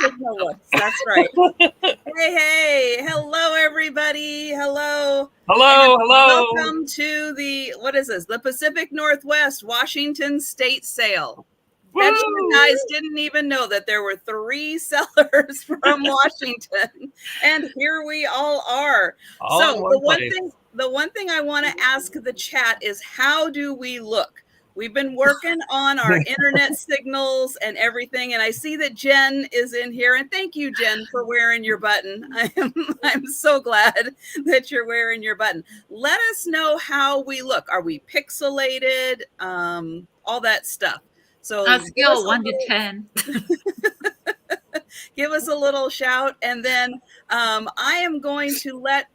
signal looks. That's right. Hey, hello everybody. Hello. Hello. Welcome to the the Pacific Northwest Washington State Sale. Bet you guys didn't even know that there were 3 sellers from Washington, and here we all are. The one thing I want to ask the chat is, how do we look? We've been working on our internet signals and everything, and I see that Jen is in here, and thank you, Jen, for wearing your button. I'm so glad that you're wearing your button. Let us know how we look. Are we pixelated? All that stuff. So on a scale of 1 to 10. Give us a little shout, and then I am going to let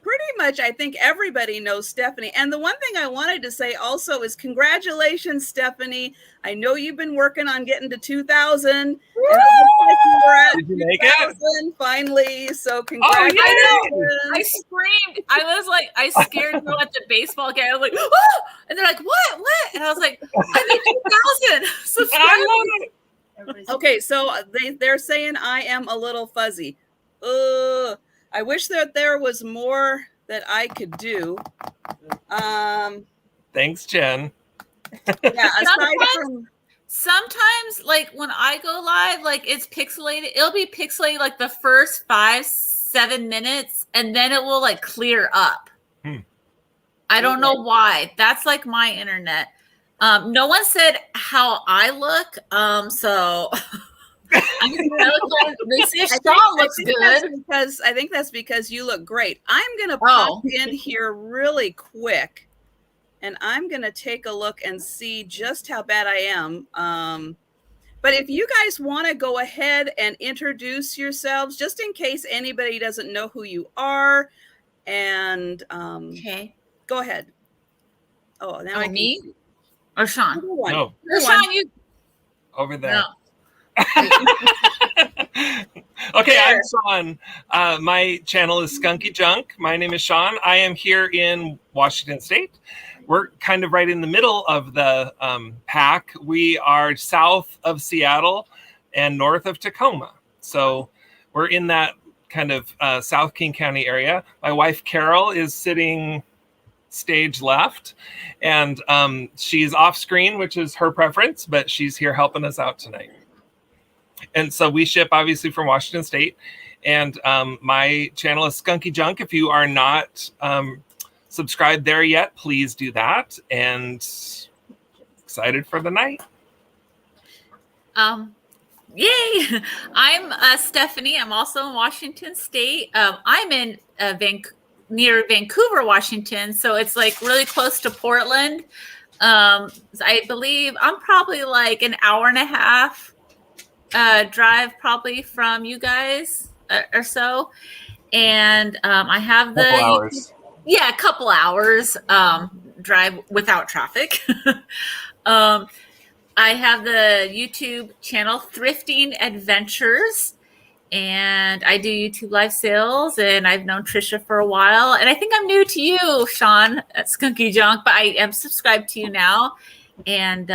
pretty much, I think everybody knows Stephanie. And the one thing I wanted to say also is congratulations, Stephanie. I know you've been working on getting to 2,000. And it looks like you were at 2,000 finally. So congratulations. I screamed. I scared to go at the baseball game. I was like, oh! And they're like, what? And I was like, I made 2,000 subscribers. Okay, so they're saying I am a little fuzzy. I wish that there was more that I could do. Thanks, Jen. Yeah, sometimes, like when I go live, like it's pixelated. It'll be pixelated like the first 5-7 minutes, and then it will like clear up. I don't know why. That's like my internet. No one said how I look. So they say Sean looks good. I think that's because you look great. I'm gonna pop in here really quick, and I'm gonna take a look and see just how bad I am. But if you guys want to go ahead and introduce yourselves, just in case anybody doesn't know who you are, and okay, go ahead. Oh, now me or Sean? No, Sean, you over there. No. Okay, I'm Sean. My channel is Skunky Junk. My name is Sean. I am here in Washington State. We're kind of right in the middle of the pack. We are south of Seattle and north of Tacoma. So we're in that kind of South King County area. My wife, Carol, is sitting stage left, and she's off screen, which is her preference, but she's here helping us out tonight. And so we ship obviously from Washington State, and my channel is Skunky Junk. If you are not subscribed there yet, please do that. And excited for the night. Yay! I'm Stephanie. I'm also in Washington State. I'm in near Vancouver, Washington, so it's like really close to Portland. I believe I'm probably like an hour and a half drive probably from you guys or so, and I have a couple hours drive without traffic. I have the YouTube channel Thrifting Adventures, and I do YouTube live sales, and I've known Trisha for a while, and I think I'm new to you, Sean, at Skunky Junk, but I am subscribed to you now. And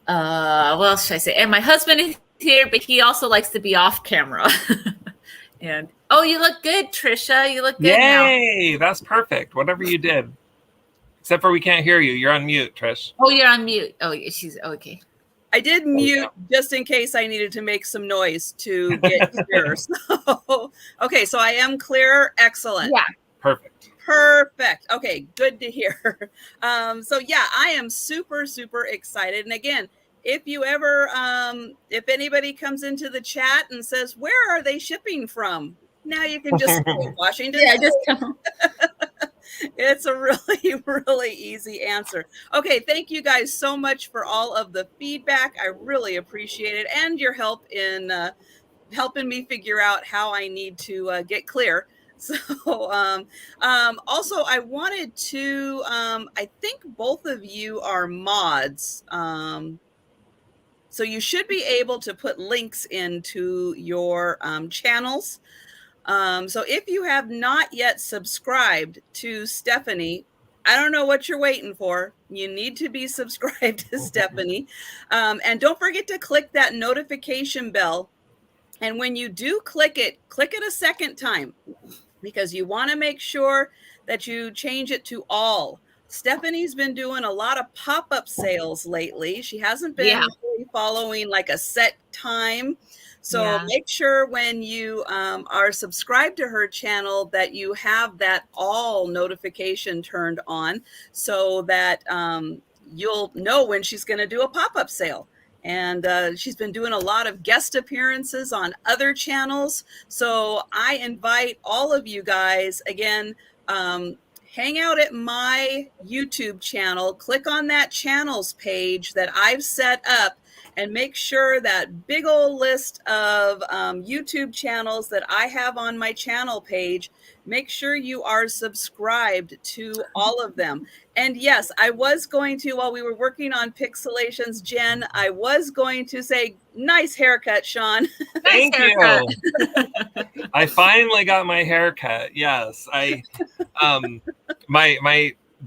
what else should I say? And my husband is here, but he also likes to be off camera. And you look good, Trisha. You look good now. Yay! That's perfect. Whatever you did. Except for we can't hear you. You're on mute, Trish. Oh, you're on mute. Oh, she's okay. I did mute just in case I needed to make some noise to get clear. Okay, so I am clear. Excellent. Yeah. Perfect. Okay, good to hear. So yeah, I am super, super excited. And again, if you ever, if anybody comes into the chat and says, where are they shipping from? Now you can just say Washington. Yeah, just tell It's a really, really easy answer. Okay, thank you guys so much for all of the feedback. I really appreciate it, and your help in helping me figure out how I need to get clear. So also I wanted to, I think both of you are mods. So you should be able to put links into your channels. So if you have not yet subscribed to Stephanie, I don't know what you're waiting for. You need to be subscribed to Stephanie. And don't forget to click that notification bell. And when you do click it a second time, because you want to make sure that you change it to all. Stephanie's been doing a lot of pop-up sales lately. She hasn't been really following like a set time. So make sure when you are subscribed to her channel that you have that all notification turned on so that you'll know when she's going to do a pop-up sale. And she's been doing a lot of guest appearances on other channels. So I invite all of you guys, again, hang out at my YouTube channel, click on that channels page that I've set up, and make sure that big old list of YouTube channels that I have on my channel page, make sure you are subscribed to all of them. And yes, I was going to, while we were working on Pixelations, Jen, I was going to say, nice haircut, Sean. Thank you. I finally got my haircut. Yes.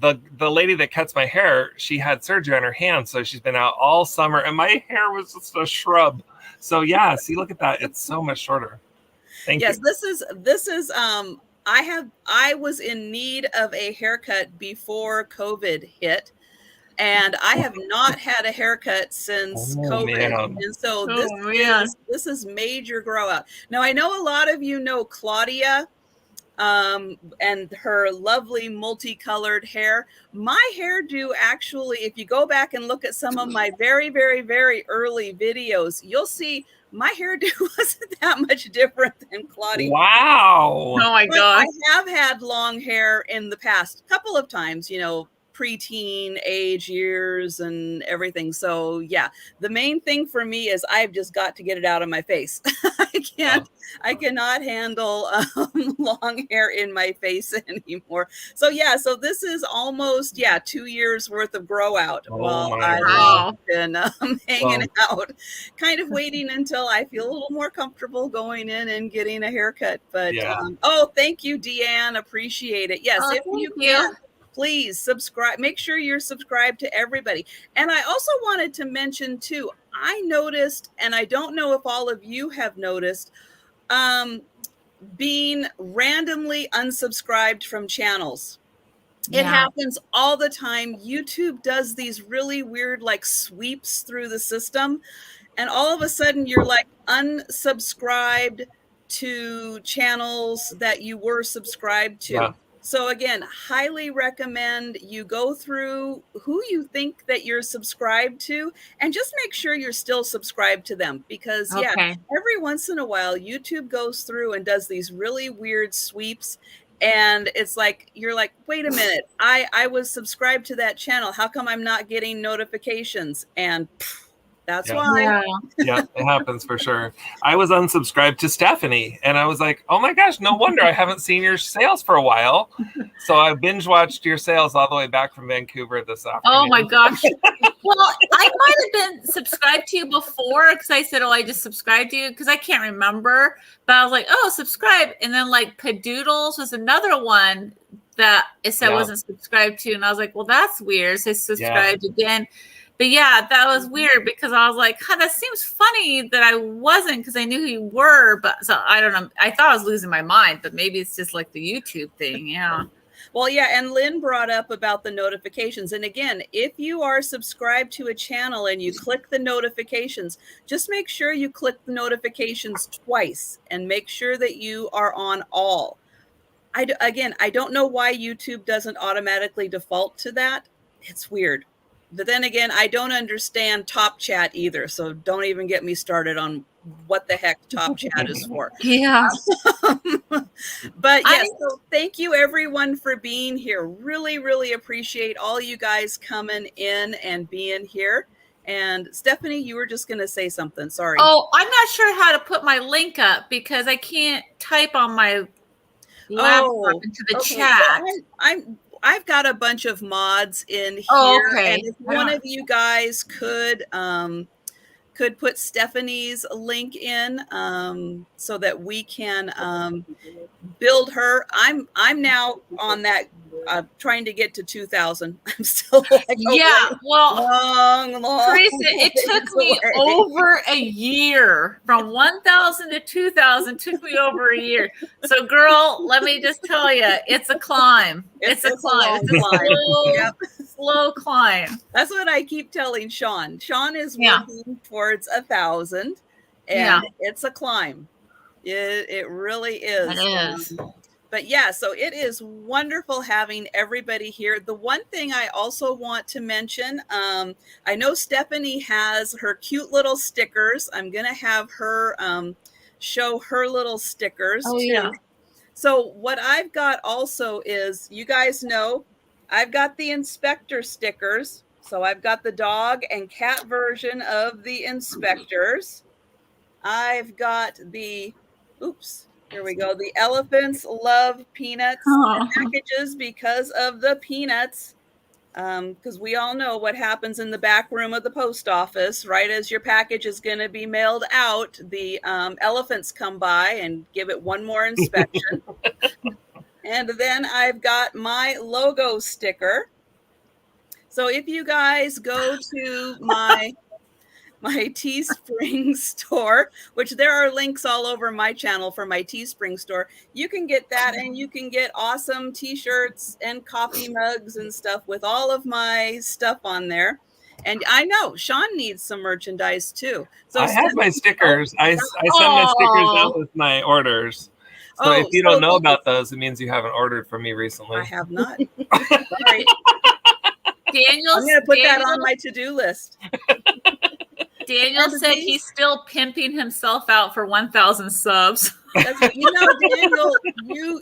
The lady that cuts my hair, she had surgery on her hand, so she's been out all summer, and my hair was just a shrub. So yeah, see, look at that. It's so much shorter. Thank you. Yes, this is I was in need of a haircut before COVID hit, and I have not had a haircut since COVID. Man. And so this is major grow out. Now I know a lot of you know Claudia and her lovely multicolored hair. My hairdo, actually, if you go back and look at some of my very, very, very early videos, you'll see my hairdo wasn't that much different than Claudia. Wow. Oh my God. I have had long hair in the past, a couple of times, you know, preteen age years and everything. So yeah, the main thing for me is I've just got to get it out of my face. I cannot handle long hair in my face anymore. So yeah, so this is almost 2 years worth of grow out while I've been hanging out, kind of waiting until I feel a little more comfortable going in and getting a haircut. But thank you, Deanne, appreciate it. Yes, if you can. Please subscribe. Make sure you're subscribed to everybody. And I also wanted to mention too, I noticed, and I don't know if all of you have noticed, being randomly unsubscribed from channels. It happens all the time. YouTube does these really weird like sweeps through the system. And all of a sudden you're like unsubscribed to channels that you were subscribed to. Yeah. So again, highly recommend you go through who you think that you're subscribed to and just make sure you're still subscribed to them because every once in a while, YouTube goes through and does these really weird sweeps. And it's like, you're like, wait a minute, I was subscribed to that channel. How come I'm not getting notifications? And that's why. Yeah, it happens for sure. I was unsubscribed to Stephanie and I was like, oh my gosh, no wonder I haven't seen your sales for a while. So I binge watched your sales all the way back from Vancouver this afternoon. Oh my gosh. Well, I might have been subscribed to you before because I said, I just subscribed to you because I can't remember. But I was like, subscribe. And then like Padoodles was another one that I said wasn't subscribed to. And I was like, well, that's weird. So I subscribed again. But yeah, that was weird because I was like, that seems funny that I wasn't because I knew who you were. But so I don't know. I thought I was losing my mind, but maybe it's just like the YouTube thing. Yeah. Well, yeah. And Lynn brought up about the notifications. And again, if you are subscribed to a channel and you click the notifications, just make sure you click the notifications twice and make sure that you are on all. I don't know why YouTube doesn't automatically default to that. It's weird. But then again, I don't understand Top Chat either. So don't even get me started on what the heck Top Chat is for. Yeah. But yes, so thank you everyone for being here. Really, really appreciate all you guys coming in and being here. And Stephanie, you were just going to say something. Sorry. Oh, I'm not sure how to put my link up because I can't type on my laptop into the chat. Well, I've got a bunch of mods in here, and if one of you guys could could put Stephanie's link in so that we can build her. I'm now on that trying to get to 2,000. I'm still like long. Teresa, it took me over a year. From 1,000 to 2,000 took me over a year. So, girl, let me just tell you, it's a climb. It's a climb. It's a slow climb. That's what I keep telling Sean. Sean is working towards 1,000, and it's a climb. It really is. It is. But yeah, so it is wonderful having everybody here. The one thing I also want to mention, I know Stephanie has her cute little stickers. I'm going to have her show her little stickers too. Yeah. So what I've got also is, you guys know, I've got the inspector stickers. So I've got the dog and cat version of the inspectors. I've got the, here we go. The elephants love peanuts packages because of the peanuts. Because we all know what happens in the back room of the post office. Right as your package is going to be mailed out, the elephants come by and give it one more inspection. And then I've got my logo sticker. So if you guys go to my Teespring store, which there are links all over my channel for my Teespring store, you can get that, and you can get awesome t-shirts and coffee mugs and stuff with all of my stuff on there. And I know Sean needs some merchandise too. So I have my stickers. I send my stickers out with my orders. So if you don't know about those, it means you haven't ordered from me recently. I have not. Sorry. Daniel, I'm going to put that on my to-do list. Daniel said he's still pimping himself out for 1,000 subs. Daniel,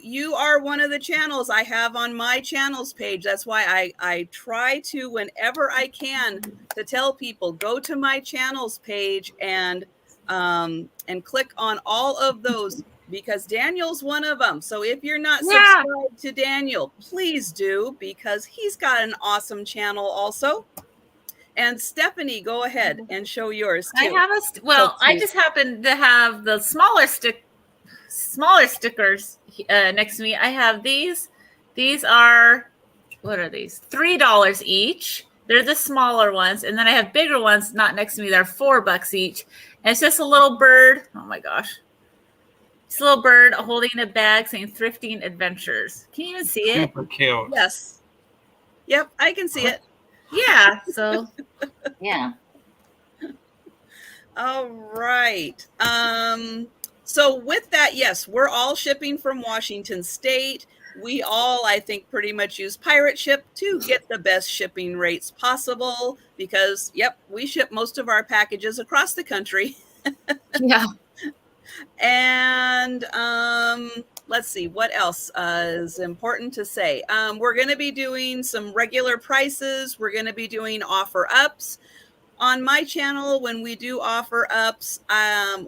you are one of the channels I have on my channels page. That's why I try to, whenever I can, to tell people, go to my channels page and click on all of those, because Daniel's one of them. So if you're not subscribed to Daniel, please do, because he's got an awesome channel also. And Stephanie, go ahead and show yours too. I have I just happen to have the smaller stickers next to me. I have these. These are, what are these? $3 each. They're the smaller ones. And then I have bigger ones not next to me. They're $4 each. And it's just a little bird. Oh my gosh. It's a little bird holding a bag saying Thrifting Adventures. Can you even see it? Super cute. Yes. Yep, I can see it. Yeah. So, yeah. All right. So with that, yes, we're all shipping from Washington State. We all, I think, pretty much use Pirate Ship to get the best shipping rates possible because, we ship most of our packages across the country. Yeah. And let's see, what else is important to say? We're going to be doing some regular prices. We're going to be doing offer ups. On my channel, when we do offer ups,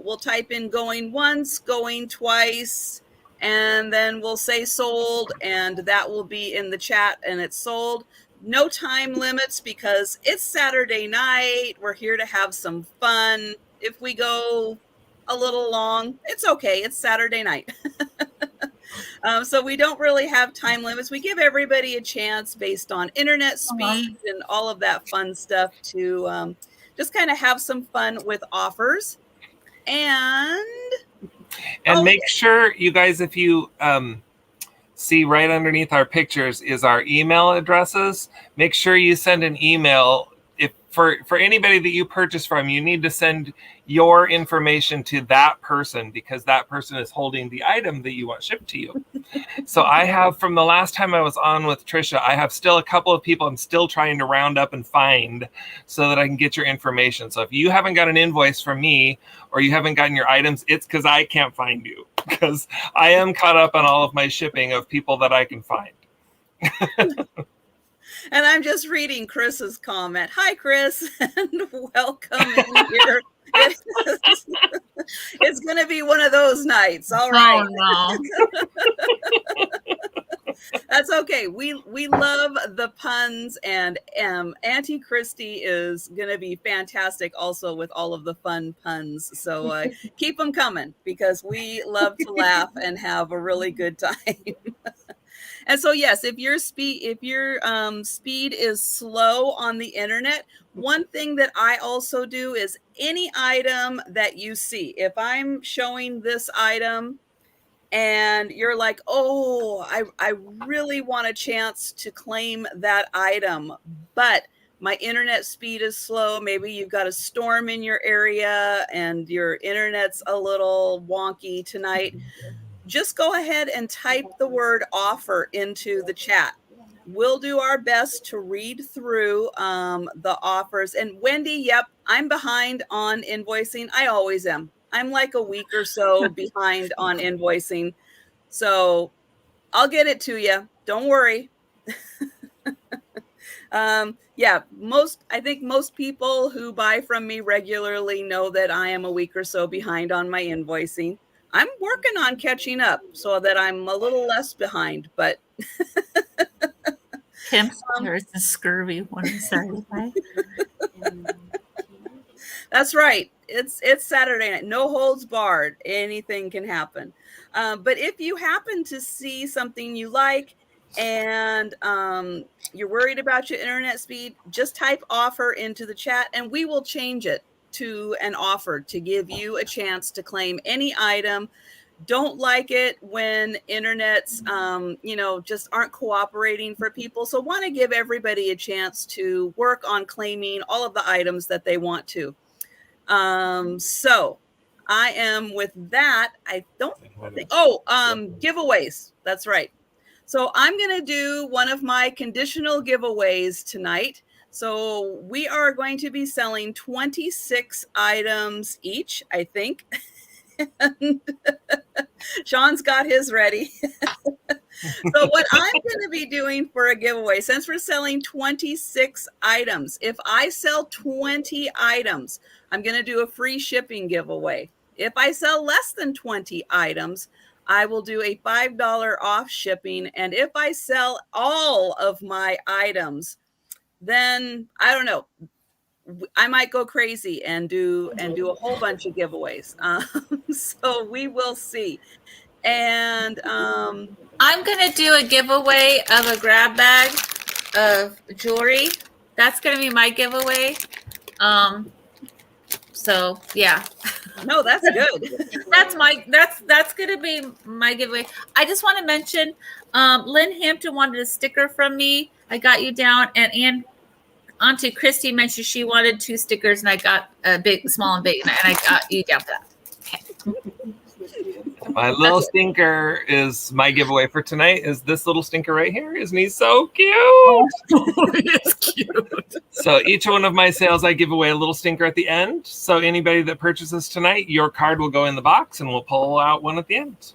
we'll type in going once, going twice, and then we'll say sold, and that will be in the chat, and it's sold. No time limits because it's Saturday night. We're here to have some fun. If we go a little long, it's okay. It's Saturday night. So we don't really have time limits. We give everybody a chance based on internet speed and all of that fun stuff to just kind of have some fun with offers. And make sure, you guys, if you see right underneath our pictures is our email addresses. Make sure you send an email. If for anybody that you purchase from, you need to send your information to that person because that person is holding the item that you want shipped to you. So I have, from the last time I was on with Trisha, I have still a couple of people I'm still trying to round up and find so that I can get your information. So if you haven't got an invoice from me or you haven't gotten your items, it's because I can't find you, because I am caught up on all of my shipping of people that I can find. And I'm just reading Chris's comment. Hi, Chris, and welcome in here. It's going to be one of those nights. All right. Oh, no. That's okay. We love the puns, and Auntie Christy is going to be fantastic also with all of the fun puns. So keep them coming because we love to laugh and have a really good time. And so, yes, if your speed is slow on the internet, one thing that I also do is any item that you see, if I'm showing this item and you're like, oh, I really want a chance to claim that item, but my internet speed is slow. Maybe you've got a storm in your area and your internet's a little wonky tonight. Just go ahead and type the word offer into the chat. We'll do our best to read through the offers. And Wendy, yep, I'm behind on invoicing. I always am. I'm like a week or so behind on invoicing. So I'll get it to you. Don't worry. Yeah, I think most people who buy from me regularly know that I am a week or so behind on my invoicing. I'm working on catching up so that I'm a little less behind, but Kim there's the scurvy one Saturday night. That's right. It's Saturday night. No holds barred. Anything can happen. But if you happen to see something you like and you're worried about your internet speed, just type offer into the chat and we will change it to an offer to give you a chance to claim any item. Don't like it when internets, just aren't cooperating for people. So want to give everybody a chance to work on claiming all of the items that they want to. So I am with that. I don't think, giveaways. That's right. So I'm going to do one of my conditional giveaways tonight. So we are going to be selling 26 items each, I think. And Sean's got his ready. So what I'm going to be doing for a giveaway, since we're selling 26 items, if I sell 20 items, I'm going to do a free shipping giveaway. If I sell less than 20 items, I will do a $5 off shipping. And if I sell all of my items, then I don't know, I might go crazy and do a whole bunch of giveaways. So we will see. And I'm going to do a giveaway of a grab bag of jewelry. That's going to be my giveaway. So yeah. No, that's good. That's going to be my giveaway. I just want to mention, Lynn Hampton wanted a sticker from me. I got you down, and Auntie Christy mentioned she wanted 2 stickers, and I got a big, small, and big, and I got you down for that. Okay. My little stinker is my giveaway for tonight. Is this little stinker right here? Isn't he so cute? Oh, it's cute. So each one of my sales, I give away a little stinker at the end. So anybody that purchases tonight, your card will go in the box, and we'll pull out one at the end.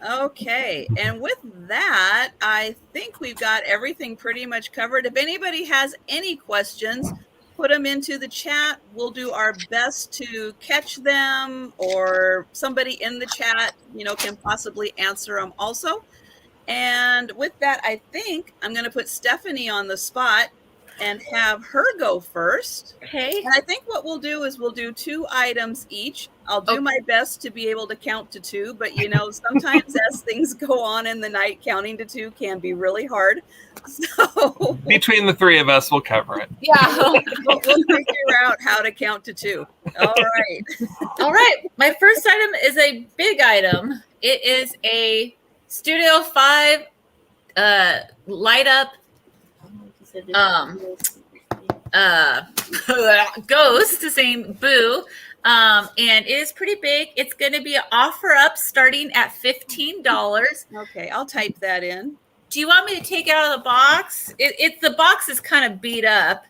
Okay, and with that, I think we've got everything pretty much covered. If anybody has any questions, put them into the chat. We'll do our best to catch them, or somebody in the chat, can possibly answer them also. And with that, I think I'm going to put Stephanie on the spot and have her go first. Okay. And I think what we'll do is we'll do 2 items each. I'll do my best to be able to count to 2, but sometimes as things go on in the night, counting to 2 can be really hard. So between the 3 of us, we'll cover it. Yeah. we'll figure out how to count to 2. All right. All right. My first item is a big item. It is a Studio 5 light up ghost saying boo, and it is pretty big. It's going to be an offer up starting at $15. Okay, I'll type that in. Do you want me to take it out of the box? The box is kind of beat up.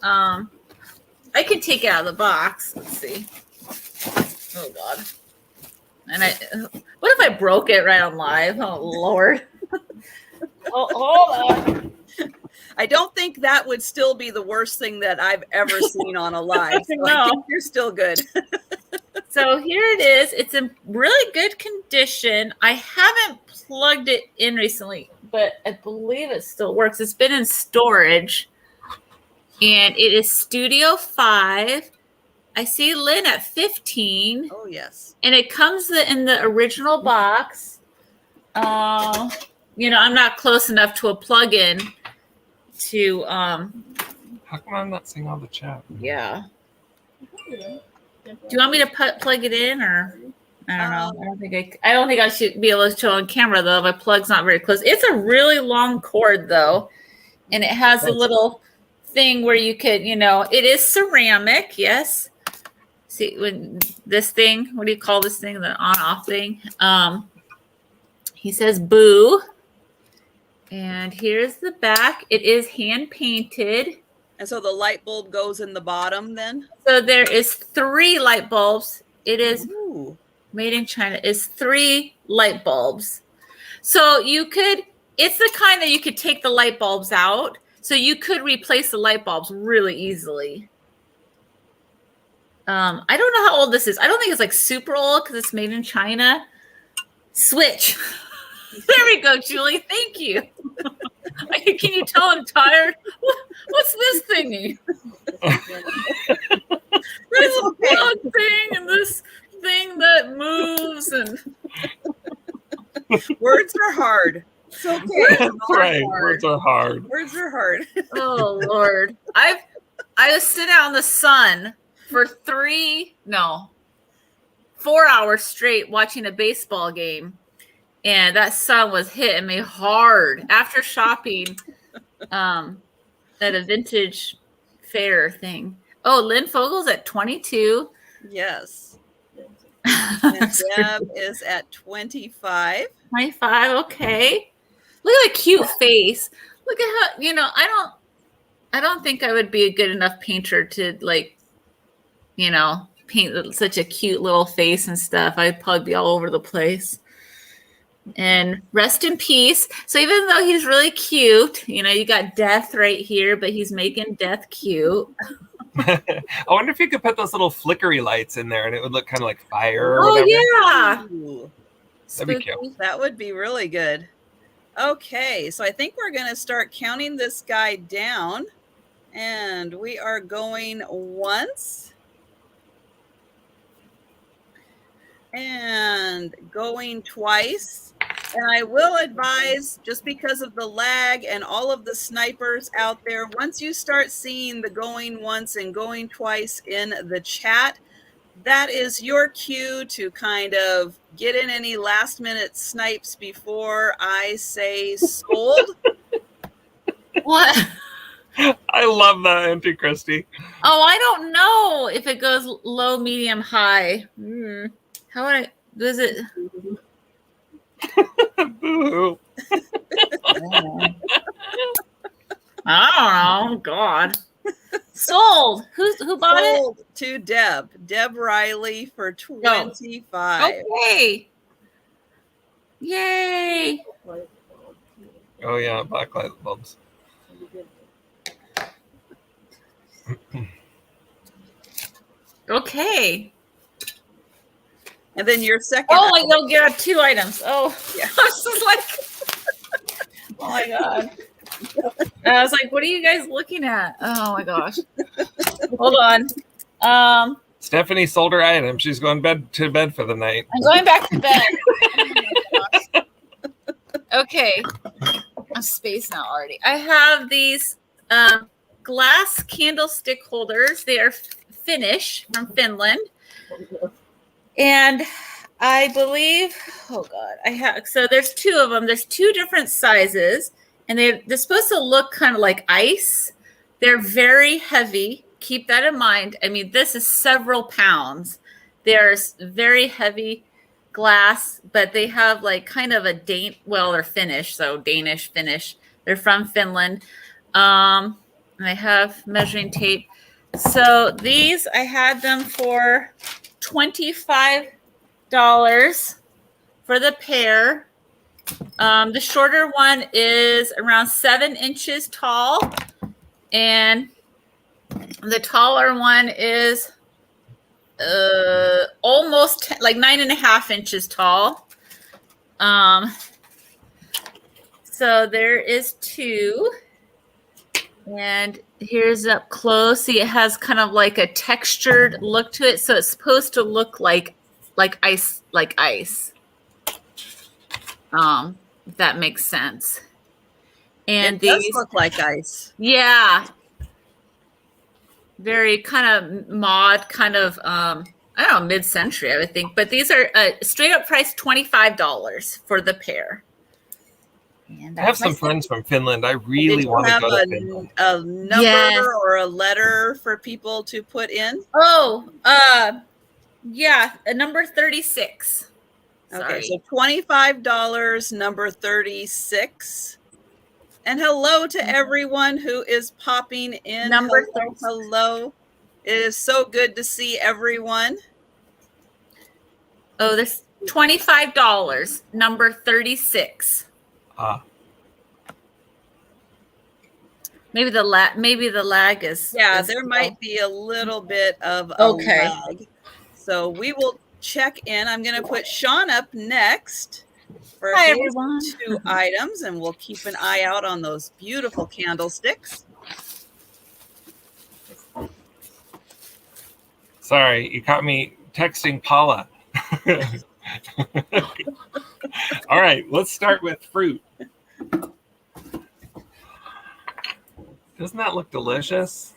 I can take it out of the box. Let's see. Oh God. And what if I broke it right on live? Oh Lord. Oh, hold on. I don't think that would still be the worst thing that I've ever seen on a live. So No. I think you're still good. So here it is. It's in really good condition. I haven't plugged it in recently, but I believe it still works. It's been in storage, and it is Studio 5. I see Lynn at 15. Oh, yes. And it comes in the original box. You know, I'm not close enough to a plug-in to How come I'm not seeing all the chat? yeah. Do you want me to plug it in, or I don't know? I don't think I should be able to show on camera though. My plug's not very close. It's a really long cord though, and it has a little thing where you could, you know, it is ceramic. Yes. See, when this thing, what do you call this thing? The on-off thing. He says "boo," and here's the back. It is hand painted. And so the light bulb goes in the bottom then? So there is 3 light bulbs. It is made in China. It's 3 light bulbs. So you could, it's the kind that you could take the light bulbs out. So you could replace the light bulbs really easily. I don't know how old this is. I don't think it's like super old because it's made in China. Switch. There we go, Julie. Thank you. Can you tell I'm tired? What's this thingy? There's a plug thing and this thing that moves and words are hard. It's okay. That's right. Words are hard. Words are hard. Oh Lord. I was sitting out in the sun for 4 hours straight watching a baseball game. And that sun was hitting me hard after shopping at a vintage fair thing. Oh, Lynn Fogel's at 22. Yes. And Deb is at 25. 25, okay. Look at that cute face. Look at how, you know, I don't think I would be a good enough painter to, like, you know, paint such a cute little face and stuff. I'd probably be all over the place. And rest in peace. So even though he's really cute, you know, you got death right here, but he's making death cute. I wonder if you could put those little flickery lights in there and it would look kind of like fire or Oh, whatever. yeah. Ooh, That'd be cute. that would be really good. Okay, so I think we're going to start counting this guy down. And we are going once. And going twice. And I will advise, just because of the lag and all of the snipers out there, once you start seeing the going once and going twice in the chat, that is your cue to kind of get in any last minute snipes before I say sold. What? I love that, Auntie Christy. Oh, I don't know if it goes low, medium, high. How would I, does it? Boo. I don't know. God. Sold. Who bought Sold to Deb. Deb Riley for 25. it? Okay. Yay. Oh yeah, black light bulbs. Okay. And then your second. Oh, you'll get 2 items. Oh, Yeah. I was just like, oh my God. And I was like, what are you guys looking at? Oh my gosh. Hold on. Stephanie sold her item. She's going to bed for the night. I'm going back to bed. Oh my gosh. Okay. I'm spaced now already. I have these glass candlestick holders. They are Finnish from Finland. And I believe, oh God, I have, so there's 2 of them. There's 2 different sizes, and they're supposed to look kind of like ice. They're very heavy. Keep that in mind. I mean, this is several pounds. They're very heavy glass, but they have like kind of a they're Finnish, so Danish, Finnish. They're from Finland. And I have measuring tape. So these, I had them for $25 for the pair. The shorter one is around 7 inches tall, and the taller one is almost like 9.5 inches tall. So there is 2. And here's up close. See, it has kind of like a textured look to it. So it's supposed to look like ice, if that makes sense. And it these does look like ice. Yeah. Very kind of mod, kind of I don't know, mid-century, I would think. But these are straight up priced $25 for the pair. And I have some friends from Finland. I really want to go to Finland. A number or a letter for people to put in? Oh, yeah, number 36. Okay, so $25, number 36. And hello to everyone who is popping in. Number hello. It is so good to see everyone. Oh, this $25, number 36. Maybe the lag is. Yeah, there might be a little bit of a lag. So we will check in. I'm going to put Sean up next for his 2 items, and we'll keep an eye out on those beautiful candlesticks. Sorry, you caught me texting Paula. All right, let's start with fruit. Doesn't that look delicious?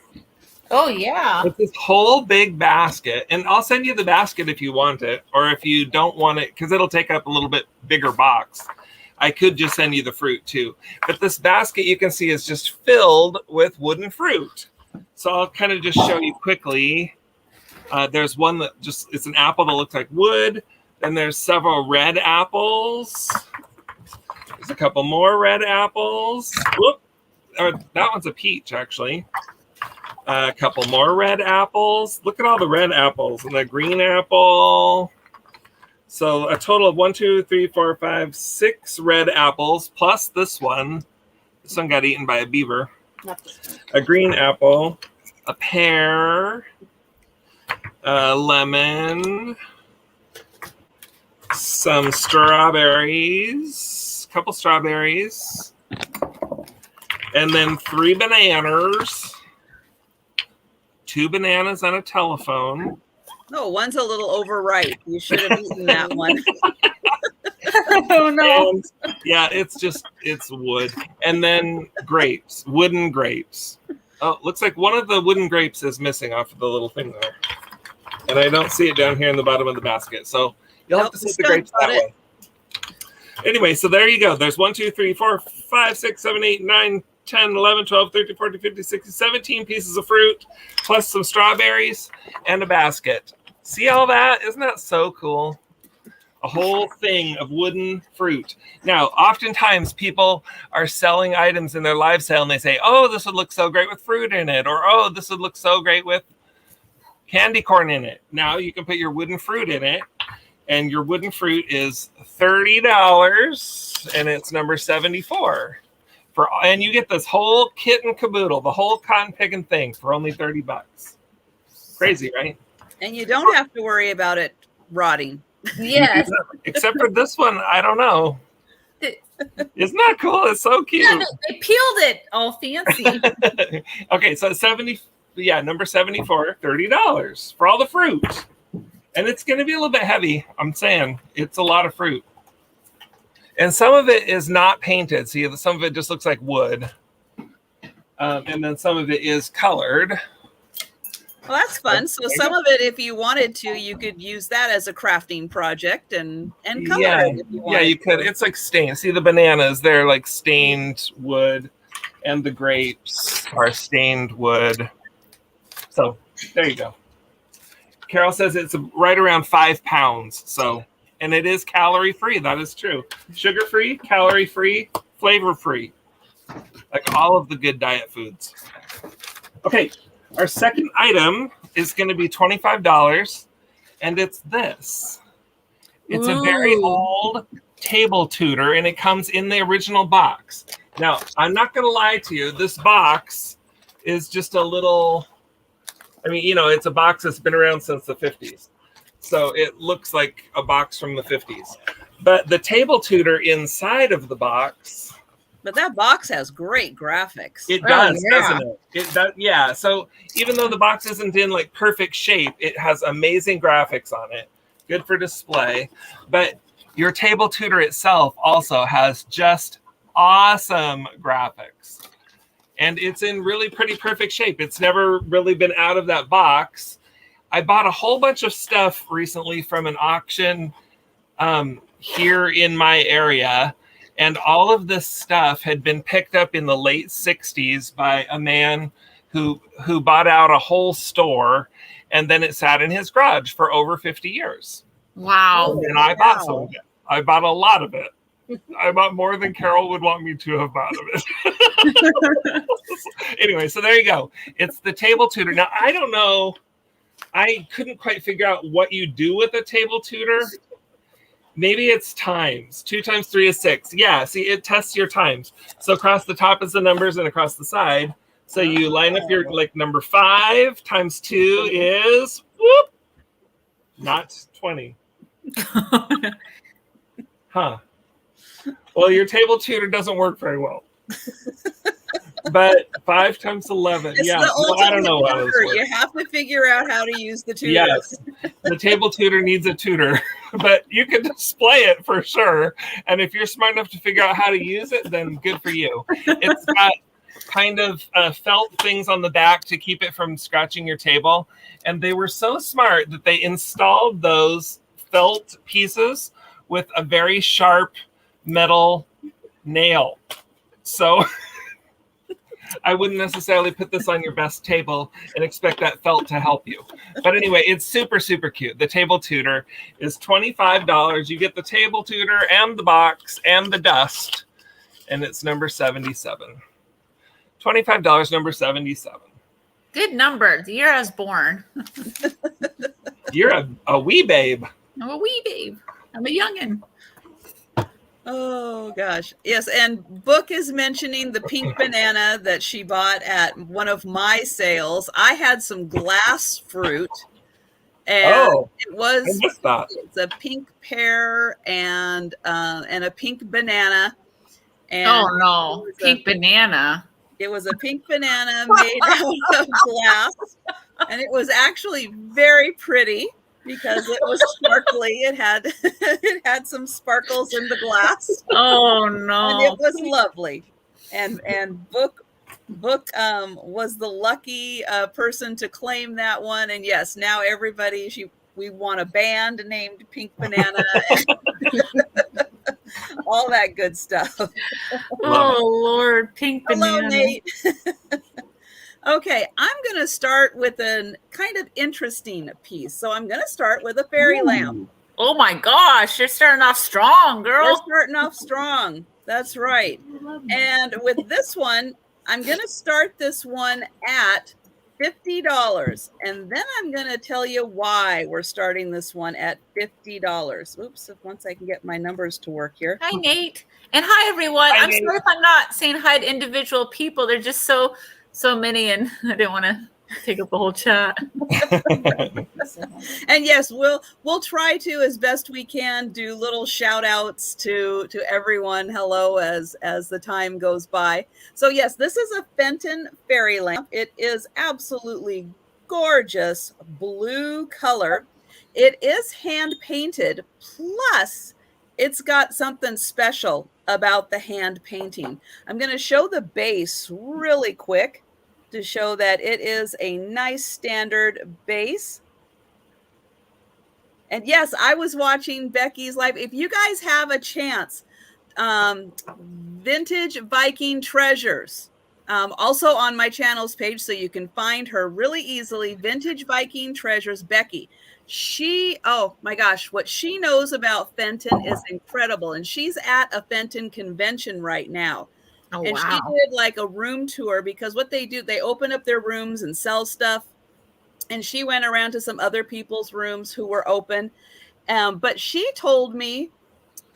Oh, yeah. It's this whole big basket, and I'll send you the basket if you want it, or if you don't want it, because it'll take up a little bit bigger box. I could just send you the fruit too. But this basket you can see is just filled with wooden fruit. So I'll kind of just show you quickly. There's one that it's an apple that looks like wood. Then there's several red apples. There's a couple more red apples. Whoop. That one's a peach, actually. A couple more red apples. Look at all the red apples and the green apple. So a total of 1, 2, 3, 4, 5, 6 red apples plus this one. This one got eaten by a beaver. A green apple, a pear, a lemon, some strawberries, a couple strawberries, and then 3 bananas, 2 bananas and a telephone. No, one's a little overripe. You should have eaten that one. Oh, no. And, yeah, it's wood. And then grapes, wooden grapes. Oh, looks like one of the wooden grapes is missing off of the little thing there. And I don't see it down here in the bottom of the basket. So you'll have to see the grapes that way. Anyway, so there you go. There's 1, 2, 3, 4, 5, 6, 7, 8, 9, 10, 11, 12, 13, 14, 15, 16, 17 pieces of fruit, plus some strawberries and a basket. See all that? Isn't that so cool? A whole thing of wooden fruit. Now, oftentimes people are selling items in their live sale and they say, oh, this would look so great with fruit in it, or oh, this would look so great with candy corn in it. Now you can put your wooden fruit in it, and your wooden fruit is $30, and it's number 74. And you get this whole kit and caboodle, the whole cotton picking thing for only $30. Crazy, right? And you don't have to worry about it rotting. Yes. Except for this one, I don't know. Isn't that cool? It's so cute. Yeah, they peeled it all fancy. Okay, so number 74, $30 for all the fruit. And it's going to be a little bit heavy. I'm saying it's a lot of fruit. And some of it is not painted. See, some of it just looks like wood. And then some of it is colored. Well, that's fun. So some of it, if you wanted to, you could use that as a crafting project and color it if you wanted. Yeah, you could. It's like stained. See the bananas, they're like stained wood, and the grapes are stained wood. So there you go. Carol says it's right around 5 pounds. So, and it is calorie free. That is true. Sugar free, calorie free, flavor free. Like all of the good diet foods. Okay. Our second item is going to be $25, and it's this. It's a very old table tutor, and it comes in the original box. Now, I'm not going to lie to you. This box is just a little, it's a box that's been around since the 50s. So it looks like a box from the 50s. But the table tutor inside of the box But that box has great graphics. It does, yeah. doesn't it? It does, yeah. So even though the box isn't in like perfect shape, it has amazing graphics on it. Good for display. But your table tutor itself also has just awesome graphics. And it's in really pretty perfect shape. It's never really been out of that box. I bought a whole bunch of stuff recently from an auction here in my area. And all of this stuff had been picked up in the late 60s by a man who bought out a whole store, and then it sat in his garage for over 50 years. Wow. And I bought some of it. I bought a lot of it. I bought more than Carol would want me to have bought of it. Anyway, so there you go. It's the table tutor. Now, I don't know. I couldn't quite figure out what you do with a table tutor. Maybe it's times. 2 times 3 is 6. Yeah, see, it tests your times. So across the top is the numbers and across the side. So you line up your, like, number 5 times 2 is, whoop, not 20. Huh. Well, your table tutor doesn't work very well. But 5 times 11. It's yeah, the well, I don't know how tutor. this works. You have to figure out how to use the tutor. Yes, the table tutor needs a tutor, but you can display it for sure. And if you're smart enough to figure out how to use it, then good for you. It's got kind of felt things on the back to keep it from scratching your table. And they were so smart that they installed those felt pieces with a very sharp metal nail. So I wouldn't necessarily put this on your best table and expect that felt to help you. But anyway, it's super, super cute. The table tutor is $25. You get the table tutor and the box and the dust, and it's number 77. $25, number 77. Good number. The year I was born. You're a wee babe. I'm a wee babe. I'm a youngin'. Oh gosh. Yes, and Book is mentioning the pink banana that she bought at one of my sales. I had some glass fruit, and it was I missed that. It's a pink pear and a pink banana. And Oh no, pink banana. It was a pink banana made out of glass, and it was actually very pretty because it was sparkly. It had some sparkles in the glass. Oh no! And it was lovely. And Book was the lucky person to claim that one. And yes, now everybody we want a band named Pink Banana. All that good stuff. Oh Lord, pink banana. Hello, Nate. Okay, I'm going to start with a kind of interesting piece. So I'm going to start with a fairy lamp. Oh my gosh, you're starting off strong, girl. We're starting off strong. That's right. And with this one, I'm going to start this one at $50. And then I'm going to tell you why we're starting this one at $50. Oops, once I can get my numbers to work here. Hi, Nate. And hi, everyone. Hi, I'm Nate. sorry if I'm not saying hi to individual people. They're just so many, and I didn't want to take up the whole chat. And yes, we'll try to, as best we can, do little shout outs to everyone. Hello, as the time goes by. So yes, this is a Fenton fairy lamp. It is absolutely gorgeous blue color. It is hand painted, plus it's got something special about the hand painting. I'm going to show the base really quick to show that it is a nice standard base. And yes, I was watching Becky's live. If you guys have a chance, Vintage Viking Treasures, also on my channel's page, so you can find her really easily. Vintage Viking Treasures, Becky. Oh my gosh, what she knows about Fenton is incredible. And she's at a Fenton convention right now. Oh, and wow. she did like a room tour, because what they do, they open up their rooms and sell stuff. And she went around to some other people's rooms who were open. But she told me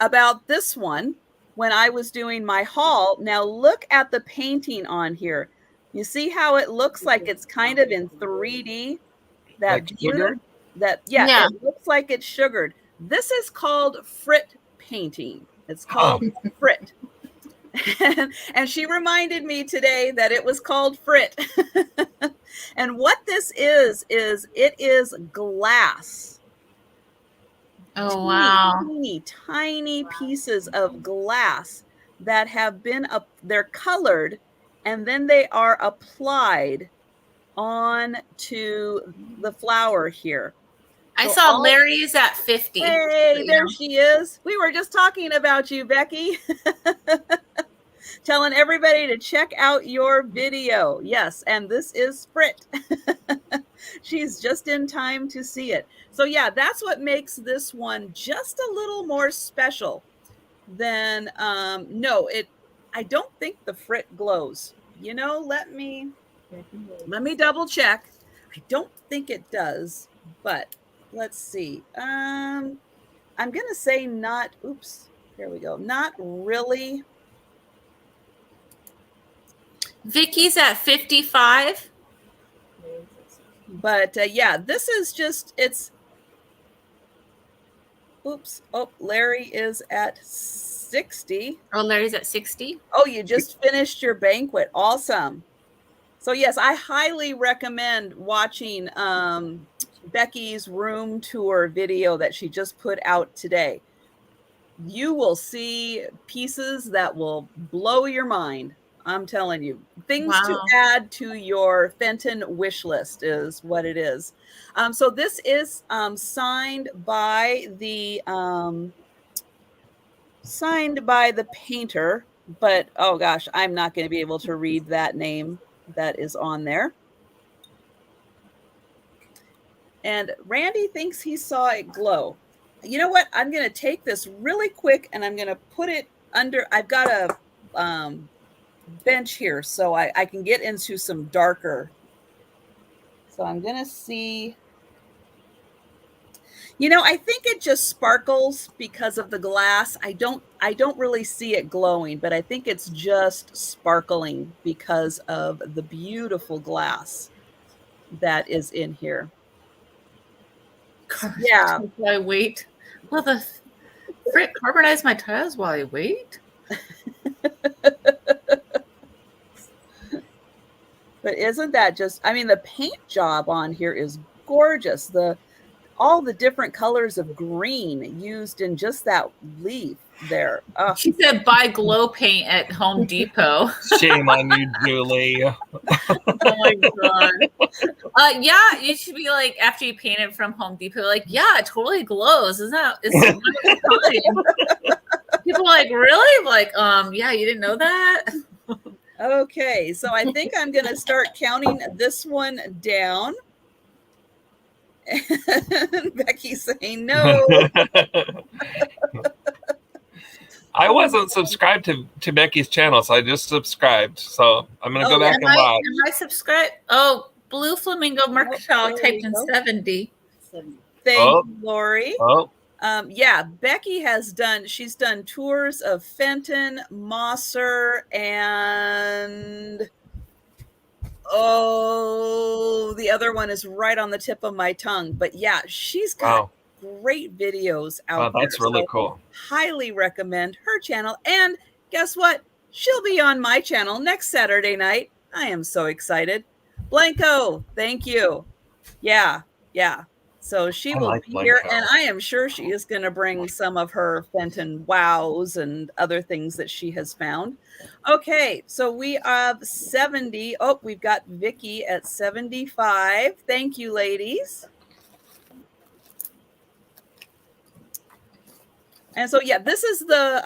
about this one when I was doing my haul. Now look at the painting on here. You see how it looks like it's kind of in 3D? That Like sugar? Yeah, it looks like it's sugared. This is called frit painting. It's called frit. And she reminded me today that it was called frit. And what this is it is glass. Oh, wow. Tiny pieces of glass that have been they're colored, and then they are applied on to the flower here. I So saw Larry's at 50. Hey, there she is. We were just talking about you, Becky. Telling everybody to check out your video. Yes, and this is Sprit. She's just in time to see it. So yeah, that's what makes this one just a little more special than no, I don't think the frit glows. You know, let me double check. I don't think it does, but let's see. I'm gonna say not. Oops, here we go. Not really. Vicky's at 55. But yeah, this is just, it's, oops. Oh, Larry is at 60. Oh, Larry's at 60. Oh, you just finished your banquet. Awesome. So yes, I highly recommend watching Becky's room tour video that she just put out today. You will see pieces that will blow your mind. I'm telling you, things to add to your Fenton wish list is what it is. So this is signed by the painter, but oh gosh, I'm not going to be able to read that name that is on there. And Randy thinks he saw it glow. You know what? I'm going to take this really quick and I'm going to put it under. I've got a bench here so I can get into some darker. So I'm going to see. You know, I think it just sparkles because of the glass. I don't really see it glowing, but I think it's just sparkling because of the beautiful glass that is in here. Yeah. While I wait. Well, the frick carbonize my tiles while I wait. But isn't that just, I mean, the paint job on here is gorgeous. All the different colors of green used in just that leaf there. Oh. She said buy glow paint at Home Depot. Shame on you, Julie. Oh my god. Yeah, you should be like, after you paint it from Home Depot, like, yeah, it totally glows. Isn't that people are like, really? Like, yeah, you didn't know that? Okay, so I think I'm gonna start counting this one down. And Becky's saying no. I wasn't subscribed to Becky's channel, so I just subscribed. So I'm gonna go back and watch. Am I subscribed? Oh, Blue Flamingo Mercantile typed in 70. Thank you, Lori. Oh. Yeah, Becky she's done tours of Fenton, Mosser, and the other one is right on the tip of my tongue. But yeah, she's got great videos out there. That's really cool. Highly recommend her channel. And guess what? She'll be on my channel next Saturday night. I am so excited. Blanco, thank you. Yeah. So she will be here, and I am sure she is going to bring some of her Fenton wows and other things that she has found. Okay, so we have 70. Oh, we've got Vicky at 75. Thank you, ladies. And so, yeah, this is the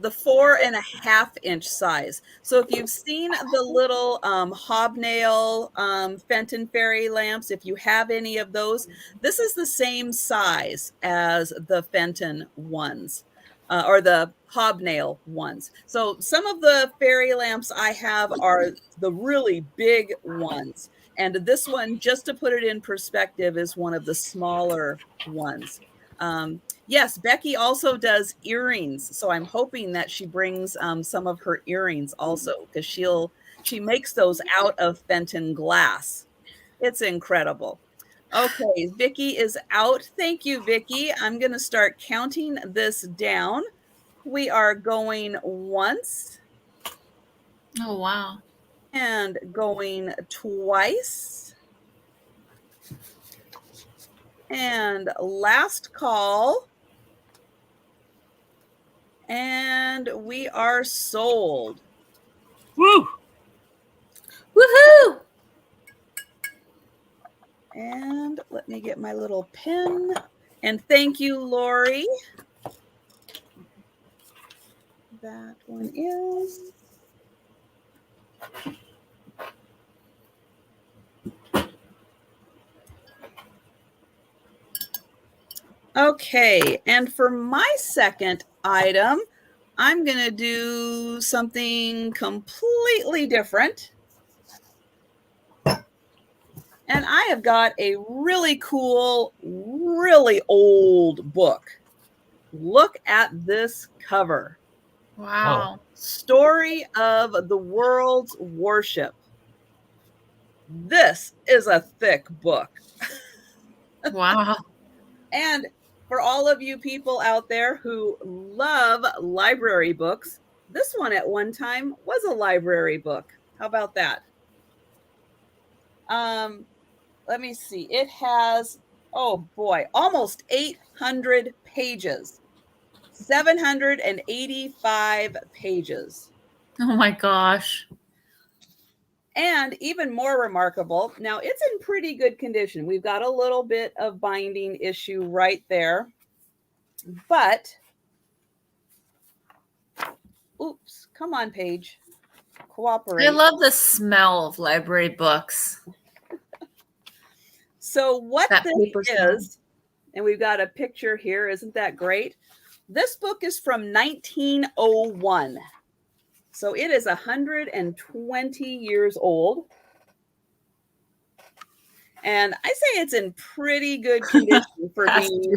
4.5 inch size. So if you've seen the little hobnail Fenton fairy lamps, if you have any of those, this is the same size as the Fenton ones or the hobnail ones. So some of the fairy lamps I have are the really big ones. And this one, just to put it in perspective, is one of the smaller ones. Yes, Becky also does earrings, so I'm hoping that she brings some of her earrings also, because she makes those out of Fenton glass. It's incredible. Okay, Vicky is out. Thank you, Vicky. I'm going to start counting this down. We are going once, Oh, wow. And going twice. And last call. And we are sold. Woo! Woohoo! And let me get my little pen. And thank you, Lori. That one is. Okay, and for my second item, I'm going to do something completely different. And I have got a really cool, really old book. Look at this cover. Wow. Story of the World's Worship. This is a thick book. Wow. And for all of you people out there who love library books, this one at one time was a library book. How about that? Let me see. It has, oh boy, almost 800 pages. 785 pages. Oh my gosh. And even more remarkable, now it's in pretty good condition. We've got a little bit of binding issue right there. But, oops, come on, Paige. Cooperate. I love the smell of library books. So what That this paper smell. is, and we've got a picture here, isn't that great? This book is from 1901. So it is 120 years old. And I say it's in pretty good condition for being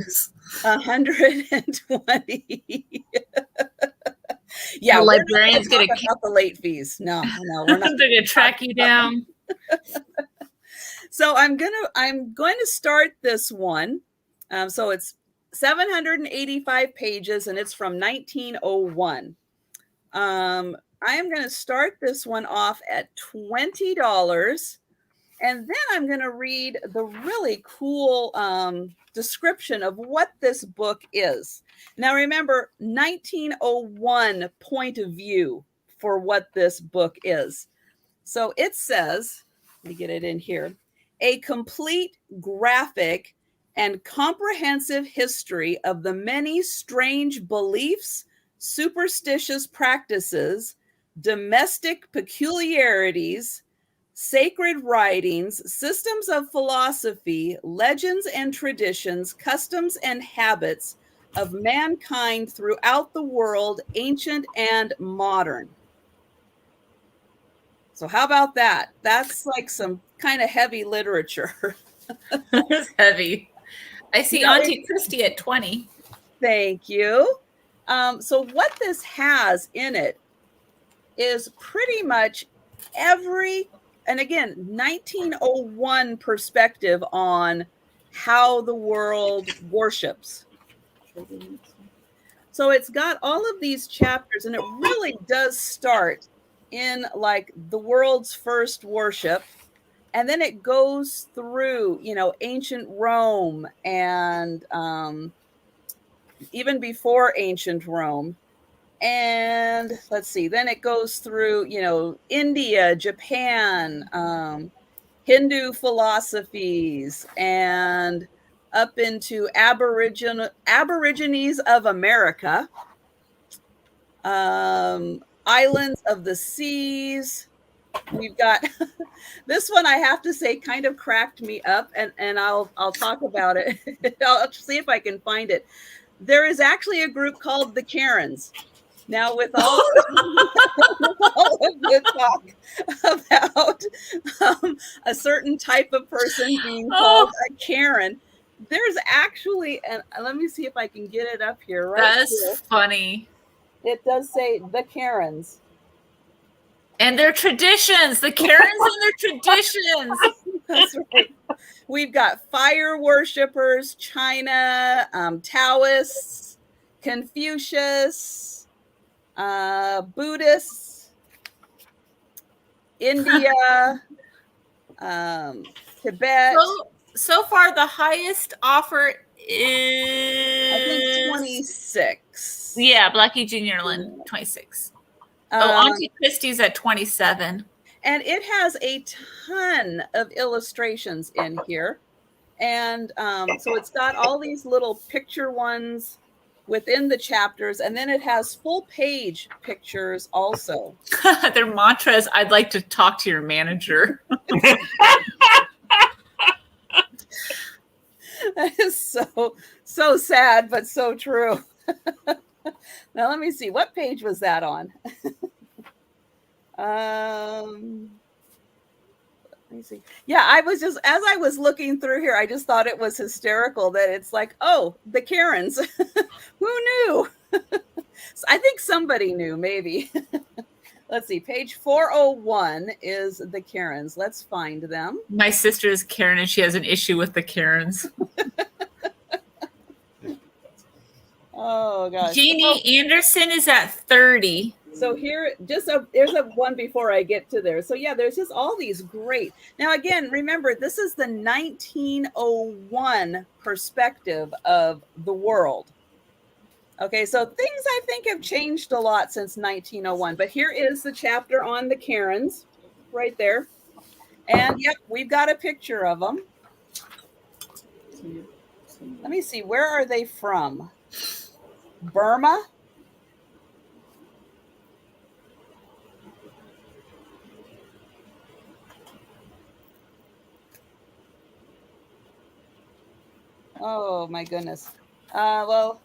120. Yeah, the we're librarian's not gonna talking about the late fees. No, we're not. They're gonna track you down. So I'm going to start this one. So it's 785 pages and it's from 1901. I am going to start this one off at $20. And then I'm going to read the really cool description of what this book is. Now, remember, 1901 point of view for what this book is. So it says, let me get it in here, a complete graphic and comprehensive history of the many strange beliefs, superstitious practices, domestic peculiarities, sacred writings, systems of philosophy, legends and traditions, customs and habits of mankind throughout the world, ancient and modern. So how about that? That's like some kind of heavy literature. It's heavy. I see Auntie Christy at 20. Thank you. So what this has in it is pretty much every, and again, 1901 perspective on how the world worships. So it's got all of these chapters, and it really does start in like the world's first worship. And then it goes through, ancient Rome and even before ancient Rome. And let's see, then it goes through, India, Japan, Hindu philosophies, and up into Aborigines of America, islands of the seas. We've got this one, I have to say, kind of cracked me up, and I'll talk about it. I'll see if I can find it. There is actually a group called the Karens. Now, with all of the talk about a certain type of person being called a Karen, there's actually, and let me see if I can get it up here. Right, that's funny. It does say the Karens. And their traditions, the Karens and their traditions. That's right. We've got fire worshipers, China, Taoists, Confucius, Buddhists, India, Tibet. So far, the highest offer I think is 26. Yeah, Blackie Junior Lynn 26. Auntie Christie's at 27. And it has a ton of illustrations in here. And so it's got all these little picture ones within the chapters, and then it has full page pictures also. Their mantra is, I'd like to talk to your manager. That is so sad, but so true. Now let me see, what page was that on? Let me see. Yeah, I was just, as I was looking through here, I just thought it was hysterical that it's like, oh, the Karens. Who knew? So I think somebody knew, maybe. Let's see, page 401 is the Karens. Let's find them. My sister is Karen, and she has an issue with the Karens. Oh, gosh. Jeannie Anderson is at 30. So here, there's a one before I get to there. So yeah, there's just all these great. Now again, remember, this is the 1901 perspective of the world. Okay, so things I think have changed a lot since 1901. But here is the chapter on the Karens, right there. And yep, we've got a picture of them. Let me see, where are they from? Burma? Oh my goodness. Well,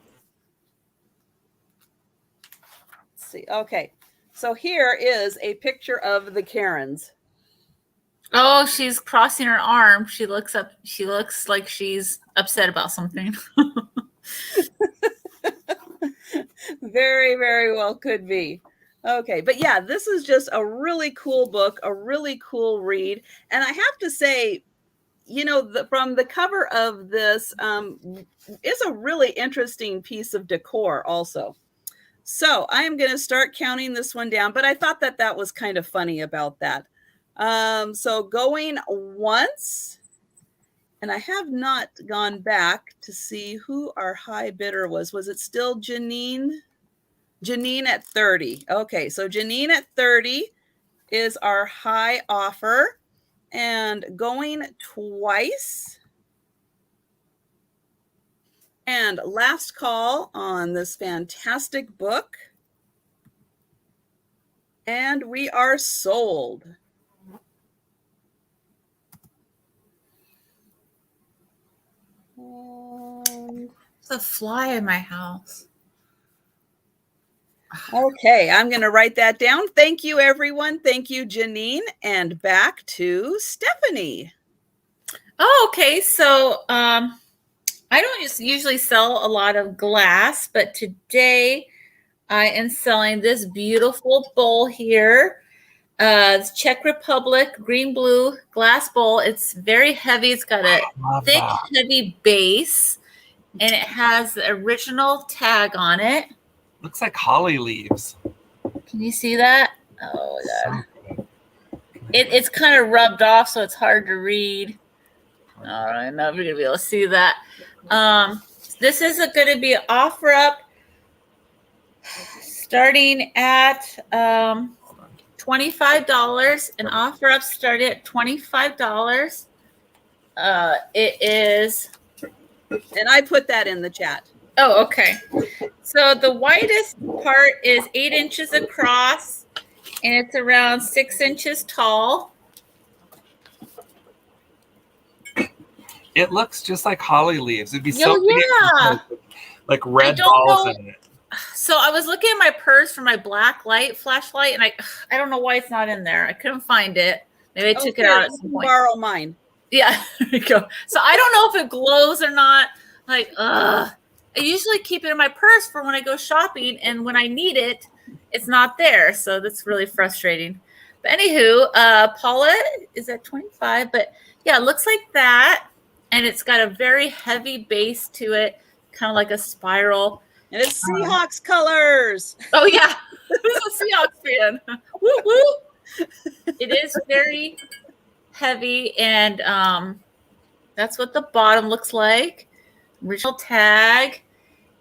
let's see. Okay. So here is a picture of the Karens. Oh, she's crossing her arm. She looks up. She looks like she's upset about something. Very, very well could be. Okay. But yeah, this is just a really cool book, a really cool read. And I have to say, you know, from the cover of this is a really interesting piece of decor also. So I'm going to start counting this one down, but I thought that that was kind of funny about that. So going once, and I have not gone back to see who our high bidder was. Was it still Janine? Janine at 30. Okay, so Janine at 30 is our high offer. And going twice. And last call on this fantastic book. And we are sold. There's a fly in my house. Okay, I'm going to write that down. Thank you, everyone. Thank you, Janine. And back to Stephanie. Oh, okay. So I don't usually sell a lot of glass, but today I am selling this beautiful bowl here. It's Czech Republic green blue glass bowl. It's very heavy. It's got a thick, heavy base, and it has the original tag on it. Looks like holly leaves. Can you see that? Oh, God. It's kind of rubbed off, so it's hard to read. All right, now we're going to be able to see that. This is going to be an offer up starting at $25. An offer up started at $25. It is... And I put that in the chat. Oh, okay. So the widest part is 8 inches across, and it's around 6 inches tall. It looks just like holly leaves. It'd be so yeah. Like red balls in it. So I was looking at my purse for my black light flashlight, and I don't know why it's not in there. I couldn't find it. Maybe I took it out at some point. Borrow mine. Yeah, there you go. So I don't know if it glows or not. Like, I usually keep it in my purse for when I go shopping, and when I need it, it's not there. So that's really frustrating. But anywho, Paula is at 25. But yeah, it looks like that. And it's got a very heavy base to it, kind of like a spiral. And it's Seahawks colors. Oh, yeah. Who's a Seahawks fan? Woo, woo. It is very heavy, and that's what the bottom looks like. Original tag.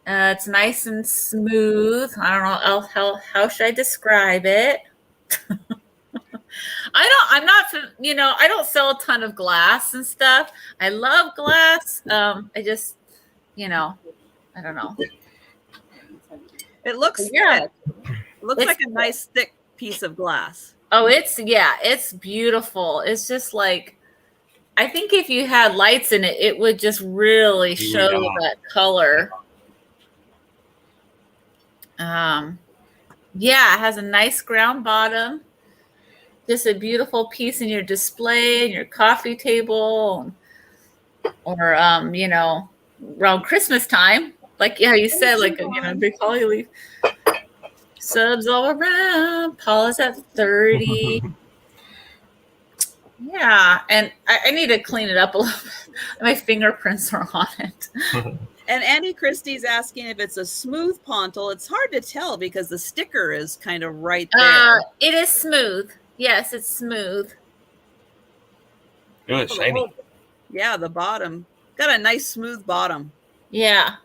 It's nice and smooth. I don't know how should I describe it. I don't sell a ton of glass and stuff. I love glass. I just, I don't know. It looks Yeah. thick. It looks like a nice thick piece of glass. Oh, it's beautiful. It's just like, I think if you had lights in it, it would just really show that color. It has a nice ground bottom. Just a beautiful piece in your display, in your coffee table, or around Christmas time, like you said, like a big holly leaf. Subs all around. Paula's at 30. Yeah, and I need to clean it up a little bit. My fingerprints are on it. And Andy Christie's asking if it's a smooth pontal. It's hard to tell because the sticker is kind of right there. It is smooth. Yes, it's smooth. Good, shiny. Yeah, the bottom. Got a nice smooth bottom. Yeah.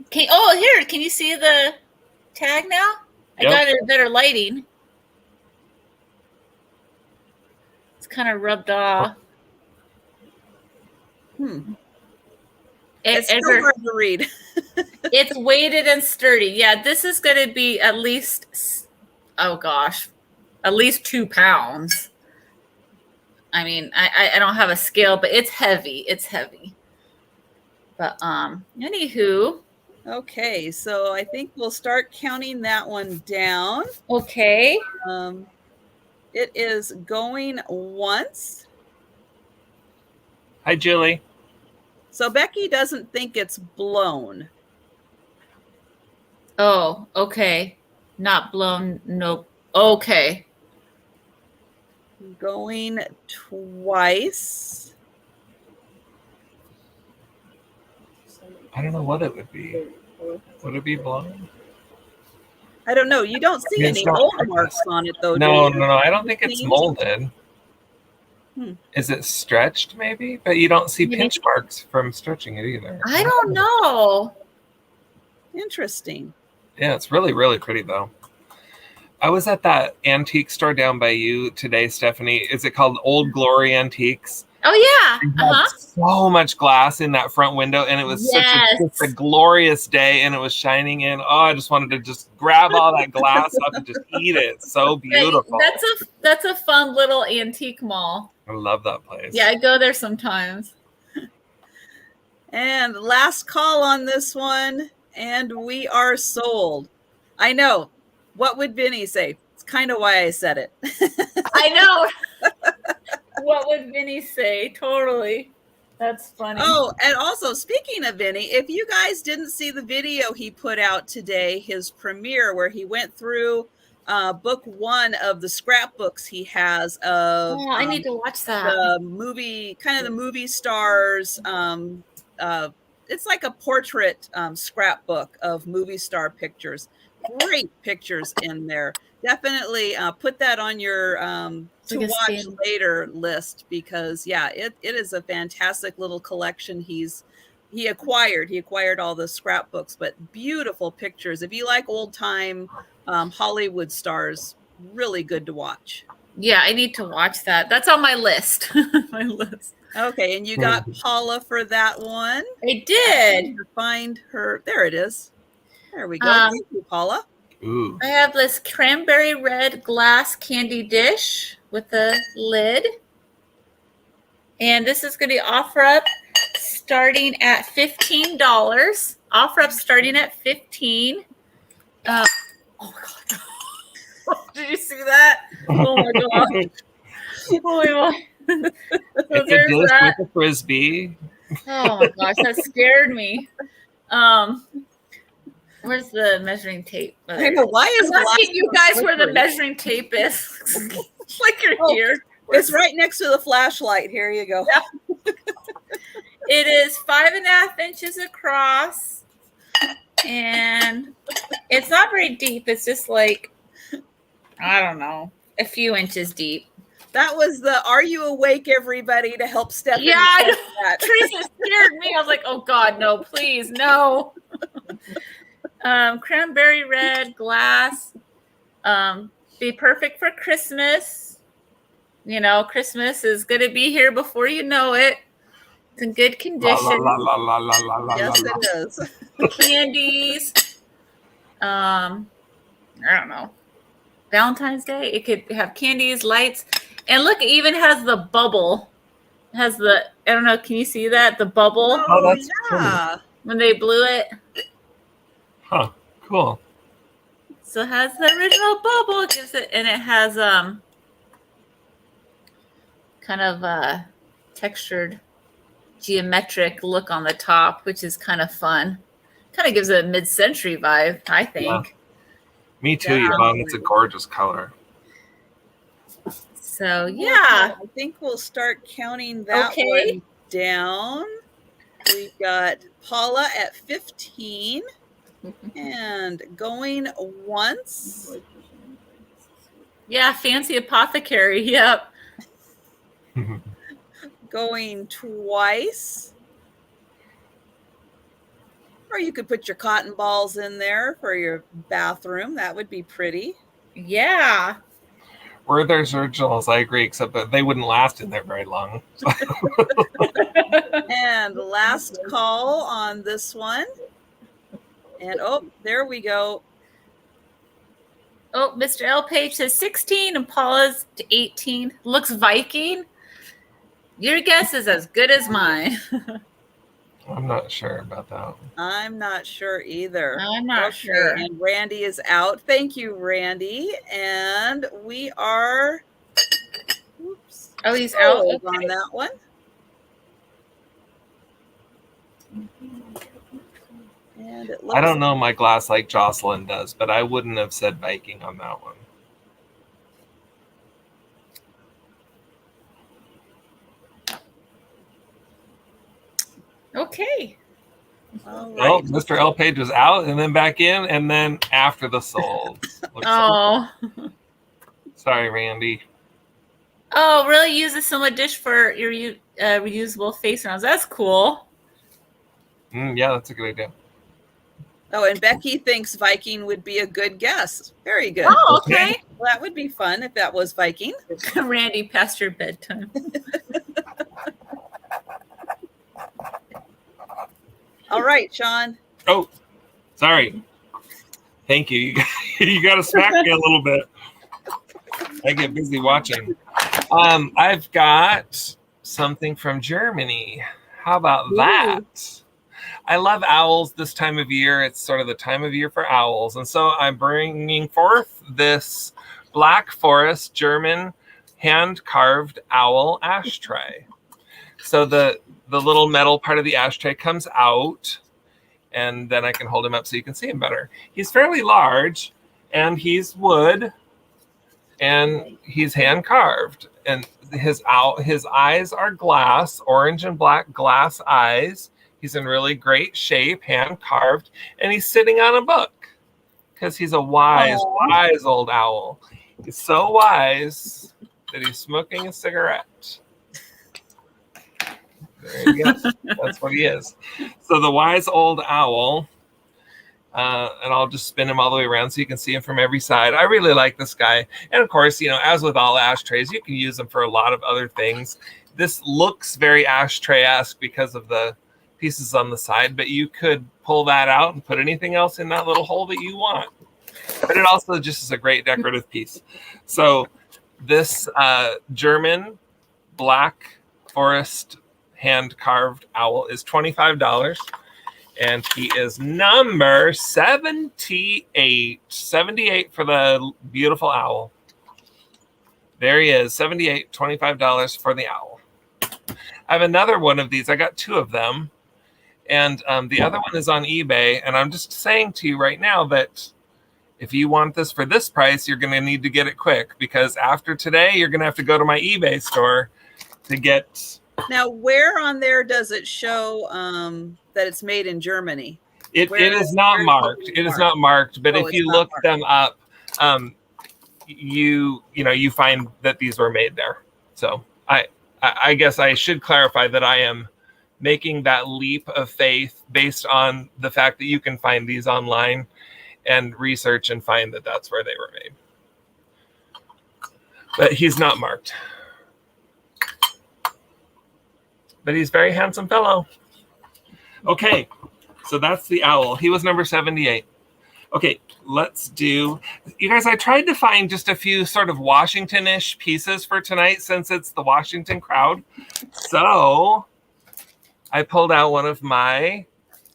Can you see the tag now? Yep. I got it better lighting. It's kind of rubbed off. It's still hard to read. It's weighted and sturdy. Yeah, this is going to be at least, at least 2 pounds. I mean, I don't have a scale, but it's heavy. It's heavy. But anywho. Okay, so I think we'll start counting that one down. Okay. It is going once. Hi, Julie. So Becky doesn't think it's blown. Oh, okay. Not blown. Nope. Okay. Going twice. I don't know what it would be. Would it be blown? I don't know. You don't see any mold marks on it, though. No. I don't think it's molded. Is it stretched, maybe? But you don't see pinch marks from stretching it either. I don't know. Interesting. Yeah, it's really, really pretty, though. I was at that antique store down by you today, Stephanie. Is it called Old Glory Antiques? Oh, yeah. So much glass in that front window, and it was such a glorious day, and it was shining in. Oh, I just wanted to just grab all that glass up and just eat it. So beautiful. That's a fun little antique mall. I love that place. Yeah, I go there sometimes. And last call on this one, and we are sold. I know. What would Vinny say? It's kind of why I said it. I know. What would Vinny say? Totally. That's funny. Oh, and also speaking of Vinny, if you guys didn't see the video he put out today, his premiere, where he went through book 1 of the scrapbooks he has of I need to watch that. The movie, kind of the movie stars. It's like a portrait scrapbook of movie star pictures. Great pictures in there. Definitely put that on your to watch later list, because it is a fantastic little collection he acquired all the scrapbooks, but beautiful pictures. If you like old time Hollywood stars, really good to watch. Yeah, I need to watch that. That's on my list. Okay, and you got Paula for that one. I did. Find her. There it is. There we go. Thank you, Paula. Ooh. I have this cranberry red glass candy dish with a lid. And this is going to be offer up starting at $15. Offer up starting at $15. Oh my God. Did you see that? Oh my God. Oh my God. So there's that. With a frisbee. Oh my gosh, that scared me. Where's the measuring tape? I know, why is I'm asking you guys where the measuring tape is? Like you're here. It's right next to the flashlight. Here you go. Yeah. It is 5.5 inches across, and it's not very deep. It's just like I don't know, a few inches deep. That was the "Are you awake, everybody?" to help Stephanie. Yeah, I know. That. Teresa scared me. I was like, oh God, no, please, no. Cranberry red glass. Be perfect for Christmas. You know, Christmas is going to be here before you know it. It's in good condition. Yes, it is. Candies. I don't know. Valentine's Day. It could have candies, lights, and look, it even has the bubble. It has the, I don't know, can you see that? The bubble. Oh, that's yeah. cool. When they blew it. Huh. Cool. So it has the original bubble. It gives it, and it has kind of textured geometric look on the top, which is kind of fun. Kind of gives it a mid-century vibe, I think. Yeah. Me too, Yeah. Yvonne. It's a gorgeous color. So yeah, I think we'll start counting that one down. We've got Paula at 15 and going once. Yeah, Fancy Apothecary. Yep. Going twice. Or you could put your cotton balls in there for your bathroom. That would be pretty. Yeah. Werther's originals, I agree, except that they wouldn't last in there very long. And last call on this one. And oh, there we go. Oh, Mr. L. Page says 16 and Paula's to 18. Looks Viking. Your guess is as good as mine. I'm not sure about that. I'm not sure either. I'm not sure. And Randy is out. Thank you, Randy. And we are. Oops. Oh, he's out on that one. Mm-hmm. And it looks I don't know my glass like Jocelyn does, but I wouldn't have said Viking on that one. Okay. All right. Well, Mr. L. Page was out and then back in, and then after the sold. Oh. Sorry, Randy. Oh, really? Use a similar dish for your reusable face rounds. That's cool. Yeah, that's a good idea. Oh, and Becky thinks Viking would be a good guess. Very good. Oh, okay. Well, that would be fun if that was Viking. Randy, past your bedtime. All right, Sean. Oh, sorry. Thank you. You got to smack me a little bit. I get busy watching. I've got something from Germany. How about that? I love owls this time of year. It's sort of the time of year for owls. And so I'm bringing forth this Black Forest German hand-carved owl ashtray. So the little metal part of the ashtray comes out, and then I can hold him up so you can see him better. He's fairly large, and he's wood, and he's hand-carved. And his eyes are glass, orange and black glass eyes. He's in really great shape, hand-carved, and he's sitting on a book because he's a wise old owl. He's so wise that he's smoking a cigarette. There you go. That's what he is. So the wise old owl, and I'll just spin him all the way around so you can see him from every side. I really like this guy. And of course, you know, as with all ashtrays, you can use them for a lot of other things. This looks very ashtray-esque because of the pieces on the side, but you could pull that out and put anything else in that little hole that you want. But it also just is a great decorative piece. So this German Black Forest hand-carved owl is $25, and he is number 78 for the beautiful owl. There he is, 78, $25 for the owl. I have another one of these. I got two of them, and the other one is on eBay, and I'm just saying to you right now that if you want this for this price, you're going to need to get it quick, because after today, you're going to have to go to my eBay store to get... Now, where on there does it show that it's made in Germany? It is not marked. It is not marked. But if you look them up, you find that these were made there. So I guess I should clarify that I am making that leap of faith based on the fact that you can find these online and research and find that that's where they were made. But he's not marked. But he's a very handsome fellow. Okay, so that's the owl. He was number 78. Okay, let's do... You guys, I tried to find just a few sort of Washington-ish pieces for tonight since it's the Washington crowd. So I pulled out one of my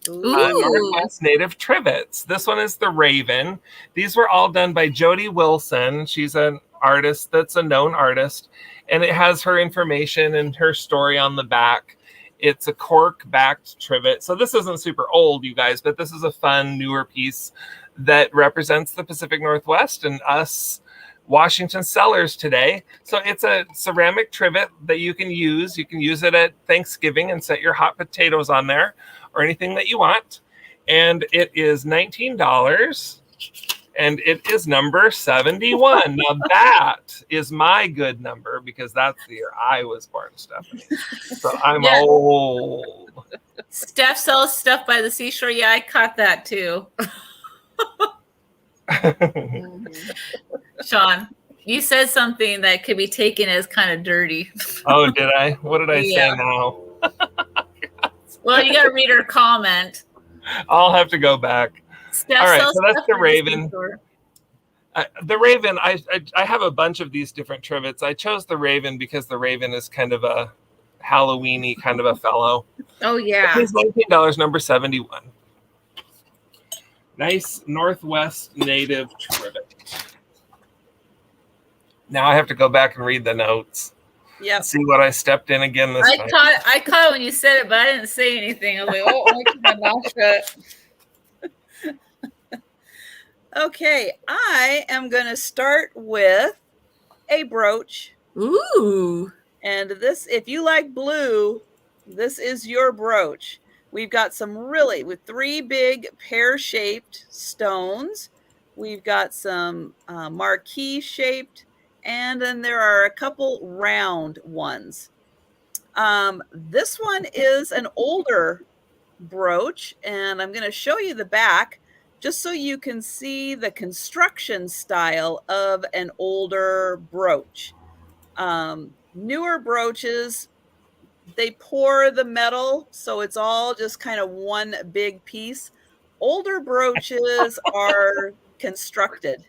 Northwest Native trivets. This one is the Raven. These were all done by Jody Wilson. She's an artist that's a known artist, and it has her information and her story on the back. It's a cork-backed trivet. So this isn't super old, you guys, but this is a fun, newer piece that represents the Pacific Northwest and us Washington sellers today. So it's a ceramic trivet that you can use. You can use it at Thanksgiving and set your hot potatoes on there or anything that you want. And it is $19. And it is number 71. Now that is my good number because that's the year I was born, Stephanie. So I'm old. Steph sells stuff by the seashore. Yeah, I caught that too. Sean, you said something that could be taken as kind of dirty. Oh, did I? What did I say now? Well, you got to read her comment. I'll have to go back. Steph, all right, so that's the Raven. The Raven, I have a bunch of these different trivets. I chose the Raven because the Raven is kind of a Halloween-y kind of a fellow. Oh, yeah. It's $19, number 71. Nice Northwest Native trivet. Now I have to go back and read the notes. Yeah. See what I stepped in again this time. I caught it when you said it, but I didn't say anything. I was like, oh, I keep my mouth shut. Okay, I am going to start with a brooch. Ooh. And this, if you like blue, this is your brooch. We've got with 3 big pear-shaped stones. We've got some marquee-shaped, and then there are a couple round ones. This one is an older brooch, and I'm going to show you the back just so you can see the construction style of an older brooch. Newer brooches, they pour the metal, so it's all just kind of one big piece. Older brooches are constructed.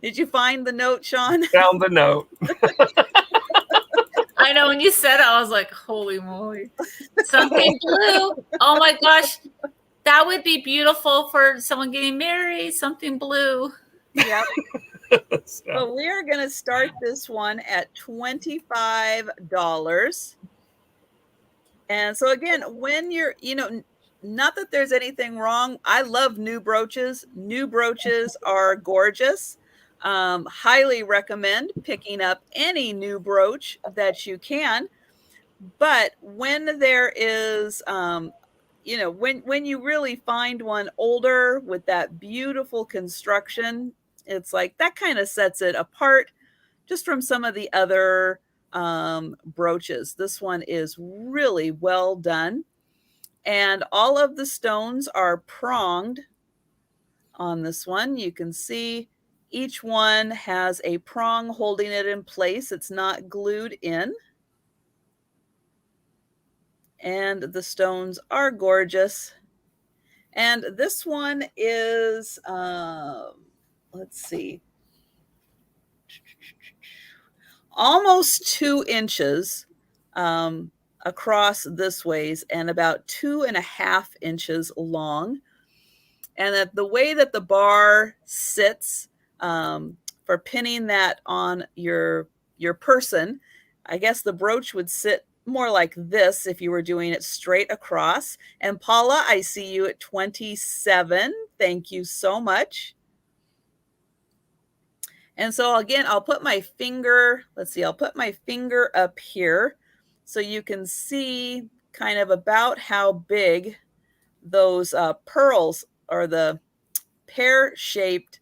Did you find the note, Sean? Found the note. I know when you said it, I was like, holy moly. Something blue. Oh my gosh. That would be beautiful for someone getting married. Something blue. Yep. So we are going to start this one at $25. And so again, when you're, not that there's anything wrong. I love new brooches. New brooches are gorgeous. Highly recommend picking up any new brooch that you can. But when there is, when you really find one older with that beautiful construction, it's like that kind of sets it apart just from some of the other brooches. This one is really well done. And all of the stones are pronged on this one. You can see each one has a prong holding it in place. It's not glued in. And the stones are gorgeous. And this one is, let's see, almost 2 inches across this ways and about 2.5 inches long. And that the way that the bar sits for pinning that on your person, I guess the brooch would sit more like this if you were doing it straight across. And Paula, I see you at 27. Thank you so much. And so again, I'll put my finger, I'll put my finger up here so you can see kind of about how big those pearls or the pear-shaped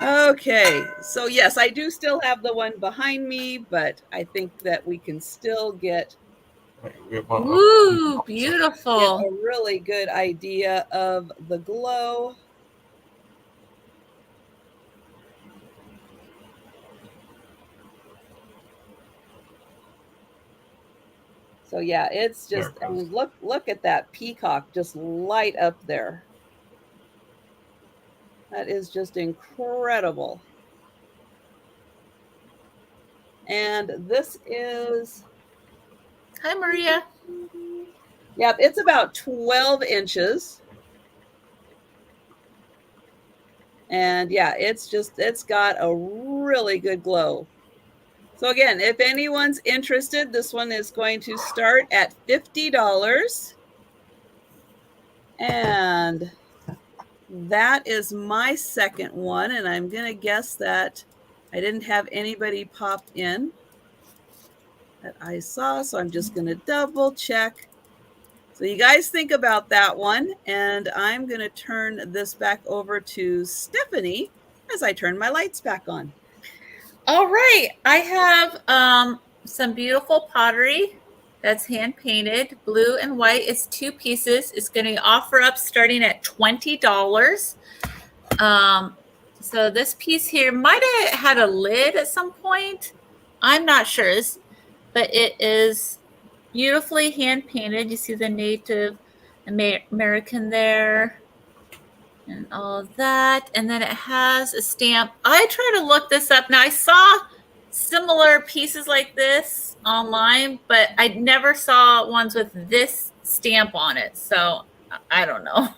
Okay, so yes, I do still have the one behind me, but I think that we can still get Ooh, a beautiful. really good idea of the glow. So yeah, it's just, I mean, look at that peacock just light up there. That is just incredible. And this is, Hi, Maria. yep, it's about 12 inches. And yeah, it's got a really good glow. So again, if anyone's interested, this one is going to start at $50. And that is my second one. And I'm going to guess that I didn't have anybody pop in that I saw. So I'm just going to double check. So you guys think about that one. And I'm going to turn this back over to Stephanie as I turn my lights back on. All right. I have some beautiful pottery that's hand painted, blue and white. It's 2 pieces. It's going to offer up starting at $20. So this piece here might have had a lid at some point. I'm not sure, but it is beautifully hand painted. You see the Native American there and all of that. And then it has a stamp. I tried to look this up. Now I saw similar pieces like this online, but I never saw ones with this stamp on it. So I don't know.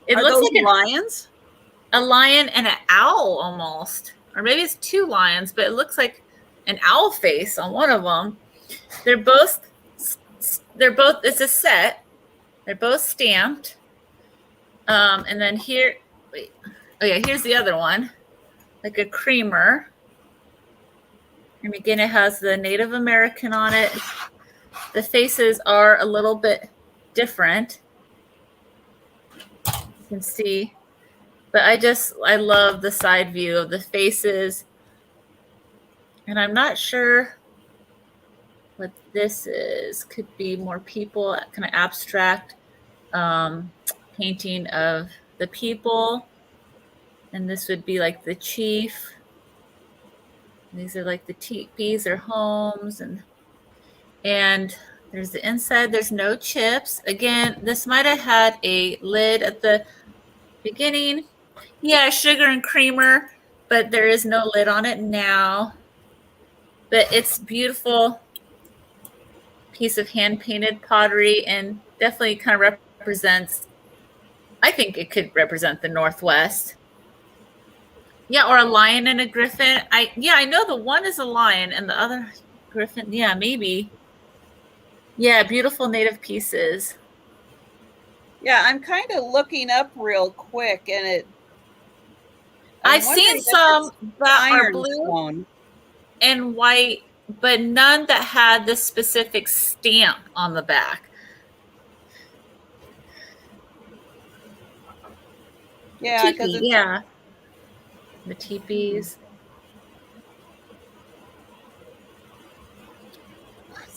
It looks like lions. A lion and an owl almost, or maybe it's 2 lions, but it looks like an owl face on one of them. They're both, it's a set. They're both stamped. And then here, wait, oh yeah, here's the other one, like a creamer. And again, it has the Native American on it. The faces are a little bit different. You can see. But I love the side view of the faces. And I'm not sure what this is. Could be more people, kind of abstract painting of the people. And this would be like the chief. And these are like the teepees or homes. And there's the inside. There's no chips. Again, this might have had a lid at the beginning. Yeah, sugar and creamer, but there is no lid on it now. But it's beautiful piece of hand-painted pottery and definitely kind of represents, I think it could represent the Northwest. Yeah, or a lion and a griffin. I know the one is a lion and the other griffin. Yeah, maybe. Yeah, beautiful native pieces. Yeah, I'm kind of looking up real quick, and I've seen some that are blue and white, but none that had this specific stamp on the back. Yeah, because yeah, the teepees.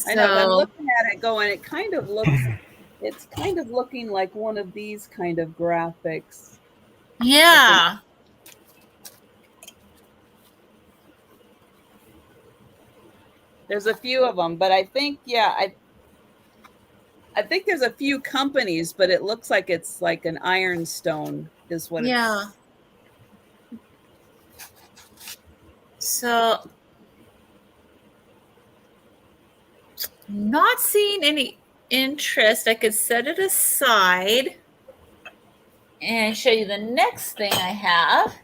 I know. I'm looking at it, going. It kind of looks. It's kind of looking like one of these kind of graphics. Yeah. There's a few of them, but I think, yeah, I think there's a few companies, but it looks like it's like an ironstone is what yeah. So not seeing any interest. I could set it aside and show you the next thing I have.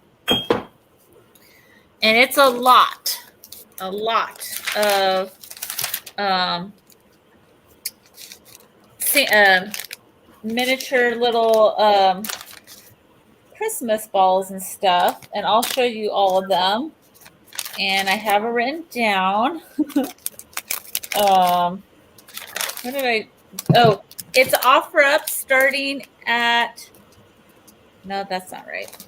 And it's a lot of miniature little Christmas balls and stuff. And I'll show you all of them. And I have it written down. What did I? Oh, it's offer up starting at. No, that's not right.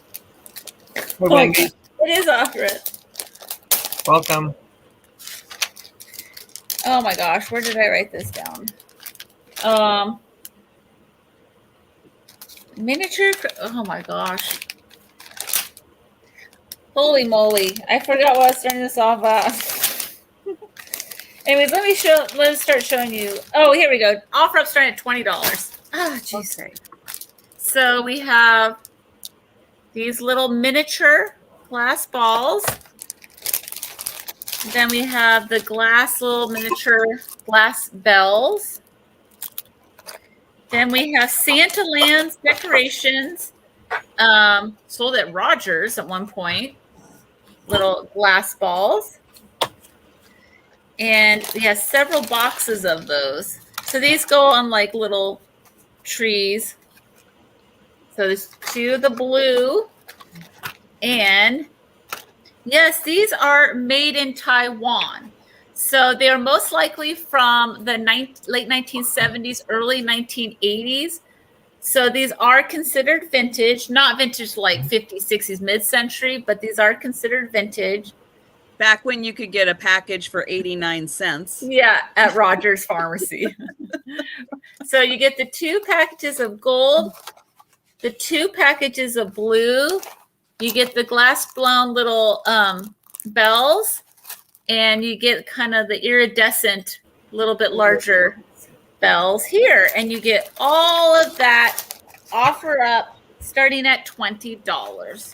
It is accurate. Welcome. Oh my gosh, where did I write this down? Miniature. Oh my gosh. Holy moly! I forgot what I was starting this off at. Anyways, let's start showing you. Oh, here we go. Offer up starting at $20. Ah, jeez. Okay. So we have these little miniature glass balls. Then we have the little miniature glass bells. Then we have Santa Lands decorations, sold at Rogers at one point. Little glass balls. And we have several boxes of those. So these go on like little trees. So there's two of the blue. And yes, these are made in Taiwan. So they are most likely from the late 1970s, early 1980s. So these are considered vintage, not vintage like 50s, 60s, mid-century, but these are considered vintage. Back when you could get a package for 89 cents. Yeah, at Rogers Pharmacy. So you get the 2 packages of gold, the 2 packages of blue. You get the glass blown little bells, and you get kind of the iridescent, little bit larger bells here. And you get all of that offer up starting at $20.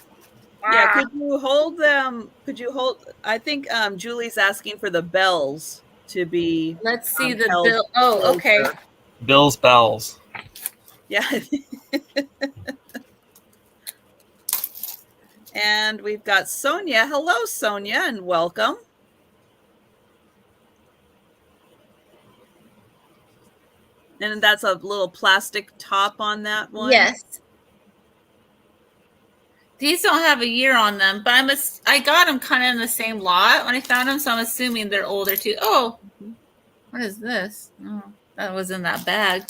Yeah, could you hold them? I think Julie's asking for the bells to be. Let's see the held bill. Oh, okay. closer. Bill's bells. Yeah. And we've got Sonia. Hello, Sonia, and welcome. And that's a little plastic top on that one. Yes. These don't have a year on them, but I got them kind of in the same lot when I found them, so I'm assuming they're older too. Oh, what is this? Oh, that was in that bag.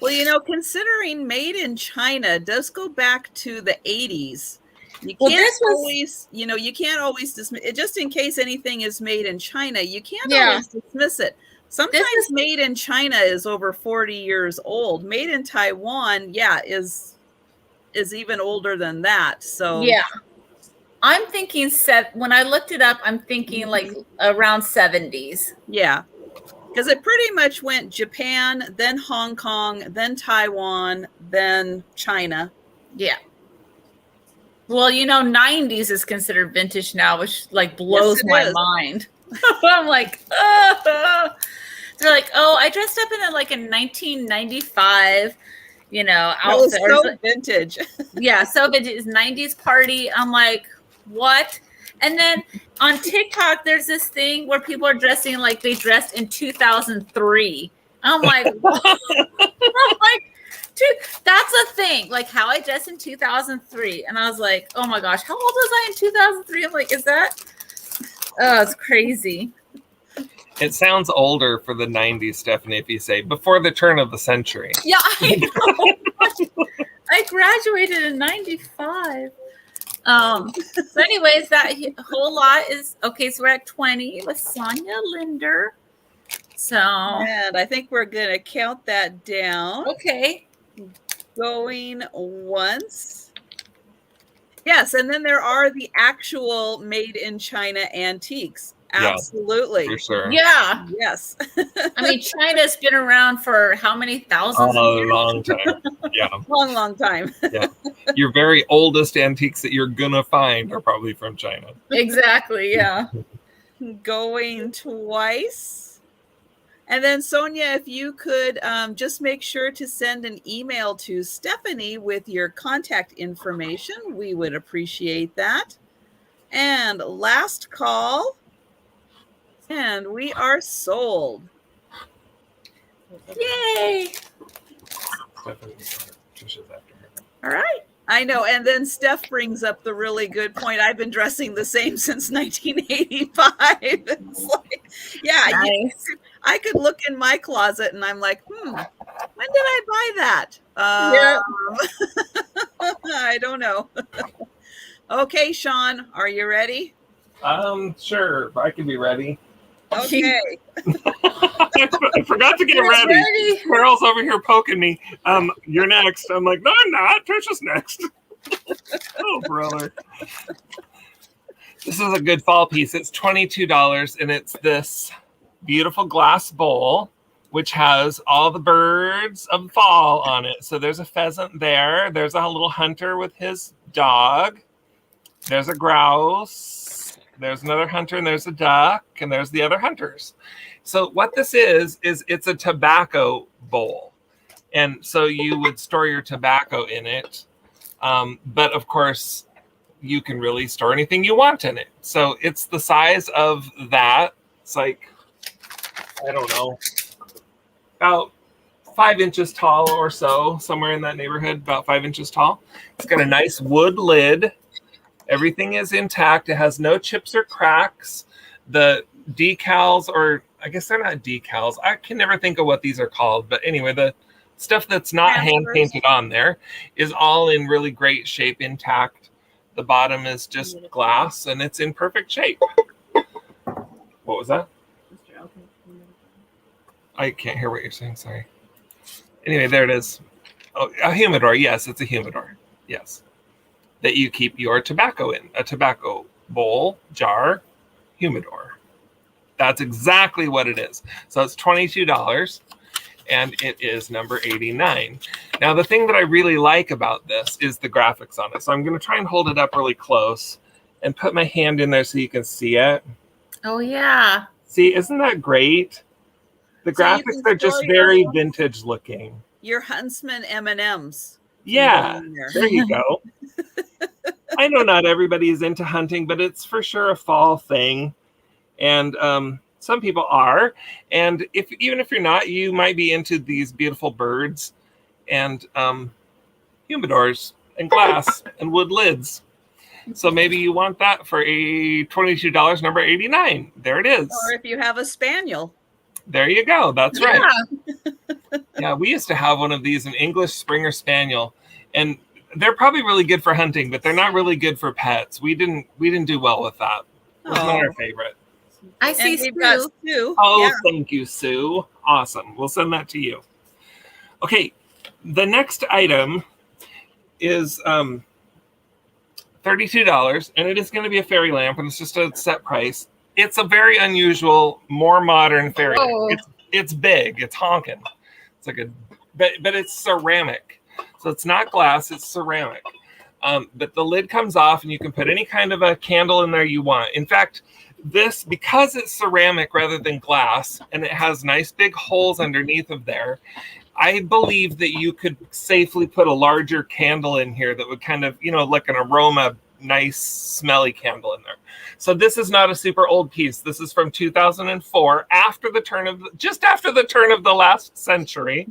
Well, considering made in China does go back to the 80s. You can't always dismiss it. Just in case anything is made in China, you can't always dismiss it. Sometimes made in China is over 40 years old. Made in Taiwan, is even older than that. So yeah, I'm thinking when I looked it up, I'm thinking like around 70s. Yeah, because it pretty much went Japan, then Hong Kong, then Taiwan, then China. Yeah. Well, 90s is considered vintage now, which like blows my mind. I'm like, they're like, oh, I dressed up in a 1995, outfit. It was so vintage. Yeah, so vintage. 90s party. I'm like, what? And then on TikTok, there's this thing where people are dressing like they dressed in 2003. I'm like, dude, that's a thing. Like how I dressed in 2003. And I was like, oh my gosh, how old was I in 2003? I'm like, is that? Oh, it's crazy. It sounds older for the 90s, Stephanie, if you say before the turn of the century. Yeah, I know. I graduated in 95. So anyways, that whole lot is okay. So we're at 20 with Sonia Linder. So, and I think we're going to count that down. Okay. Going once. Yes, and then there are the actual made in China antiques. Absolutely. Yeah, for sure. Yeah. Yes. I mean, China's been around for how many thousands of years? A long time. Yeah. Long time. Yeah. Your very oldest antiques that you're going to find are probably from China. Exactly. Yeah. Going twice. And then, Sonia, if you could just make sure to send an email to Stephanie with your contact information, we would appreciate that. And last call. And we are sold. Yay! All right. I know. And then Steph brings up the really good point. I've been dressing the same since 1985. It's like, yeah, nice. I could look in my closet and I'm like, when did I buy that? Yeah. I don't know. Okay, Sean, are you ready? Sure, I can be ready. Okay. I forgot to get ready. Carol's over here poking me. You're next. I'm like, no, I'm not. Trisha's next. Oh, brother. This is a good fall piece. It's $22, and it's this beautiful glass bowl, which has all the birds of fall on it. So there's a pheasant there. There's a little hunter with his dog. There's a grouse. There's another hunter, and there's a duck, and there's the other hunters. So what this is it's a tobacco bowl. And so you would store your tobacco in it. But of course, you can really store anything you want in it. So it's the size of that. It's like, I don't know, about 5 inches tall or so, somewhere in that neighborhood, about 5 inches tall. It's got a nice wood lid. Everything is intact. It has no chips or cracks. The decals, or I guess they're not decals. I can never think of what these are called. But anyway, the stuff that's not hand painted on there is all in really great shape, intact. The bottom is just glass, and it's in perfect shape. What was that? I can't hear what you're saying. Sorry. Anyway, there it is. Oh, a humidor. Yes, it's a humidor. Yes. That you keep your tobacco in. A tobacco bowl, jar, humidor. That's exactly what it is. So it's $22, and it is number 89. Now, the thing that I really like about this is the graphics on it. So I'm going to try and hold it up really close and put my hand in there so you can see it. Oh, yeah. See, isn't that great? The graphics are just very vintage looking. Your Huntsman M&Ms. Yeah, there you go. I know not everybody is into hunting, but it's for sure a fall thing. And some people are. And even if you're not, you might be into these beautiful birds and humidors and glass and wood lids. So maybe you want that for a $22, number 89. There it is. Or if you have a spaniel. There you go. That's right. Yeah, we used to have one of these, an English Springer Spaniel, and they're probably really good for hunting, but they're not really good for pets. We didn't do well with that. It was not our favorite. I see Sue. Sue. Oh, yeah. Thank you, Sue. Awesome. We'll send that to you. Okay, the next item is $32, and it is going to be a fairy lamp, and it's just a set price. It's a very unusual, more modern fairy lamp. It's big. It's honking. It's like but it's ceramic. So it's not glass. It's ceramic. But the lid comes off, and you can put any kind of a candle in there you want. In fact, this, because it's ceramic rather than glass, and it has nice big holes underneath of there, I believe that you could safely put a larger candle in here that would kind of, like an aroma, nice smelly candle in there. So this is not a super old piece. This is from 2004, just after the turn of the last century.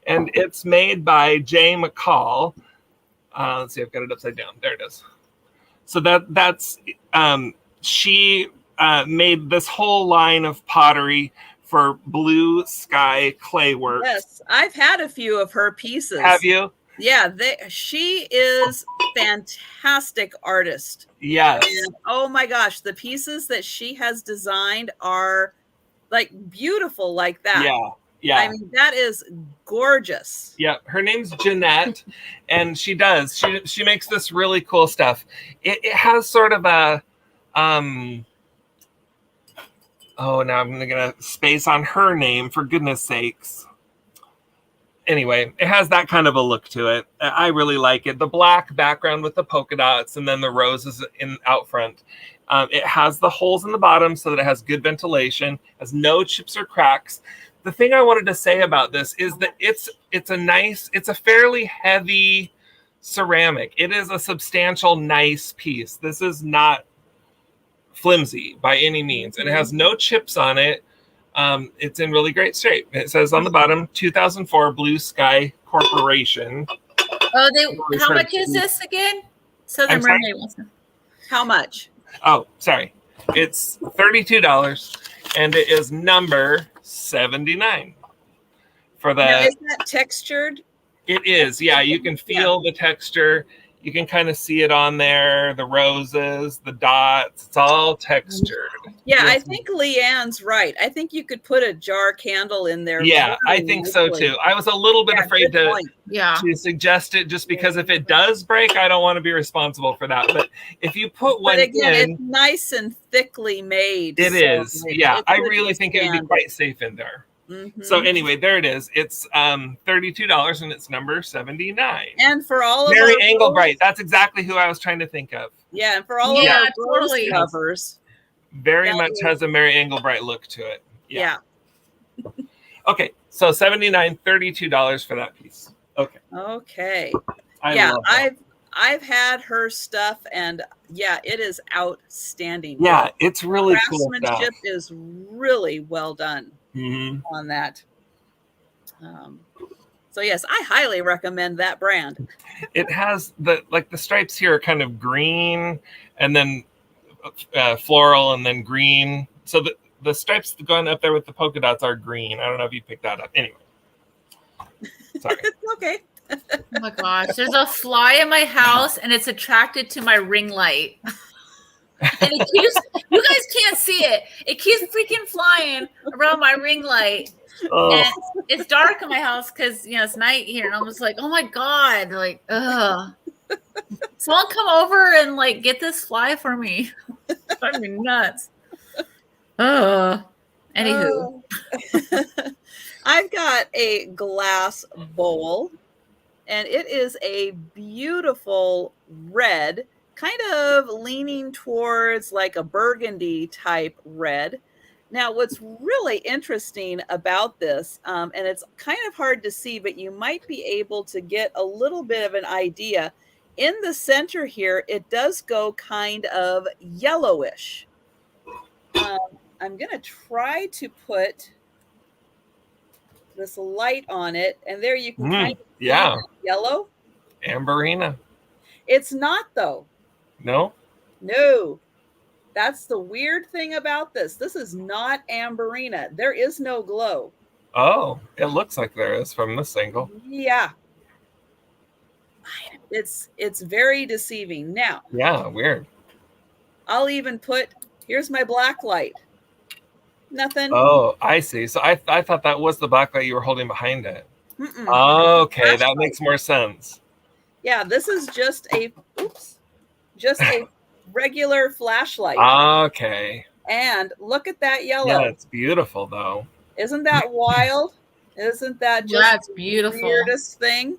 And it's made by Jay McCall. Let's see, I've got it upside down. There it is. So that's she made this whole line of pottery for Blue Sky Clay Works. Yes, I've had a few of her pieces. Have you? Yeah, she is fantastic artist. Yes. And, oh my gosh, the pieces that she has designed are like beautiful like that. Yeah. I mean, that is gorgeous. Yeah, her name's Jeanette, and she makes this really cool stuff. It has sort of a now I'm gonna space on her name, for goodness sakes. Anyway, it has that kind of a look to it. I really like it. The black background with the polka dots and then the roses out front. It has the holes in the bottom so that it has good ventilation, has no chips or cracks. The thing I wanted to say about this is that it's a fairly heavy ceramic. It is a substantial, nice piece. This is not flimsy by any means. And it has no chips on it. It's in really great shape. It says on the bottom, 2004 Blue Sky Corporation. Oh, how much is this again? Southern Mermaid wants to. How much? Oh, sorry. It's $32, and it is number 79. For the. Now, is that textured? It is. Yeah, you can feel the texture. You can kind of see it on there, the roses, the dots. It's all textured. Yeah, I think Leanne's right. I think you could put a jar candle in there. Yeah, I think so too. I was a little bit afraid to suggest it just because if it does break, I don't want to be responsible for that. But if you put one it's nice and thickly made. It is. Yeah, I really think it would be quite safe in there. Mm-hmm. So anyway, there it is. It's $32 and it's number 79. And for all of Mary Engelbreit, that's exactly who I was trying to think of. Yeah, and for all of our totally lovers, very much has a Mary Engelbreit look to it. Yeah. Okay, so $79, $32 for that piece. Okay. Okay. I love that. I've had her stuff, and it is outstanding. Yeah, it's really cool. Craftsmanship is really well done on that. So yes, I highly recommend that brand. It has the stripes here are kind of green, and then floral, and then green. So the stripes going up there with the polka dots are green. I don't know if you picked that up. Anyway, sorry. It's okay. Oh my gosh, there's a fly in my house and it's attracted to my ring light. And it keeps, you guys can't see it. It keeps freaking flying around my ring light. Oh. And it's dark in my house because it's night here, and I'm just like, oh my God, like, ugh. Someone come over and get this fly for me. Drive me nuts. Anywho. I've got a glass bowl. And it is a beautiful red, kind of leaning towards like a burgundy type red. Now, what's really interesting about this, and it's kind of hard to see, but you might be able to get a little bit of an idea. In the center here, it does go kind of yellowish. I'm going to try to put this light on it, and there you can kind of see yellow. Amberina. It's not, though. No? No. That's the weird thing about this. This is not Amberina. There is no glow. Oh, it looks like there is from this angle. Yeah. It's very deceiving. Now. Yeah, weird. I'll even here's my black light. Nothing. Oh, I see. So I thought that was the black light you were holding behind it. Okay, that makes more sense. Yeah, this is just a regular flashlight. Okay. And look at that yellow. Yeah, it's beautiful though. Isn't that wild? Isn't that just that's beautiful? The weirdest thing?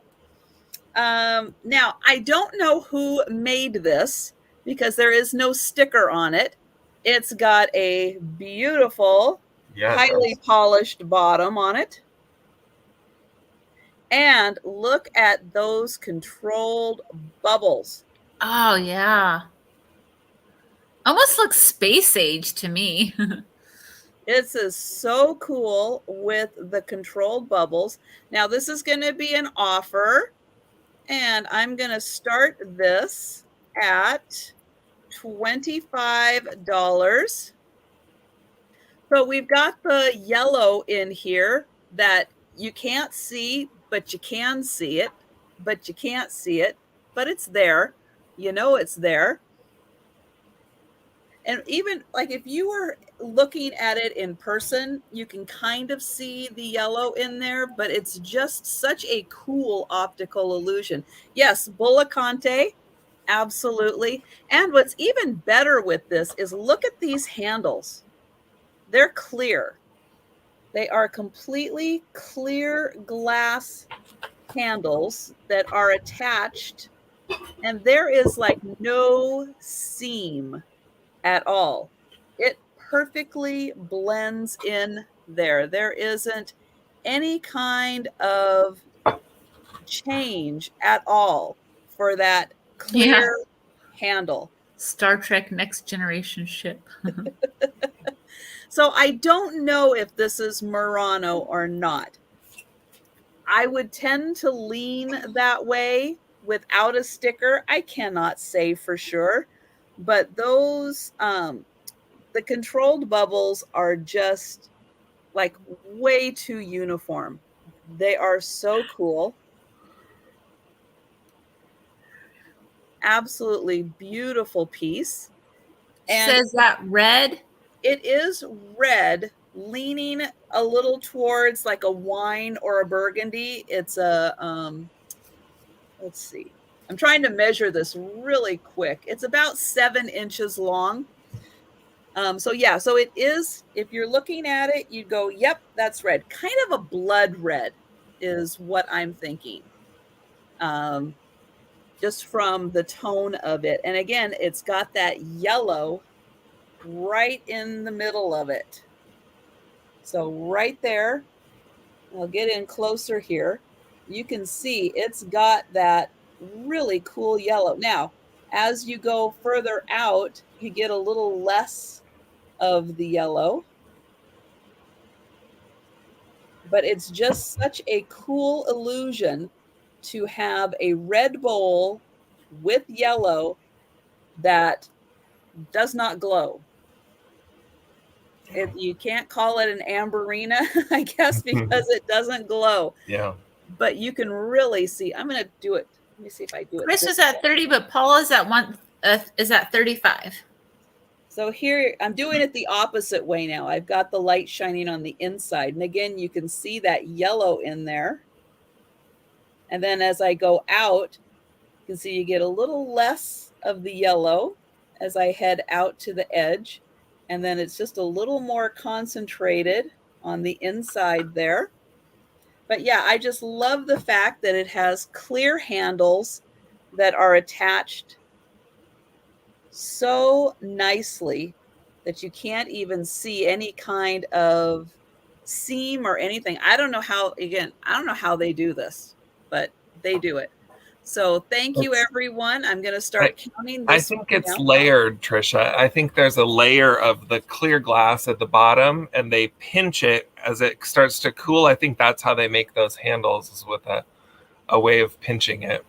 Now, I don't know who made this because there is no sticker on it. It's got a beautiful, highly polished bottom on it. And look at those controlled bubbles. Oh, yeah. Almost looks space age to me. This is so cool with the controlled bubbles. Now, this is going to be an offer. And I'm going to start this at $25. So we've got the yellow in here that you can't see, but you can see it, but you can't see it, but it's there. You know it's there. And even if you were looking at it in person, you can kind of see the yellow in there, but it's just such a cool optical illusion. Yes, Bullicante. Absolutely. And what's even better with this is look at these handles. They're clear. They are completely clear glass handles that are attached, and there is no seam at all. It perfectly blends in there. There isn't any kind of change at all for that clear handle. Star Trek Next Generation ship. So I don't know if this is Murano or not. I would tend to lean that way without a sticker. I cannot say for sure, but those the controlled bubbles are just way too uniform. They are so cool. absolutely beautiful piece. And says that red. it is red, leaning a little towards like a wine or a burgundy. It's a, let's see. I'm trying to measure this really quick. It's about 7 inches long. So yeah, so it is, if you're looking at it, you go, yep, that's red. Kind of a blood red is what I'm thinking. Just from the tone of it. And again, it's got that yellow right in the middle of it. So right there, I'll get in closer here. You can see it's got that really cool yellow. Now, as you go further out, you get a little less of the yellow. But it's just such a cool illusion to have a red bowl with yellow that does not glow. You can't call it an amberina, I guess, because it doesn't glow. Yeah. But you can really see. I'm going to do it. Let me see if I do it. Chris is at 30, but Paula's at is at 35. So here, I'm doing it the opposite way now. I've got the light shining on the inside. And again, you can see that yellow in there. And then as I go out, you can see you get a little less of the yellow as I head out to the edge. And then it's just a little more concentrated on the inside there. But yeah, I just love the fact that it has clear handles that are attached so nicely that you can't even see any kind of seam or anything. I don't know how they do this, but they do it. So thank you, everyone. I'm going to start counting this. I think it's layered, Trisha. I think there's a layer of the clear glass at the bottom, and they pinch it as it starts to cool. I think that's how they make those handles, is with a way of pinching it.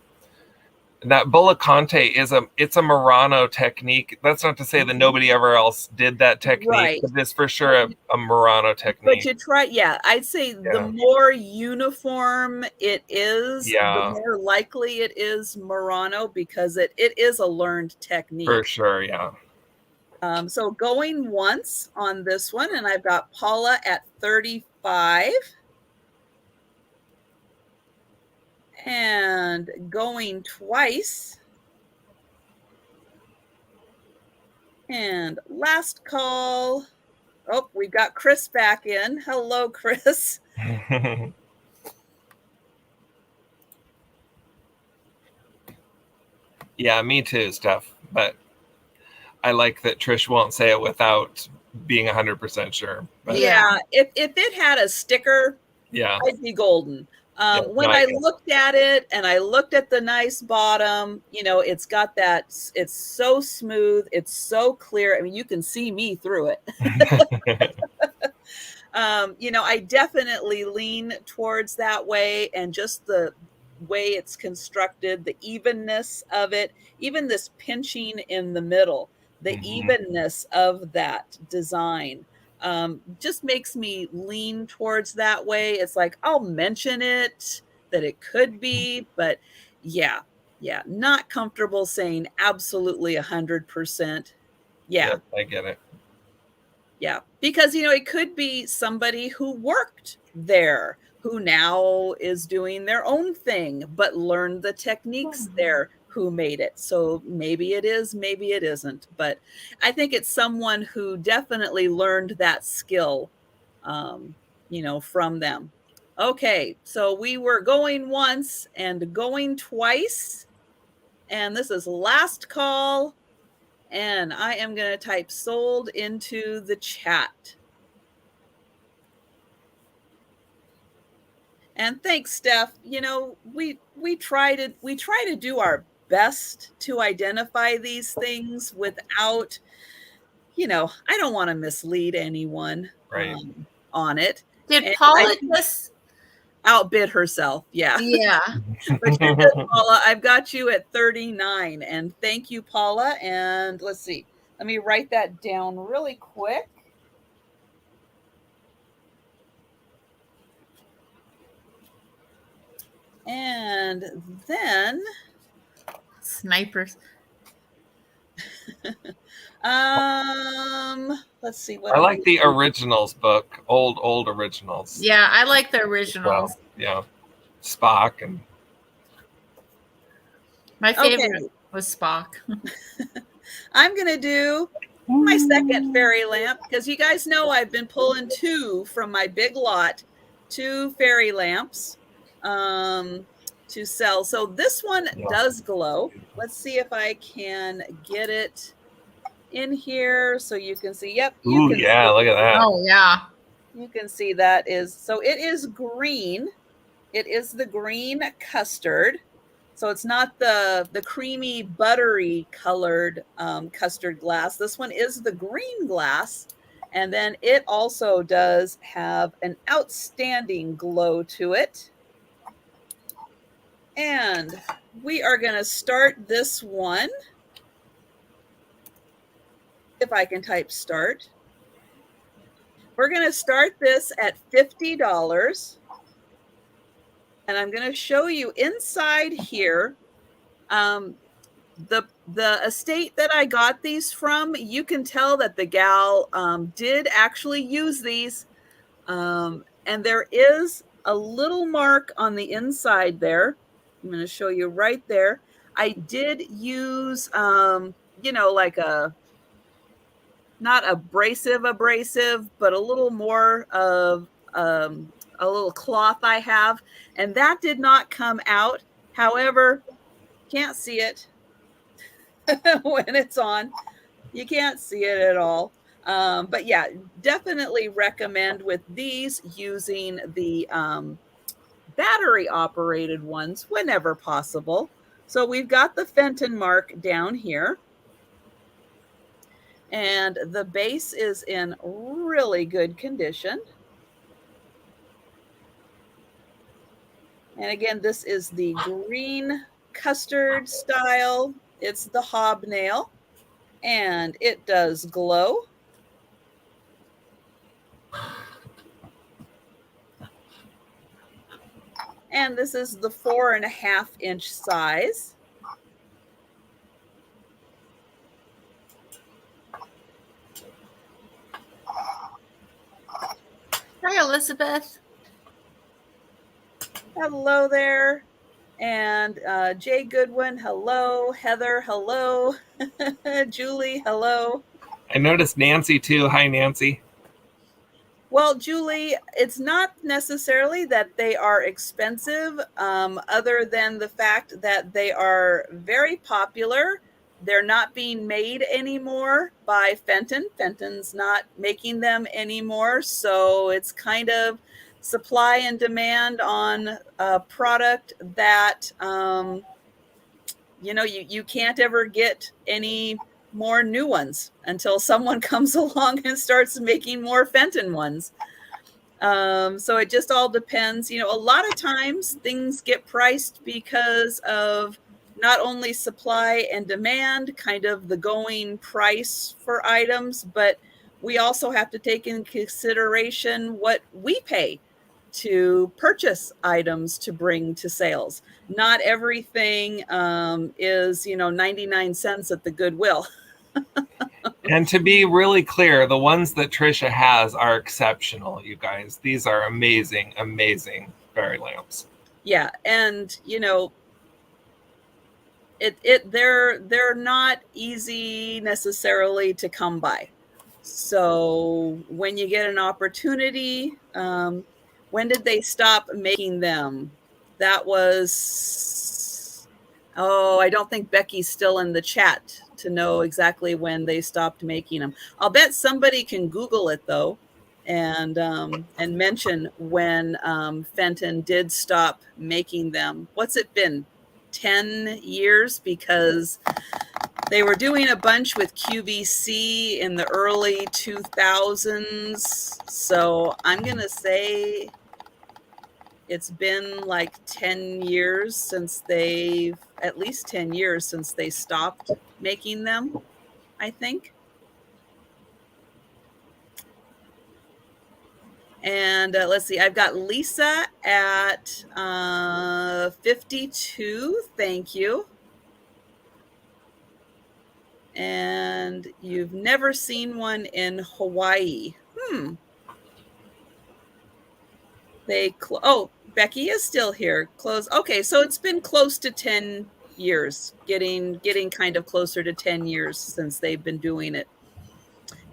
That Bullacante it's a Murano technique. That's not to say that nobody ever else did that technique, right? But it's for sure a Murano technique. But you try, I'd say the more uniform it is, the more likely it is Murano, because it is a learned technique. For sure, yeah. So going once on this one, and I've got Paula at 35. And going twice. And last call. Oh, we've got Chris back in. Hello, Chris. Yeah, me too, Steph. But I like that Trish won't say it without being 100% sure. But yeah, if it had a sticker, I'd be golden. When I looked at it and I looked at the nice bottom, it's got that, it's so smooth, it's so clear. I mean, you can see me through it. I definitely lean towards that way, and just the way it's constructed, the evenness of it, even this pinching in the middle, the evenness of that design. Just makes me lean towards that way. It's like, I'll mention it, that it could be, but not comfortable saying absolutely 100%. Yeah, I get it. Yeah, because, it could be somebody who worked there, who now is doing their own thing, but learned the techniques there, who made it. So maybe it is, maybe it isn't. But I think it's someone who definitely learned that skill, from them. Okay, so we were going once and going twice. And this is last call. And I am going to type sold into the chat. And thanks, Steph. We try to do our best to identify these things without, I don't want to mislead anyone on it. Did Paula just outbid herself? Yeah. But you're good, Paula. I've got you at 39. And thank you, Paula. And let's see. Let me write that down really quick. And then Snipers. Let's see what I are like we the originals book, old originals. Yeah, I like the Well, originals. yeah, Spock and My Okay. favorite was Spock. I'm gonna do my second fairy lamp because you guys know I've been pulling 2 from my big lot, 2 fairy lamps to sell. So this one does glow. Let's see if I can get it in here so you can see. Yep, you ooh, can yeah, see. look at that. Oh yeah. You can see that is, so it is green. It is the green custard. So it's not the creamy, buttery colored custard glass. This one is the green glass. And then it also does have an outstanding glow to it. And we are going to start this one. If I can type start. We're going to start this at $50. And I'm going to show you inside here. The estate that I got these from, you can tell that the gal did actually use these. And there is a little mark on the inside there. I'm going to show you right there. I did use, like not abrasive, but a little more of a little cloth I have. And that did not come out. However, can't see it when it's on. You can't see it at all. But yeah, definitely recommend with these using the battery operated ones whenever possible. So we've got the Fenton mark down here. And the base is in really good condition. And again, this is the green custard style. It's the hobnail. And it does glow. And this is the 4.5-inch size. Hi, Elizabeth. Hello there. And Jay Goodwin, hello. Heather, hello. Julie, hello. I noticed Nancy too. Hi, Nancy. Well, Julie, it's not necessarily that they are expensive, other than the fact that they are very popular. They're not being made anymore by Fenton. Fenton's not making them anymore. So it's kind of supply and demand on a product that, you can't ever get any more new ones until someone comes along and starts making more Fenton ones. So it just all depends. A lot of times things get priced because of not only supply and demand, kind of the going price for items, but we also have to take in consideration what we pay to purchase items to bring to sales. Not everything is 99 cents at the Goodwill. And to be really clear, the ones that Trisha has are exceptional, you guys. These are amazing, amazing fairy lamps. Yeah, and they're not easy necessarily to come by. So when you get an opportunity, when did they stop making them? That was, I don't think Becky's still in the chat to know exactly when they stopped making them. I'll bet somebody can Google it though, and mention when Fenton did stop making them. What's it been? 10 years, because they were doing a bunch with QVC in the early 2000s. So I'm going to say it's been like 10 years since at least 10 years since they stopped making them, I think. And let's see, I've got Lisa at 52. Thank you. And you've never seen one in Hawaii. Becky is still here. Close. Okay, so it's been close to 10 years, getting kind of closer to 10 years since they've been doing it.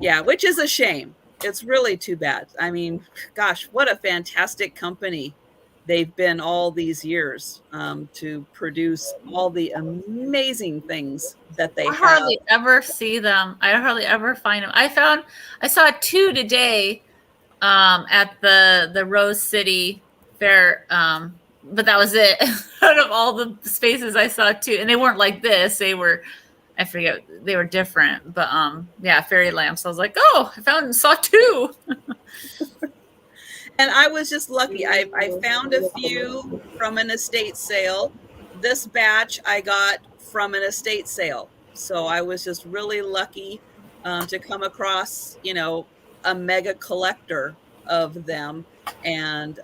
Yeah, which is a shame. It's really too bad. I mean, gosh, what a fantastic company they've been all these years to produce all the amazing things that they have. I hardly ever see them. I hardly ever find them. I saw 2 today at the Rose City Fair, but that was it. Out of all the spaces I saw 2, and they weren't like this. They were, I forget, they were different. But yeah, fairy lamps. I was like, oh, saw 2. And I was just lucky. I found a few from an estate sale. This batch I got from an estate sale. So I was just really lucky to come across, a mega collector of them. And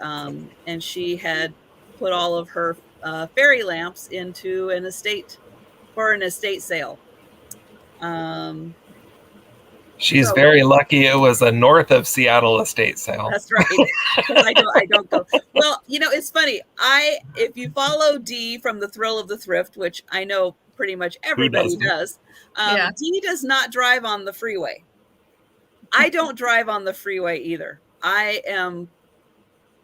she had put all of her fairy lamps into an estate sale. She's very lucky it was a north of Seattle estate sale. That's right. I don't go. Well, it's funny. If you follow Dee from the Thrill of the Thrift, which I know pretty much everybody does, Dee does not drive on the freeway. I don't drive on the freeway either. I am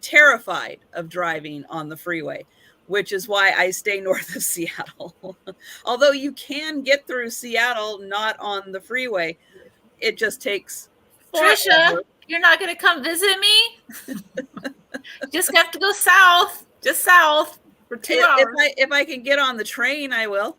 terrified of driving on the freeway, which is why I stay north of Seattle. Although you can get through Seattle not on the freeway. It just takes Trisha, you're not going to come visit me? Just have to go south, just south for 2 hours. If I can get on the train, I will.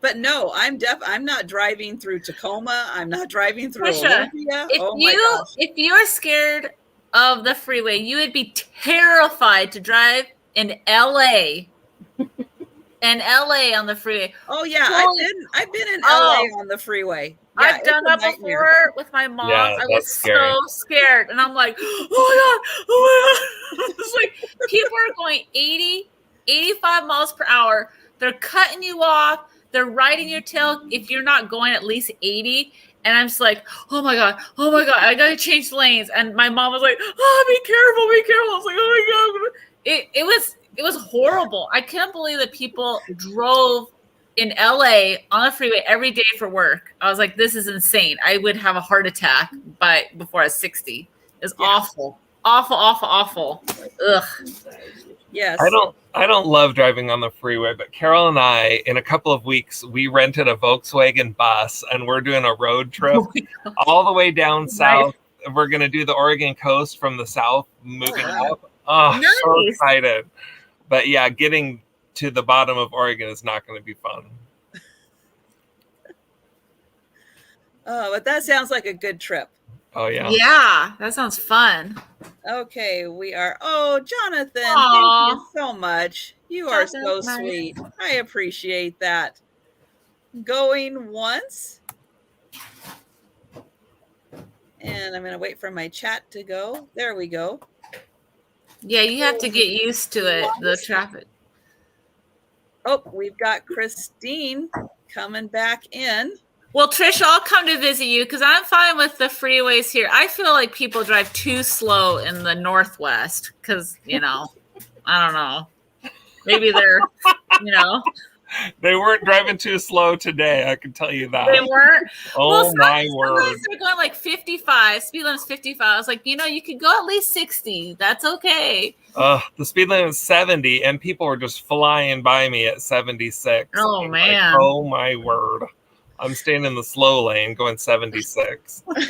But no, I'm not driving through Tacoma. I'm not driving through Trisha, Olympia. If you're scared of the freeway, you would be terrified to drive in LA. In LA on the freeway. Oh yeah, I've been in LA on the freeway. Yeah, I've done that before with my mom. Yeah, I was so scared. And I'm like, oh my God. It's like people are going 80, 85 miles per hour. They're cutting you off. They're riding your tail if you're not going at least 80. And I'm just like, oh my God, I got to change lanes. And my mom was like, oh, be careful. I was like, oh my God. It was horrible. I can't believe that people drove in LA on the freeway every day for work. I was like, this is insane. I would have a heart attack before I was 60. It's awful. Awful. Ugh. Yes. I don't love driving on the freeway, but Carol and I, in a couple of weeks, we rented a Volkswagen bus and we're doing a road trip all the way down south. We're going to do the Oregon coast from the south, moving up. Oh, nice. So excited. But yeah, getting to the bottom of Oregon is not going to be fun. Oh, but that sounds like a good trip. Oh, yeah. Yeah, that sounds fun. Okay, we are. Oh, Jonathan, thank you so much. You are so sweet. I appreciate that. Going once. And I'm going to wait for my chat to go. There we go. Yeah, you have to get used to it, the traffic. Oh, we've got Christine coming back in. Well, Trisha, I'll come to visit you because I'm fine with the freeways here. I feel like people drive too slow in the Northwest because, I don't know. Maybe they're, They weren't driving too slow today, I can tell you that. They weren't? Oh, my word. They're going like 55. Speed limit's 55. I was like, you could go at least 60. That's okay. The speed limit was 70, and people were just flying by me at 76. Oh, man. Like, oh, my word. I'm staying in the slow lane going 76 with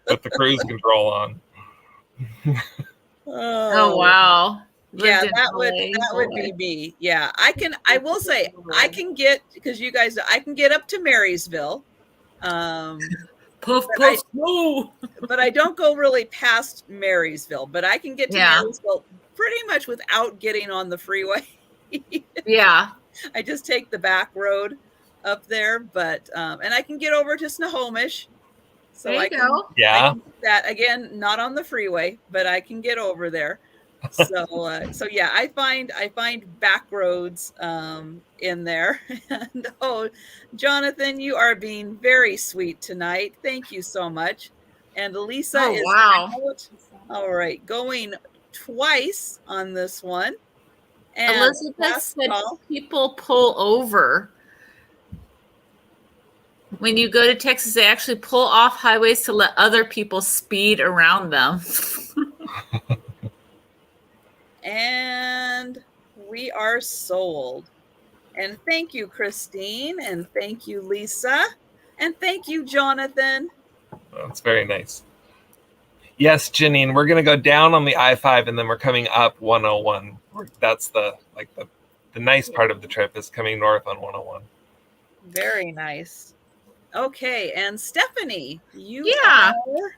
the cruise control on. Oh, wow. Yeah, that would be me. Yeah, I will say I can get, because you guys, I can get up to Marysville. Puff. But I don't go really past Marysville, but I can get to Marysville pretty much without getting on the freeway. Yeah. I just take the back road up there, but and I can get over to Snohomish. So there you go. I can that again, not on the freeway, but I can get over there. So yeah, I find back roads in there. And Jonathan, you are being very sweet tonight. Thank you so much. And Lisa Oh, is wow. out. All right, going twice on this one. And Elizabeth last said call. people pull over. When you go to Texas, they actually pull off highways to let other people speed around them. And we are sold. And thank you, Christine. And thank you, Lisa. And thank you, Jonathan. That's very nice. Yes, Janine, we're going to go down on the I-5 and then we're coming up 101. That's the nice part of the trip is coming north on 101. Very nice. Okay, and Stephanie, you Yeah. are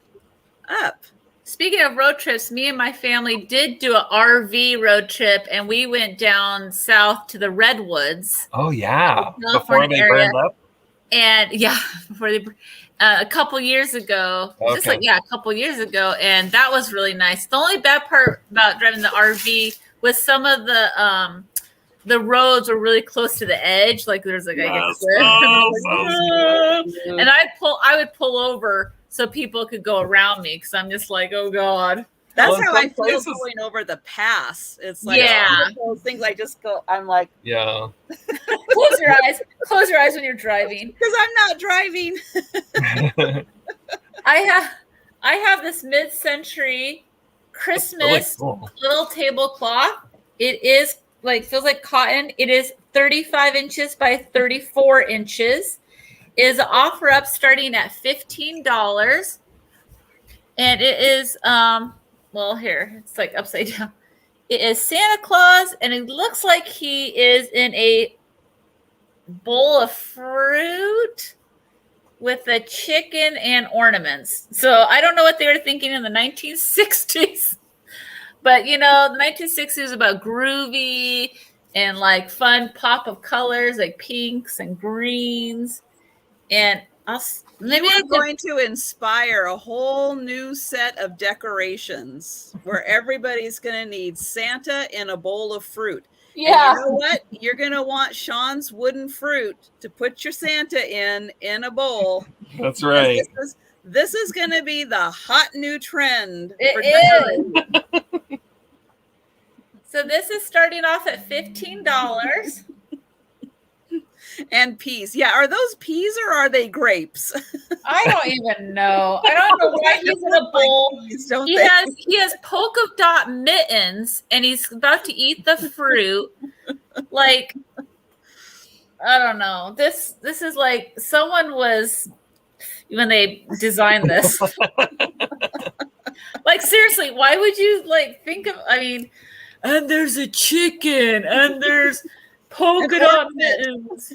up. Speaking of road trips, me and my family did do an RV road trip, and we went down south to the Redwoods. Oh, yeah. Before they burned up? And yeah, before they a couple years ago, Okay. a couple years ago, and that was really nice. The only bad part about driving the RV was some of the roads were really close to the edge, like there's like I guess, and I would pull over so people could go around me because I'm just like, oh god. That's how I feel going over the pass. It's like those things. I just go. I'm like, yeah. Close your eyes. Close your eyes when you're driving. Because I'm not driving. I have this mid-century Christmas really cool little tablecloth. It is feels like cotton. It is 35 inches by 34 inches. It is an offer up starting at $15. And it is here, it's like upside down. It is Santa Claus, and it looks like he is in a bowl of fruit with a chicken and ornaments. So I don't know what they were thinking in the 1960s. But, the 1960s was about groovy and, fun pop of colors, like pinks and greens. And maybe I'm going to inspire a whole new set of decorations where everybody's going to need Santa in a bowl of fruit. Yeah. And you know what? You're going to want Sean's wooden fruit to put your Santa in a bowl. That's right. This is going to be the hot new trend. It is. So this is starting off at $15. And peas. Yeah, are those peas or are they grapes? I don't even know. I don't know why he's in a bowl. He has polka dot mittens and he's about to eat the fruit. I don't know. This is like someone was when they designed this. Seriously, why would you think of and there's a chicken and there's polka dot mittens.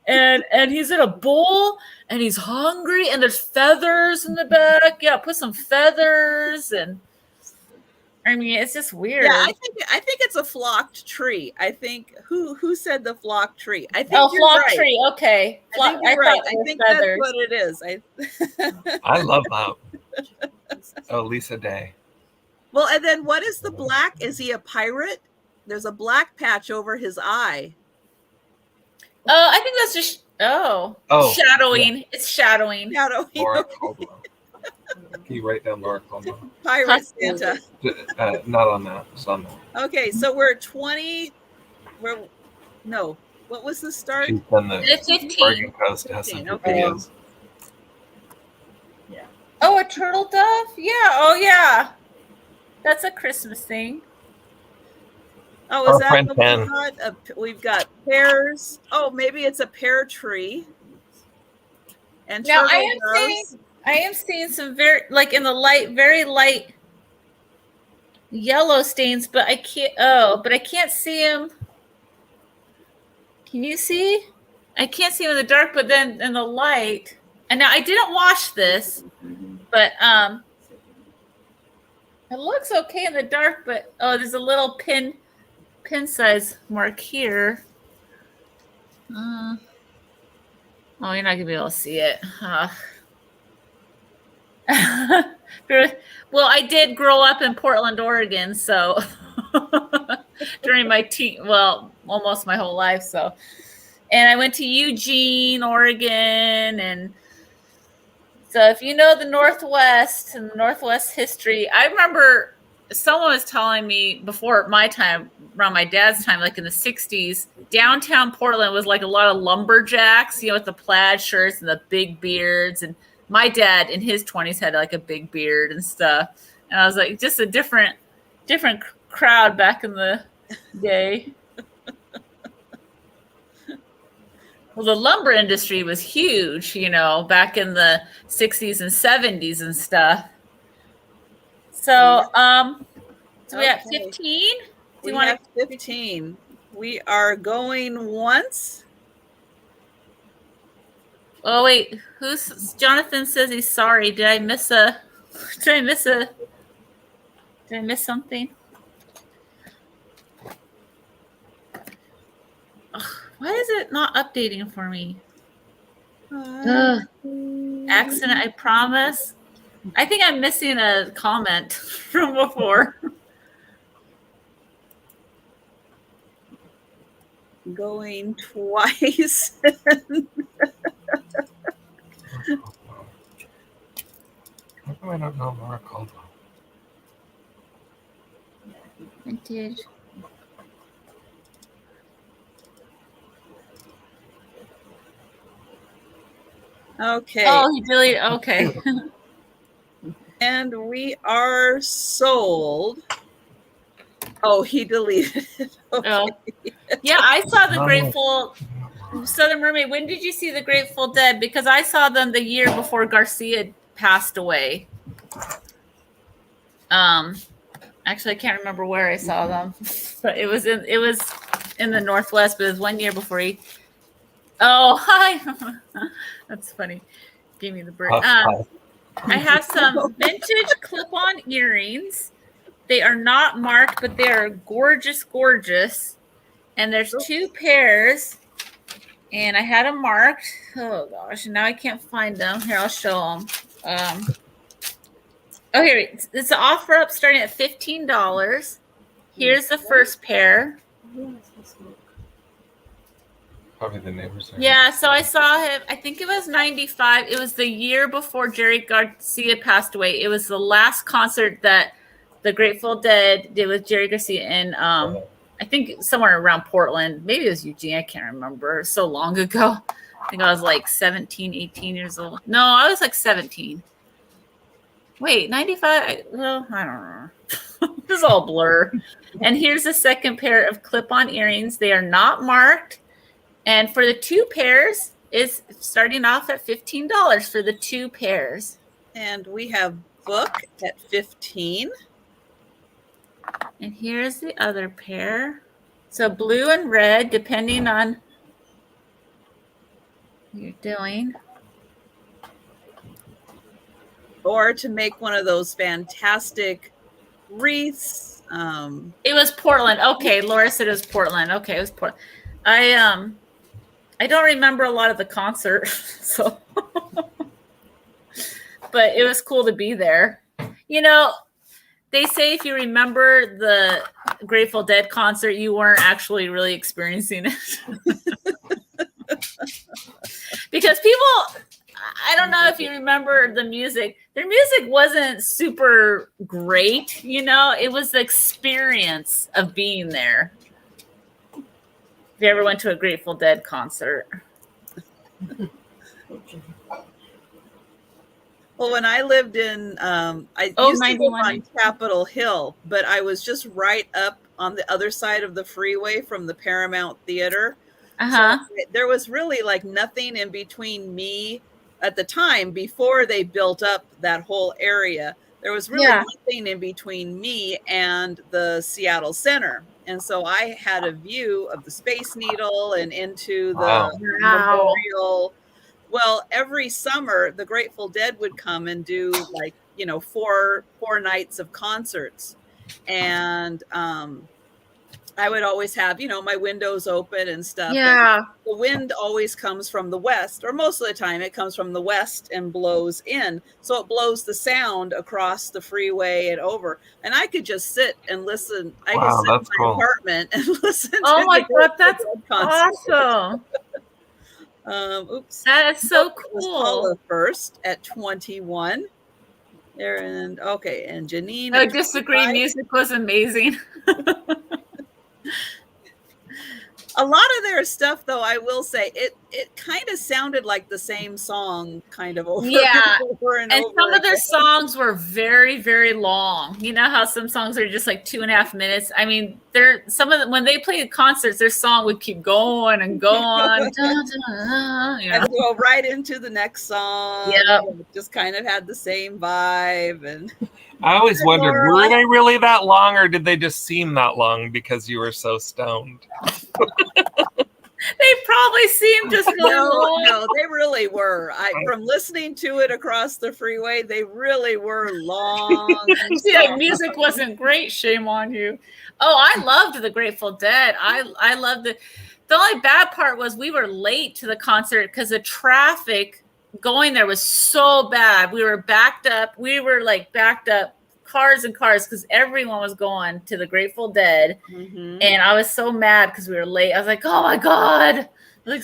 And he's in a bowl and he's hungry and there's feathers in the back. Yeah, put some feathers and it's just weird. Yeah, I think it's a flocked tree. I think who said the flocked tree? I think flocked tree. Okay. I think you're right. I think that's what it is. I love that. Oh, Lisa Day. Well, and then what is the black? Is he a pirate? There's a black patch over his eye. I think that's just shadowing. Yeah. It's shadowing. Laura Caldwell. Can you write down Laura Caldwell? Pirate Santa. Not on that. It's on that. Okay, so we're 20. What was the start? She's done the 15. Oregon Coast has some videos. Yeah. Oh, a turtle dove? Yeah. Oh, yeah. That's a Christmas thing. Oh, is that what we got? We've got pears. Oh, maybe it's a pear tree. And now I am seeing some very in the very light yellow stains, but I can't see them. Can you see? I can't see them in the dark, but then in the light. And now I didn't wash this, but it looks okay in the dark, but there's a little pin size mark here. You're not gonna be able to see it. Well, I did grow up in Portland, Oregon, so during my almost my whole life. So, and I went to Eugene, Oregon, and so if you know the Northwest and the Northwest history, I remember someone was telling me before my time, around my dad's time, like in the 60s, downtown Portland was like a lot of lumberjacks, with the plaid shirts and the big beards. And my dad in his 20s had like a big beard and stuff. And I was like, just a different crowd back in the day. Well, the lumber industry was huge, back in the 60s and 70s and stuff. So, so we have 15? We have 15. We are going once. Oh, wait. Jonathan says he's sorry. Did I miss something? Ugh, why is it not updating for me? Accident, I promise. I think I'm missing a comment from before. Going twice. How come I don't know Laura Caldwell? Vintage. Okay. Oh, he deleted. Okay. And we are sold. Oh, he deleted it. Okay. Oh. Yeah, I saw the Grateful Southern Mermaid. When did you see the Grateful Dead? Because I saw them the year before Garcia passed away. Actually, I can't remember where I saw them, but it was in the Northwest. But it was 1 year before he. Oh, hi. That's funny. Gave me the bird. I have some vintage clip-on earrings. They are not marked, but they are gorgeous, gorgeous. And there's 2 pairs. And I had them marked. Oh, gosh. Now I can't find them. Here, I'll show them. Oh, here. It's an offer up starting at $15. Here's the first pair. Probably the neighbors. Yeah, so I saw him. I think it was 95. It was the year before Jerry Garcia passed away. It was the last concert that the Grateful Dead did with Jerry Garcia in, I think somewhere around Portland. Maybe it was Eugene. I can't remember. So long ago. I think I was like 17, 18 years old. No, I was like 17. Wait, 95? Well, I don't know. This is all blur. And here's the second pair of clip-on earrings. They are not marked. And for the 2 pairs, is starting off at $15 for the 2 pairs. And we have book at 15. And here's the other pair. So blue and red, depending on what you're doing. Or to make one of those fantastic wreaths. It was Portland. Okay, Laura said it was Portland. Okay, it was Portland. I don't remember a lot of the concert, so but it was cool to be there. They say if you remember the Grateful Dead concert, you weren't actually really experiencing it. Because people, I don't know if you remember the music. Their music wasn't super great, It was the experience of being there. If you ever went to a Grateful Dead concert. Well, when I lived in, I used to live on Capitol Hill, but I was just right up on the other side of the freeway from the Paramount Theater. So there was really like nothing in between me at the time before they built up that whole area. There was really nothing in between me and the Seattle Center. And so I had a view of the Space Needle and into the memorial. Well, every summer, the Grateful Dead would come and do like, 4 nights of concerts. And I I would always have, my windows open and stuff. Yeah. The wind always comes from the west, or most of the time it comes from the west and blows in. So it blows the sound across the freeway and over. And I could just sit and listen. I could sit in my apartment and listen Oh to my the God, that's awesome. Oops. That is so cool. It was Paula first at 21. And Janine. I disagree. Music was amazing. A lot of their stuff, though, I will say, it kind of sounded like the same song kind of over and over and over. Some of their songs were very, very long. You know how some songs are just like 2.5 minutes? I mean, when they played concerts, their song would keep going and going. And go right into the next song. Yeah. Just kind of had the same vibe. And I always wondered, were they really that long, or did they just seem that long because you were so stoned? They probably seemed just really long. No, they really were. From listening to it across the freeway, they really were long. Yeah, music wasn't great. Shame on you. Oh, I loved the Grateful Dead. I loved it. The only bad part was we were late to the concert because the traffic going there was so bad. We were backed up. We were like backed up, cars and cars, because everyone was going to the Grateful Dead. Mm-hmm. And I was so mad because we were late. I was like, oh my God. Like,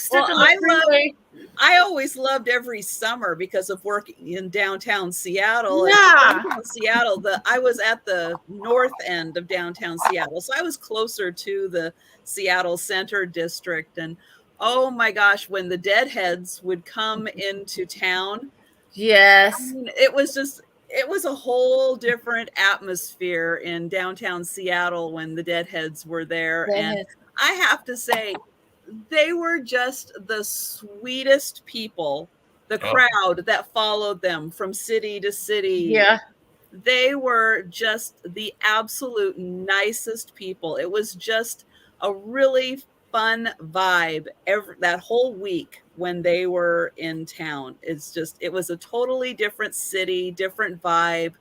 I always loved every summer because of working in downtown Seattle. Yeah. Downtown Seattle, I was at the north end of downtown Seattle. So I was closer to the Seattle Center District. And oh my gosh, when the Deadheads would come into town. Yes. I mean, it was a whole different atmosphere in downtown Seattle when the Deadheads were there. And I have to say, they were just the sweetest people, the crowd that followed them from city to city. Yeah. They were just the absolute nicest people. It was just a really fun vibe that whole week when they were in town. It was a totally different city, different vibe,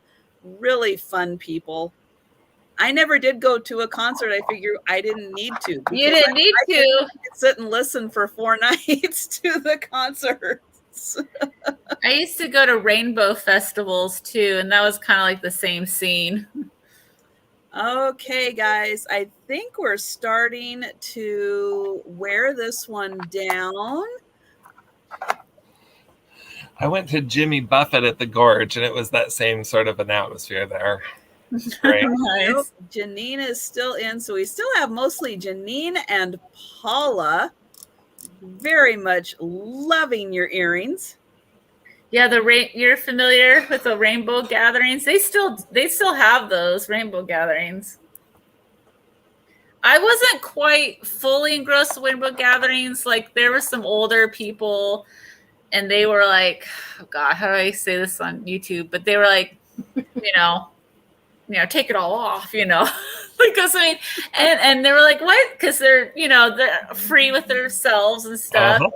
really fun people. I never did go to a concert. I figure I didn't need to. You didn't need to. I could sit and listen for 4 nights to the concerts. I used to go to rainbow festivals too, and that was kind of like the same scene. Okay, guys, I think we're starting to wear this one down. I went to Jimmy Buffett at the Gorge, and it was that same sort of an atmosphere there. Great. Nice. Nope, Janine is still in, so we still have mostly Janine and Paula. Very much loving your earrings. Yeah, you're familiar with the rainbow gatherings. They still have those rainbow gatherings. I wasn't quite fully engrossed in rainbow gatherings. Like, there were some older people, and they were like, oh God, how do I say this on YouTube? But they were like, take it all off, because I mean, and they were like, what? Because they're free with themselves and stuff. Uh-huh.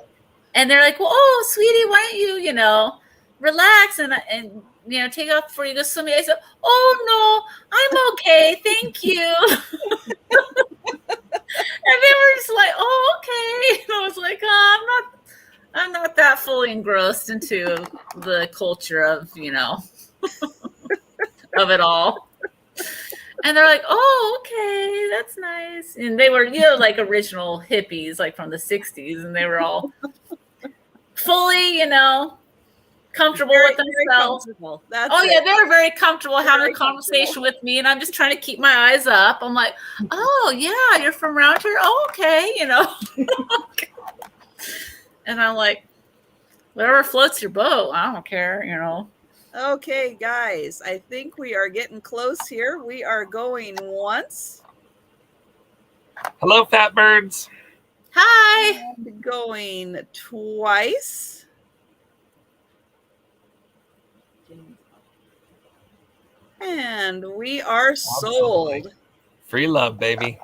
And they're like, well, oh, sweetie, why don't you, relax and take it off before you go swimming. I said, oh, no, I'm okay. Thank you. And they were just like, oh, okay. And I was like, oh, I'm not that fully engrossed into the culture of, of it all. And they're like, oh, okay, that's nice. And they were, like original hippies, like from the 60s. And they were all fully, comfortable with themselves. Comfortable. Yeah, they were very comfortable having a conversation with me. And I'm just trying to keep my eyes up. I'm like, oh, yeah, you're from around here? Oh, okay, And I'm like, whatever floats your boat. I don't care, Okay, guys, I think we are getting close here. We are going once. Hello, fat birds. Hi. And going twice. And we are sold. Free love, baby.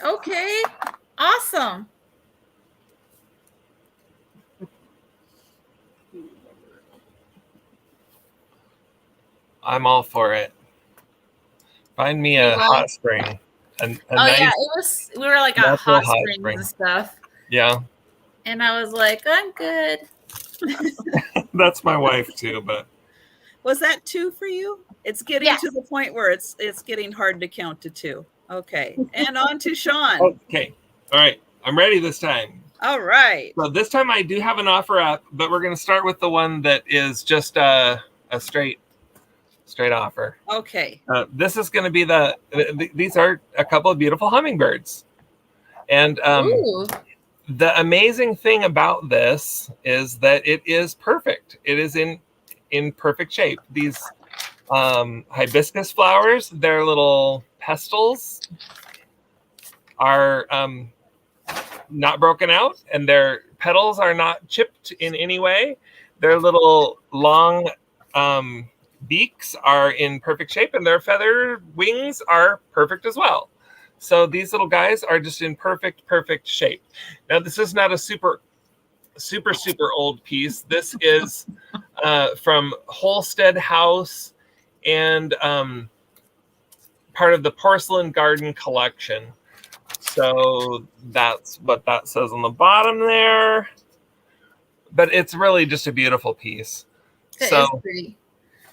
Okay, awesome. I'm all for it. Find me a hot spring. a Oh nice yeah, it was. We were like at natural hot springs and stuff, Yeah, and I was like, I'm good. that's my wife too. But Was that 2 for you? It's getting Yes. to the point where it's getting hard to count to 2. Okay. And on to Sean. okay, all right, I'm ready this time. All right. So this time I do have an offer up, but we're going to start with the one that is just a straight offer. Okay. This is going to be these are a couple of beautiful hummingbirds. And Ooh. the amazing thing about this is that it is perfect. It is in perfect shape. These hibiscus flowers, their little pestils are not broken out, and their petals are not chipped in any way. Their little long beaks are in perfect shape, and their feather wings are perfect as well. So these little guys are just in perfect shape. Now, this is not a super old piece. This is from Holstead House and part of the Porcelain Garden collection. So that's what that says on the bottom there. But it's really just a beautiful piece. That so is pretty.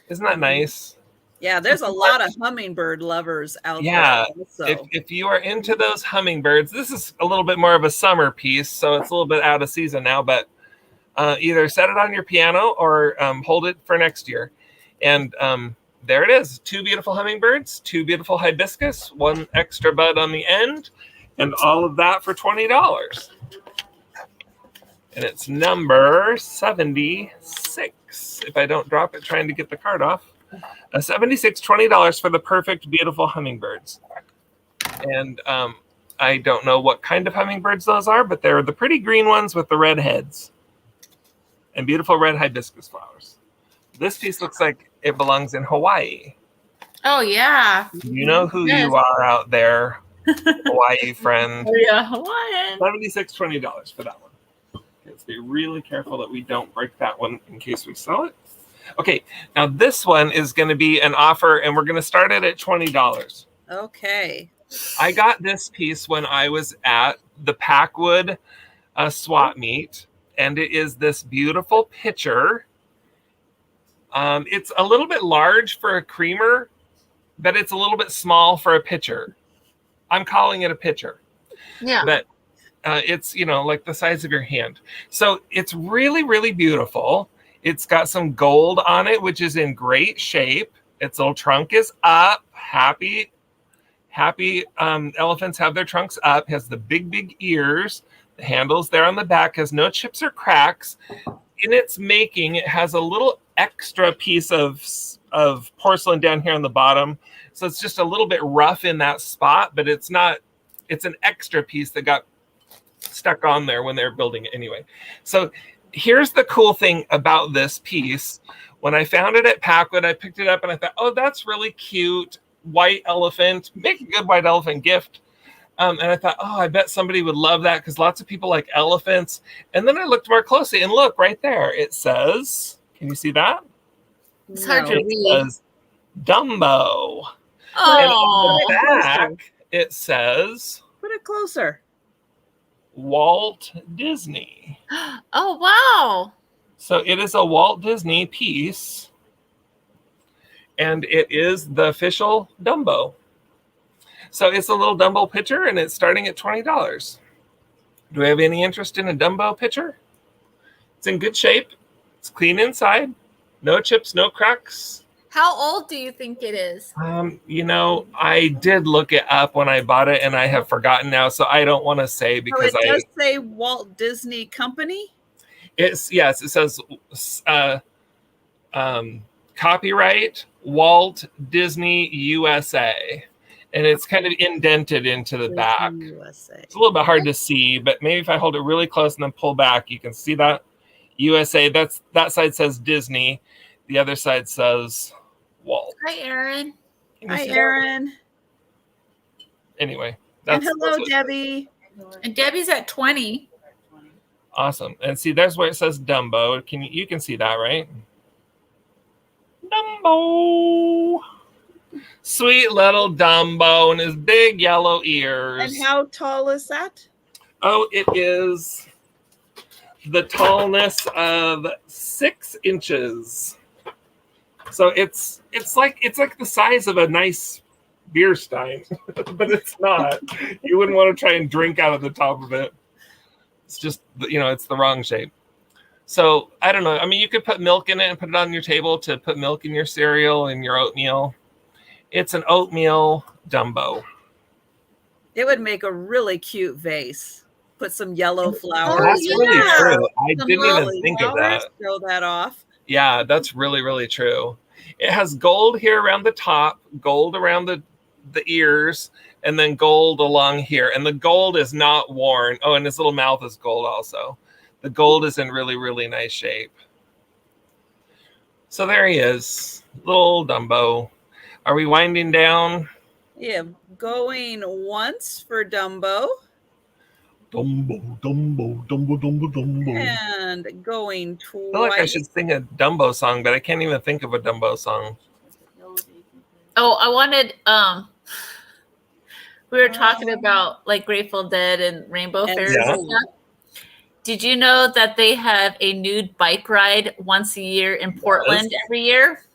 Isn't that nice? Yeah, there's a lot of hummingbird lovers out Yeah, there. So. if you are into those hummingbirds, this is a little bit more of a summer piece, so it's a little bit out of season now, but either set it on your piano or hold it for next year. And there it is. 2 beautiful hummingbirds, 2 beautiful hibiscus, 1 extra bud on the end, and all of that for $20. And it's number 76. If I don't drop it trying to get the card off. $76, $20 for the perfect, beautiful hummingbirds. And I don't know what kind of hummingbirds those are, but they're the pretty green ones with the red heads. And beautiful red hibiscus flowers. This piece looks like it belongs in Hawaii. Oh yeah. You know who you are out there, Hawaii friend. Oh yeah, Hawaiian. $76, $20 for that one. Let's be really careful that we don't break that one in case we sell it. Okay, now this one is going to be an offer, and we're going to start it at $20. Okay. I got this piece when I was at the Packwood swap meet, and it is this beautiful pitcher. It's a little bit large for a creamer, but it's a little bit small for a pitcher. I'm calling it a pitcher. Yeah. But it's, like the size of your hand. So it's really, really beautiful. It's got some gold on it, which is in great shape. Its little trunk is up. Happy elephants have their trunks up. Has the big ears. The handle's there on the back. Has no chips or cracks. In its making, it has a little extra piece of porcelain down here on the bottom. So it's just a little bit rough in that spot, but it's not. It's an extra piece that got stuck on there when they were building it anyway. So here's the cool thing about this piece. When I found it at Packwood, I picked it up and I thought, oh, that's really cute. White elephant. Make a good white elephant gift. And I thought, oh, I bet somebody would love that because lots of people like elephants. And then I looked more closely and look right there. It says, can you see that? It's hard to It read. says Dumbo. Oh. And on the back, it says Put it closer. Walt Disney. Oh wow. So it is a Walt Disney piece, and it is the official Dumbo. So it's a little Dumbo pitcher, and it's starting at $20. Do we have any interest in a Dumbo pitcher? It's in good shape. It's clean inside. No chips, no cracks. How old do you think it is? I did look it up when I bought it, and I have forgotten now, so I don't want to say because it does say Walt Disney Company. It says copyright Walt Disney USA, and it's kind of indented into the back. USA. It's a little bit hard to see, but maybe if I hold it really close and then pull back, you can see that USA. That side says Disney, the other side says Walt. Hi, Aaron. Hi, Aaron. Anyway, And hello, Debbie. And Debbie's at 20. Awesome. And see, there's where it says Dumbo. You can see that, right? Dumbo. Sweet little Dumbo and his big yellow ears. And how tall is that? Oh, it is the tallness of 6 inches. So it's like the size of a nice beer stein, but it's not. You wouldn't want to try and drink out of the top of it. It's just, it's the wrong shape. So I don't know. I mean, you could put milk in it and put it on your table to put milk in your cereal and your oatmeal. It's an oatmeal Dumbo. It would make a really cute vase. Put some yellow flowers. That's really true. I didn't even think of that. Show that off. Yeah, that's really, really true. It has gold here around the top, gold around the ears, and then gold along here. And the gold is not worn. Oh, and his little mouth is gold also. The gold is in really, really nice shape. So there he is, little Dumbo. Are we winding down? Yeah, going once for Dumbo. Dumbo, Dumbo, Dumbo, Dumbo, Dumbo. And going twice. I feel like I should sing a Dumbo song, but I can't even think of a Dumbo song. Oh, I wanted, we were talking about like Grateful Dead and Rainbow Fairs and stuff. Did you know that they have a nude bike ride once a year in Portland every year?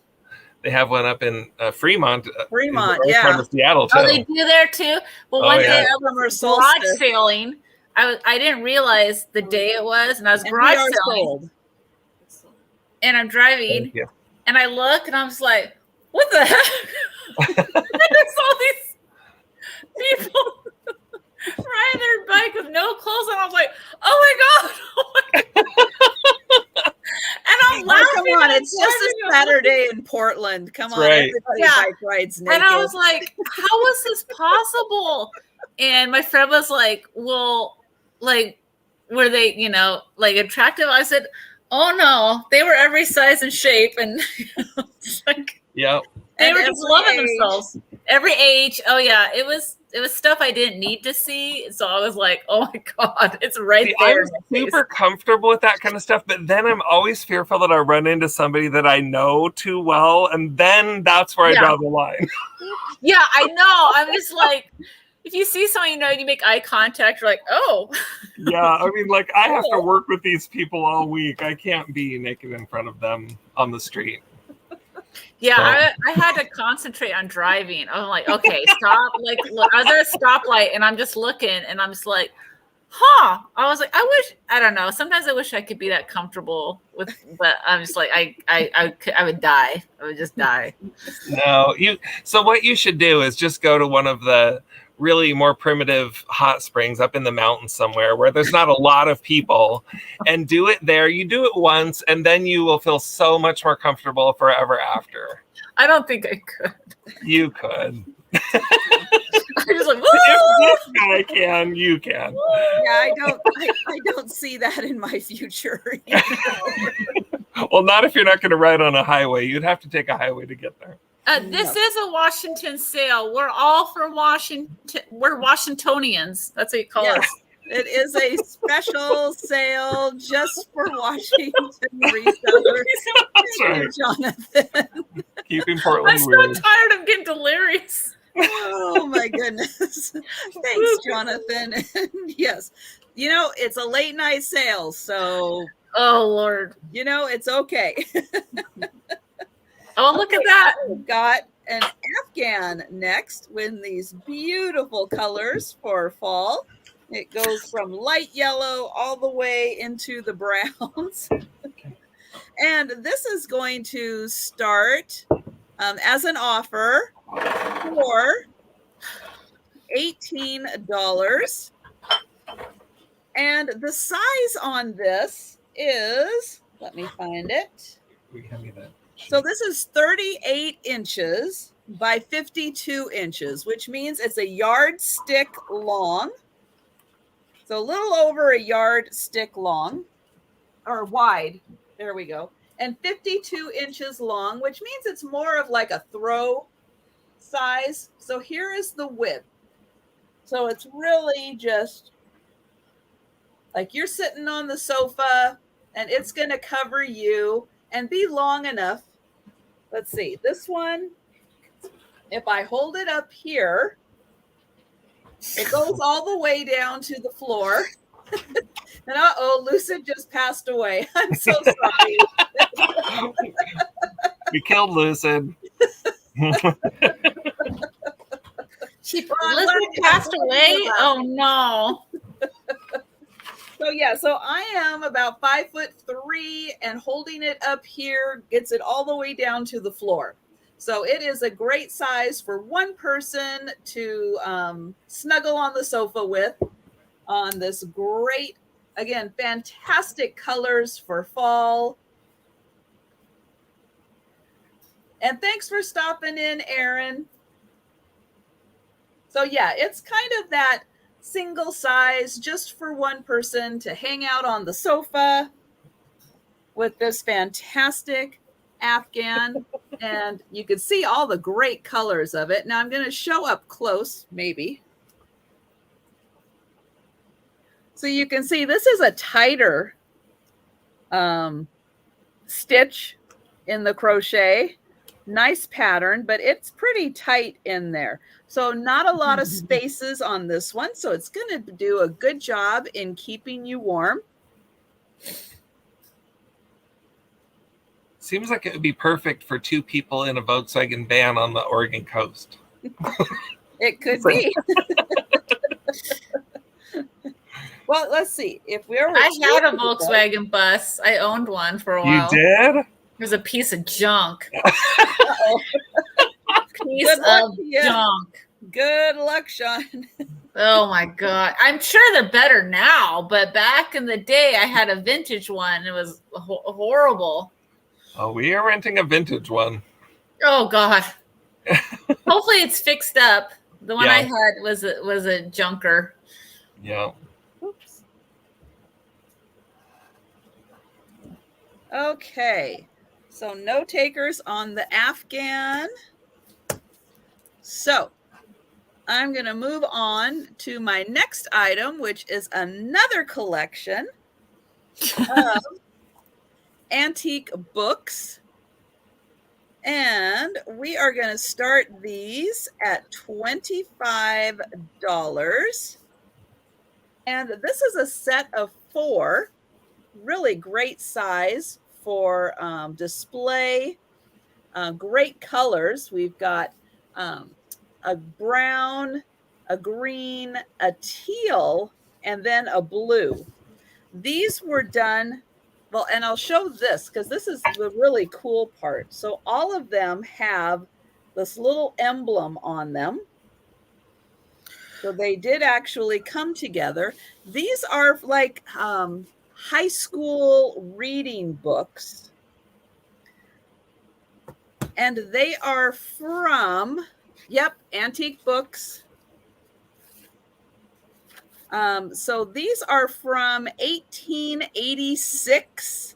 They have one up in Fremont. Fremont, Part of Seattle, too. Oh, they do there too? Well, one day I was garage sailing. I didn't realize the day it was, and I was garage sailing. And I'm driving, and I look, and I was like, what the heck? There's all these people riding their bike with no clothes on. I was like, oh my God. And I'm laughing. Come on, it's just a Saturday in Portland. Come on, everybody bike rides naked. And I was like, how is this possible? And my friend was like, well, like, were they, like attractive? I said, oh no, they were every size and shape. And like, they were just loving themselves. Every age. Oh yeah, it was stuff I didn't need to see. So I was like, oh my God, it's right there. I'm super comfortable with that kind of stuff, but then I'm always fearful that I run into somebody that I know too well, and then that's where I draw the line. Yeah, I know. I'm just like, if you see someone and you make eye contact, you're like, oh. Yeah, I mean, like, I have to work with these people all week. I can't be naked in front of them on the street. Yeah, I had to concentrate on driving. I'm like, okay, stop. Like, look, I was at a stoplight, and I'm just looking, and I'm just like, huh. I was like, I don't know. Sometimes I wish I could be that comfortable with, but I'm just like, I would die. I would just die. No, so what you should do is just go to one of the really more primitive hot springs up in the mountains somewhere where there's not a lot of people, and do it there. You do it once, and then you will feel so much more comfortable forever after. I don't think I could. You could. I'm just like, if this guy can, you can. Yeah, I don't see that in my future. Well, not if you're not going to ride on a highway. You'd have to take a highway to get there. This is a Washington sale. We're all from Washington. We're Washingtonians. That's what you call us. It is a special sale just for Washington resellers. That's right. Jonathan. Keeping Portland I'm weird. so tired of getting delirious. Oh my goodness. Thanks, Jonathan. Yes. It's a late night sale, so oh Lord. It's okay. Oh, look at that. We've got an Afghan next with these beautiful colors for fall. It goes from light yellow all the way into the browns. And this is going to start as an offer for $18. And the size on this is, let me find it. So this is 38 inches by 52 inches, which means it's a yardstick long. So a little over a yardstick long, or wide. There we go. And 52 inches long, which means it's more of like a throw size. So here is the width. So it's really just like you're sitting on the sofa, and it's going to cover you and be long enough. Let's see. This one if I hold it up here, it goes all the way down to the floor. And Lucid just passed away. I'm so sorry. We killed Lucid. Elizabeth passed away? Oh no. So I am about 5'3" and holding it up here gets it all the way down to the floor. So it is a great size for one person to snuggle on the sofa with on this great, again, fantastic colors for fall. And thanks for stopping in, Erin. So yeah, it's kind of that single size just for one person to hang out on the sofa with this fantastic Afghan. And you can see all the great colors of it. Now I'm going to show up close, maybe. So you can see this is a tighter stitch in the crochet. Nice pattern, but it's pretty tight in there. So not a lot of spaces on this one. So it's going to do a good job in keeping you warm. Seems like it would be perfect for two people in a Volkswagen van on the Oregon coast. It could be. Well, let's see. If we were, I had a Volkswagen bus. I owned one for a while. You did? It was a piece of junk. Piece of junk. Good luck, Sean. Oh my God. I'm sure they're better now, but back in the day, I had a vintage one. It was horrible. Oh, we are renting a vintage one. Oh God. Hopefully it's fixed up. The one I had was a junker. Yeah. Oops. Okay. So no takers on the Afghan. So I'm going to move on to my next item, which is another collection of antique books. And we are going to start these at $25. And this is a set of 4, really great size for display, great colors. We've got a brown, a green, a teal, and then a blue. These were done, well, and I'll show this because this is the really cool part. So all of them have this little emblem on them. So they did actually come together. These are like high school reading books. And they are from, antique books. So these are from 1886.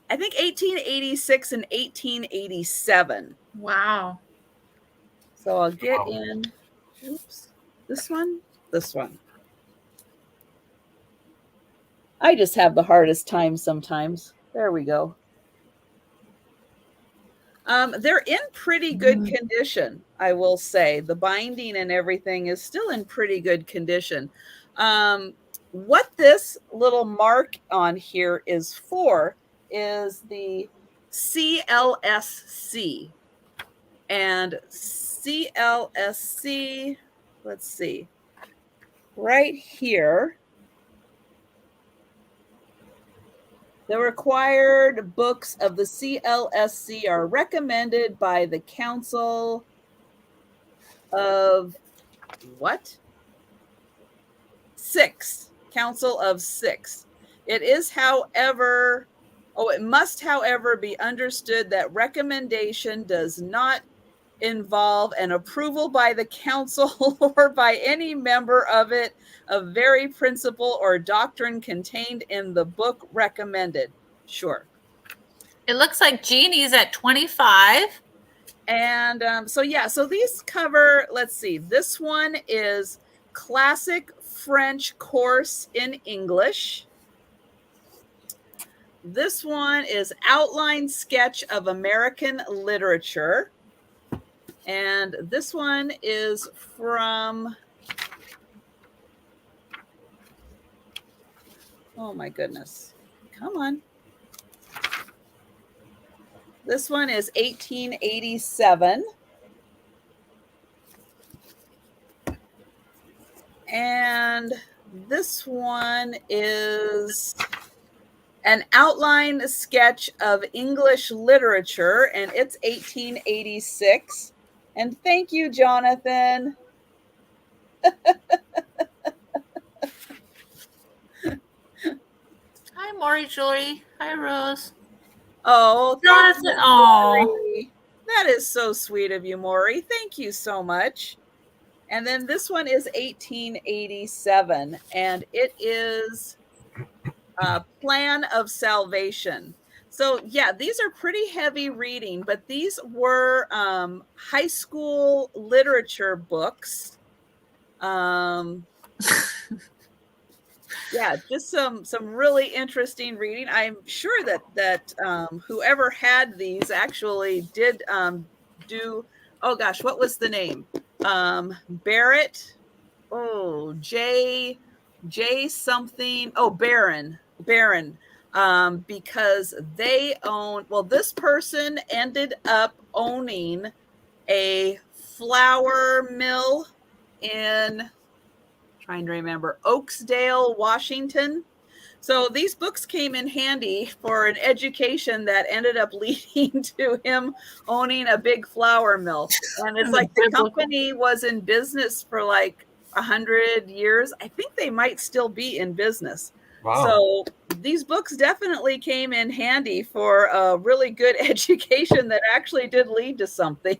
I think 1886 and 1887. Wow. So I'll get in. Oops. This one. I just have the hardest time sometimes. There we go. They're in pretty good condition, I will say. The binding and everything is still in pretty good condition. What this little mark on here is for is the CLSC. And CLSC, let's see, right here. The required books of the CLSC are recommended by the Council of what? 6. Council of 6. It is, however, it must, however, be understood that recommendation does not involve an approval by the council or by any member of it of very principle or doctrine contained in the book recommended. Sure. It looks like Jeannie's at 25. And so these cover, let's see, this one is Classic French Course in English. This one is Outline Sketch of American Literature. And this one is from, oh my goodness, come on. This one is 1887. And this one is an outline sketch of English literature, and it's 1886. And thank you, Jonathan. Hi, Maury Joy. Hi, Rose. Oh, Jonathan. Maury. That is so sweet of you, Maury. Thank you so much. And then this one is 1887, and it is Plan of Salvation. So yeah, these are pretty heavy reading, but these were high school literature books. Yeah, just some really interesting reading. I'm sure that whoever had these actually did do. Oh gosh, what was the name? Barrett. Oh, J something. Oh, Barron. Because they own. Well, this person ended up owning a flour mill in, trying to remember, Oakesdale, Washington. So these books came in handy for an education that ended up leading to him owning a big flour mill. And it's like the company was in business for like 100 years. I think they might still be in business. Wow. So these books definitely came in handy for a really good education that actually did lead to something.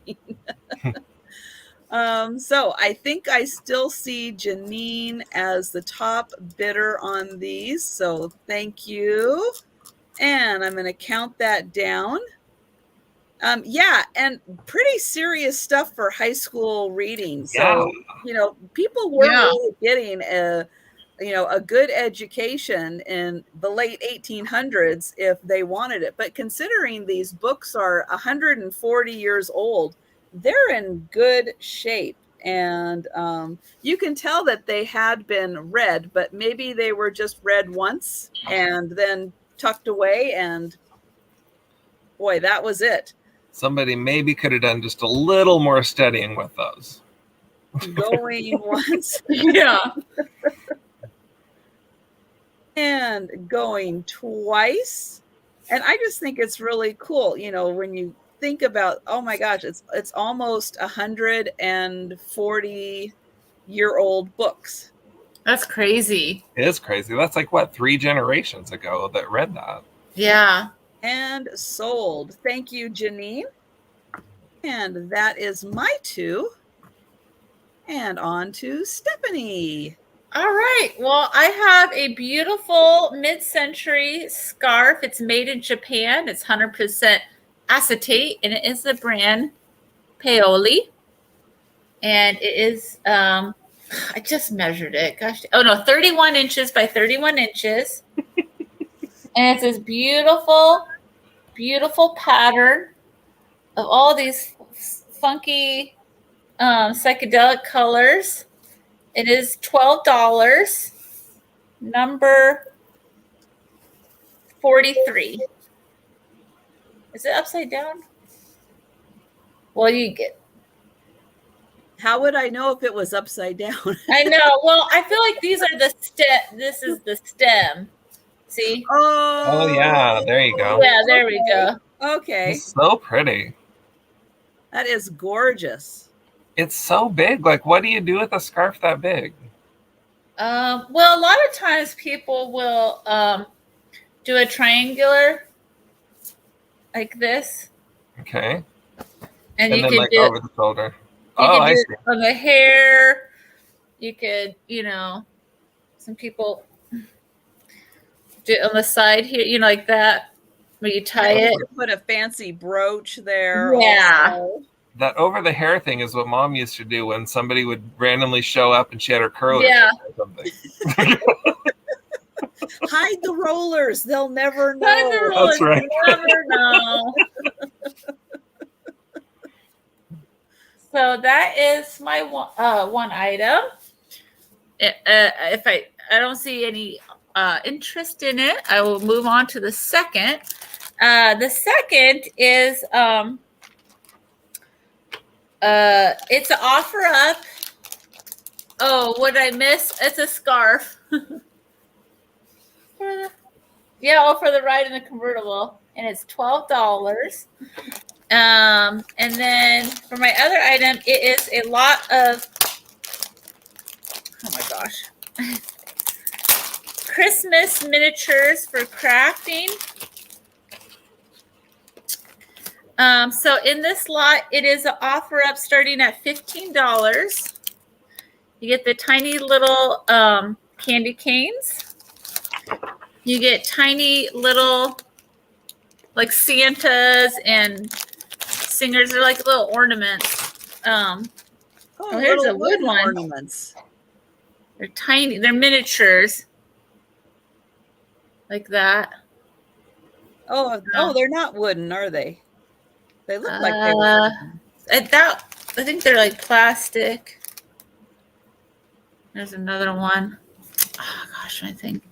So I think I still see Janine as the top bidder on these. So thank you. And I'm going to count that down. Yeah, and pretty serious stuff for high school reading. So, people were really getting a good education in the late 1800s if they wanted it. But considering these books are 140 years old, they're in good shape. And you can tell that they had been read, but maybe they were just read once and then tucked away. And boy, that was it. Somebody maybe could have done just a little more studying with those. Going once. Yeah. And going twice. And I just think it's really cool, when you think about, oh my gosh, it's almost 140-year-old books. That's crazy. It is crazy. That's like, what, 3 generations ago that read that. Yeah. And sold. Thank you, Janine. And that is my 2. And on to Stephanie. All right. Well, I have a beautiful mid-century scarf. It's made in Japan. It's 100% acetate, and it is the brand Paoli. And it is, I just measured it. Gosh. Oh, no, 31 inches by 31 inches. And it's this beautiful, beautiful pattern of all these funky psychedelic colors. It is $12, number 43. Is it upside down? Well, you get. How would I know if it was upside down? I know. Well, I feel like these are the stem. This is the stem. See? Oh yeah, there you go. Yeah, there we go. Okay. It's so pretty. That is gorgeous. It's so big. Like, what do you do with a scarf that big? Well, a lot of times people will do a triangular like this. Okay. And you then can like do over the shoulder. You Oh, could I do see. it on the hair. You could, some people do it on the side here, like that, where you tie it. Put a fancy brooch there. Yeah. Also. That over the hair thing is what Mom used to do when somebody would randomly show up and she had her curlers or something. Hide the rollers. They'll never know. Hide the rollers. That's right. Never know. So that is my one item. If I don't see any interest in it, I will move on to the second. The second is it's an offer up. Oh, what did I miss? It's a scarf. Yeah, for the ride in the convertible, and it's $12. And then for my other item, it is a lot of, oh my gosh, Christmas miniatures for crafting. So in this lot, it is an offer up starting at $15. You get the tiny little candy canes. You get tiny little like Santas and singers. They're like little ornaments. Here's a wood one. Ornaments. They're tiny. They're miniatures. Like that. Oh, they're not wooden, are they? They look like they were. I think they're like plastic. There's another one. Oh gosh, I think.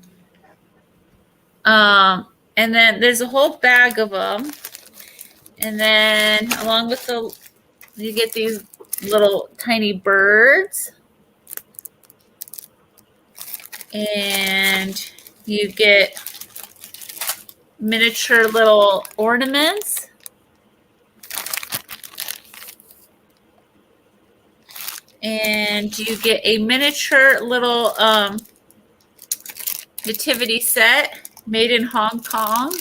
And then there's a whole bag of them. And then along with you get these little tiny birds. And you get miniature little ornaments. And you get a miniature little nativity set made in Hong Kong.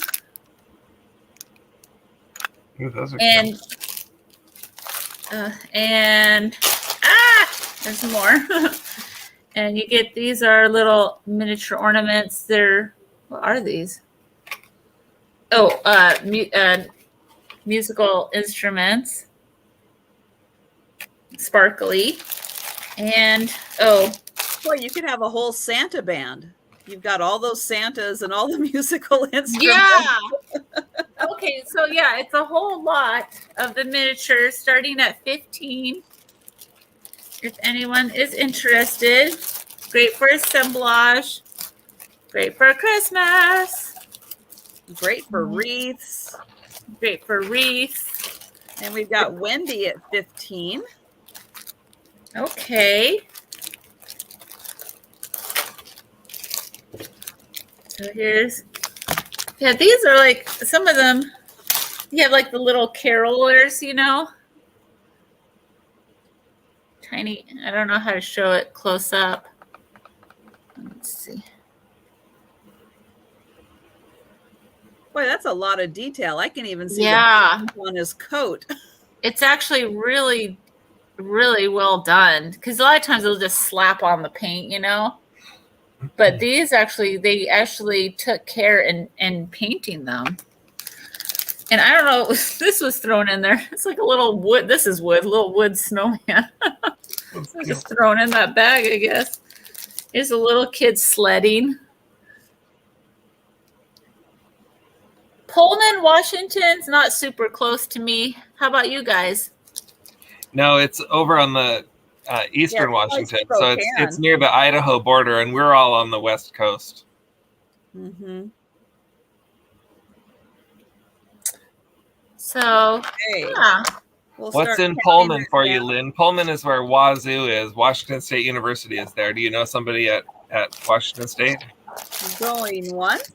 Ooh, those are and there's more. And you get, these are little miniature ornaments. What are these? Oh, musical instruments. Sparkly. And boy, you could have a whole Santa band. You've got all those Santas and all the musical instruments. Yeah. Okay, so yeah, it's a whole lot of the miniatures starting at $15. If anyone is interested, great for assemblage, great for Christmas, great for wreaths. Great for wreaths. And we've got Wendy at 15. Okay. So these are like, some of them, you have like the little carolers, tiny. I don't know how to show it close up. Let's see. Boy, that's a lot of detail. I can even see the on his coat. It's actually really, really well done, because a lot of times they'll just slap on the paint, But these they actually took care in painting them. And I don't know, this was thrown in there. It's like a little wood. This is wood, little wood snowman. Just thrown in that bag, I guess. Here's a little kid sledding. Pullman, Washington's not super close to me. How about you guys? No, it's over on the eastern Washington. So it's near the Idaho border, and we're all on the west coast. Mm-hmm. So, yeah. What's in Pullman for you, Lynn? Pullman is where Wazoo is. Washington State University is there. Do you know somebody at Washington State? Going once.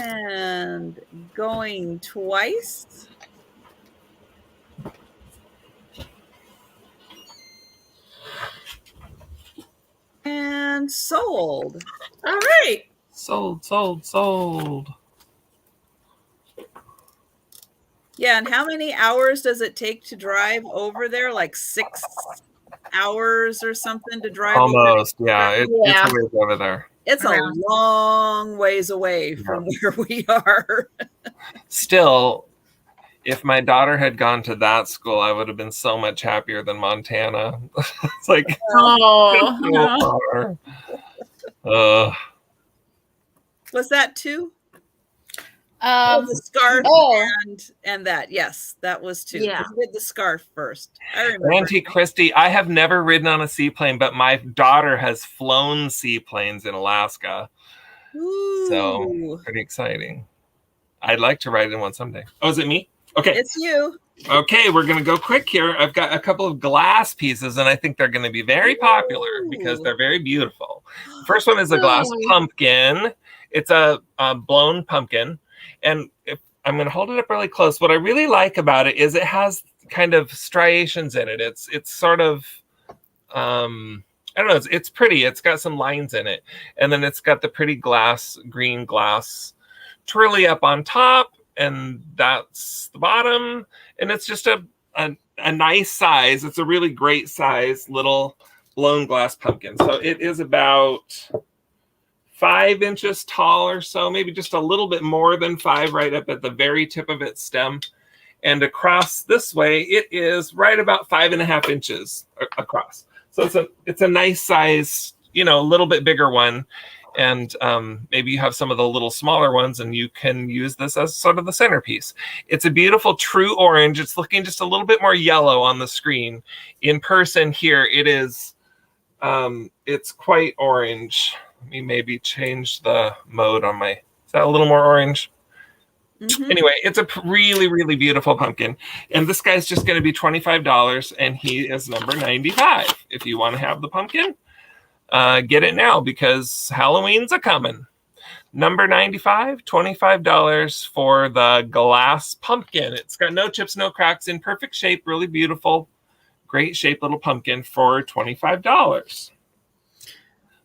And going twice. And sold. All right. Sold. Yeah, and how many hours does it take to drive over there? Like 6 hours or something to drive almost over there? It's a ways over there. It's a long ways away from where we are. Still, if my daughter had gone to that school, I would have been so much happier than Montana. It's like, Was that 2? The scarf Oh. and that. Yes, that was too. Yeah. We did the scarf first. I remember. Auntie Christy, I have never ridden on a seaplane, but my daughter has flown seaplanes in Alaska. Ooh. So pretty exciting. I'd like to ride in one someday. Oh, is it me? Okay. It's you. Okay, we're going to go quick here. I've got a couple of glass pieces, and I think they're going to be very popular because they're very beautiful. First one is a glass pumpkin. It's a blown pumpkin. And if I'm going to hold it up really close. What I really like about it is it has kind of striations in it. It's sort of, I don't know, it's pretty. It's got some lines in it. And then it's got the pretty green glass twirly up on top. And that's the bottom. And it's just a nice size. It's a really great size little blown glass pumpkin. So it is about 5 inches tall or so, maybe just a little bit more than 5 right up at the very tip of its stem. And across this way, it is right about 5.5 inches across. So it's a nice size, a little bit bigger one. And maybe you have some of the little smaller ones and you can use this as sort of the centerpiece. It's a beautiful true orange. It's looking just a little bit more yellow on the screen. In person here, it is, it's quite orange. Let me maybe change the mode on my, is that a little more orange? Mm-hmm. Anyway, it's a really, really beautiful pumpkin. And this guy's just going to be $25 and he is number 95. If you want to have the pumpkin, get it now because Halloween's a coming. Number 95, $25 for the glass pumpkin. It's got no chips, no cracks, in perfect shape, really beautiful, great shaped little pumpkin for $25.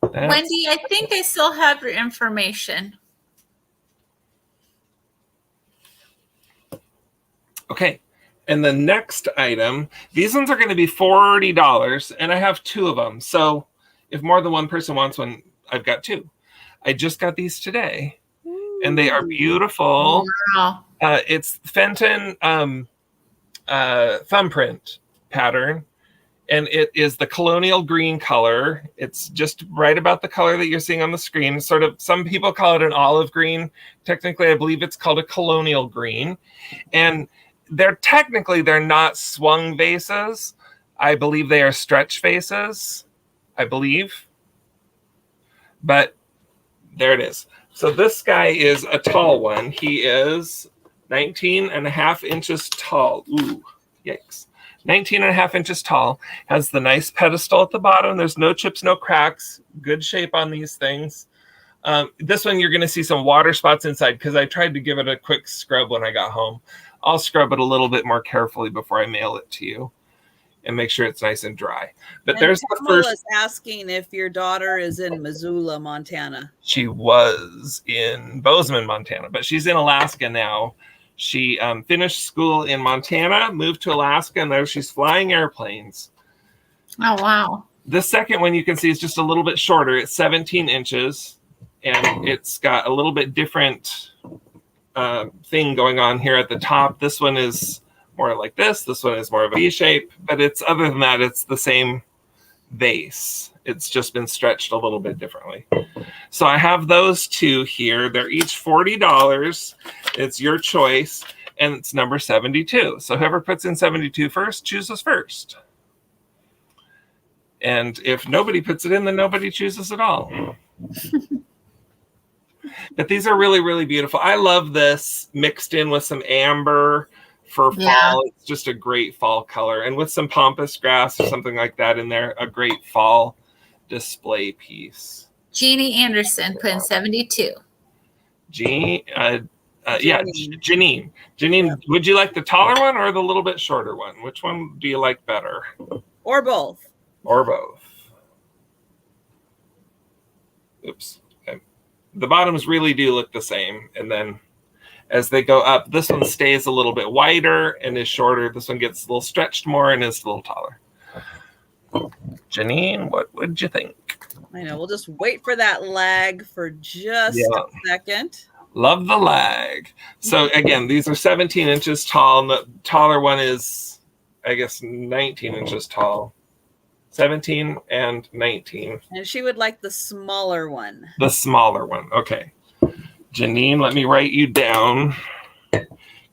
Wendy, I think I still have your information. Okay. And the next item, these ones are going to be $40 and I have 2 of them. So if more than one person wants one, I've got 2. I just got these today, and they are beautiful. Wow. It's Fenton thumbprint pattern, and it is the colonial green color. It's just right about the color that you're seeing on the screen. Sort of, some people call it an olive green. Technically, I believe it's called a colonial green. And they're not swung vases. I believe they are stretch vases. I believe. But there it is. So this guy is a tall one. He is 19.5 inches tall. Ooh, yikes. 19.5 inches tall. Has the nice pedestal at the bottom. There's no chips, no cracks. Good shape on these things. This one, you're going to see some water spots inside because I tried to give it a quick scrub when I got home. I'll scrub it a little bit more carefully before I mail it to you and make sure it's nice and dry. But and there's the first. Was asking if your daughter is in Missoula, Montana. She was in Bozeman, Montana, but she's in Alaska now. She finished school in Montana, moved to Alaska, and there she's flying airplanes. Oh, wow. The second one you can see is just a little bit shorter. It's 17 inches, and it's got a little bit different thing going on here at the top. This one is more like this. This one is more of a V shape, but it's other than that, it's the same vase. It's just been stretched a little bit differently. So I have those 2 here. They're each $40. It's your choice, and it's number 72. So whoever puts in 72 first chooses first. And if nobody puts it in, then nobody chooses at all. But these are really, really beautiful. I love this mixed in with some amber for fall. Yeah. It's just a great fall color. And with some pampas grass or something like that in there, a great fall display piece. Jeannie Anderson put in 72. Janine. Janine, yeah. Would you like the taller one or the little bit shorter one? Which one do you like better? Or both. Or both. Oops. Okay. The bottoms really do look the same. And then as they go up, this one stays a little bit wider and is shorter. This one gets a little stretched more and is a little taller. Janine, what would you think? I know. We'll just wait for that lag for just a second. Love the lag. So again, these are 17 inches tall. And the taller one is, I guess, 19 inches tall. 17 and 19. And she would like the smaller one. The smaller one. Okay. Janine, let me write you down.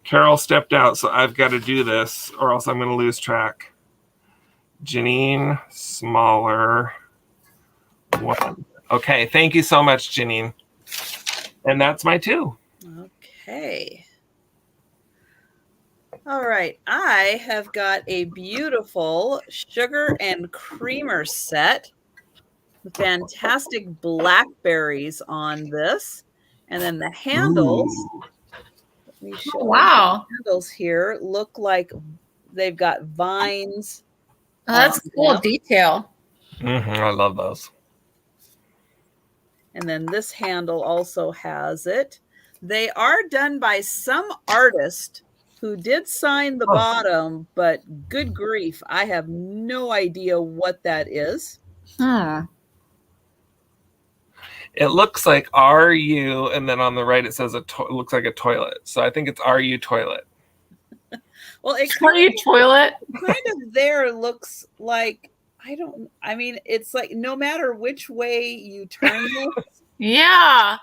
Carol stepped out, so I've got to do this or else I'm going to lose track. Janine, smaller one. Okay, thank you so much, Janine. And that's my 2. Okay. All right. I have got a beautiful sugar and creamer set. Fantastic blackberries on this. And then the handles. Ooh. Let me show Wow. the handles here look like they've got vines. Oh, that's cool them. detail. I love those. And then this handle also has it. They are done by some artist who did sign the bottom, but good grief, I have no idea what that is. It looks like RU, and then on the right it says it looks like a toilet. So I think it's RU toilet. Well, it toilet. kind of there looks like, I mean, it's like no matter which way you turn this. Yeah.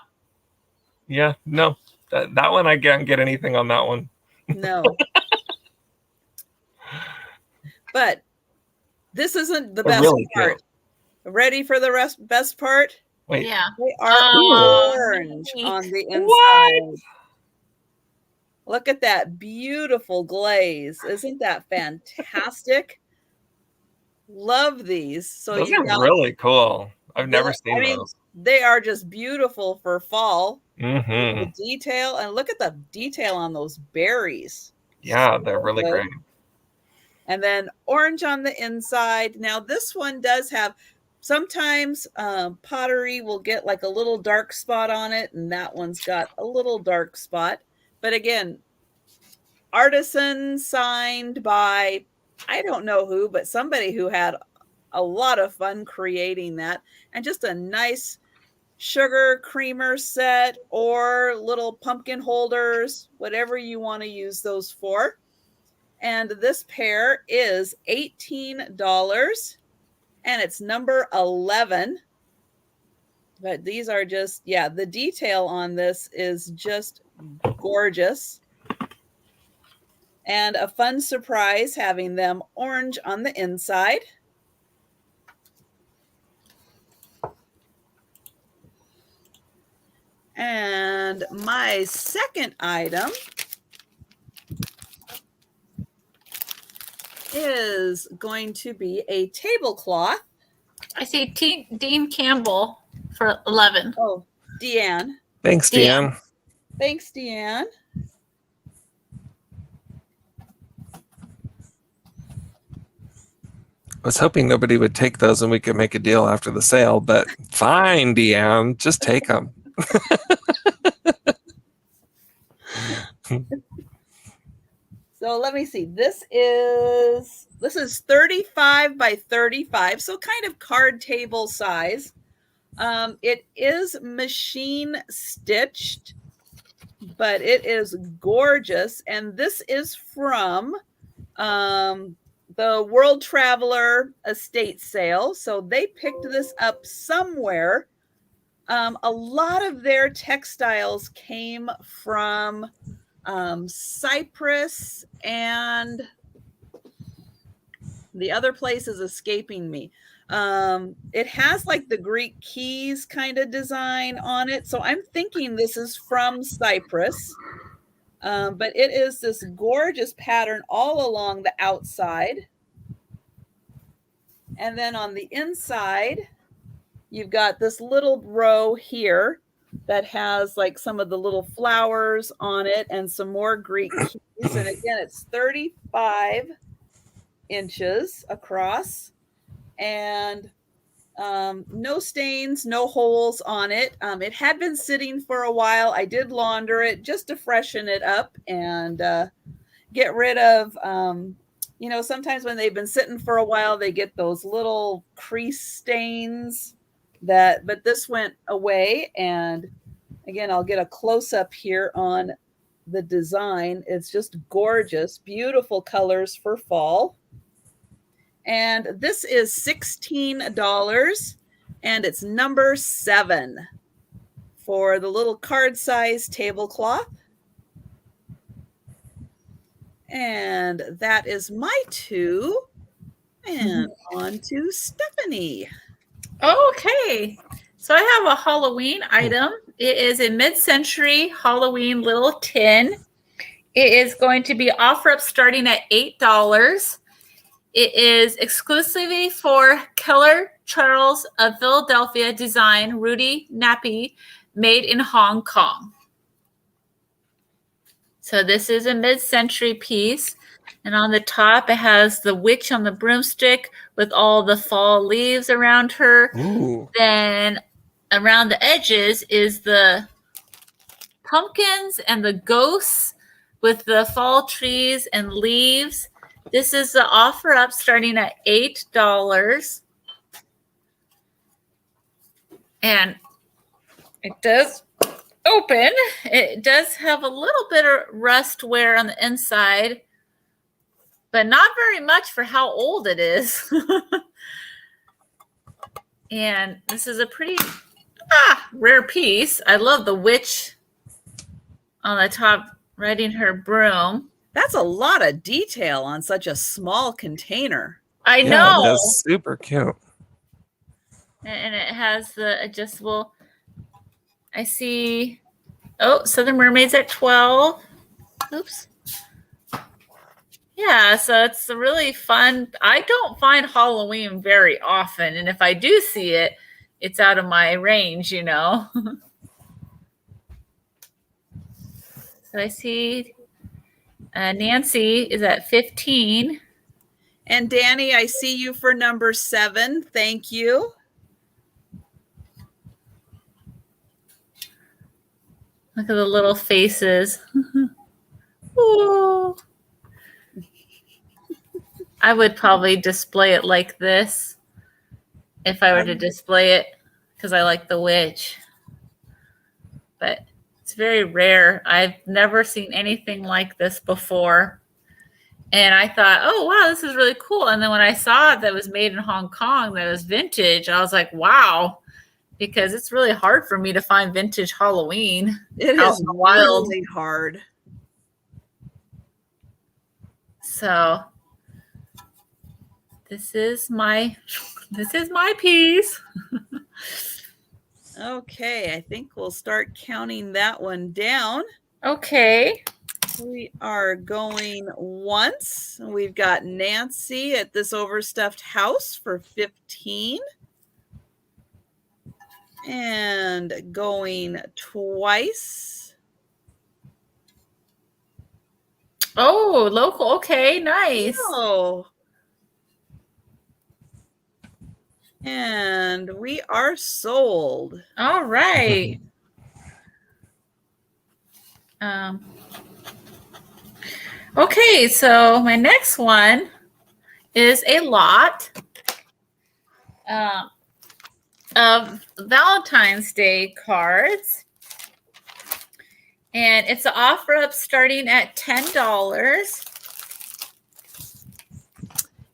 Yeah, no, that one I can't get anything on that one. No. But this isn't the best really part. Cute. Ready for the best part? Wait. Yeah. They are orange on the inside. What? Look at that beautiful glaze. Isn't that fantastic? Love these. So those are really cool. I've never seen those. They are just beautiful for fall. Mm-hmm. The detail, and look at the detail on those berries. Yeah, they're really great. And then orange on the inside. Now this one does have, sometimes pottery will get like a little dark spot on it, and that one's got a little dark spot. But again, artisan signed by, I don't know who, but somebody who had a lot of fun creating that. And just a nice sugar creamer set or little pumpkin holders, whatever you want to use those for. And this pair is $18 and it's number 11. But these are just, yeah, the detail on this is just gorgeous. And a fun surprise having them orange on the inside. And my second item is going to be a tablecloth. I see Dean Campbell for 11. Oh, Deanne. Thanks, Deanne. Thanks, Deanne. I was hoping nobody would take those and we could make a deal after the sale, but fine, Deanne, just take them. So let me see. This is 35 by 35, so kind of card table size. It is machine stitched, but it is gorgeous. And this is from the World Traveler estate sale. So they picked this up somewhere. A lot of their textiles came from Cyprus, and the other place is escaping me. It has like the Greek keys kind of design on it. So I'm thinking this is from Cyprus. But it is this gorgeous pattern all along the outside. And then on the inside, you've got this little row here that has like some of the little flowers on it and some more Greek keys. And again, it's 35 inches across and no stains, no holes on it. It had been sitting for a while. I did launder it just to freshen it up and get rid of, sometimes when they've been sitting for a while, they get those little crease stains but this went away. And again, I'll get a close up here on the design. It's just gorgeous, beautiful colors for fall. And this is $16 and it's number 7 for the little card size tablecloth. And that is my 2. And on to Stephanie. Okay. So I have a Halloween item. It is a mid-century Halloween little tin. It is going to be offer up starting at $8. It is exclusively for Keller Charles of Philadelphia design, Rudy Nappy, made in Hong Kong. So this is a mid-century piece. And on the top, it has the witch on the broomstick with all the fall leaves around her. Ooh. Then around the edges is the pumpkins and the ghosts with the fall trees and leaves. This is the offer up starting at $8. And it does open. It does have a little bit of rust wear on the inside, but not very much for how old it is. And this is a pretty rare piece. I love the witch on the top riding her broom. That's a lot of detail on such a small container. I know. That's super cute. And it has the adjustable. I see. Oh, Southern Mermaids at 12. Oops. Yeah, so it's a really fun. I don't find Halloween very often. And if I do see it, it's out of my range, you know. So I see Nancy is at 15. And Danny, I see you for number 7. Thank you. Look at the little faces. Ooh. I would probably display it like this if I were to display it because I like the witch. But it's very rare. I've never seen anything like this before. And I thought, oh, wow, this is really cool. And then when I saw it that was made in Hong Kong, that was vintage, I was like, wow, because it's really hard for me to find vintage Halloween. It is wildly hard. So this is my piece. Okay, I think we'll start counting that one down. Okay. We are going once. We've got Nancy at this overstuffed house for 15. And going twice. Oh, local. Okay, nice. Oh. And we are sold. All right. Okay, so my next one is a lot of Valentine's Day cards. And it's an offer up starting at $10.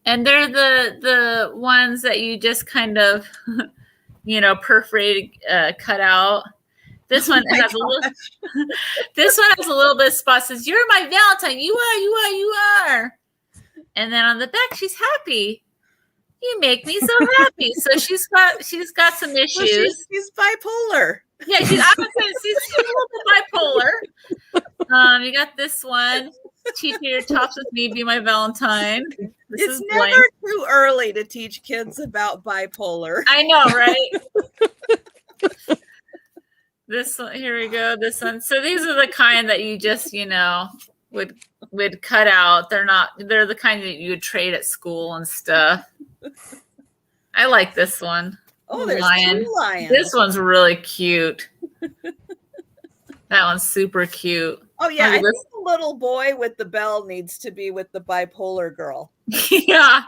And they're the ones that you just kind of, perforated, cut out. This one has a little. This one has a little bit of spot. Says, "You're my Valentine. You are." And then on the back, she's happy. You make me so happy. So she's got some issues. Well, she's bipolar. Yeah, she's a little bit bipolar. You got this one. Teach your tops with me, be my Valentine. It's never too early to teach kids about bipolar. I know, right? This one, here we go. This one. So these are the kind that you just, would cut out. They're the kind that you would trade at school and stuff. I like this one. Oh, there's 2 lions. This one's really cute. That one's super cute. Oh, yeah. I think the little boy with the bell needs to be with the bipolar girl. Yeah.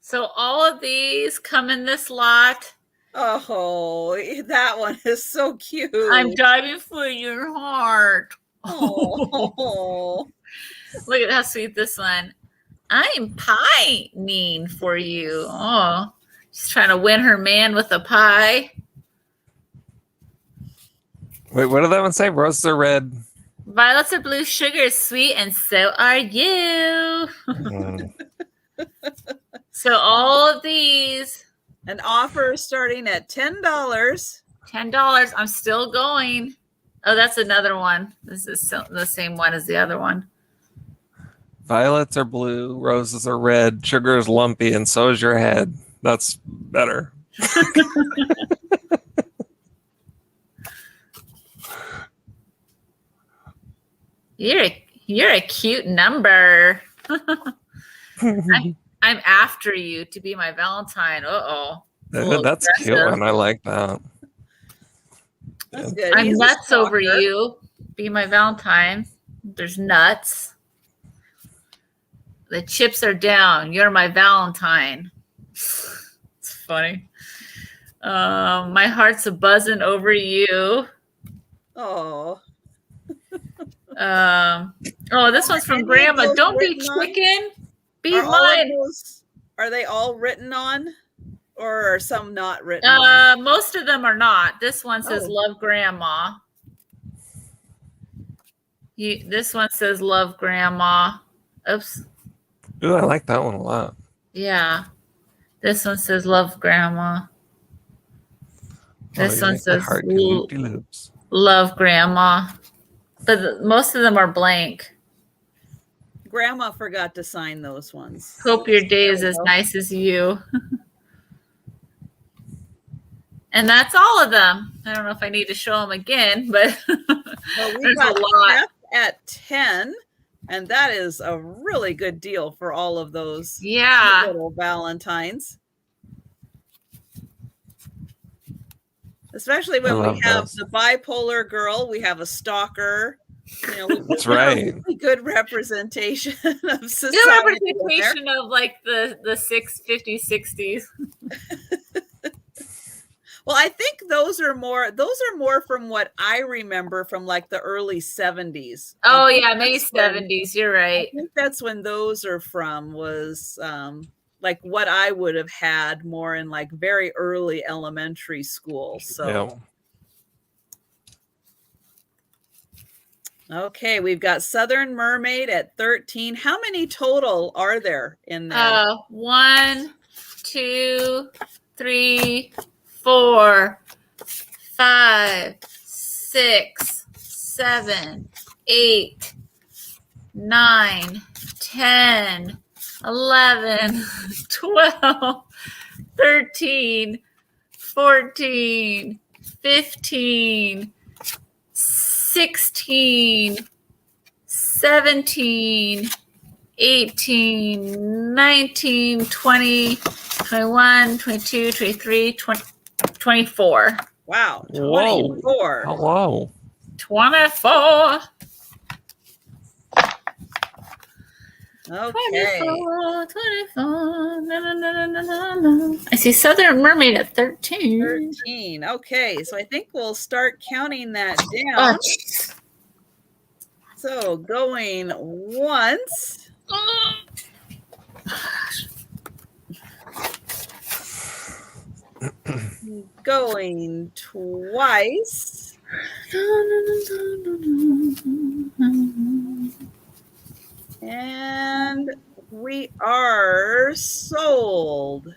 So all of these come in this lot. Oh, that one is so cute. I'm diving for your heart. Oh. Look at how sweet this one. I'm pining for you. Oh, She's trying to win her man with a pie. Wait, what did that one say? Roses are red. Violets are blue, sugar is sweet, and so are you. So all of these. An offer starting at $10. $10. I'm still going. Oh, that's another one. This is the same one as the other one. Violets are blue, roses are red, sugar is lumpy, and so is your head. That's better. You're a cute number. I'm after you to be my Valentine. That's a cute one. I like that. That's good. I'm He's a nuts over stalker. you. Be my Valentine. There's nuts. The chips are down. You're my Valentine. It's funny. My heart's a buzzing over you. Oh. This one's from Grandma. Don't be chicken. Be mine. Are they all written on? Or are some not written on? Most of them are not. This one says love Grandma. This one says love Grandma. Oops. Ooh, I like that one a lot. Yeah. This one says love Grandma. This one says love Grandma. But most of them are blank. Grandma forgot to sign those ones. Hope your day is as nice as you. And that's all of them. I don't know if I need to show them again, but we got a lot at 10, and that is a really good deal for all of those little Valentines. Especially when we have the bipolar girl, we have a stalker. That's right. A really good representation of society. Good representation of like the 50s, 60s. Well, I think those are more from what I remember from like the early 70s. Oh yeah, maybe 70s. You're right. I think that's when those are from, was like what I would have had more in like very early elementary school. So okay, we've got Southern Mermaid at 13. How many total are there in there? 1, 2, 3, 4, 5, 6, 7, 8, 9, 10, 11, 12, 13, 14, 15, 16, 17, 18, 19, 20, 21, 22, 23, 24. Wow. 24. Hello. 24. Okay. 24. No. I see Southern Mermaid at 13. 13. Okay. So I think we'll start counting that down. So going once. Going twice. And we are sold.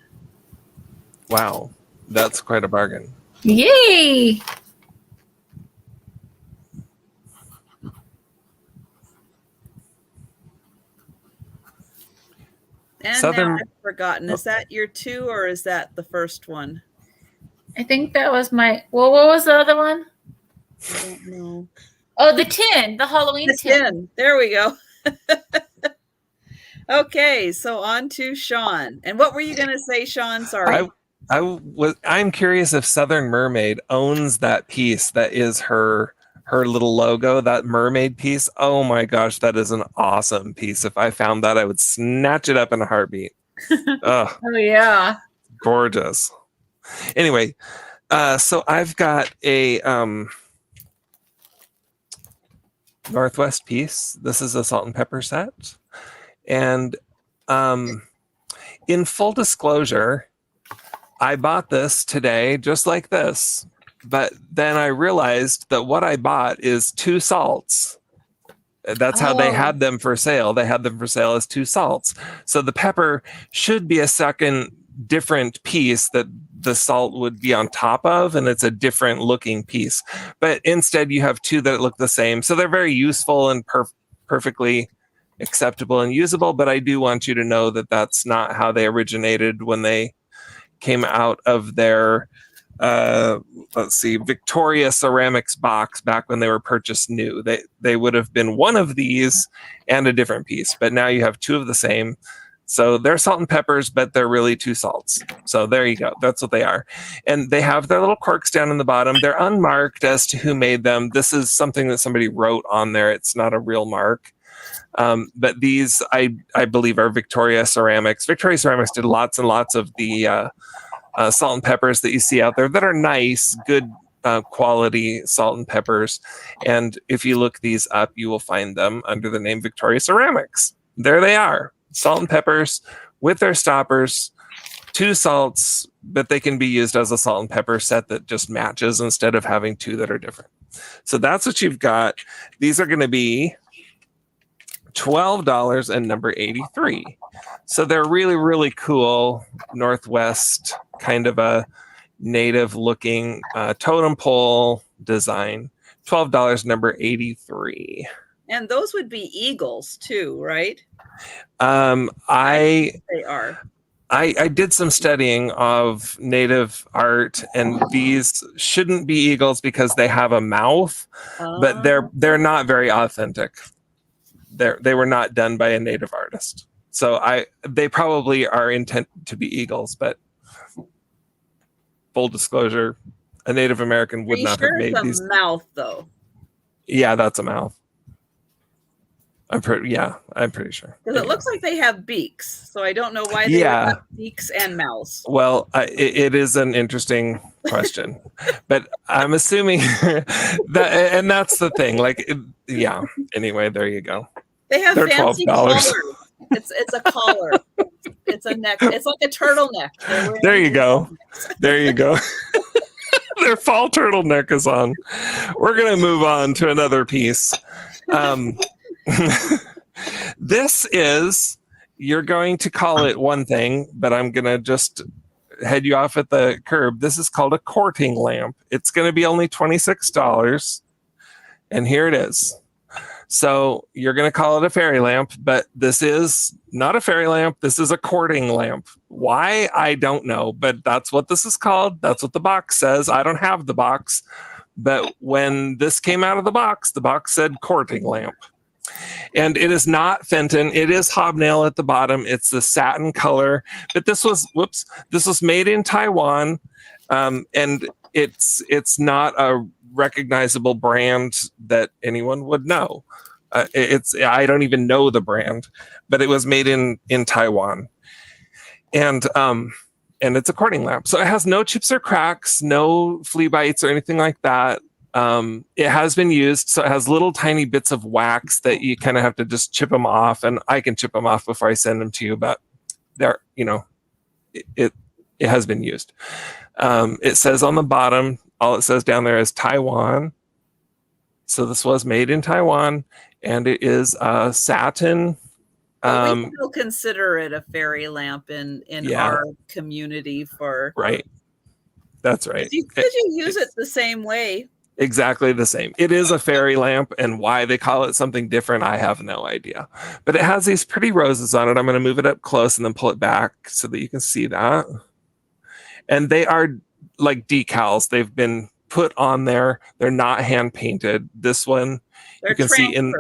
Wow. That's quite a bargain. Yay! And now I've forgotten. Is that your 2 or is that the first one? I think that was my. Well, what was the other one? I don't know. Oh, the tin, the Halloween tin. There we go. Okay, so on to Sean. And what were you going to say, Sean? Sorry. I'm curious if Southern Mermaid owns that piece that is her little logo, that mermaid piece. Oh my gosh, that is an awesome piece. If I found that, I would snatch it up in a heartbeat. Oh yeah. Gorgeous. Anyway, so I've got a Northwest piece. This is a salt and pepper set. And in full disclosure, I bought this today just like this, but then I realized that what I bought is 2 salts. That's how they had them for sale. They had them for sale as 2 salts. So the pepper should be a second different piece that the salt would be on top of, and it's a different looking piece. But instead you have 2 that look the same. So they're very useful and perfectly acceptable and usable, but I do want you to know that that's not how they originated when they came out of their Victoria Ceramics box back when they were purchased new. They would have been one of these and a different piece, but now you have 2 of the same. So they're salt and peppers, but they're really 2 salts. So there you go. That's what they are. And they have their little corks down in the bottom. They're unmarked as to who made them. This is something that somebody wrote on there. It's not a real mark. But these, I believe, are Victoria Ceramics. Victoria Ceramics did lots and lots of the salt and peppers that you see out there that are nice, good quality salt and peppers. And if you look these up, you will find them under the name Victoria Ceramics. There they are, salt and peppers with their stoppers, 2 salts, but they can be used as a salt and pepper set that just matches instead of having 2 that are different. So that's what you've got. These are going to be $12 and number 83. So they're really, really cool Northwest kind of a native looking totem pole design. $12, number 83. And those would be eagles too, right? They are. I did some studying of native art, and these shouldn't be eagles because they have a mouth, but they're not very authentic. They were not done by a native artist. So they probably are intended to be eagles, but full disclosure, a Native American would not have made these. Mouth though. Yeah, that's a mouth. I'm pretty sure. Because it looks like they have beaks, so I don't know why they have beaks and mouths. Well, it is an interesting question, but I'm assuming that, and that's the thing. Anyway, there you go. They have fancy collars. It's a collar. It's a neck. It's like a turtleneck. There you go. There you go. Their fall turtleneck is on. We're going to move on to another piece. This is, you're going to call it one thing, but I'm going to just head you off at the curb. This is called a courting lamp. It's going to be only $26. And here it is. So you're going to call it a fairy lamp, but this is not a fairy lamp. This is a courting lamp. Why? I don't know, but that's what this is called. That's what the box says. I don't have the box, but when this came out of the box said courting lamp. And it is not Fenton. It is hobnail at the bottom. It's the satin color, but this was made in Taiwan. And it's not a recognizable brand that anyone would know. I don't even know the brand, but it was made in Taiwan. And it's a courting lamp. So it has no chips or cracks, no flea bites or anything like that. It has been used, so it has little tiny bits of wax that you kind of have to just chip them off, and I can chip them off before I send them to you, but they're, it has been used. It says on the bottom, all it says down there is Taiwan. So this was made in Taiwan, and it is satin. We still consider it a fairy lamp in our community for right. That's right. Because you use it the same way. Exactly the same. It is a fairy lamp, and why they call it something different, I have no idea. But it has these pretty roses on it. I'm going to move it up close and then pull it back so that you can see that. And they are like decals. They've been put on there. They're not hand painted. This one They're you can see in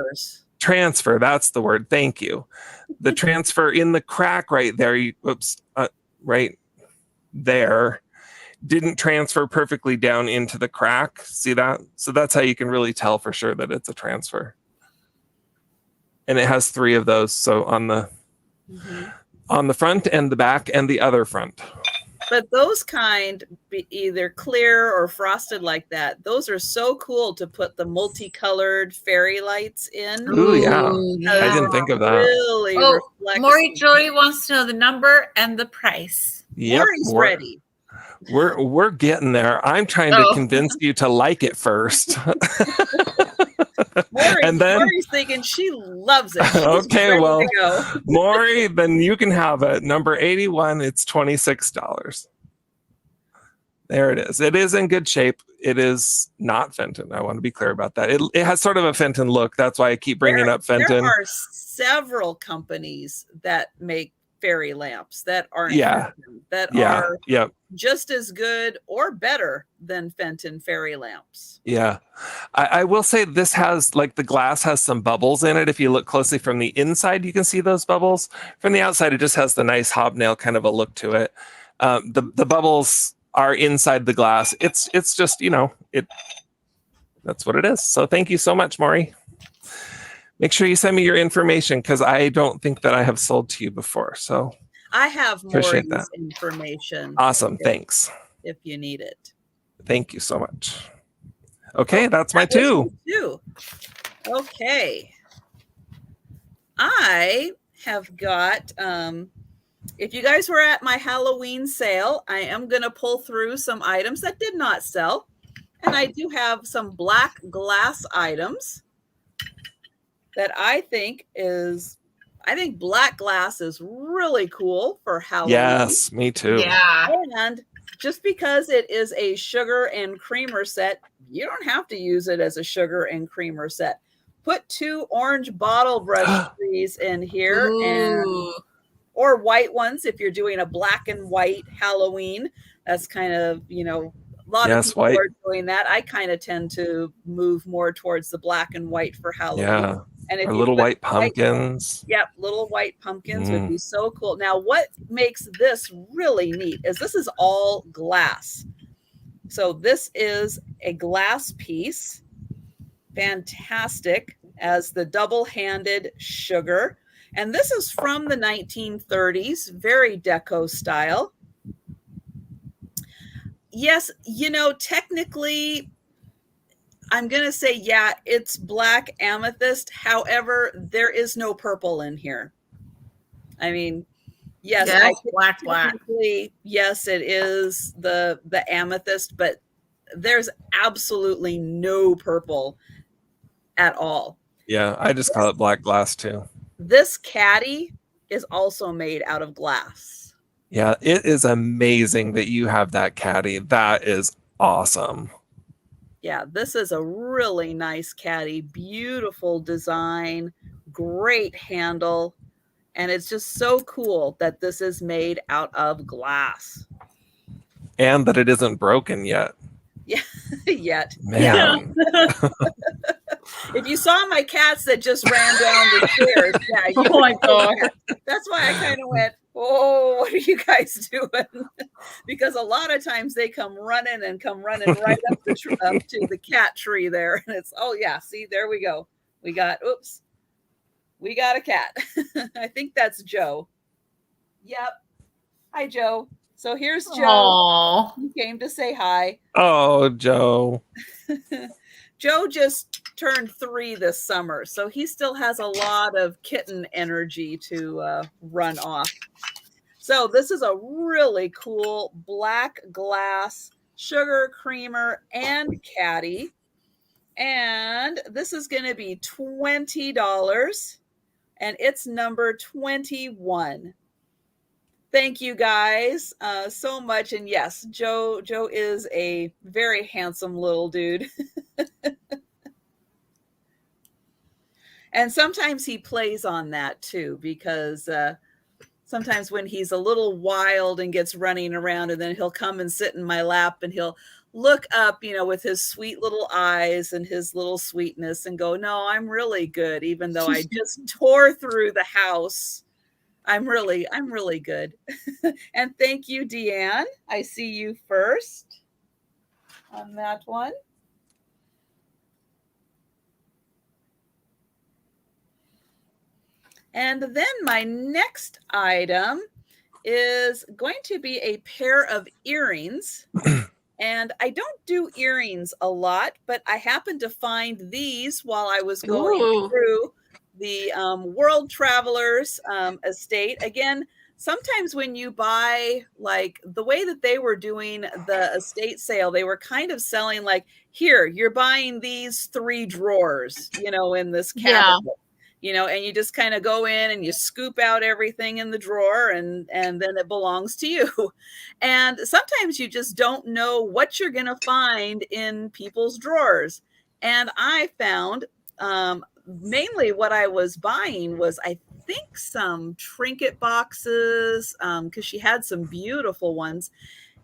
transfer. That's the word. Thank you. The transfer in the crack right there. Right there. Didn't transfer perfectly down into the crack. See that? So that's how you can really tell for sure that it's a transfer. And it has 3 of those. So on the front and the back and the other front. But those kind, be either clear or frosted like that, those are so cool to put the multicolored fairy lights in. Ooh, yeah. I didn't think of that. Really reflects. Maury Joey wants to know the number and the price. Yep. Maury's ready. We're getting there. I'm trying to convince you to like it first. And then Maury's thinking she loves it. She's okay, ready well, to go. Maury, then you can have it. Number 81, it's $26. There it is. It is in good shape. It is not Fenton. I want to be clear about that. It has sort of a Fenton look. That's why I keep bringing up Fenton. There are several companies that make fairy lamps that aren't Fenton, that are just as good or better than Fenton fairy lamps. Yeah. I will say this has, like, the glass has some bubbles in it. If you look closely from the inside, you can see those bubbles. From the outside, it just has the nice hobnail kind of a look to it. The bubbles are inside the glass. It's just, that's what it is. So thank you so much, Maury. Make sure you send me your information, because I don't think that I have sold to you before. So I have Maury's information. Awesome. Thanks. If you need it. Thank you so much. Okay, that's my two. Okay. I have got, if you guys were at my Halloween sale, I am going to pull through some items that did not sell. And I do have some black glass items that I think black glass is really cool for Halloween. Yes, me too. Yeah. And just because it is a sugar and creamer set, you don't have to use it as a sugar and creamer set. Put 2 orange bottle brush trees in here, or white ones if you're doing a black and white Halloween. That's kind of, a lot of people are doing that. I kind of tend to move more towards the black and white for Halloween. Yeah. And if little white pumpkins. Little white pumpkins would be so cool. Now, what makes this really neat is this is all glass. So this is a glass piece. Fantastic, as the double-handed sugar. And this is from the 1930s, very deco style. Yes, technically, I'm going to say, it's black amethyst. However, there is no purple in here. I mean, yes, black. Yes, it is the amethyst, but there's absolutely no purple at all. Yeah, I just call it black glass too. This caddy is also made out of glass. Yeah, it is amazing that you have that caddy. That is awesome. Yeah, this is a really nice caddy. Beautiful design, great handle. And it's just so cool that this is made out of glass. And that it isn't broken yet. Yeah, yet. Man. Yeah. If you saw my cats that just ran down the stairs, oh my God. That's why I kind of went, oh, what are you guys doing? Because a lot of times they come running right up to the cat tree there. And it's, see, there we go. We got a cat. I think that's Joe. Yep. Hi, Joe. So here's Joe. Aww. He came to say hi. Oh, Joe. Joe just turned 3 this summer, so he still has a lot of kitten energy to run off. So this is a really cool black glass sugar creamer and caddy. And this is going to be $20, and it's number 21. Thank you guys so much. And yes, Joe is a very handsome little dude. And sometimes he plays on that too, because sometimes when he's a little wild and gets running around, and then he'll come and sit in my lap and he'll look up, with his sweet little eyes and his little sweetness and go, no, I'm really good. Even though I just tore through the house, I'm really good. And thank you, Deanne. I see you first on that one. And then my next item is going to be a pair of earrings. And I don't do earrings a lot, but I happened to find these while I was going through the World Travelers estate. Again, sometimes when you buy, like the way that they were doing the estate sale, they were kind of selling like, here, you're buying these 3 drawers, in this cabinet. And you just kind of go in and you scoop out everything in the drawer and then it belongs to you. And sometimes you just don't know what you're going to find in people's drawers. And I found mainly what I was buying was, I think, some trinket boxes, because she had some beautiful ones.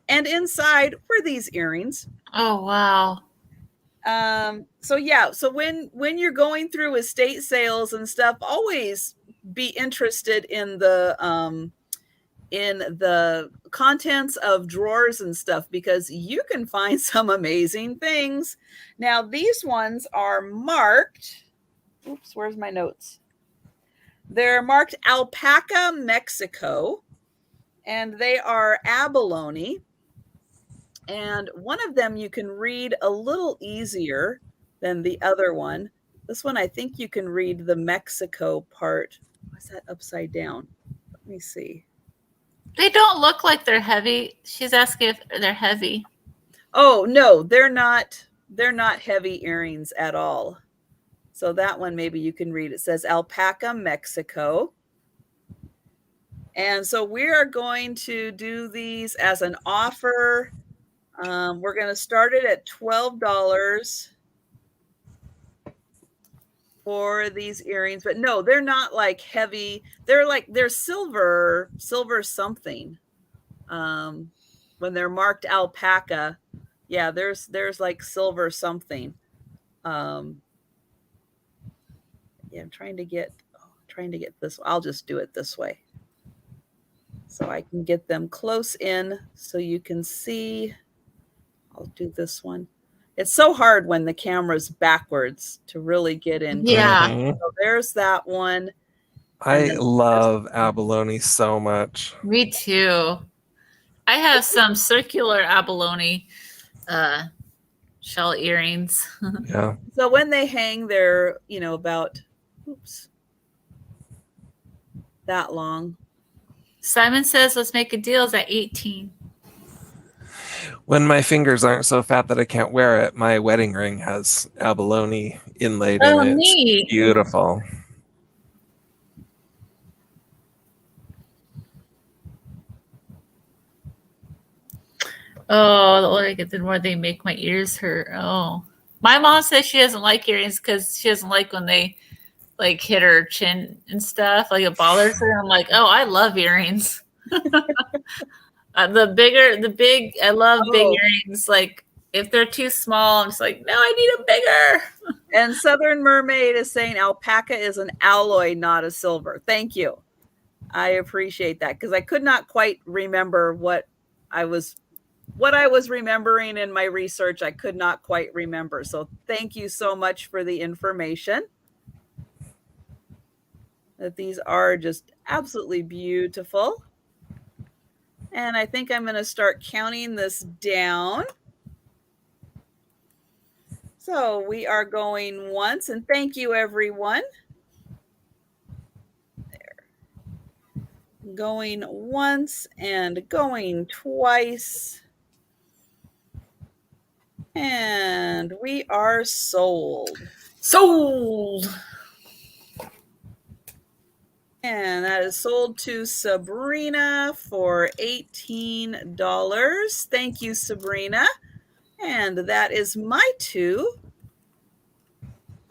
And inside were these earrings. Oh, wow. So when you're going through estate sales and stuff, always be interested in the contents of drawers and stuff, because you can find some amazing things. Now, these ones are marked. Oops, where's my notes? They're marked Alpaca, Mexico, and they are abalone. And one of them you can read a little easier than the other one. This one, I think you can read the Mexico part. Why's that upside down? Let me see. They don't look like they're heavy. She's asking if they're heavy. Oh, no, they're not. They're not heavy earrings at all. So that one, maybe you can read. It says Alpaca, Mexico. And so we are going to do these as an offer. We're going to start it at $12 for these earrings, but no, they're not like heavy. They're silver something. When they're marked alpaca, yeah, there's like silver something. Yeah, I'm trying to get this. I'll just do it this way so I can get them close in so you can see. I'll do this one. It's so hard when the camera's backwards to really get in. Yeah. So there's that one. I love abalone so much. Me too. I have some circular abalone shell earrings. Yeah. So when they hang, they're, about, that long. Simon says, let's make a deal. It's at 18. When my fingers aren't so fat that I can't wear it, my wedding ring has abalone inlaid in it. Neat. It's beautiful. Oh, the older I get, the more they make my ears hurt. Oh, my mom says she doesn't like earrings because she doesn't like when they like hit her chin and stuff. Like it bothers her. I'm like, oh, I love earrings. I love big earrings. Like if they're too small, I'm just like, no, I need them bigger. And Southern Mermaid is saying alpaca is an alloy, not a silver. Thank you. I appreciate that, because I could not quite remember what I was remembering in my research. I could not quite remember. So thank you so much for the information. That these are just absolutely beautiful. And I think I'm going to start counting this down. So we are going once, and thank you, everyone. There. Going once and going twice. And we are sold. Sold. And that is sold to Sabrina for $18. Thank you, Sabrina. And that is my 2.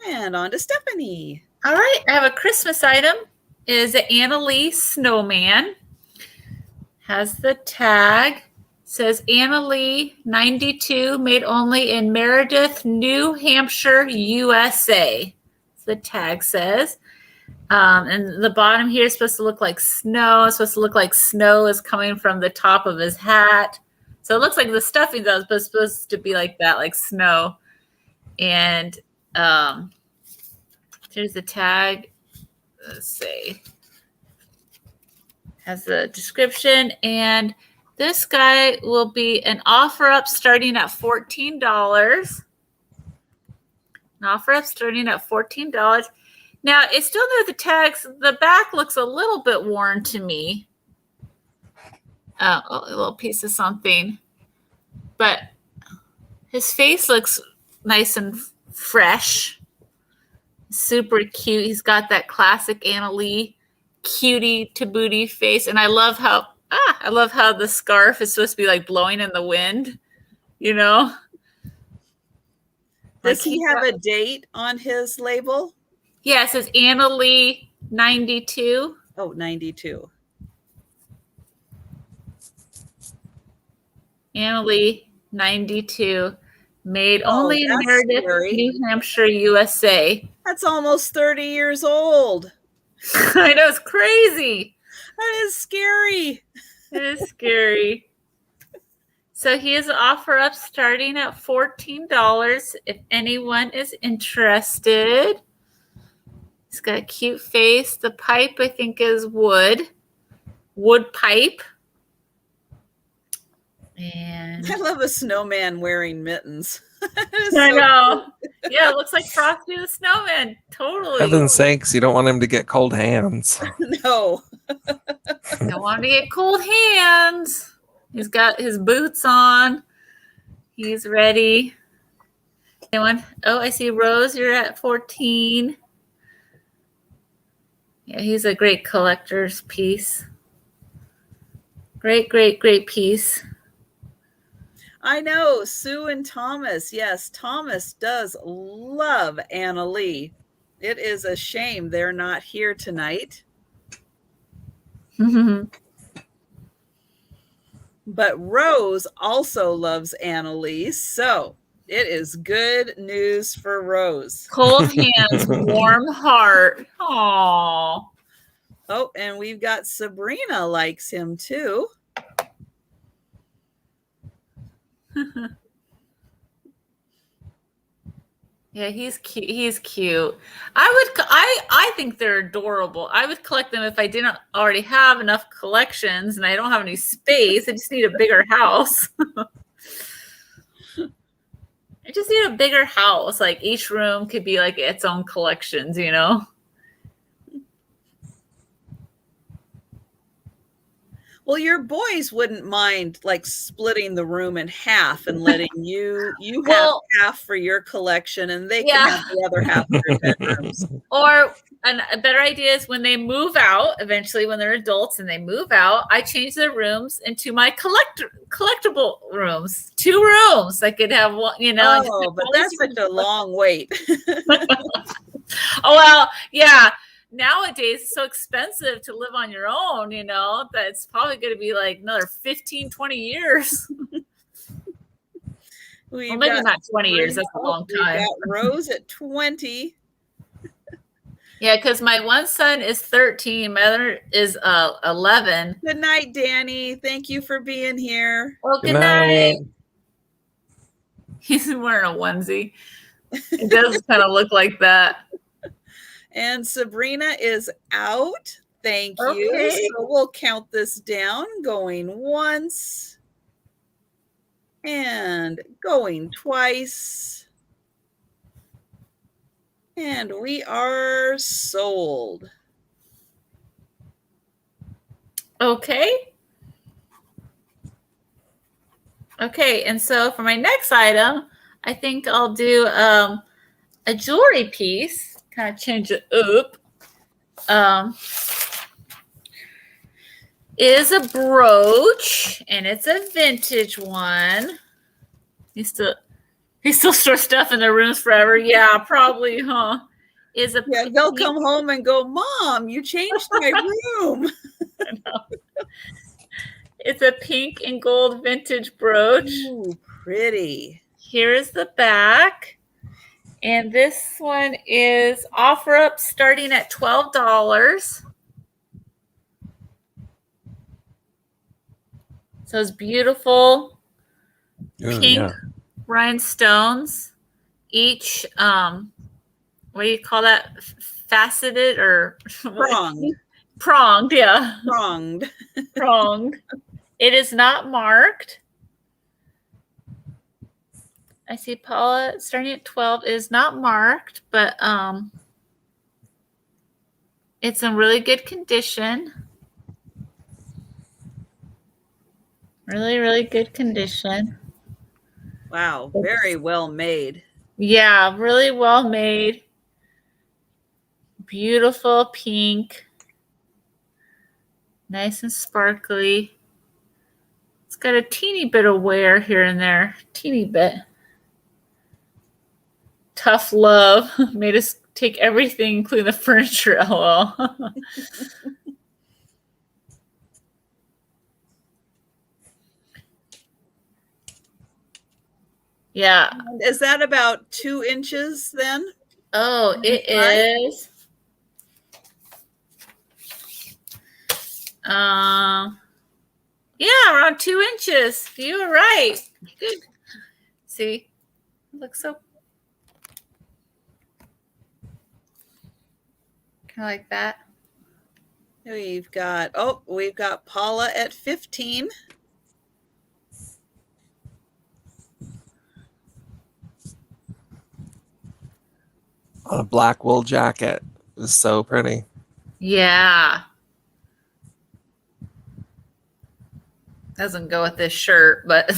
And on to Stephanie. All right. I have a Christmas item. It is an Anna Lee snowman. Has the tag. Says Anna Lee 92, made only in Meredith, New Hampshire, USA. The tag says. And the bottom here is supposed to look like snow. It's supposed to look like snow is coming from the top of his hat. So it looks like the stuffing that was supposed to be like that, like snow. And there's the tag. Let's see. Has the description. And this guy will be an offer up starting at $14. An offer up starting at $14. Now, it's still there, the tags. The back looks a little bit worn to me. a little piece of something. But his face looks nice and fresh. Super cute. He's got that classic Anna Lee cutie to booty face. And I love how the scarf is supposed to be like blowing in the wind, you know? Does he have a date on his label? Yeah, it says Anna Lee 92. Oh, 92. Anna Lee 92. Made only in that's Meredith, scary. New Hampshire, USA. That's almost 30 years old. I know, it's crazy. That is scary. It is scary. So he has an offer up starting at $14 if anyone is interested. He's got a cute face. The pipe, I think, is wood pipe. And I love a snowman wearing mittens. I know. Yeah, it looks like Frosty the Snowman. Totally. Heaven's sakes, you don't want him to get cold hands. No. Don't want him to get cold hands. He's got his boots on. He's ready. Anyone? Oh, I see Rose. You're at 14. Yeah, he's a great collector's piece. Great, great, great piece. I know. Sue and Thomas. Yes, Thomas does love Anna Lee. It is a shame they're not here tonight. But Rose also loves Anna Lee, so it is good news for Rose. Cold hands, warm heart. Aww. Oh, and we've got Sabrina likes him too. Yeah, he's cute. He's cute. I think they're adorable. I would collect them if I didn't already have enough collections and I don't have any space. I just need a bigger house. I just need a bigger house. Like each room could be like its own collections, you know? Well, your boys wouldn't mind like splitting the room in half and letting you have half for your collection and they can have the other half for your bedrooms. Or a better idea is when they move out, eventually when they're adults and they move out, I change their rooms into my collectible rooms. 2 rooms. I could have one, you know. Oh, but that's such a long wait. Oh, well, yeah. Nowadays it's so expensive to live on your own, you know, that it's probably going to be like another 15, 20 years. Well, maybe not 20 years. That's a long time. Got Rose at 20. Yeah, because my one son is 13. My other is 11. Good night, Danny. Thank you for being here. Well, good night. He's wearing a onesie. It does kind of look like that. And Sabrina is out. Thank you. So we'll count this down. Going once and going twice. And we are sold. Okay. Okay, and so for my next item, I think I'll do a jewelry piece. Kind of change it up. Is a brooch, and it's a vintage one. He still stores stuff in their rooms forever. Yeah, probably, huh? Is a they'll come home and go, Mom, you changed my room. I know. It's a pink and gold vintage brooch. Ooh, pretty. Here's the back. And this one is offer up starting at $12. So it's beautiful pink rhinestones. Each, what do you call that? Faceted or pronged? Pronged, yeah. Pronged. Pronged. It is not marked. I see Paula starting at 12 is not marked, but it's in really good condition. Really, really good condition. Wow, very well made. Yeah, really well made. Beautiful pink. Nice and sparkly. It's got a teeny bit of wear here and there. Teeny bit. Tough love made us take everything, including the furniture. LOL. Yeah. Is that about 2 inches then? Oh, it is. Yeah, around 2 inches. You were right. Good. See, it looks so kind of like that. We've got Paula at 15. A black wool jacket is so pretty. Yeah. Doesn't go with this shirt, but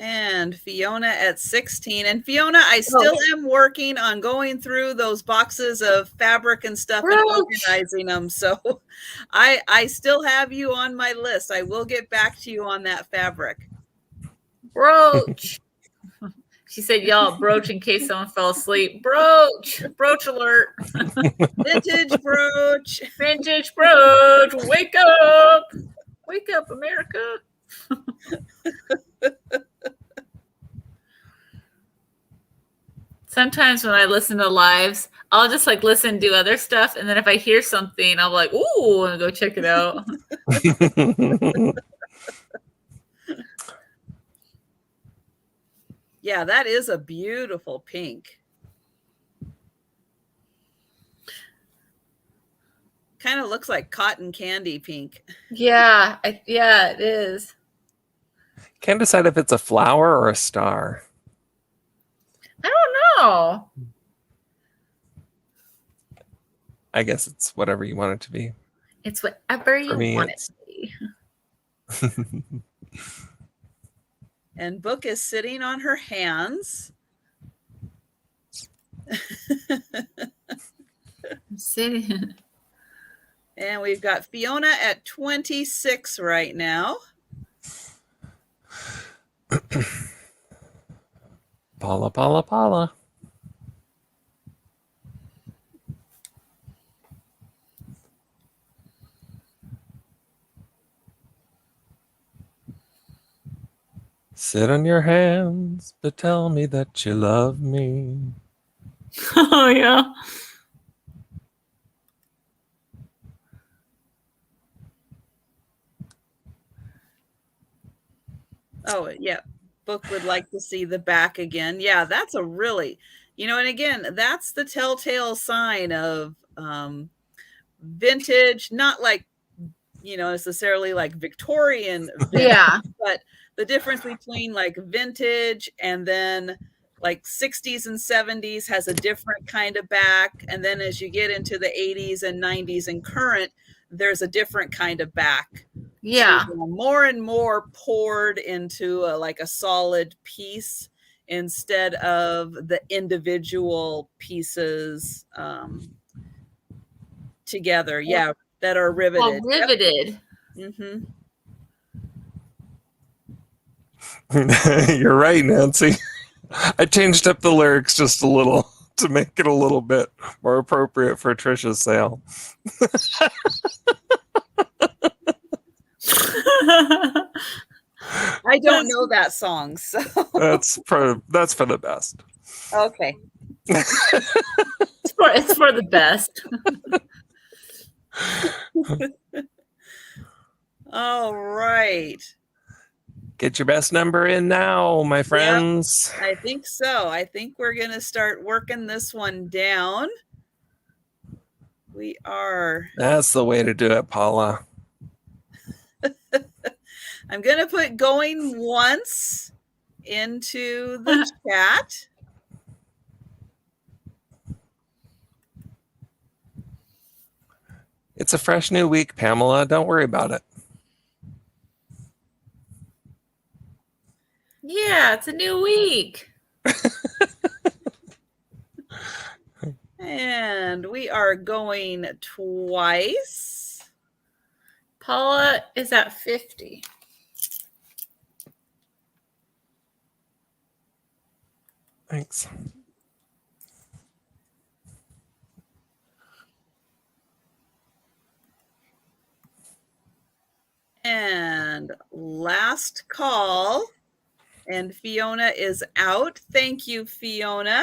And Fiona at 16. And Fiona, I still am working on going through those boxes of fabric and stuff and organizing them. So I still have you on my list. I will get back to you on that fabric. Brooch. She said, y'all, brooch in case someone fell asleep. Brooch. Brooch alert. Vintage brooch. Vintage brooch. Wake up. Wake up, America. Sometimes when I listen to lives, I'll just like listen, do other stuff. And then if I hear something, I'll be like, ooh, and go check it out. Yeah, that is a beautiful pink. Kind of looks like cotton candy pink. Yeah, yeah, it is. Can't decide if it's a flower or a star. I don't know. I guess it's whatever you want it to be. It's whatever you want it to be. And Book is sitting on her hands. I'm sitting. And we've got Fiona at 26 right now. Paula, Paula, Paula. Sit on your hands, but tell me that you love me. Oh, yeah. Oh, yeah. Book would like to see the back again. Yeah, that's a really, and again, that's the telltale sign of vintage, not like, necessarily like Victorian vintage, Yeah. but the difference between like vintage and then like 60s and 70s has a different kind of back. And then as you get into the 80s and 90s and current, there's a different kind of back. Yeah. So more and more poured into like a solid piece instead of the individual pieces together. Yeah, that are riveted. Oh, riveted. Yep. Mm-hmm. You're right, Nancy. I changed up the lyrics just a little to make it a little bit more appropriate for Trisha's sale. I don't know that song, so that's for the best. Okay. It's for the best. All right. Get your best number in now, my friends. Yep, I think so. I think we're going to start working this one down. We are. That's the way to do it, Paula. I'm going to put going once into the chat. It's a fresh new week, Pamela. Don't worry about it. Yeah, it's a new week. And we are going twice. Paula is at 50. Thanks. And last call. And Fiona is out. Thank you, Fiona.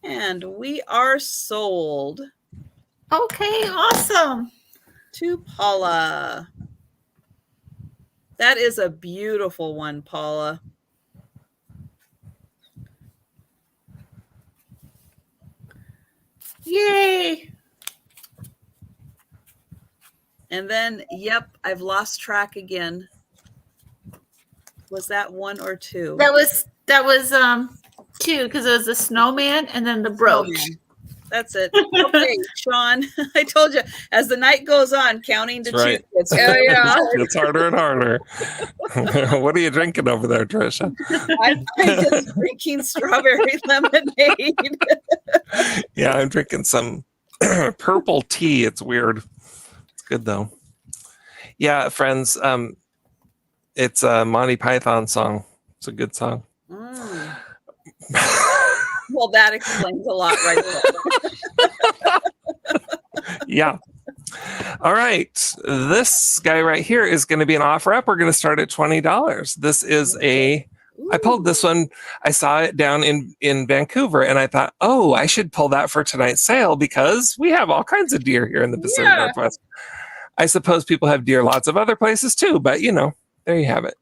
And we are sold. Okay, awesome. To Paula. That is a beautiful one, Paula. Yay. And then, yep, I've lost track again. Was that 1 or 2? That was 2, because it was the snowman and then the brooch. Snowman. That's it. Okay, Sean, I told you, as the night goes on, counting to 2 right. gets It's harder and harder. What are you drinking over there, Trisha? I'm just drinking strawberry lemonade. Yeah, I'm drinking some purple tea. It's weird. It's good though. Yeah, friends. It's a Monty Python song. It's a good song. Mm. Well, that explains a lot right there. Yeah. All right. This guy right here is going to be an offer up. We're going to start at $20. This is I pulled this one. I saw it down in Vancouver and I thought, oh, I should pull that for tonight's sale because we have all kinds of deer here in the Pacific Northwest. I suppose people have deer lots of other places too, but there you have it.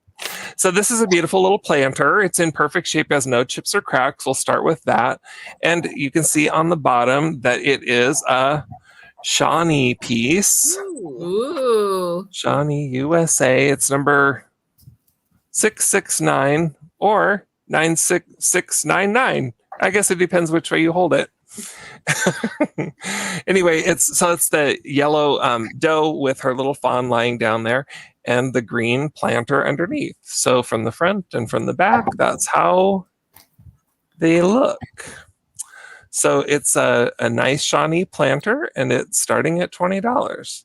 So this is a beautiful little planter. It's in perfect shape, has no chips or cracks. We'll start with that. And you can see on the bottom that it is a Shawnee piece. Ooh. Shawnee USA. It's number 669 or 96699. I guess it depends which way you hold it. Anyway, it's the yellow doe with her little fawn lying down there and the green planter underneath. So from the front and from the back, that's how they look. So it's a nice Shawnee planter and it's starting at $20.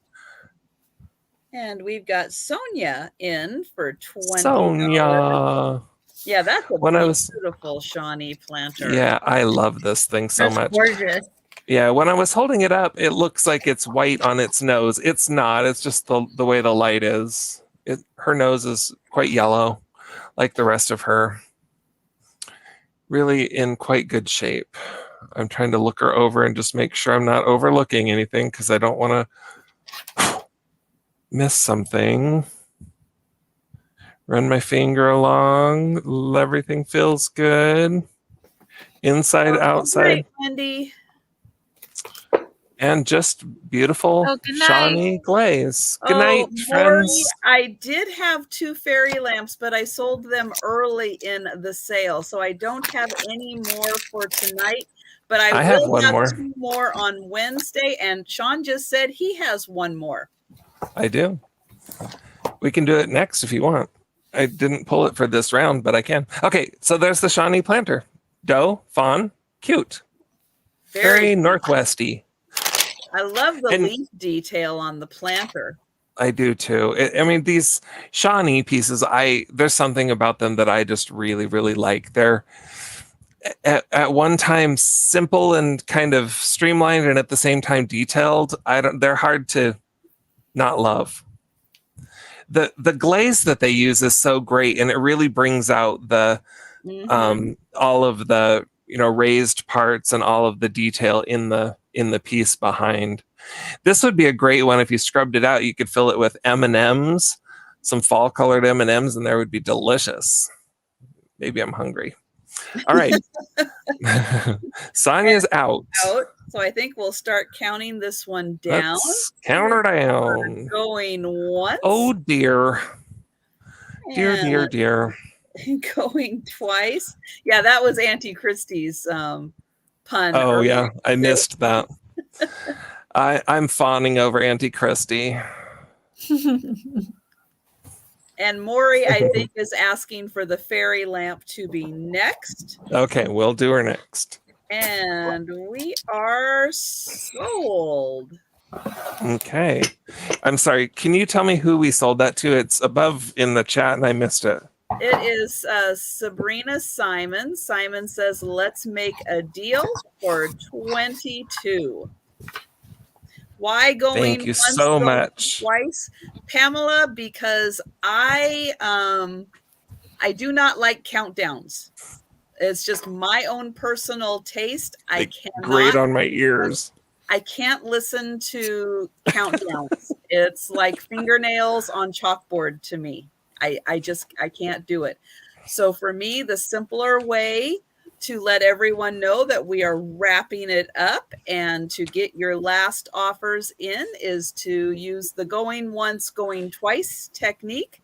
And we've got Sonia in for $20. Sonia. Yeah, that's a beautiful Shawnee planter. Yeah, I love this thing so much. Gorgeous. Yeah, when I was holding it up, it looks like it's white on its nose. It's not. It's just the way the light is. Her nose is quite yellow, like the rest of her. Really in quite good shape. I'm trying to look her over and just make sure I'm not overlooking anything because I don't want to miss something. Run my finger along. Everything feels good. Inside, outside. Great, Wendy. And just beautiful Shawnee glaze. Good night, friends. I did have 2 fairy lamps, but I sold them early in the sale. So I don't have any more for tonight. But I have will one have more. 2 more on Wednesday. And Sean just said he has 1 more. I do. We can do it next if you want. I didn't pull it for this round, but I can. Okay, so there's the Shawnee planter. Doe, fawn, cute. Very Northwesty. I love the leaf detail on the planter. I do too. These Shawnee pieces, there's something about them that I just really, really like. They're at one time simple and kind of streamlined and at the same time detailed. They're hard to not love. The glaze that they use is so great and it really brings out the all of the raised parts and all of the detail in the piece behind. This would be a great one if you scrubbed it out. You could fill it with M&Ms, some fall colored M&Ms, and there would be delicious. Maybe I'm hungry. All right. Sonia's out. So I think we'll start counting this one down. Let's count her down. We're going once. Oh dear. Dear. Going twice. Yeah, that was Auntie Christie's pun. Oh yeah, I missed that. I'm fawning over Auntie Christie. And Maury, I think, is asking for the fairy lamp to be next. Okay, we'll do her next. And we are sold. Okay. I'm sorry. Can you tell me who we sold that to? It's above in the chat and I missed it. It is Sabrina Simon. Simon says, let's make a deal for 22. Why going Thank you once, so going much. twice? Pamela, because I do not like countdowns. It's just my own personal taste. I cannot grate on my ears. I can't listen to countdowns. It's like fingernails on chalkboard to me. I can't do it. So for me, the simpler way to let everyone know that we are wrapping it up and to get your last offers in is to use the going once, going twice technique,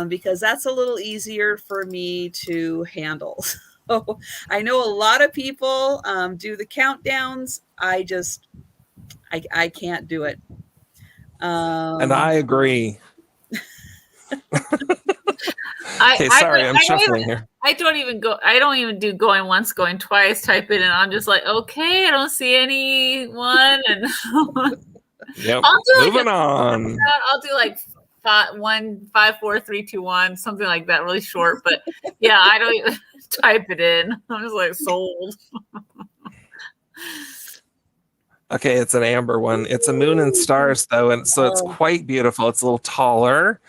because that's a little easier for me to handle. So I know a lot of people do the countdowns. I can't do it. And I agree. Okay, sorry, I'm shuffling here. I don't even do going once, going twice, type it, and I'm just like, okay, I don't see anyone. And yep. Moving on. I'll do like 5, 4, 3, 2, 1, something like that, really short. But yeah, I don't even type it in. I'm just like sold. Okay, it's an amber one. It's a moon and stars though, and so it's quite beautiful. It's a little taller.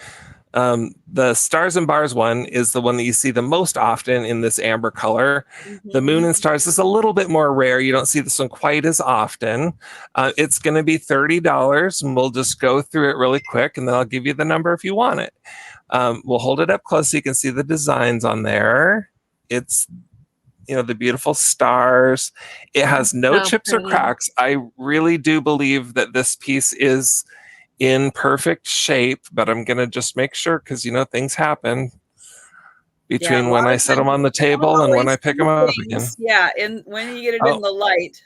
The stars and bars one is the one that you see the most often in this amber color. The moon and stars is a little bit more rare. You don't see this one quite as often. It's going to be $30, and we'll just go through it really quick, and then I'll give you the number if you want it. We'll hold it up close so you can see the designs on there. It's, you know, the beautiful stars. It has no chips or cracks. I really do believe that this piece is in perfect shape, but I'm going to just make sure because, you know, things happen between when I set them on the table and when I pick them up again. Yeah, and when you get it in the light.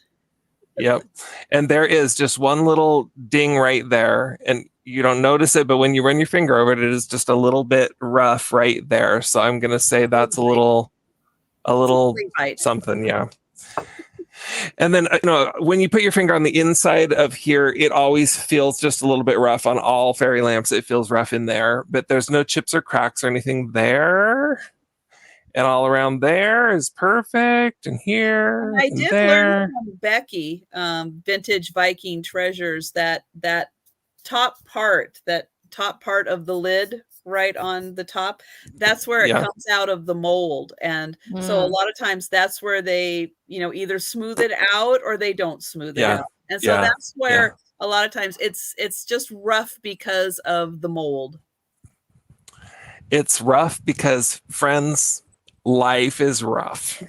Yep. And there is just one little ding right there, and you don't notice it, but when you run your finger over it, it is just a little bit rough right there. So I'm going to say that's a little something. Yeah. And then, you know, when you put your finger on the inside of here, it always feels just a little bit rough on all fairy lamps. It feels rough in there, but there's no chips or cracks or anything there. And all around there is perfect. And here, and I did learn from Becky, Vintage Viking Treasures, that top part of the lid right on the top, that's where it comes out of the mold. And so a lot of times that's where they, you know, either smooth it out or they don't smooth it out. And so that's where a lot of times it's just rough because of the mold. It's rough because, friends, life is rough.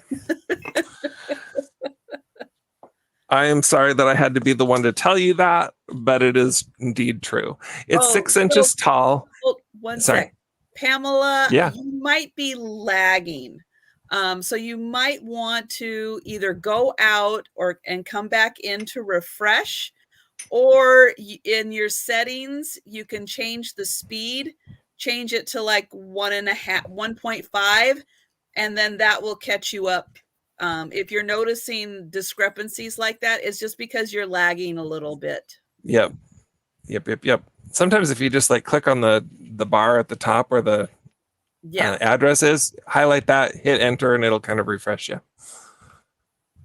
I am sorry that I had to be the one to tell you that, but it is indeed true. It's 6 inches tall. One sec. Pamela, you might be lagging. So you might want to either go out and come back in to refresh, or in your settings, you can change the speed, change it to like 1.5, and then that will catch you up. If you're noticing discrepancies like that, it's just because you're lagging a little bit. Yep. Sometimes if you just like click on the bar at the top where the address is, highlight that, hit enter, and it'll kind of refresh you.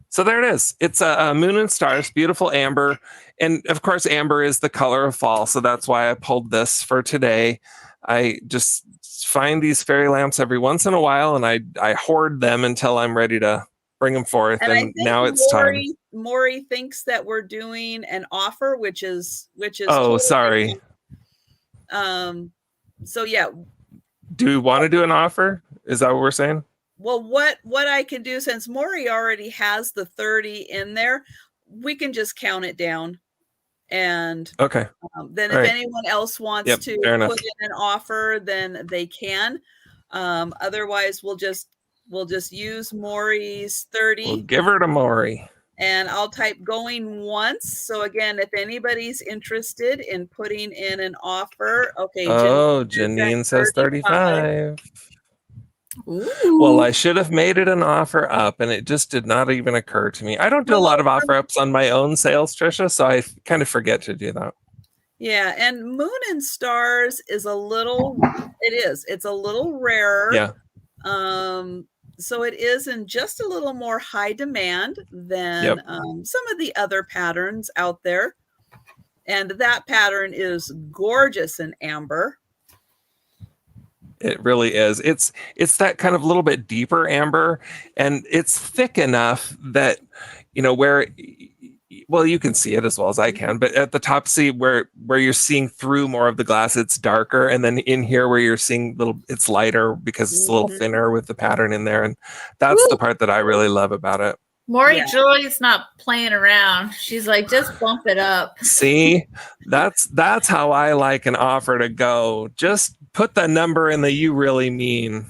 So there it is. It's a moon and stars, beautiful amber. And of course, amber is the color of fall. So that's why I pulled this for today. I just find these fairy lamps every once in a while, and I hoard them until I'm ready to bring them forth. And now it's time. Maury thinks that we're doing an offer, which is oh, sorry. So yeah. Do we want to do an offer? Is that what we're saying? Well, what I can do, since Maury already has the 30 in there, we can just count it down. And then if anyone else wants to put in an offer, then they can. Otherwise, we'll just use Maury's 30. We'll give her to Maury. And I'll type going once. So again, if anybody's interested in putting in an offer, okay. Oh, Janine says 35. Ooh. Well, I should have made it an offer up, and it just did not even occur to me. I don't do a lot of offer ups on my own sales, Trisha, so I kind of forget to do that. Yeah, and Moon and Stars is a little, it's a little rarer. Yeah. So it is in just a little more high demand than some of the other patterns out there. And that pattern is gorgeous in amber. It really is. It's that kind of little bit deeper amber, and it's thick enough that, where, well, you can see it as well as I can, but at the top, see where you're seeing through more of the glass, it's darker. And then in here where you're seeing it's lighter because it's a little thinner with the pattern in there. And that's the part that I really love about it. Maury Joy's not playing around. She's like, just bump it up. See, that's how I like an offer to go. Just put the number in that you really mean.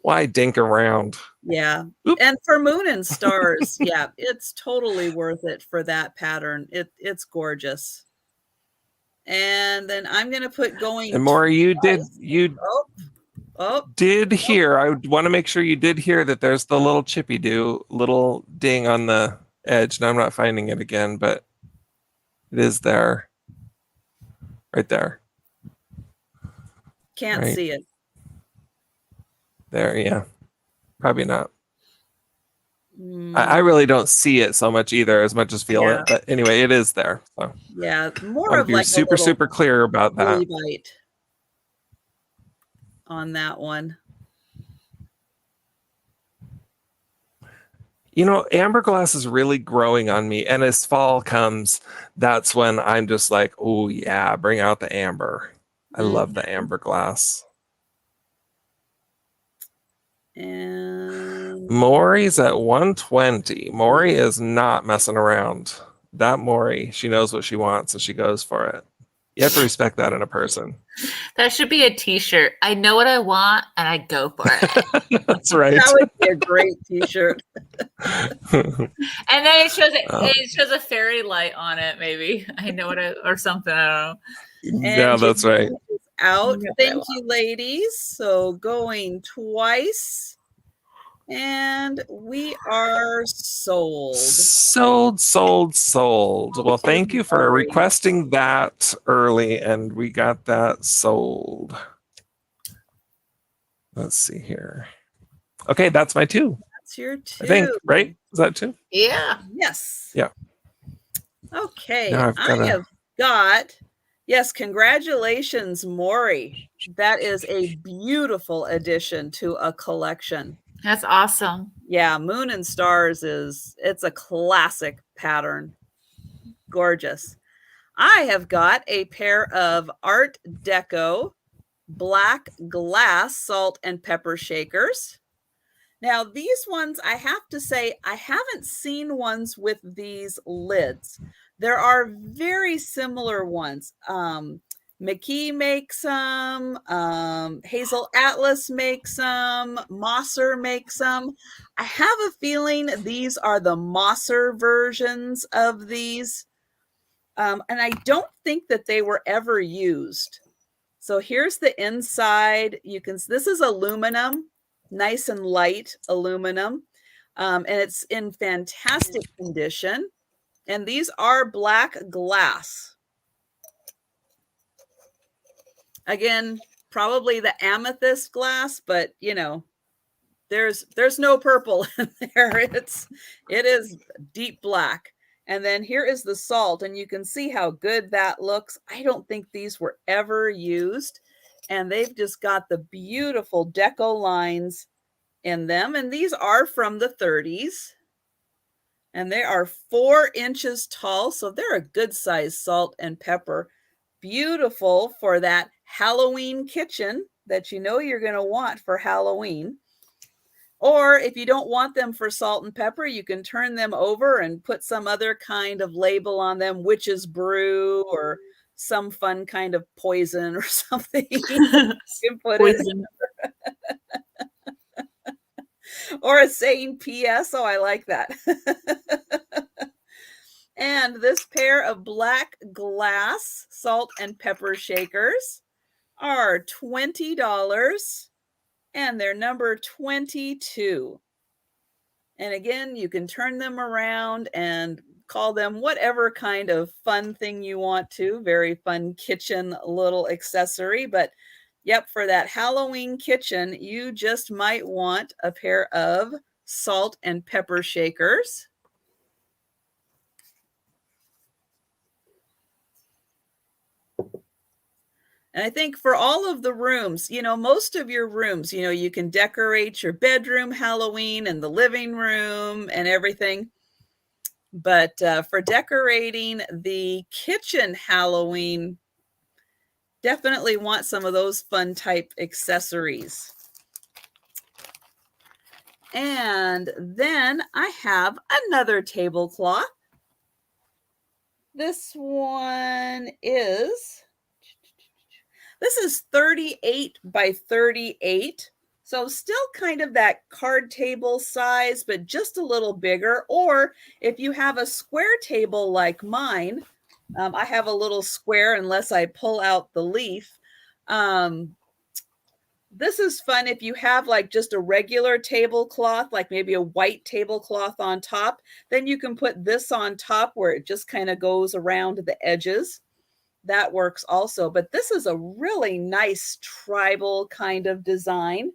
Why dink around? Yeah. Oop. And for Moon and Stars, yeah, it's totally worth it for that pattern. It's gorgeous. And then I'm going to put going. And Maury, you did hear, I want to make sure you did hear that there's the little little ding on the edge. And I'm not finding it again, but it is there. Right there. Can't see it. There, yeah. Probably not. I really don't see it so much either, as much as feel it. But anyway, it is there. So yeah, more of like super clear about that. On that one. Amber glass is really growing on me. And as fall comes, that's when I'm just like, oh yeah, bring out the amber. I love the amber glass. And Maury's at 120. Maury is not messing around. That Maury, she knows what she wants, and she goes for it. You have to respect that in a person. That should be a t-shirt. I know what I want, and I go for it. That's right. That would be a great t-shirt. And then it shows a fairy light on it, maybe. I know what or something. I don't know. Yeah, that's right. Out. Thank you, ladies. So going twice. And we are sold. Sold. Well, thank you for requesting that early, and we got that sold. Let's see here. Okay, that's my 2. That's your 2. I think, right? Is that 2? Yeah. Yes. Yeah. Okay. I have got, yes, congratulations, Maury. That is a beautiful addition to a collection. That's awesome. Yeah, Moon and Stars it's a classic pattern. Gorgeous. I have got a pair of Art Deco black glass salt and pepper shakers. Now, these ones, I have to say, I haven't seen ones with these lids. There are very similar ones. McKee makes some, Hazel Atlas makes some, Mosser makes some. I have a feeling these are the Mosser versions of these. And I don't think that they were ever used. So here's the inside. This is aluminum, nice and light aluminum. And it's in fantastic condition. And these are black glass. Again, probably the amethyst glass, but there's no purple in there. It is deep black. And then here is the salt, and you can see how good that looks. I don't think these were ever used, and they've just got the beautiful deco lines in them. And these are from the 30s, and they are 4 inches tall. So they're a good size salt and pepper. Beautiful for that Halloween kitchen that you're going to want for Halloween. Or if you don't want them for salt and pepper, you can turn them over and put some other kind of label on them, witch's brew or some fun kind of poison or something. You can put poison. Or a saying PS. Oh, I like that. And this pair of black glass salt and pepper shakers are $20, and they're number 22. And again, you can turn them around and call them whatever kind of fun thing you want to. Very fun kitchen little accessory. But yep, for that Halloween kitchen, you just might want a pair of salt and pepper shakers. And I think for all of the rooms, most of your rooms, you can decorate your bedroom Halloween and the living room and everything. But for decorating the kitchen Halloween, definitely want some of those fun type accessories. And then I have another tablecloth. This one is 38 by 38. So still kind of that card table size, but just a little bigger. Or if you have a square table like mine, I have a little square unless I pull out the leaf. This is fun if you have like just a regular tablecloth, like maybe a white tablecloth on top, then you can put this on top where it just kind of goes around the edges. That works also, but this is a really nice tribal kind of design.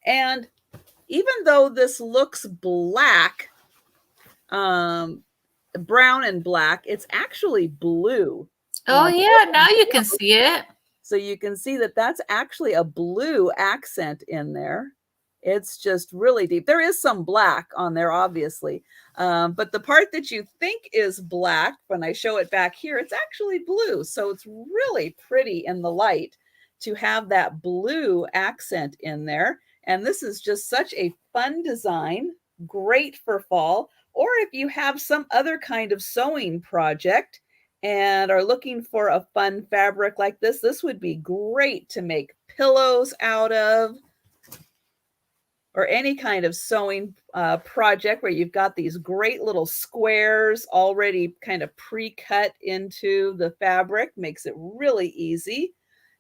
And even though this looks black, brown and black, it's actually blue. Oh, yeah, now you can see it. So you can see that that's actually a blue accent in there. It's just really deep. There is some black on there, obviously. But the part that you think is black, when I show it back here, it's actually blue. So it's really pretty in the light to have that blue accent in there. And this is just such a fun design, great for fall. Or if you have some other kind of sewing project and are looking for a fun fabric like this would be great to make pillows out of, or any kind of sewing project where you've got these great little squares already kind of pre-cut into the fabric. Makes it really easy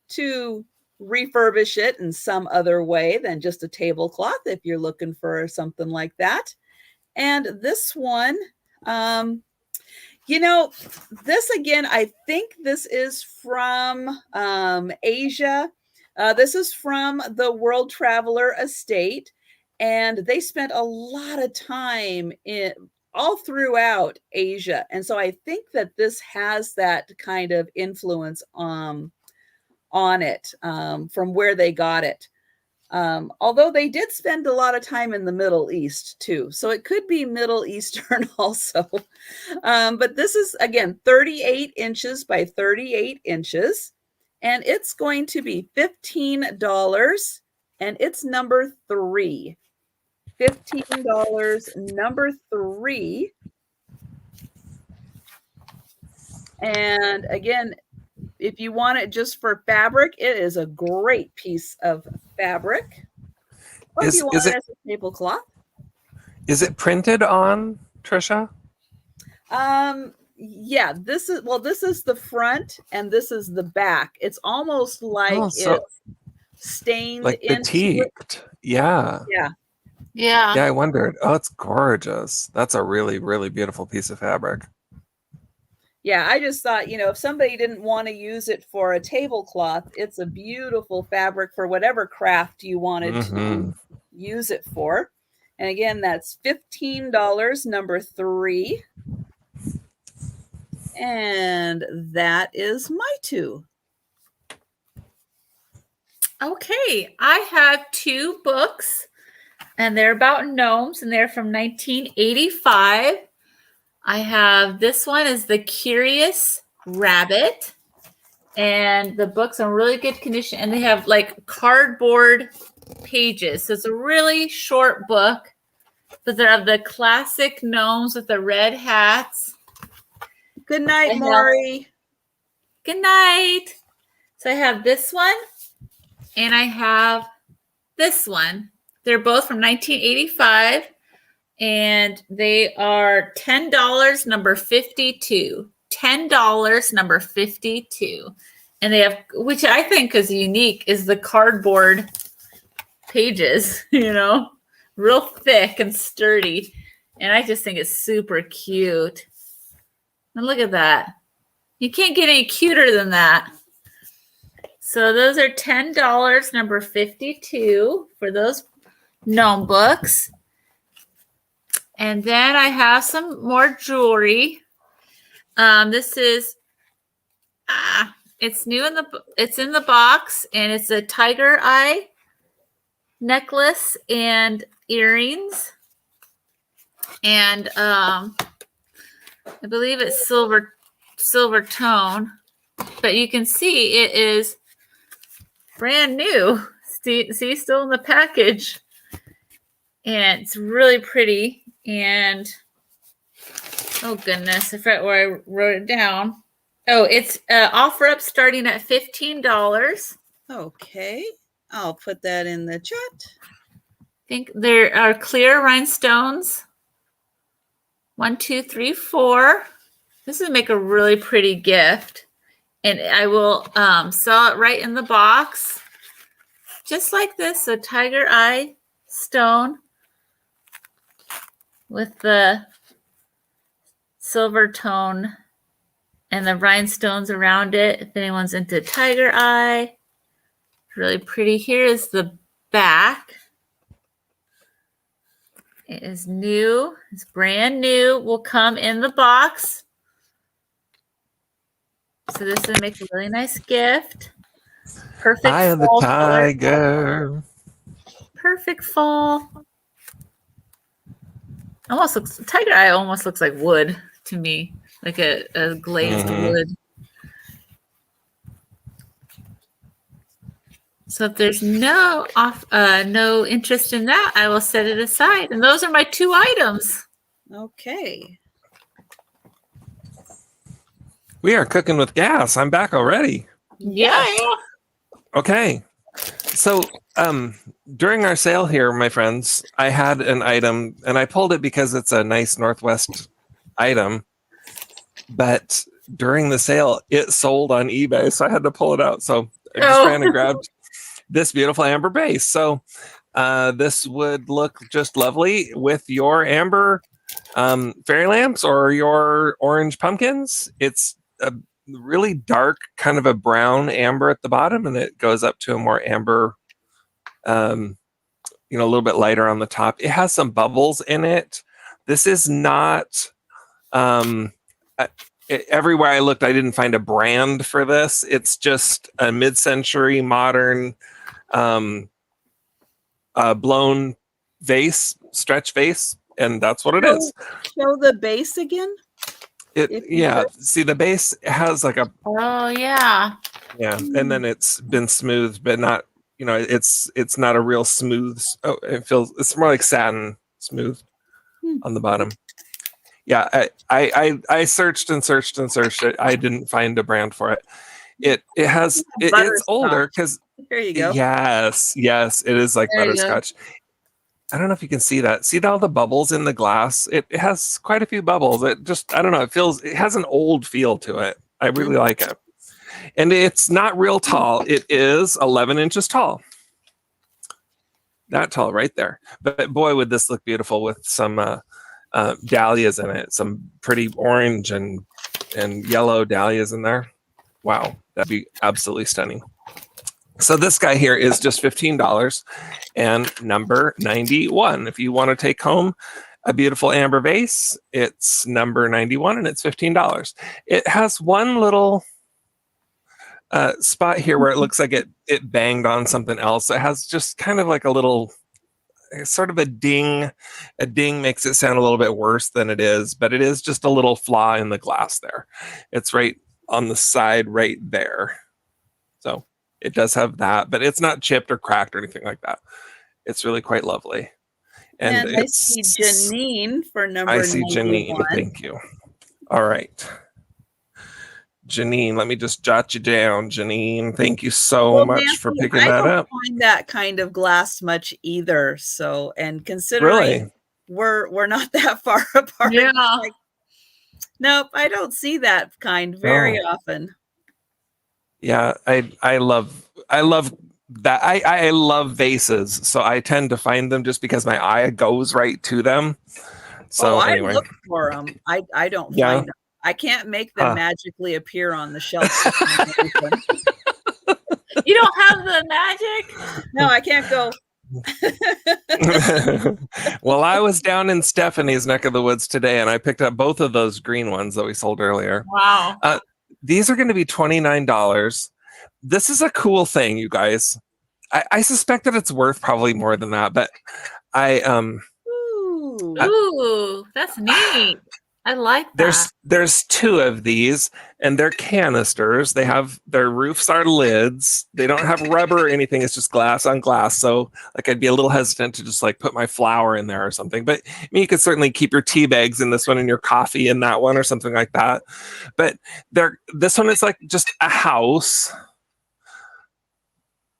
to refurbish it in some other way than just a tablecloth if you're looking for something like that. And this one, this again, I think this is from Asia. This is from the World Traveler Estate, and they spent a lot of time all throughout Asia. And so I think that this has that kind of influence on it from where they got it. Although they did spend a lot of time in the Middle East too. So it could be Middle Eastern also. But this is, again, 38 inches by 38 inches. And it's going to be $15. And it's number 3. $15, number 3. And again, if you want it just for fabric, it is a great piece of fabric. Or if you want it as a tablecloth. Is it printed on, Trisha? Yeah, this is the front and this is the back. It's almost like it's stained, like batiked. Yeah. Yeah, I wondered. Oh, it's gorgeous. That's a really, really beautiful piece of fabric. Yeah, I just thought, if somebody didn't want to use it for a tablecloth, it's a beautiful fabric for whatever craft you wanted to use it for. And again, that's $15, number 3. And that is my 2. Okay, I have 2 books, and they're about gnomes, and they're from 1985. I have this one is The Curious Rabbit, and the book's in really good condition, and they have like cardboard pages. So it's a really short book, but they have the classic gnomes with the red hats. Good night, Maury. Good night. So I have this one, and I have this one. They're both from 1985. and they are $10, number 52. $10, number 52. And they have, which I think is unique, is the cardboard pages, real thick and sturdy. And I just think it's super cute. And look at that. You can't get any cuter than that. So those are $10, number 52 for those gnome books. And then I have some more jewelry. This is it's new it's in the box, and it's a tiger eye necklace and earrings. And I believe it's silver tone, but you can see it is brand new. See, still in the package, and it's really pretty. And oh goodness, I forgot where I wrote it down. Oh, it's offer up starting at $15. Okay, I'll put that in the chat. I think there are clear rhinestones. 1, 2, 3, 4. This would make a really pretty gift. And I will sell it right in the box. Just like this, a tiger eye stone with the silver tone and the rhinestones around it. If anyone's into tiger eye, really pretty. Here is the back. It is new. It's brand new. Will come in the box. So this will make a really nice gift. Perfect. I am the tiger. Color. Perfect fall. Almost looks, tiger eye almost looks like wood to me, like a glazed wood. So if there's no interest in that, I will set it aside. And those are my 2 items. Okay. We are cooking with gas. I'm back already. Yeah. Okay. So during our sale here, my friends, I had an item, and I pulled it because it's a nice Northwest item. But during the sale, it sold on eBay, so I had to pull it out. So I just ran and grabbed this beautiful amber base. So this would look just lovely with your amber fairy lamps or your orange pumpkins. It's a really dark, kind of a brown amber at the bottom, and it goes up to a more amber, a little bit lighter on the top. It has some bubbles in it. This is not everywhere I looked, I didn't find a brand for this. It's just a mid-century modern blown vase, stretch vase, and that's what it is. Show the base again. See, the base has like a and then it's been smoothed, but not, it's not a real smooth. Oh, it's more like satin smooth on the bottom. Yeah, I searched and searched and searched. I didn't find a brand for it. It's older because there you go. Yes, it is like butterscotch. I don't know if you can see that. See all the bubbles in the glass? It has quite a few bubbles. It just, I don't know. It has an old feel to it. I really like it. And it's not real tall. It is 11 inches tall. That tall right there. But boy, would this look beautiful with some dahlias in it. Some pretty orange and yellow dahlias in there. Wow, that'd be absolutely stunning. So this guy here is just $15 and number 91. If you want to take home a beautiful amber vase, it's number 91 and it's $15. It has one little spot here where it looks like it banged on something else. It has just kind of like a little sort of a ding. A ding makes it sound a little bit worse than it is, but it is just a little flaw in the glass there. It's right on the side right there. So it does have that, but it's not chipped or cracked or anything like that. It's really quite lovely. And I see Janine for number 91. I see Janine. Thank you. All right. Janine, let me just jot you down, Janine. Thank you so much for picking that up. I don't find that kind of glass much either. So, and considering, we're not that far apart. Yeah. Like, nope, I don't see that kind very often. Yeah, I love that. I love vases, so I tend to find them just because my eye goes right to them. So I anyway, look for them. I don't Yeah. find them. I can't make them magically appear on the shelf. You don't have the magic? No, I can't go. well, I was down in Stephanie's neck of the woods today, and I picked up both of those green ones that we sold earlier. Wow. These are going to be $29. This is a cool thing, you guys. I suspect that it's worth probably more than that, but Ooh, that's neat. I like that. There's two of these, and they're canisters. They have their roofs are lids. They don't have rubber or anything. It's just glass on glass. So like I'd be a little hesitant to just like put my flour in there or something. But I mean, you could certainly keep your tea bags in this one and your coffee in that one or something like that. But this one is like just a house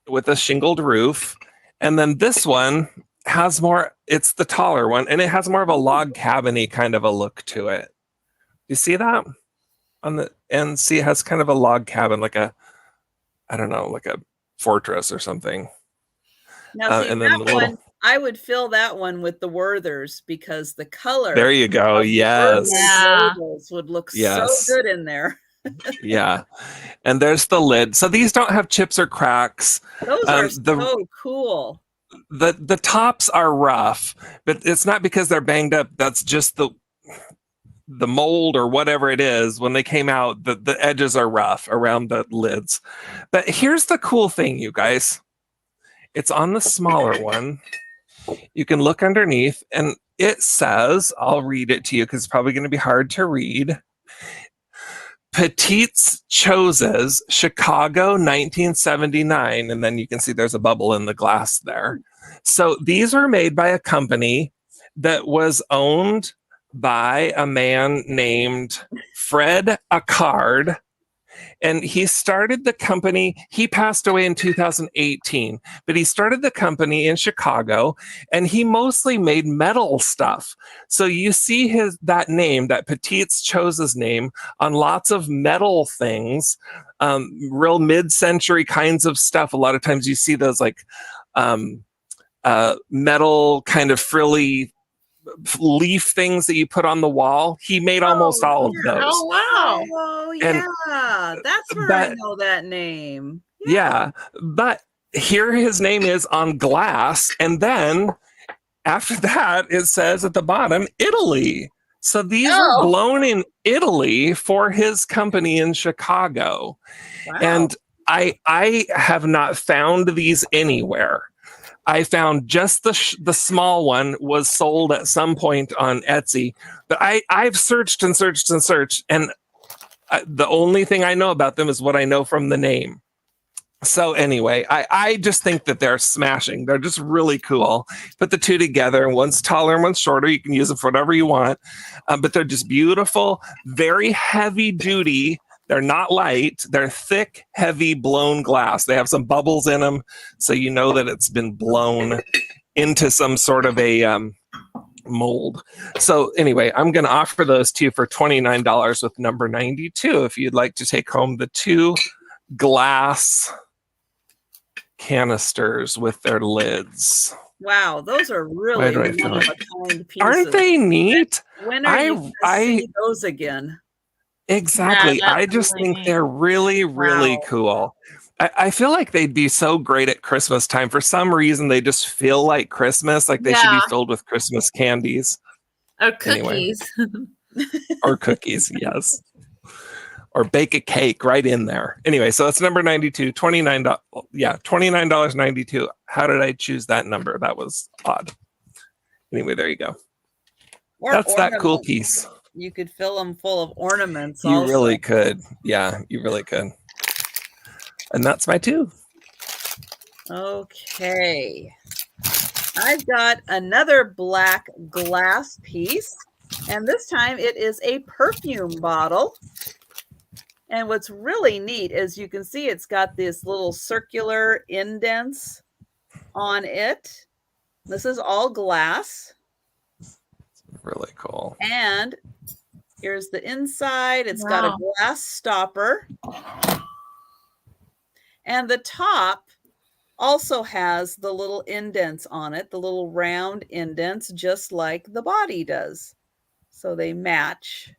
with a shingled roof. And then this one has more, it's the taller one, and it has more of a log cabin-y kind of a look to it. You see that on the end? See, it has kind of a log cabin, like a, I don't know, like a fortress or something. Now, see, and then that one, I would fill that one with the Werthers because the color. There you go. Yes. Would look so good in there. Yeah. And there's the lid. So these don't have chips or cracks. Those are so cool. The tops are rough, but it's not because they're banged up. That's just the mold or whatever it is. When they came out, the edges are rough around the lids. But here's the cool thing, you guys. It's on the smaller one. You can look underneath, and it says, I'll read it to you because it's probably going to be hard to read. Petites Choses, Chicago, 1979. And then you can see there's a bubble in the glass there. So these are made by a company that was owned by a man named Fred Accard. And he started the company. He passed away in 2018, but he started the company in Chicago, and he mostly made metal stuff. So you see that name, that Petites Choses name, on lots of metal things, real mid-century kinds of stuff. A lot of times you see those like metal kind of frilly leaf things that you put on the wall. He made almost all of those. Oh wow. Oh yeah. That's where I know that name. Yeah. But here his name is on glass, and then after that it says at the bottom Italy. So these are blown in Italy for his company in Chicago. Wow. And I have not found these anywhere. I found just the small one was sold at some point on Etsy, but I've searched and searched and searched, and the only thing I know about them is what I know from the name. So anyway, I just think that they're smashing. They're just really cool. Put the two together, and one's taller and one's shorter. You can use them for whatever you want, but they're just beautiful, very heavy duty. They're not light. They're thick, heavy, blown glass. They have some bubbles in them, so you know that it's been blown into some sort of a mold. So anyway, I'm going to offer those to you for $29 with number 92 if you'd like to take home the two glass canisters with their lids. Wow, those are really one-of-a-kind pieces. Aren't they neat? When are you going to see those again? Exactly. Yeah, I just think they're really, really cool. I feel like they'd be so great at Christmas time. For some reason, they just feel like Christmas, like they should be filled with Christmas candies. Or cookies. Anyway. Or cookies, yes. Or bake a cake right in there. Anyway, so that's number 92, $29. Yeah, $29.92. How did I choose that number? That was odd. Anyway, there you go. That's that cool piece. You could fill them full of ornaments. You really could. Yeah, you really could. And that's my two. Okay. I've got another black glass piece, and this time it is a perfume bottle. And what's really neat is you can see it's got this little circular indents on it. This is all glass. Really cool. And here's the inside. It's got a glass stopper. And the top also has the little indents on it, the little round indents, just like the body does. So they match.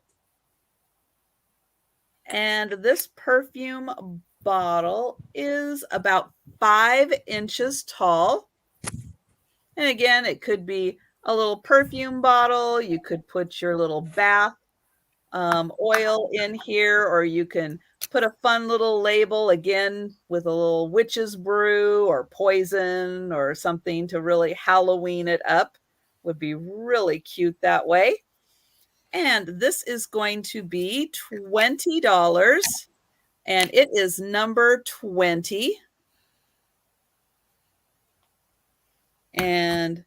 And this perfume bottle is about 5 inches tall. And again, it could be a little perfume bottle. You could put your little bath oil in here, or you can put a fun little label again with a little witch's brew or poison or something to really Halloween it up. Would be really cute that way. And this is going to be $20, and it is number 20. And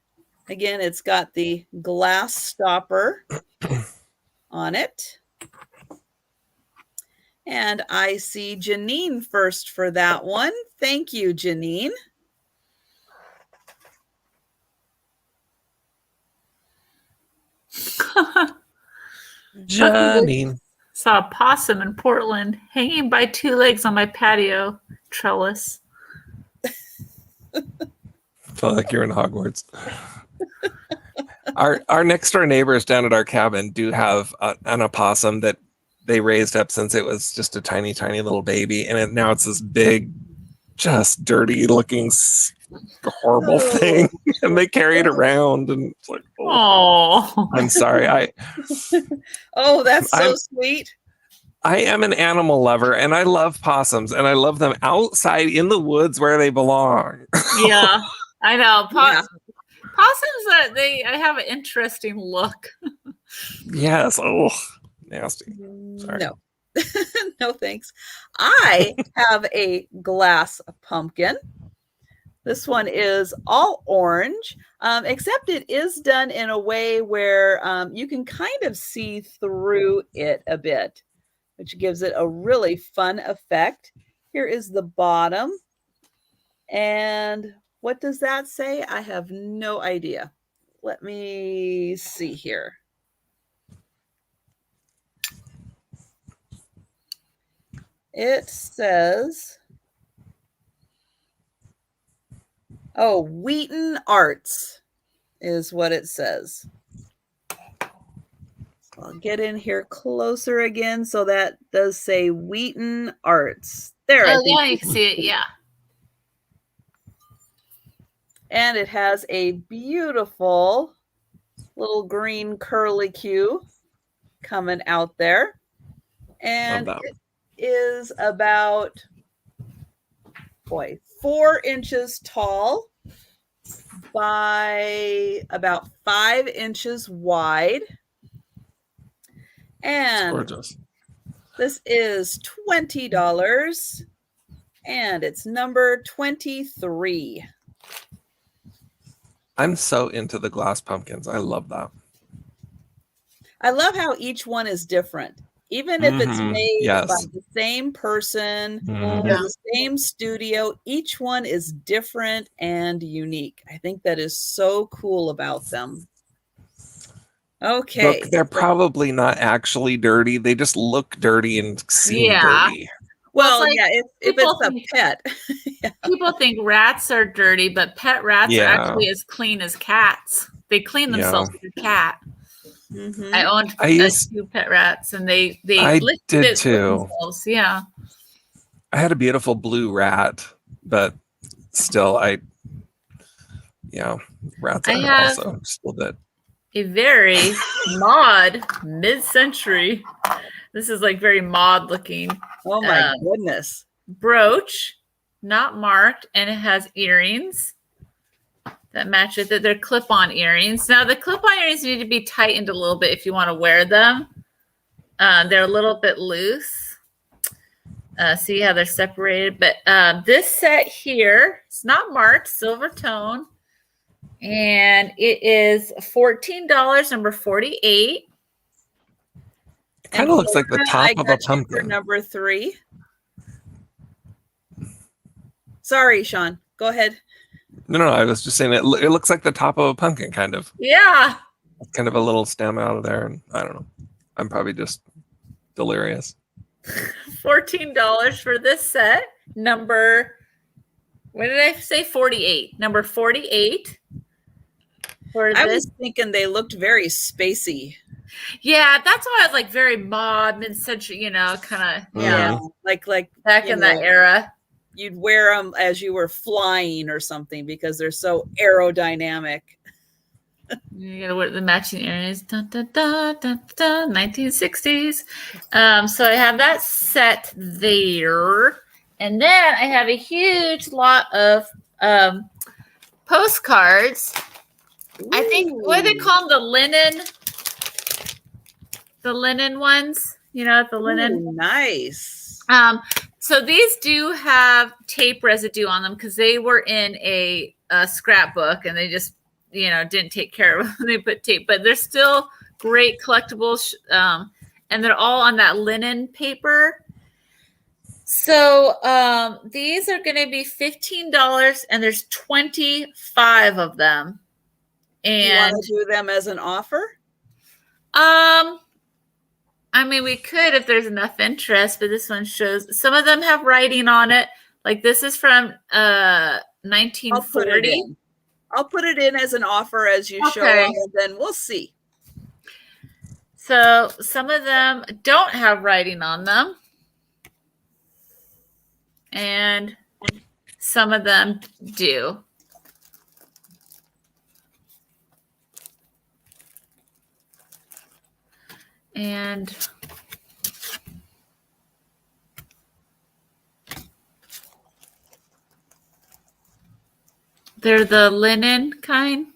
again, it's got the glass stopper on it. And I see Janine first for that one. Thank you, Janine. Janine. Saw a possum in Portland hanging by 2 legs on my patio trellis. Felt like you're in Hogwarts. Our next door neighbors down at our cabin do have an opossum that they raised up since it was just a tiny, tiny little baby, and now it's this big, just dirty looking, horrible thing, and they carry it around, and it's like, oh, I'm sorry, oh, that's so sweet. I am an animal lover, and I love possums, and I love them outside in the woods where they belong. Yeah, I know. Possums, they have an interesting look. Yes. Oh, nasty. Sorry. No. No, thanks. I have a glass pumpkin. This one is all orange, except it is done in a way where you can kind of see through it a bit, which gives it a really fun effect. Here is the bottom. And what does that say? I have no idea. Let me see here. It says, oh, Wheaton Arts is what it says. I'll get in here closer again. So that does say Wheaton Arts. There. Oh, yeah, you can see it. Yeah. And it has a beautiful little green curly Q coming out there. And it is about, 4 inches tall by about 5 inches wide. And gorgeous. This is $20, and it's number 23. I'm so into the glass pumpkins. I love that. I love how each one is different. Even if it's made by the same person, the same studio, each one is different and unique. I think that is so cool about them. Okay. Look, they're probably not actually dirty. They just look dirty and seem dirty. Well, like, if it's a pet. People think rats are dirty, but pet rats are actually as clean as cats. They clean themselves with a cat. Mm-hmm. I owned 2 pet rats, and they did too. Themselves. Yeah. I had a beautiful blue rat, but still, rats are also still good. A very mod mid-century. This is like very mod looking. Oh my goodness. Brooch, not marked, and it has earrings that match it. They're clip-on earrings. Now the clip-on earrings need to be tightened a little bit if you want to wear them. They're a little bit loose. See how they're separated. But this set here, it's not marked, silver tone. And it is $14, number 48. It kind of looks like the top of a pumpkin. Number 3. Sorry, Sean. Go ahead. No, I was just saying it looks like the top of a pumpkin, kind of. Yeah. kind of a little stem out of there, and I don't know. I'm probably just delirious. $14 for this set. Number, what did I say? 48. Number 48. I was thinking they looked very spacey. Yeah, that's why I was like very mod mid-century, kind of like back in that era. You'd wear them as you were flying or something because they're so aerodynamic. You gotta wear the matching earrings. 1960s. So I have that set there, and then I have a huge lot of postcards. Ooh. I think what do they call them? The linen ones. The linen. Ooh, nice. So these do have tape residue on them because they were in a scrapbook and they just didn't take care of them. They put tape, but they're still great collectibles, and they're all on that linen paper. So these are going to be $15, and there's 25 of them. And do you want to do them as an offer? I mean, we could if there's enough interest, but this one shows some of them have writing on it. Like this is from 1940. I'll put it in as an offer as you show up, and then we'll see. So some of them don't have writing on them, and some of them do. And they're the linen kind.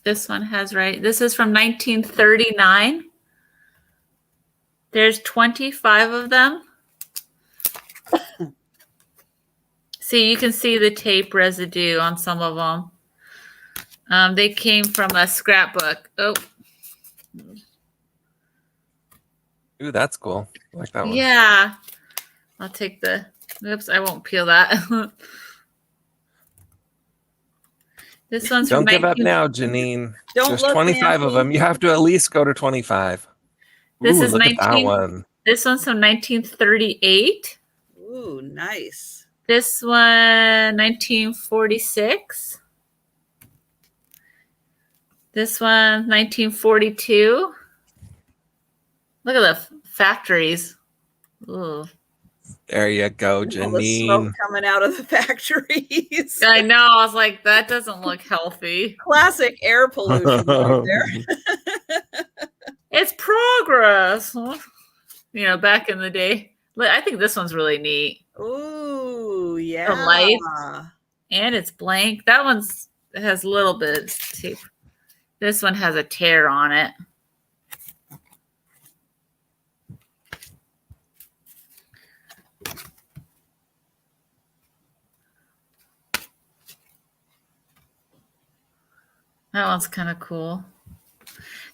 This one has this is from 1939. There's 25 of them. See, you can see the tape residue on some of them. They came from a scrapbook. Oh. Ooh, that's cool. I like that one. Yeah. I'll take oops, I won't peel that. This one's Don't give up now, Janine. There's 25 fancy. of them. You have to at least go to 25. This is look at that one. This one's from 1938. Ooh, nice. This one, 1946. This one, 1942. Look at the factories. Ooh. There you go, Janine. All the smoke coming out of the factories. I know. I was like, that doesn't look healthy. Classic air pollution right there. It's progress. Back in the day. I think this one's really neat. Ooh, yeah. The light. And it's blank. That one's has a little bit of tape. This one has a tear on it. That one's kind of cool.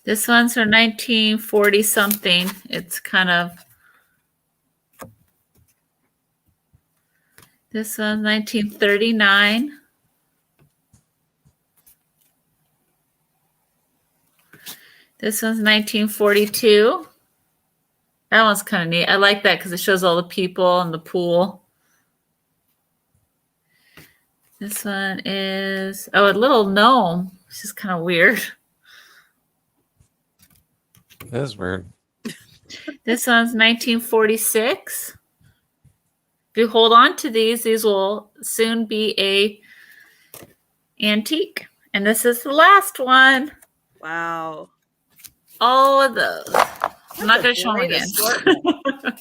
This one's from 1940 something. It's kind of. This one's 1939. This one's 1942. That one's kind of neat. I like that because it shows all the people and the pool. This one is, a little gnome. It's just kind of weird. It is weird. This one's 1946. If you hold on to these will soon be a antique. And this is the last one. Wow. All of those. I'm not going to show them again.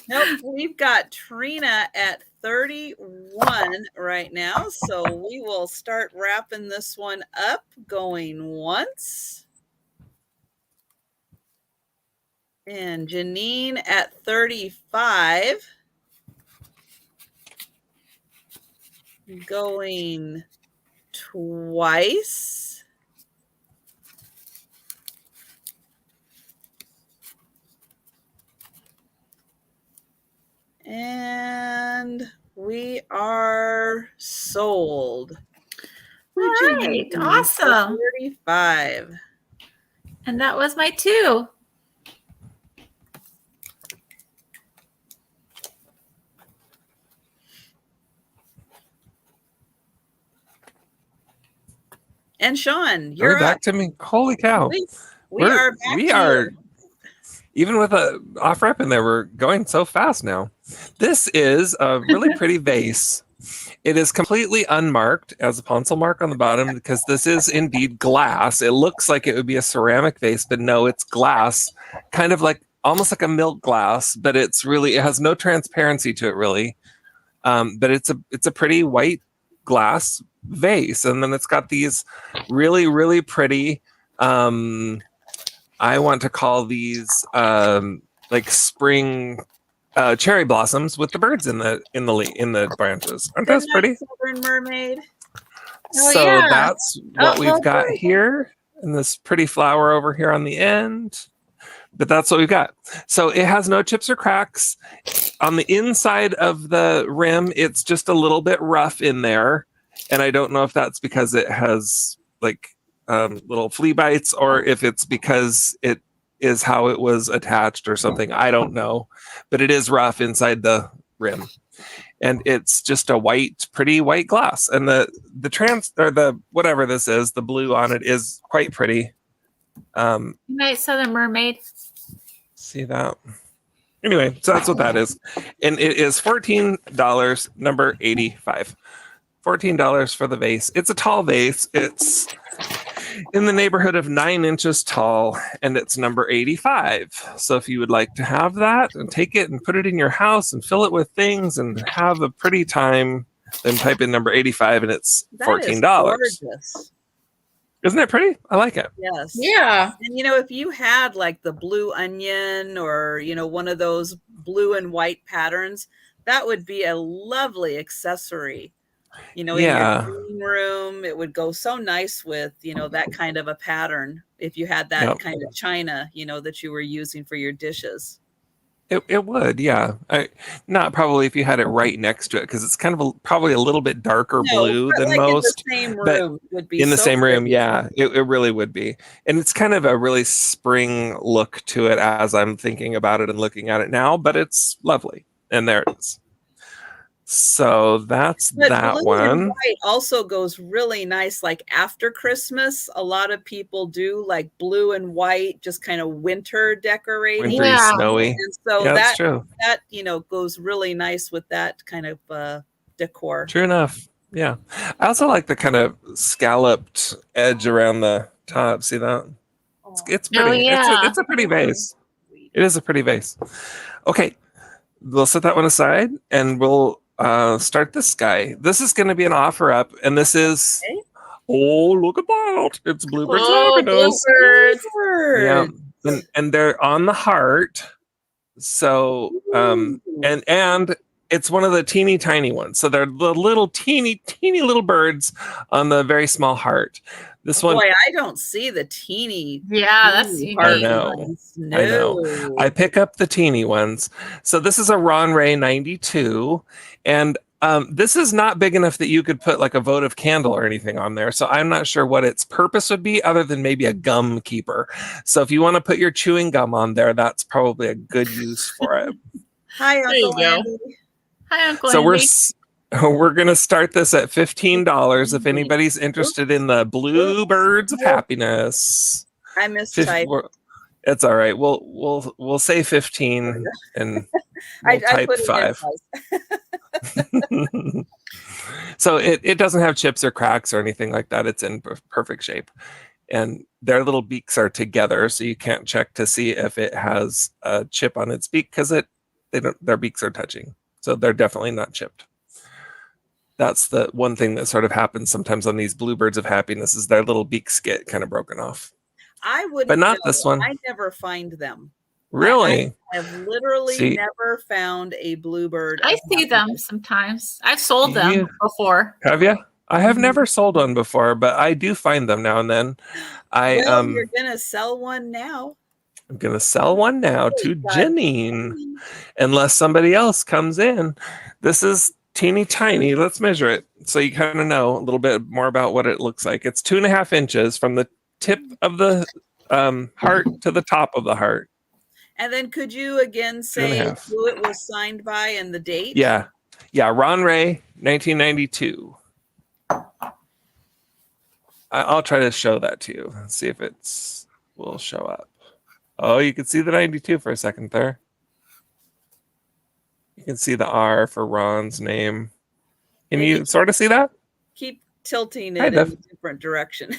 Nope. We've got Trina at 31 right now. So we will start wrapping this one up, going once. And Janine at 35. Going twice. And we are sold. right, awesome. 35. And that was my 2. And Sean, you're back up. to me. Holy cow. We are back we to are you. Even with a off rep in there, we're going so fast now. This is a really pretty vase. It is completely unmarked as a pencil mark on the bottom because this is indeed glass. It looks like it would be a ceramic vase, but no, it's glass, kind of like almost like a milk glass, but it has no transparency to it really. But it's a pretty white glass vase, and then it's got these really, really pretty. I want to call these like spring cherry blossoms with the birds in the branches. Aren't those pretty? Southern Mermaid. Oh, So yeah. that's what we've got good. here, and this pretty flower over here on the end. But that's what we've got. So it has no chips or cracks. On the inside of the rim, it's just a little bit rough in there. And I don't know if that's because it has like little flea bites or if it's because it is how it was attached or something. I don't know. But it is rough inside the rim. And it's just a pretty white glass. And the whatever this is, the blue on it is quite pretty. Night Southern Mermaid. See that? Anyway, so that's what that is. And it is $14, number 85. $14 for the vase. It's a tall vase. It's in the neighborhood of 9 inches tall, and it's number 85. So if you would like to have that and take it and put it in your house and fill it with things and have a pretty time, then type in number 85 and it's $14. Gorgeous. Isn't it pretty? I like it. Yes. Yeah. And if you had like the blue onion or one of those blue and white patterns, that would be a lovely accessory. In your green room, it would go so nice with that kind of a pattern if you had that kind of china that you were using for your dishes. It would, yeah. Not probably if you had it right next to it, because it's kind of probably a little bit darker blue than most. In the same room would be in the same room, pretty. yeah, it really would be. And it's kind of a really spring look to it as I'm thinking about it and looking at it now, but it's lovely. And there it is. So that's that blue one. And white also goes really nice. Like after Christmas, a lot of people do like blue and white, just kind of winter decorating. Wintry, snowy. And so that's true. That goes really nice with that kind of decor. True enough. Yeah. I also like the kind of scalloped edge around the top. See that? It's pretty. Oh, yeah. It's a pretty vase. It is a pretty vase. Okay. We'll set that one aside and we'll start this guy. This is going to be an offer up, and this is look at that! It's bluebirds. Bluebirds. Yeah, and they're on the heart. So and it's one of the teeny tiny ones. So they're the little teeny little birds on the very small heart. This one, boy, I don't see the teeny. Yeah, that's unique. I know. No. I know. I pick up the teeny ones. So this is a Ron Ray 92, and this is not big enough that you could put like a votive candle or anything on there. So I'm not sure what its purpose would be, other than maybe a gum keeper. So if you want to put your chewing gum on there, that's probably a good use for it. Hi, Uncle Andy. Hi, Uncle So Andy. we're going to start this at $15 if anybody's interested in the Bluebirds of Happiness. I mistyped. It's all right. We'll say 15 and we'll type 5. So it doesn't have chips or cracks or anything like that. It's in perfect shape. And their little beaks are together, so you can't check to see if it has a chip on its beak because their beaks are touching. So they're definitely not chipped. That's the one thing that sort of happens sometimes on these Bluebirds of Happiness is their little beaks get kind of broken off. I would, but not this one. I never find them. Really? I have literally never found a bluebird. I see them sometimes. I've sold them before. Have you? I have never sold one before, but I do find them now and then. You're gonna sell one now. I'm gonna sell one now to Janine, unless somebody else comes in. This is teeny tiny. Let's measure it so you kind of know a little bit more about what it looks like. It's 2.5 inches from the tip of the heart to the top of the heart. And then could you again say who it was signed by and the date? Yeah. Ron Ray, 1992. I'll try to show that to you. Let's see if will show up. Oh, you can see the 92 for a second there. You can see the R for Ron's name. Can you sort of see that? Keep tilting it in a different direction.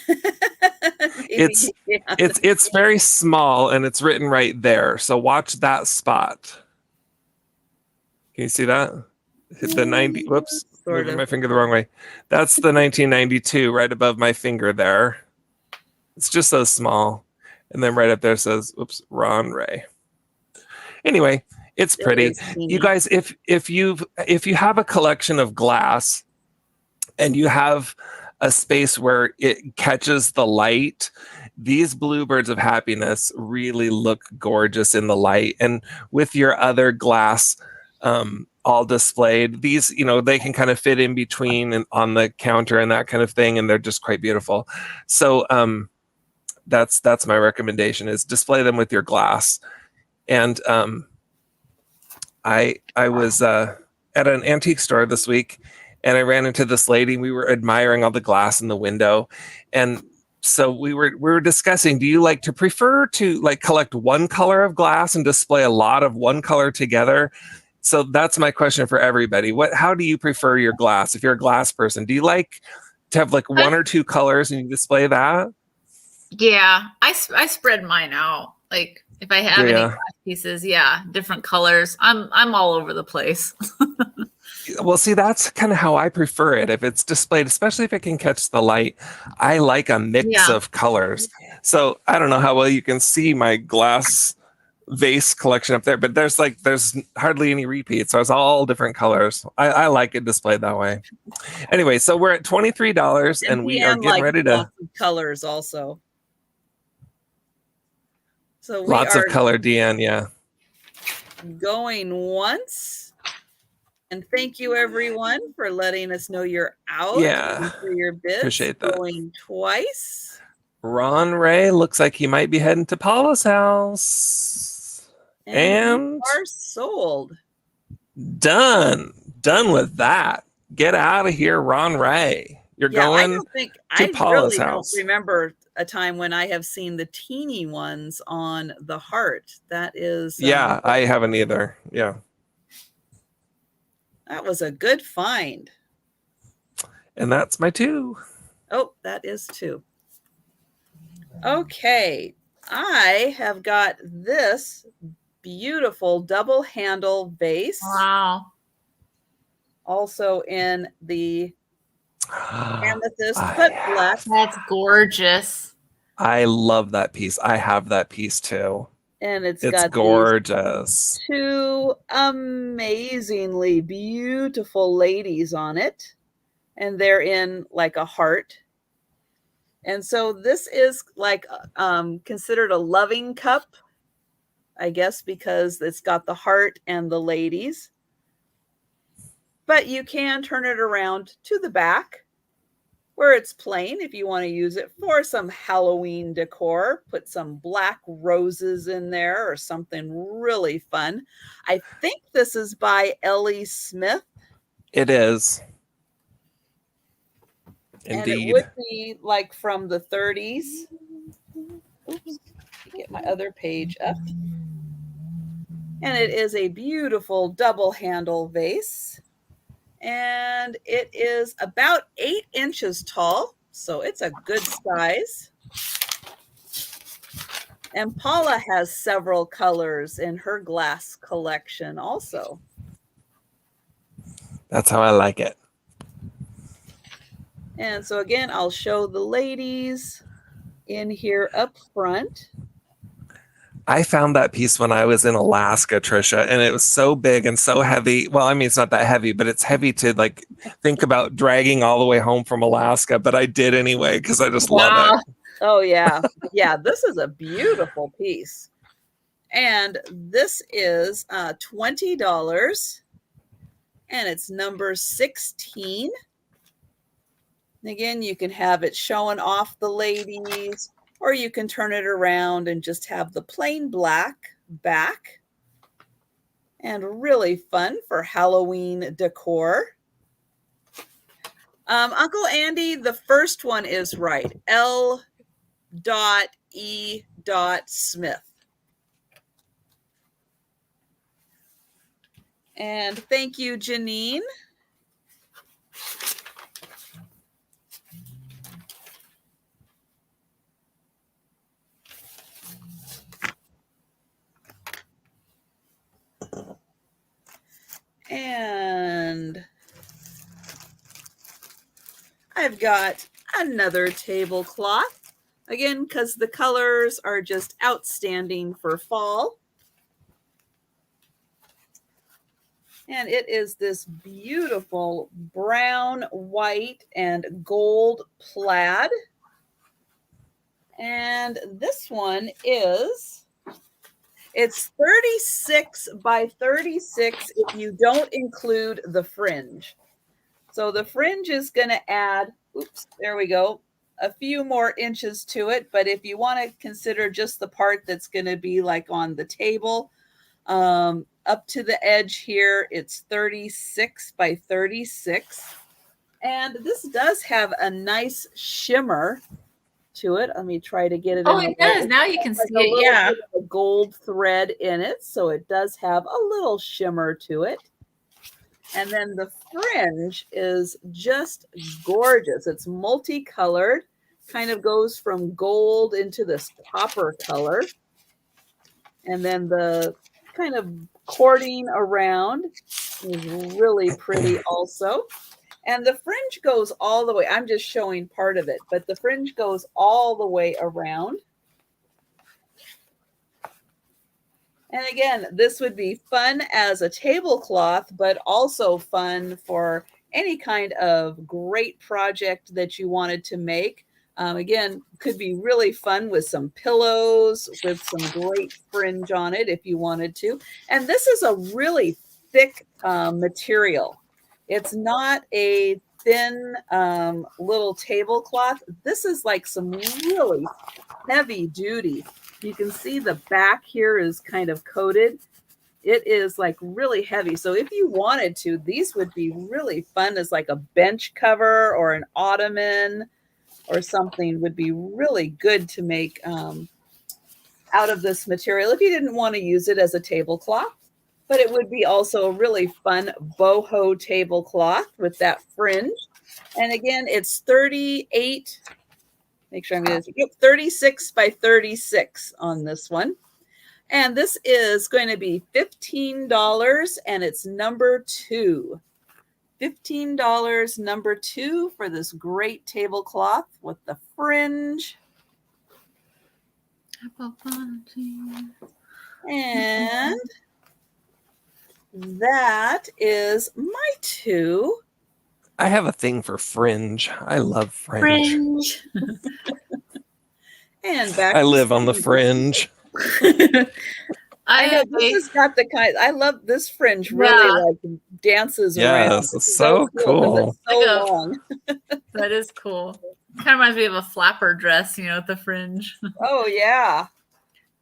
It's very small and it's written right there. So watch that spot. Can you see that? Hit the 90. Whoops, moving my finger the wrong way. That's the 1992 right above my finger there. It's just so small. And then right up there says, "Oops, Ron Ray." Anyway, it's pretty. You guys, if you have a collection of glass and you have a space where it catches the light, these bluebirds of happiness really look gorgeous in the light. And with your other glass all displayed, these, they can kind of fit in between and on the counter and that kind of thing, and they're just quite beautiful. So that's my recommendation, is display them with your glass. And I was at an antique store this week, and I ran into this lady. We were admiring all the glass in the window, and so we were discussing, do you prefer to collect one color of glass and display a lot of one color together? So that's my question for everybody. How do you prefer your glass? If you're a glass person, do you like to have one or two colors and you display that? Yeah, I spread mine out. If I have any glass pieces, different colors. I'm all over the place. Well, see, that's kind of how I prefer it. If it's displayed, especially if it can catch the light, I like a mix of colors. So I don't know how well you can see my glass vase collection up there, but there's hardly any repeats. So it's all different colors. I like it displayed that way. Anyway, so we're at $23 and we are getting ready to colors also. So lots of color, Deanne. Yeah. Going once. And thank you everyone for letting us know you're out. Yeah. For your bids. Appreciate that. Going twice. Ron Ray looks like he might be heading to Paula's house. And are sold. Done with that. Get out of here, Ron Ray. You're going to Paula's house. I don't remember a time when I have seen the teeny ones on the heart. That is I haven't either. Yeah. That was a good find. And that's my 2. Oh, that is 2. Okay. I have got this beautiful double handle vase. Wow. Also in the amethyst cut black. That's gorgeous. I love that piece. I have that piece too. And it's gorgeous. 2 amazingly beautiful ladies on it. And they're in a heart. And so this is considered a loving cup, I guess, because it's got the heart and the ladies. But you can turn it around to the back where it's plain if you want to use it for some Halloween decor. Put some black roses in there or something really fun. I think this is by Ellie Smith. It is. Indeed. And it would be from the 30s. Oops. Get my other page up. And it is a beautiful double handle vase. And it is about 8 inches tall. So it's a good size. And Paula has several colors in her glass collection also. That's how I like it. And so again, I'll show the ladies in here up front. I found that piece when I was in Alaska, Trisha, and it was so big and so heavy. Well, I mean, it's not that heavy, but it's heavy to think about dragging all the way home from Alaska. But I did anyway because I just love it. Oh, yeah. Yeah, this is a beautiful piece. And this is $20. and it's number 16. And again, you can have it showing off the ladies, or you can turn it around and just have the plain black back. And really fun for Halloween decor. Uncle Andy, the first one is right. L.E. Smith. And thank you, Janine. And I've got another tablecloth, again, because the colors are just outstanding for fall. And it is this beautiful brown, white, and gold plaid. And this one is, it's 36 by 36 if you don't include the fringe. So the fringe is going to add, oops, there we go, a few more inches to it. But if you want to consider just the part that's going to be like on the table, up to the edge here, it's 36 by 36. And this does have a nice shimmer to it. Let me try to get it. Oh, it does. Now you can see it. Yeah. A gold thread in it. So it does have a little shimmer to it. And then the fringe is just gorgeous. It's multicolored, kind of goes from gold into this copper color. And then the kind of cording around is really pretty also. And the fringe goes all the way. I'm just showing part of it, but the fringe goes all the way around. And again, this would be fun as a tablecloth, but also fun for any kind of great project that you wanted to make. Again, could be really fun with some pillows, with some great fringe on it if you wanted to. And this is a really thick material. It's not a thin little tablecloth. This is like some really heavy duty. You can see the back here is kind of coated. It is like really heavy. So if you wanted to, these would be really fun as like a bench cover or an ottoman or something. Would be really good to make out of this material if you didn't want to use it as a tablecloth. But it would be also a really fun boho tablecloth with that fringe. And again, it's 38. Make sure I'm going to 36 by 36 on this one. And this is going to be $15 and it's number 2. $15 number 2 for this great tablecloth with the fringe. And that is my 2. I have a thing for fringe. I love fringe. And back. I live on the fringe. I know this has got the kind. I love this fringe. Really, like dances around. Yes, it's so cool. It's so long. That is cool. Kind of reminds me of a flapper dress, you know, with the fringe. Oh yeah.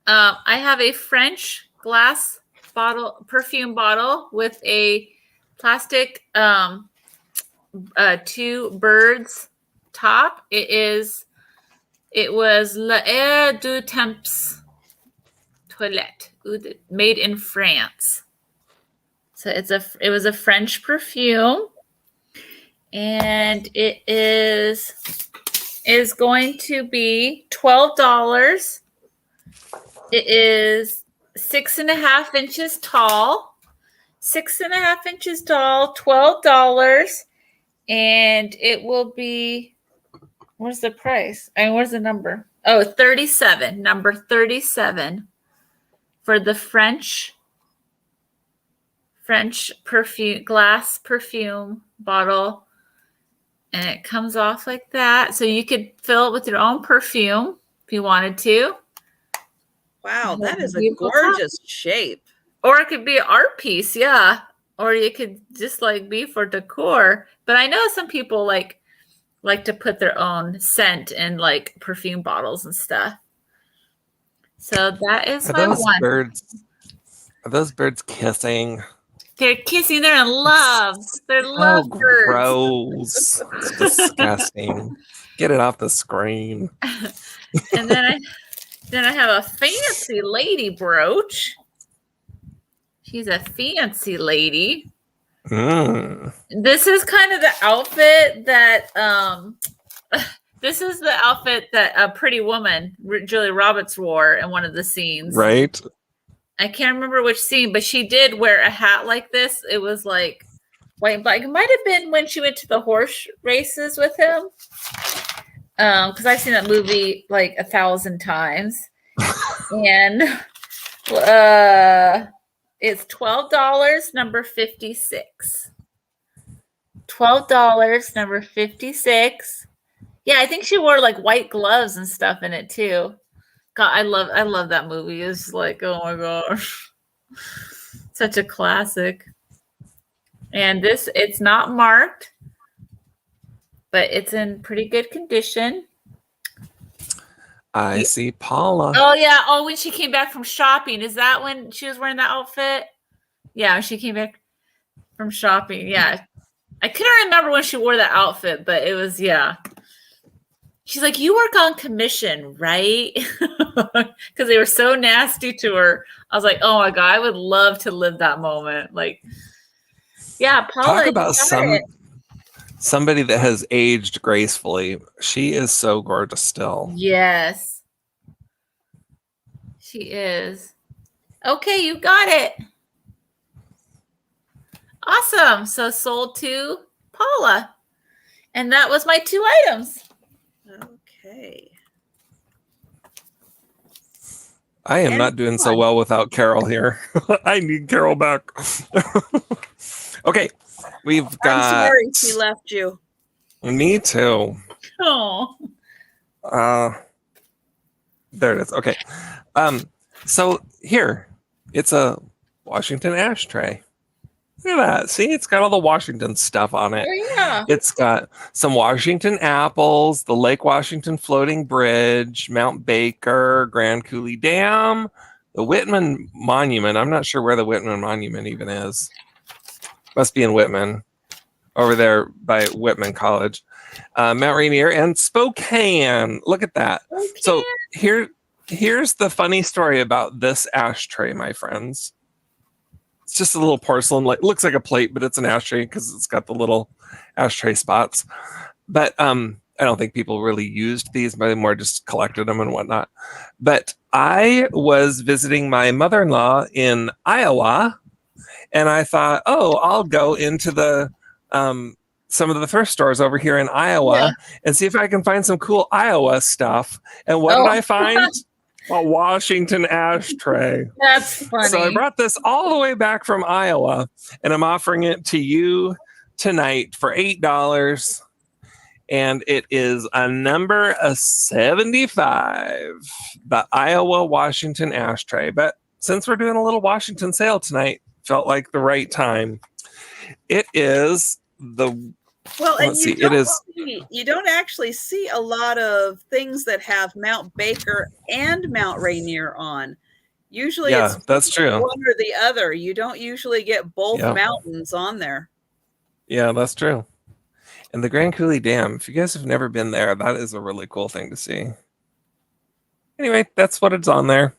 I have a French glass bottle, perfume bottle with a plastic 2 birds top. It was La Air du Temps Toilette, made in France. So it was a French perfume, and it is going to be $12. It is 6.5 inches tall. 6.5 inches tall, $12. And it will be, where's the price? I mean, where's the number? Oh, 37, number 37 for the French perfume, glass perfume bottle. And it comes off like that. So you could fill it with your own perfume if you wanted to. Wow, that is a gorgeous shape. Or it could be an art piece, yeah. or you could just like be for decor. But I know some people like to put their own scent in like perfume bottles and stuff. So that is my one. Are those birds kissing? They're kissing. They're in love. They're love birds. Gross. It's disgusting. Get it off the screen. And then I have a fancy lady brooch. She's a fancy lady. This is kind of the outfit that this is the outfit that a Pretty Woman, Julia Roberts, wore in one of the scenes. Right. I can't remember which scene, but she did wear a hat like this. It was like white and black. It might have been when she went to the horse races with him. Because I've seen that movie like 1,000 times. And it's $12, number 56. $12, number 56. Yeah, I think she wore like white gloves and stuff in it too. God, I love that movie. It's like, oh my gosh. Such a classic. And it's not marked, but it's in pretty good condition. I see Paula. Oh yeah. Oh, when she came back from shopping. Is that when she was wearing that outfit? Yeah, she came back from shopping. Yeah. I couldn't remember when she wore that outfit, but it was, yeah. She's like, you work on commission, right? Because they were so nasty to her. I was like, oh my God, I would love to live that moment. Like, yeah, Paula. Talk about somebody that has aged gracefully. She is so gorgeous still. Yes. She is. Okay, you got it. Awesome. So sold to Paula. And that was my 2 items. Okay. I am not doing so well without Carol here. I need Carol back. Okay. We've got. I'm sorry she left you. Me too. Oh. There it is. Okay. So here, it's a Washington ashtray. Look at that. See, it's got all the Washington stuff on it. Oh, yeah. It's got some Washington apples, the Lake Washington floating bridge, Mount Baker, Grand Coulee Dam, the Whitman Monument. I'm not sure where the Whitman Monument even is. Must be in Whitman, over there by Whitman College. Mount Rainier and Spokane. Look at that. Okay. So here's the funny story about this ashtray, my friends. It's just a little porcelain, like looks like a plate, but it's an ashtray because it's got the little ashtray spots. But I don't think people really used these, but they more just collected them and whatnot. But I was visiting my mother-in-law in Iowa, and I thought, oh, I'll go into the some of the thrift stores over here in Iowa and see if I can find some cool Iowa stuff. And what did I find? A Washington ashtray. That's funny. So I brought this all the way back from Iowa, and I'm offering it to you tonight for $8. And it is a number 75, the Iowa Washington ashtray. But since we're doing a little Washington sale tonight, felt like the right time. It is the you don't actually see a lot of things that have Mount Baker and Mount Rainier on. Usually it's that's true. One or the other. You don't usually get both mountains on there. Yeah, that's true. And the Grand Coulee Dam, if you guys have never been there, that is a really cool thing to see. Anyway, that's what it's on there.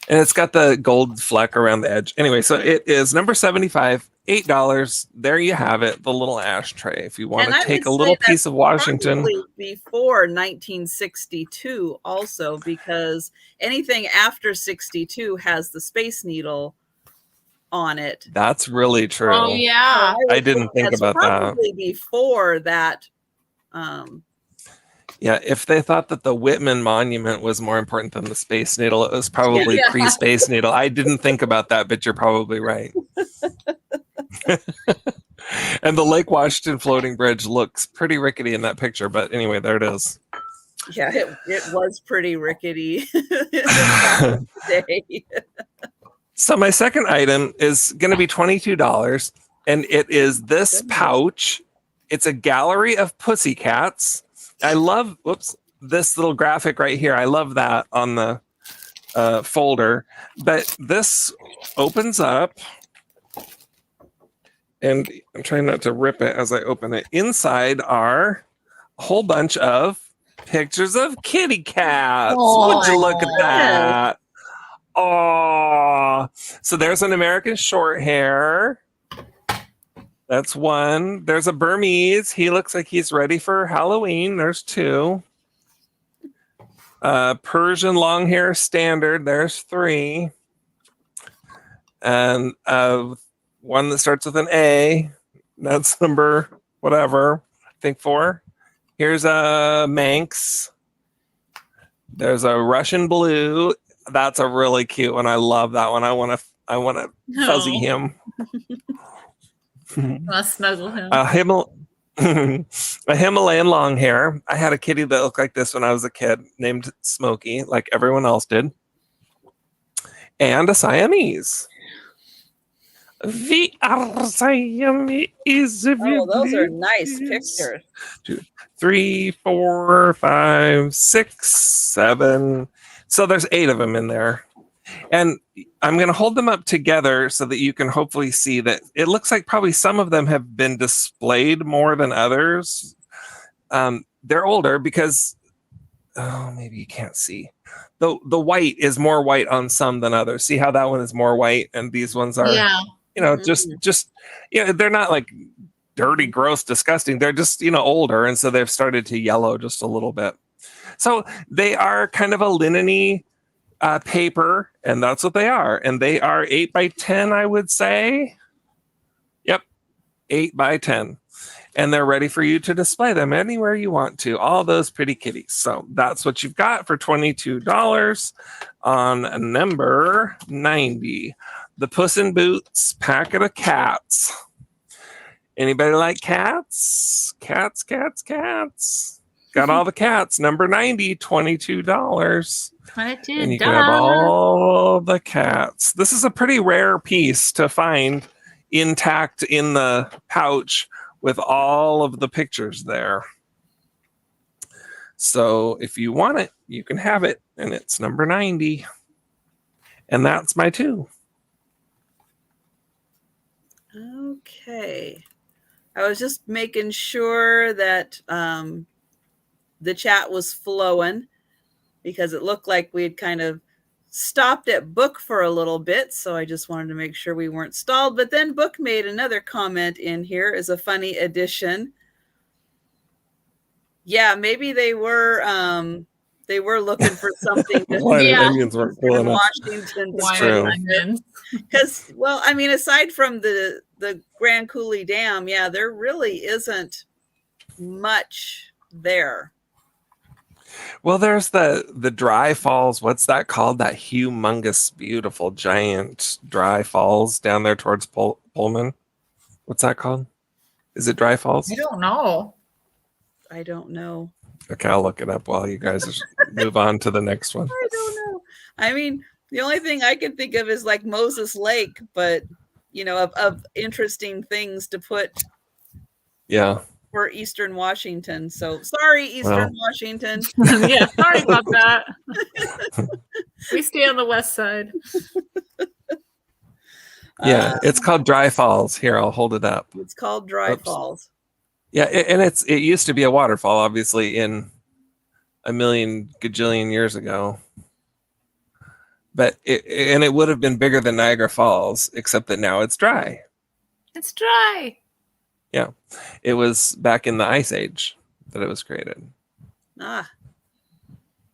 And it's got the gold fleck around the edge. Anyway, so it is number 75, $8. There you have it, the little ashtray. If you want to take a little piece of Washington. Before 1962 also, because anything after 62 has the Space Needle on it. That's really true. Oh, yeah. I didn't think about that. Probably before that. Yeah, if they thought that the Whitman Monument was more important than the Space Needle, it was probably pre-Space Needle. I didn't think about that, but you're probably right. And the Lake Washington floating bridge looks pretty rickety in that picture, but anyway, there it is. Yeah, it was pretty rickety. So my second item is going to be $22, and it is this pouch. It's a gallery of pussycats. I love, this little graphic right here. I love that on the folder. But this opens up, and I'm trying not to rip it as I open it. Inside are a whole bunch of pictures of kitty cats. Oh, Would you look at that? Oh, so there's an American short hair. That's one. There's a Burmese. He looks like he's ready for Halloween. There's two. Persian long hair standard. There's three. And one that starts with an A. That's number whatever. I think 4. Here's a Manx. There's a Russian blue. That's a really cute one. I love that one. I want to fuzzy him. I'll snuggle him. A Himalayan long hair. I had a kitty that looked like this when I was a kid, named Smokey, like everyone else did. And a Siamese. Siamese. Oh, those are nice pictures. 2, 3, 4, 5, 6, 7. So there's 8 of them in there. And I'm going to hold them up together so that you can hopefully see that it looks like probably some of them have been displayed more than others. They're older because, maybe you can't see. The white is more white on some than others. See how that one is more white and these ones are, just they're not like dirty, gross, disgusting. They're just, older. And so they've started to yellow just a little bit. So they are kind of a linen-y paper, and that's what they are. And they are 8 by 10, I would say. Yep, 8 by 10. And they're ready for you to display them anywhere you want to. All those pretty kitties. So that's what you've got for $22 on number 90. The Puss in Boots packet of cats. Anybody like cats? Cats. Got all the cats. Number 90, $22. $22. And you can have all the cats. This is a pretty rare piece to find intact in the pouch with all of the pictures there. So if you want it, you can have it. And it's number 90. And that's my 2. Okay. I was just making sure that the chat was flowing because it looked like we'd kind of stopped at Book for a little bit. So I just wanted to make sure we weren't stalled. But then Book made another comment in here as a funny addition. Yeah, maybe they were looking for something to onions weren't cool enough. Washington. It's true. Because, well, I mean, aside from the Grand Coulee Dam, there really isn't much there. Well, there's the dry falls. What's that called? That humongous, beautiful, giant dry falls down there towards Pullman. What's that called? Is it Dry Falls? I don't know. Okay, I'll look it up while you guys move on to the next one. I don't know. I mean, the only thing I can think of is like Moses Lake, but of interesting things to put. Yeah. For Eastern Washington. So sorry, Eastern Washington. Yeah, sorry about that. We stay on the west side. Yeah, it's called Dry Falls. Here, I'll hold it up. It's called Dry Falls. Yeah, and it used to be a waterfall, obviously, in a million gajillion years ago. But it would have been bigger than Niagara Falls, except that now it's dry. It's dry. Yeah, it was back in the Ice Age that it was created.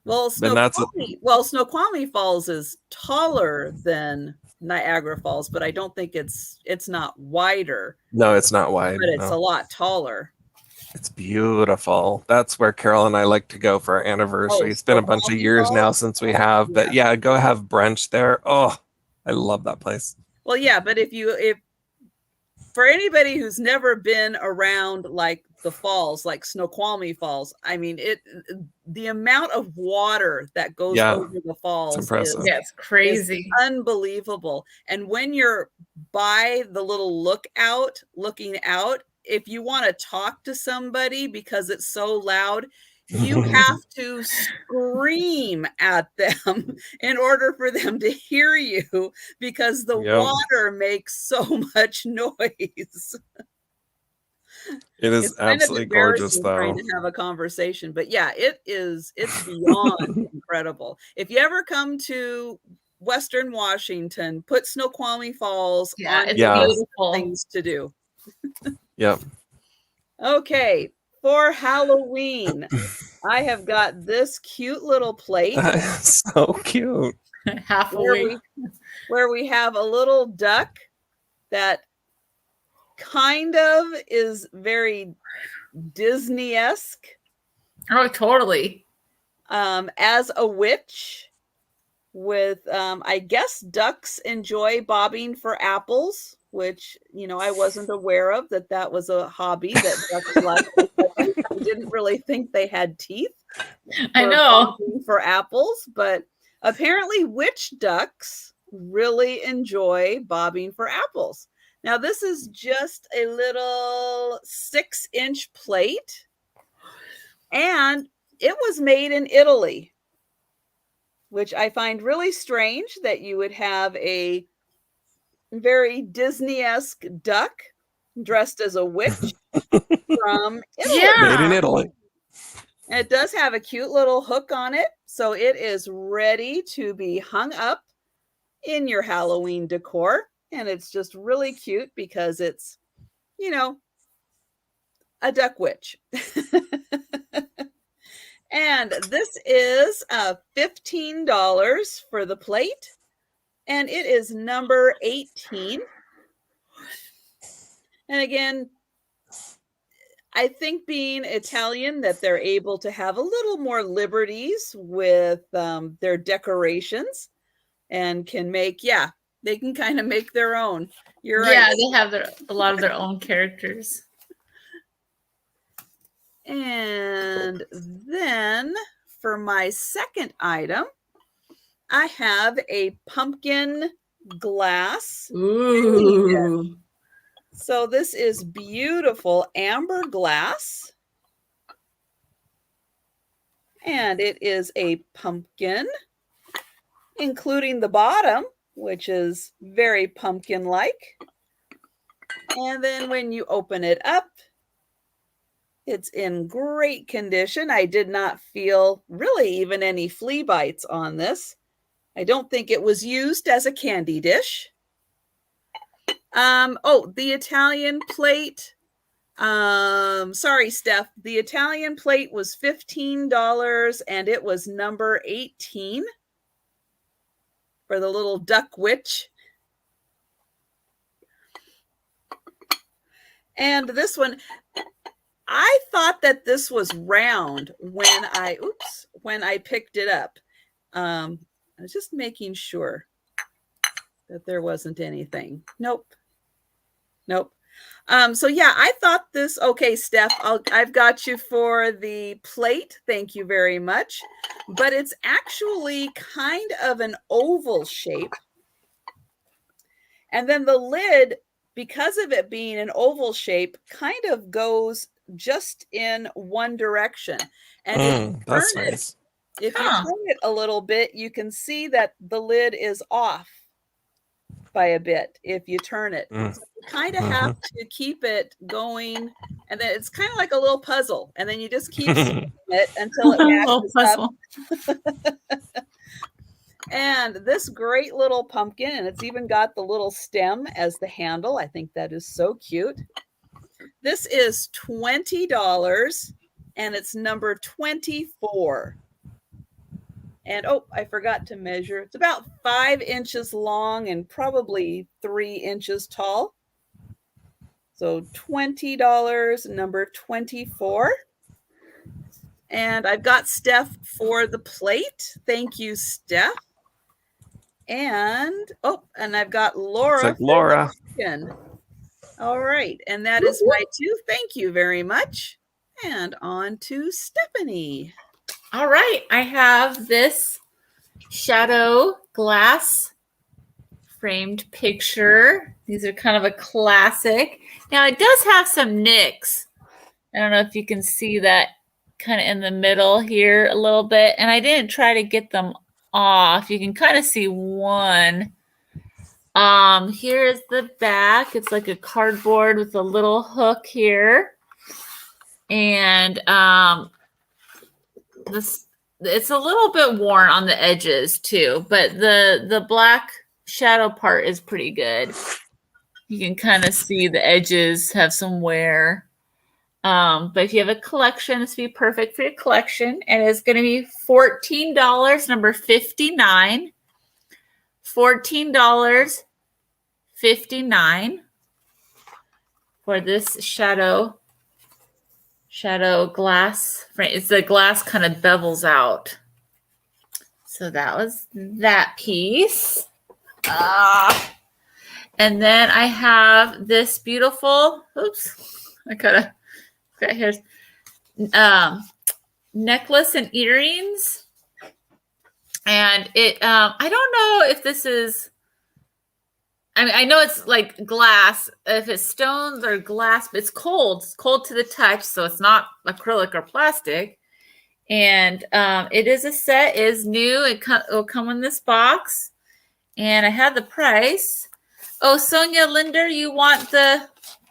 Well, Snoqualmie Falls is taller than Niagara Falls, but I don't think it's not wider. No, it's not wide. But it's a lot taller. It's beautiful. That's where Carol and I like to go for our anniversary. It's been a bunch of years now since we have, but yeah, go have brunch there. Oh, I love that place. Well, yeah, but if for anybody who's never been around like the falls, like Snoqualmie Falls, I mean, the amount of water that goes over the falls it's impressive. It's crazy. is unbelievable. And when you're by the little lookout, looking out, if you want to talk to somebody because it's so loud, you have to scream at them in order for them to hear you because the water makes so much noise. It is absolutely gorgeous, though. Trying to have a conversation, but yeah, it's beyond incredible. If you ever come to Western Washington, put Snoqualmie Falls on it's beautiful. things to do. Yep. Okay, for Halloween, I have got this cute little plate. That is so cute. Where we have a little duck that kind of is very Disney-esque. Oh, totally. As a witch with, I guess ducks enjoy bobbing for apples, which, I wasn't aware of that was a hobby that ducks like. I didn't really think they had teeth. I know. For apples, but apparently witch ducks really enjoy bobbing for apples. Now, this is just a little 6-inch plate, and it was made in Italy, which I find really strange that you would have a very Disney-esque duck dressed as a witch from Italy. Made in Italy. And it does have a cute little hook on it, so it is ready to be hung up in your Halloween decor. And it's just really cute because it's, a duck witch. And this is $15 for the plate. And it is number 18. And again, I think being Italian that they're able to have a little more liberties with their decorations and can make, they can kind of make their own. You're right. Yeah, they have a lot of their own characters. And then for my second item, I have a pumpkin glass. Ooh. So this is beautiful amber glass. And it is a pumpkin, including the bottom, which is very pumpkin-like. And then when you open it up, it's in great condition. I did not feel really even any flea bites on this. I don't think it was used as a candy dish. The Italian plate. Sorry, Steph. The Italian plate was $15 and it was number 18 for the little duck witch. And this one, I thought that this was round when I picked it up. I was just making sure that there wasn't anything. Nope. So yeah, I thought this, okay, Steph, I've got you for the plate. Thank you very much. But it's actually kind of an oval shape. And then the lid, because of it being an oval shape, kind of goes just in one direction. And that's nice. If you turn it a little bit, you can see that the lid is off by a bit if you turn it. So you kind of have to keep it going, and then it's kind of like a little puzzle, and then you just keep spinning it until it matches up. And this great little pumpkin, and it's even got the little stem as the handle. I think that is so cute. This is $20, and it's number 24. And I forgot to measure. It's about 5 inches long and probably 3 inches tall. So $20, number 24. And I've got Steph for the plate. Thank you, Steph. And I've got Laura. It's like Laura. All right. And that is my 2. Thank you very much. And on to Stephanie. All right. I have this shadow glass framed picture. These are kind of a classic. Now it does have some nicks. I don't know if you can see that kind of in the middle here a little bit. And I didn't try to get them off. You can kind of see one. Here's the back. It's like a cardboard with a little hook here. And this, it's a little bit worn on the edges too, but the black shadow part is pretty good. You can kind of see the edges have some wear. But if you have a collection, this would be perfect for your collection. And it's going to be $14, number 59. $14.59 for this shadow glass. It's the glass kind of bevels out. So that was that piece. And then I have this beautiful, I got here's necklace and earrings. And it, I don't know if this is, I mean, I know it's like glass, if it's stones or glass, but it's cold. It's cold to the touch, so it's not acrylic or plastic. And it is a set, it is new. It will come in this box. And I have the price. Oh, Sonia Linder, you want the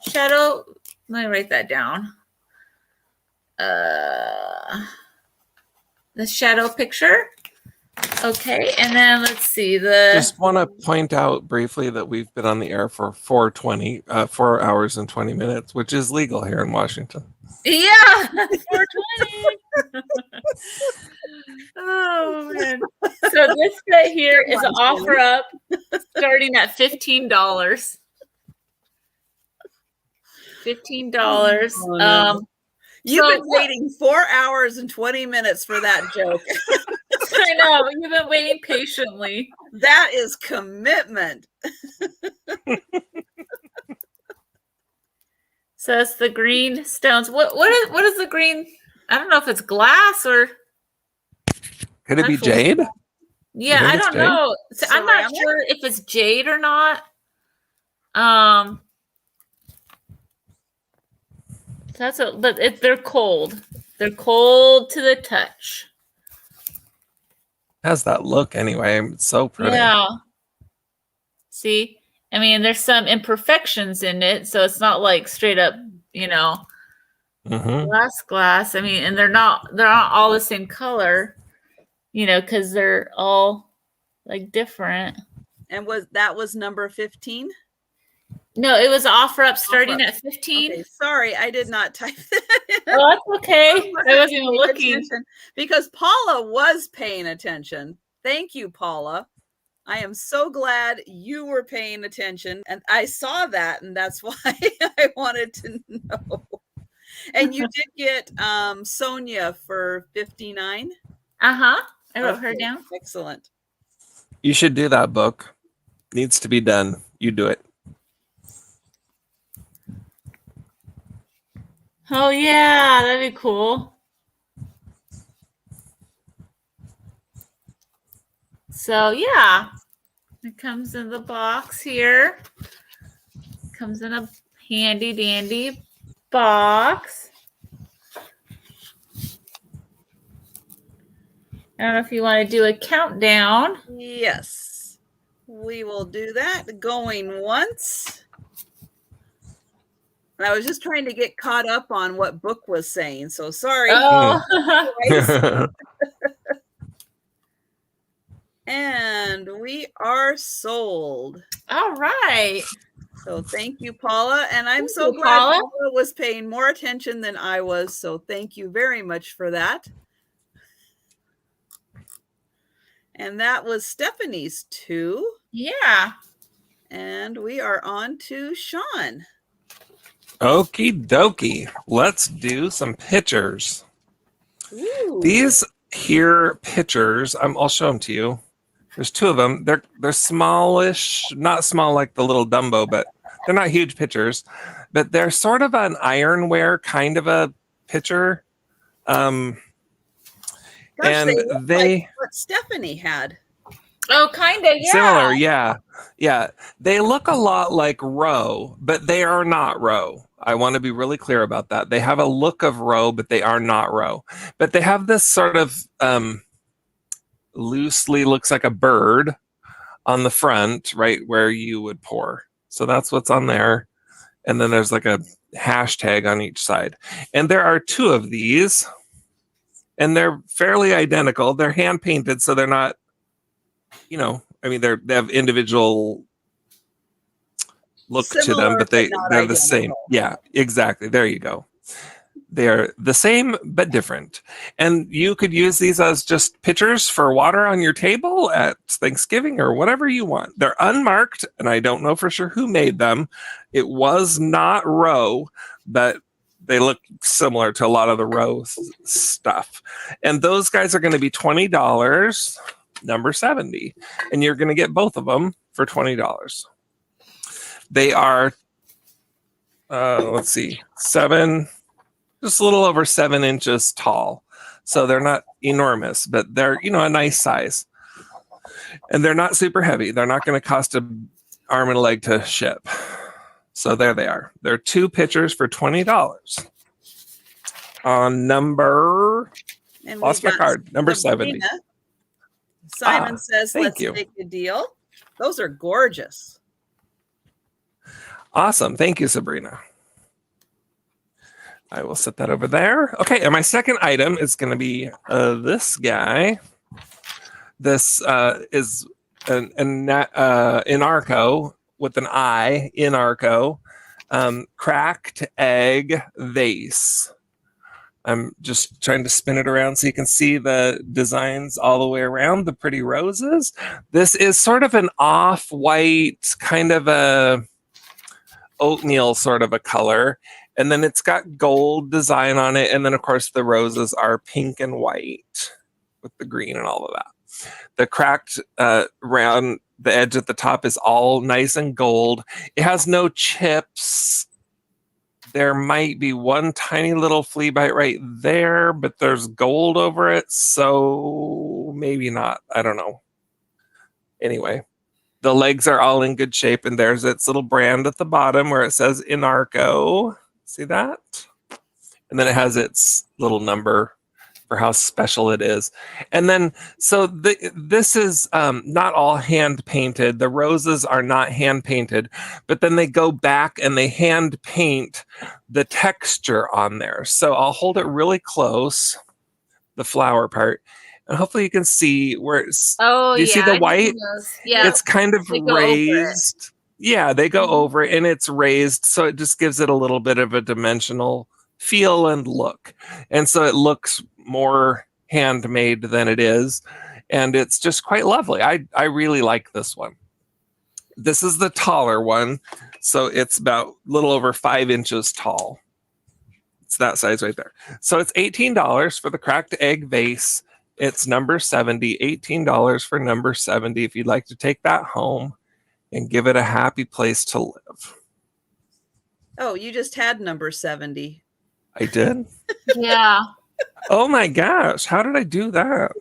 shadow? Let me write that down. The shadow picture. Okay, and then let's see the. Just want to point out briefly that we've been on the air for 4 hours and 20 minutes, which is legal here in Washington. Yeah, 420. Oh man! So this set here is an offer up, starting at $15. $15. You've been waiting 4 hours and 20 minutes for that joke. I know, you've been waiting patiently. That is commitment. So it's the green stones. What is the green? I don't know if it's glass or could it be jade? Yeah, I don't know. So I'm not sure if it's jade or not. But they're cold. They're cold to the touch. Has that look anyway. It's so pretty. Yeah. See, I mean, there's some imperfections in it, so it's not like straight up, glass. I mean, and they're not all the same color, because they're all like different. And was number 15? No, it was offer up starting at 15. Okay, sorry, I did not type that in. Oh, that's okay. I wasn't even looking. Because Paula was paying attention. Thank you, Paula. I am so glad you were paying attention. And I saw that, and that's why I wanted to know. And you did get Sonia for 59? Uh-huh. I wrote her down. Excellent. You should do that book. Needs to be done. You do it. Oh, yeah, that'd be cool. So, yeah, it comes in the box here. Comes in a handy dandy box. I don't know if you want to do a countdown. Yes, we will do that. Going once. And I was just trying to get caught up on what book was saying, so sorry. Oh. And we are sold. All right. So thank you, Paula. And I'm so glad Paula was paying more attention than I was. So thank you very much for that. And that was Stephanie's 2. Yeah. And we are on to Sean. Okie dokie. Let's do some pictures. Ooh. These here pictures, I'll show them to you. There's 2 of them. They're smallish, not small like the little Dumbo, but They're not huge pitchers, but they're sort of an ironware kind of a pitcher. Gosh, And they look like what Stephanie had. Oh, kind of, yeah. similar, yeah. They look a lot like Row, but they are not Row. I want to be really clear about that. They have a look of Row, but they are not Row. But they have this sort of loosely looks like a bird on the front, right where you would pour. So that's what's on there. And then there's like a hashtag on each side. And there are 2 of these, and they're fairly identical. They're hand painted, so they're not, I mean, they have individual look to them, but they're identical. the same. Yeah, exactly. There you go. They're the same but different. And you could use these as just pitchers for water on your table at Thanksgiving or whatever you want. They're unmarked, and I don't know for sure who made them. It was not Row, but they look similar to a lot of the Row stuff. And those guys are going to be $20, number 70. And you're going to get both of them for $20. They are, let's see, just a little over 7 inches tall. So they're not enormous, but they're, a nice size. And they're not super heavy. They're not going to cost an arm and a leg to ship. So there they are. They're 2 pitchers for $20. On number, lost my card, number 70. Simon says, let's you. make a deal. Those are gorgeous. Awesome. Thank you, Sabrina. I will set that over there. Okay, and my second item is going to be this guy. This is an Inarco with an I, Inarco, cracked egg vase. I'm just trying to spin it around so you can see the designs all the way around, the pretty roses. This is sort of an off-white, kind of a oatmeal sort of a color. And then it's got gold design on it. And then, of course, the roses are pink and white with the green and all of that. The cracked round, the edge at the top is all nice and gold. It has no chips. There might be one tiny little flea bite right there, but there's gold over it. So maybe not. I don't know. Anyway, the legs are all in good shape. And there's its little brand at the bottom where it says Inarco. See that? And then it has its little number for how special it is. And then, so this is not all hand painted. The roses are not hand painted, but then they go back and they hand paint the texture on there. So I'll hold it really close, the flower part, and hopefully you can see where it's, oh, do you see the white? Yeah. It's kind of raised. Yeah, they go over it, and it's raised, so it just gives it a little bit of a dimensional feel and look. And so it looks more handmade than it is, and it's just quite lovely. I really like this one. This is the taller one, so it's about a little over 5 inches tall. It's that size right there. So it's $18 for the cracked egg vase. It's number 70, $18 for number 70 if you'd like to take that home and give it a happy place to live. Oh, you just had number 70. I did? Yeah. Oh my gosh, how did I do that?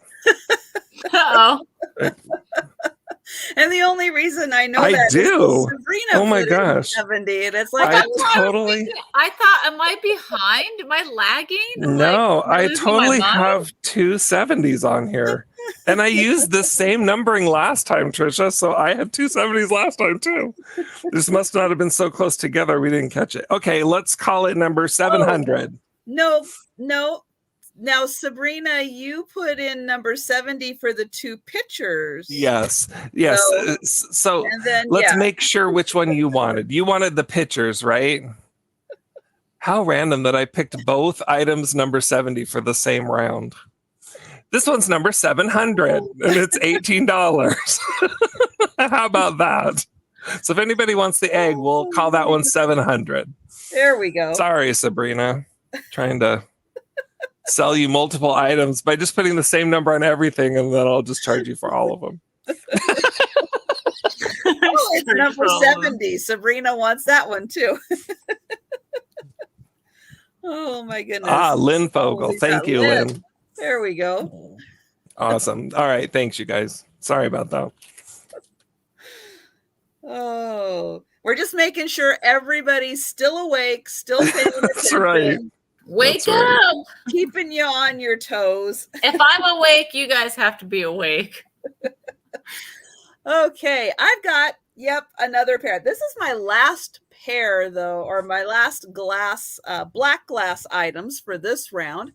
Uh-oh. And the only reason I know I that do. is Sabrina Oh my put it in gosh. 70, and it's like I I thought, am I behind? Am I lagging? No, Like, am I losing my totally mind? have 2 70s on here. And I used the same numbering last time, Trisha, so I had 2 70s last time too. This must not have been so close together we didn't catch it. Okay, let's call it number 700. No. Now, Sabrina, you put in number 70 for the 2 pictures. Yes. So and then, let's make sure which one you wanted. You wanted the pictures, right? How random that I picked both items number 70 for the same round. This one's number 700, and it's $18. How about that? So if anybody wants the egg, we'll call that one 700. There we go. Sorry, Sabrina. Trying to sell you multiple items by just putting the same number on everything, and then I'll just charge you for all of them. it's number 70. Sabrina wants that one too. Oh my goodness. Lynn Oh, Fogel. we Thank got you, Lynn. There we go. Awesome. All right. Thanks, you guys. Sorry about that. Oh, we're just making sure everybody's still awake, still paying That's attention. right. Wake That's right. up. Keeping you on your toes. If I'm awake, you guys have to be awake. Okay, I've got, another pair. This is my last pair, though, or my last glass, black glass items for this round.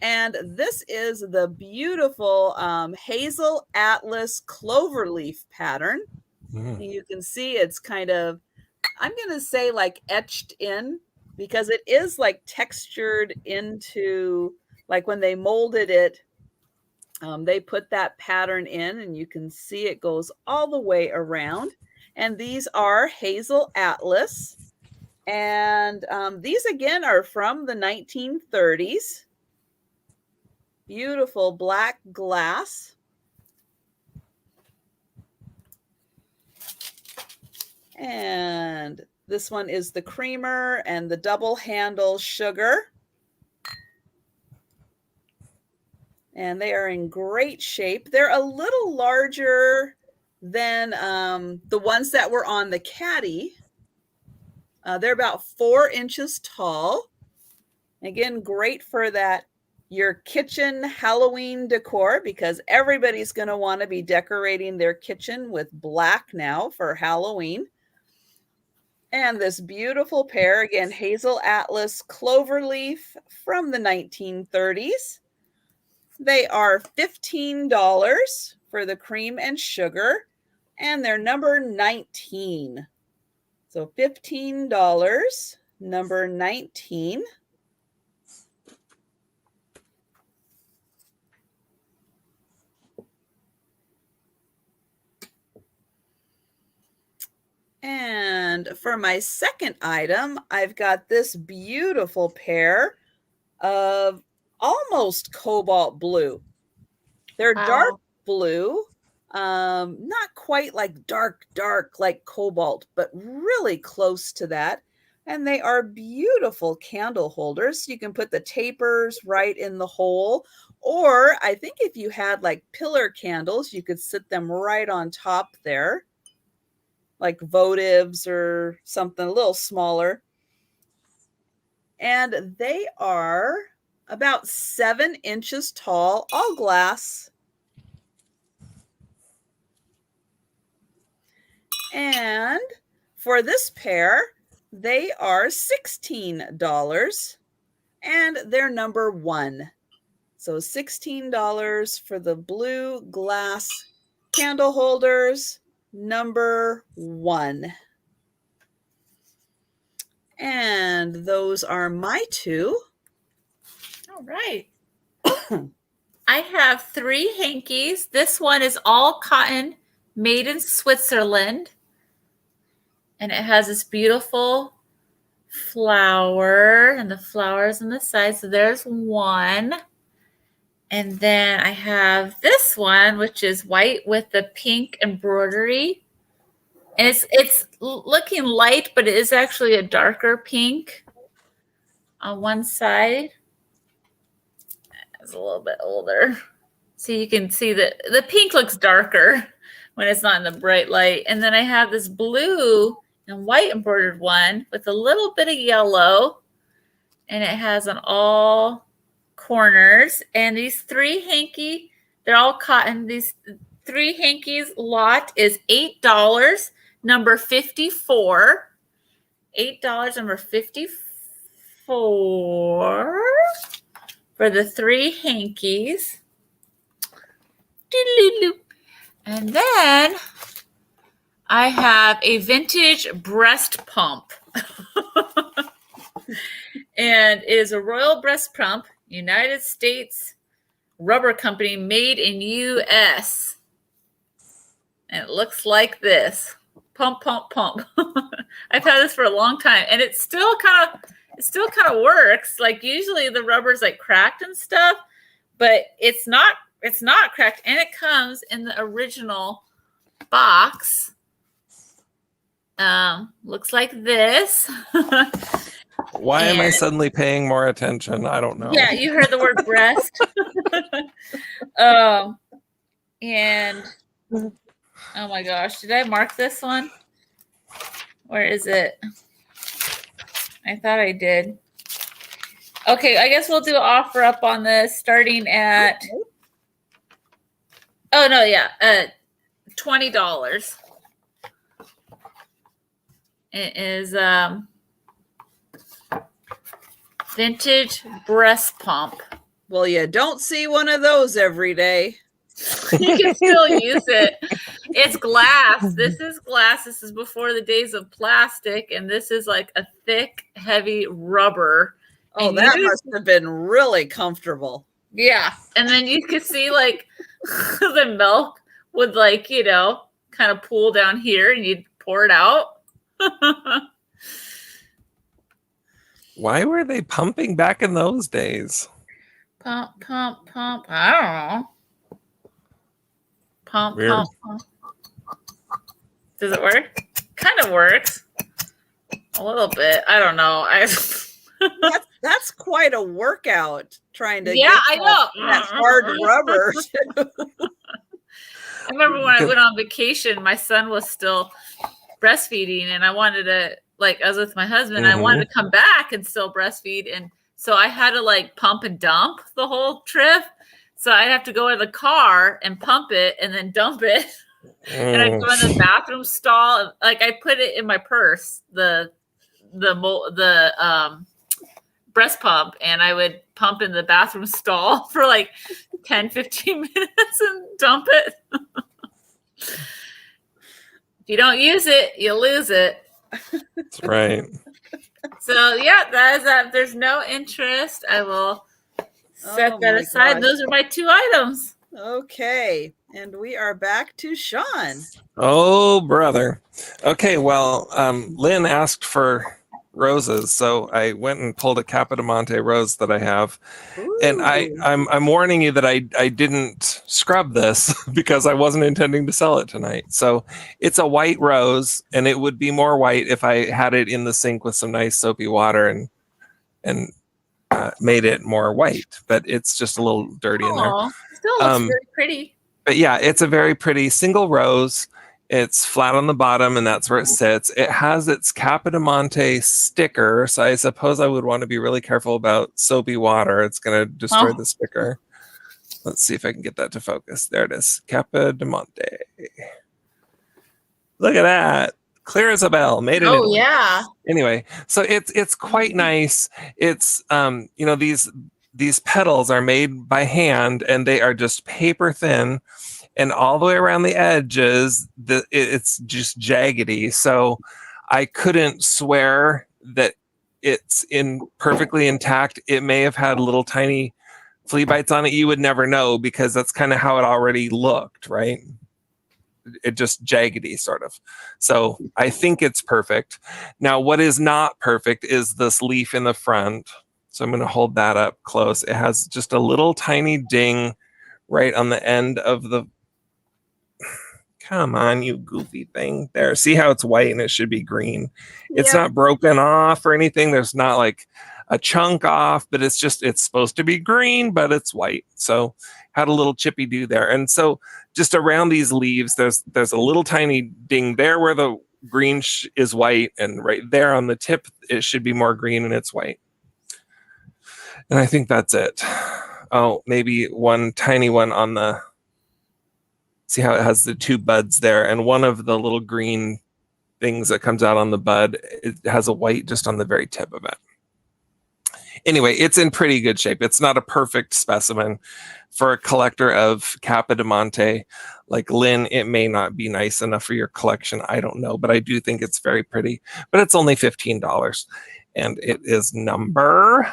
And this is the beautiful Hazel Atlas Cloverleaf pattern. You can see it's kind of, I'm going to say like etched in, because it is like textured into, like when they molded it, they put that pattern in, and you can see it goes all the way around. And these are Hazel Atlas. And these again are from the 1930s. Beautiful black glass. And this one is the creamer and the double handle sugar. And they are in great shape. They're a little larger than the ones that were on the caddy. They're about 4 inches tall. Again, great for that, your kitchen Halloween decor, because everybody's going to want to be decorating their kitchen with black now for Halloween. And this beautiful pair, again, Hazel Atlas Cloverleaf from the 1930s. They are $15 for the cream and sugar, and they're number 19. So $15, number 19. And for my second item, I've got this beautiful pair of almost cobalt blue. They're dark blue, not quite like dark like cobalt, but really close to that. And they are beautiful candle holders. You can put the tapers right in the hole. Or I think if you had like pillar candles, you could sit them right on top there, like votives or something a little smaller. And they are about 7 inches tall, all glass. And for this pair, they are $16, and they're number 1. So $16 for the blue glass candle holders, number 1. And those are my 2. All right. I have 3 hankies. This one is all cotton, made in Switzerland. And it has this beautiful flower, and the flowers on the side. So there's one. And then I have this one, which is white with the pink embroidery. And it's looking light, but it is actually a darker pink on one side. It's a little bit older. So you can see that the pink looks darker when it's not in the bright light. And then I have this blue and white embroidered one with a little bit of yellow. And it has on all corners. And these 3 hanky, they're all cotton. These 3 hankies lot is $8, number 54. $8, number 54 for the 3 hankies. And then I have a vintage breast pump. And it is a Royal breast pump, United States Rubber Company, made in US. And it looks like this. Pump, pump, pump. I've had this for a long time, and it still kind of works. Like usually the rubber's like cracked and stuff, but it's not cracked, and it comes in the original box. Looks like this. Why am I And- suddenly paying more attention? I don't know. Yeah, you heard the word breast. And oh my gosh, did I mark this one? Where is it? I thought I did. Okay, I guess we'll do an offer up on this starting at $20. It is vintage breast pump. Well, you don't see one of those every day. You can still use it. It's glass. This is glass. This is before the days of plastic, and this is like a thick, heavy rubber. Oh, And that you- must have been really comfortable. Yeah. And then you could see like the milk would like, kind of pool down here and you'd pour it out. Why were they pumping back in those days? Pump, pump, pump. I don't know. Pump, Weird. pump, pump. Does it work? Kind of works. A little bit. I don't know. That's quite a workout trying to Yeah, get I know. that hard rubber. I remember when I went on vacation, my son was still breastfeeding, and I wanted to, like, I was with my husband, I wanted to come back and still breastfeed. And so I had to, like, pump and dump the whole trip. So I'd have to go in the car and pump it and then dump it. And I'd go in the bathroom stall. Like, I put it in my purse, the breast pump, and I would pump in the bathroom stall for like 10, 15 minutes and dump it. If you don't use it, you lose it. That's right. So yeah, that is that. If there's no interest, I will set Oh that my aside. gosh. Those are my 2 items. Okay. And we are back to Sean. Oh, brother. Okay, well, Lynn asked for roses, so I went and pulled a Capodimonte rose that I have. And Ooh. I'm warning you that I didn't scrub this because I wasn't intending to sell it tonight. So it's a white rose, and it would be more white if I had it in the sink with some nice soapy water and made it more white. But it's just a little dirty in there. Oh, still looks really pretty. But yeah, it's a very pretty single rose. It's flat on the bottom, and that's where it sits. It has its Capodimonte sticker, so I suppose I would want to be really careful about soapy water. It's going to destroy the sticker. Let's see if I can get that to focus. There it is, Capodimonte. Look at that, clear as a bell. Made it. Oh yeah. Anyway, so it's quite nice. It's these petals are made by hand, and they are just paper thin. And all the way around the edges, it's just jaggedy. So I couldn't swear that it's perfectly intact. It may have had little tiny flea bites on it. You would never know because that's kind of how it already looked, right? It just jaggedy sort of. So I think it's perfect. Now, what is not perfect is this leaf in the front. So I'm going to hold that up close. It has just a little tiny ding right on the end of the. Come on, you goofy thing. There. See how it's white and it should be green. It's not broken off or anything. There's not like a chunk off, but it's supposed to be green, but it's white. So had a little chippy do there. And so just around these leaves, there's a little tiny ding there where the green is white, and right there on the tip, it should be more green and it's white. And I think that's it. Oh, maybe one tiny one on the. See how it has the 2 buds there, and one of the little green things that comes out on the bud, it has a white just on the very tip of it. Anyway, it's in pretty good shape. It's not a perfect specimen. For a collector of Capodimonte like Lynn, it may not be nice enough for your collection. I don't know, but I do think it's very pretty. But it's only $15, and it is number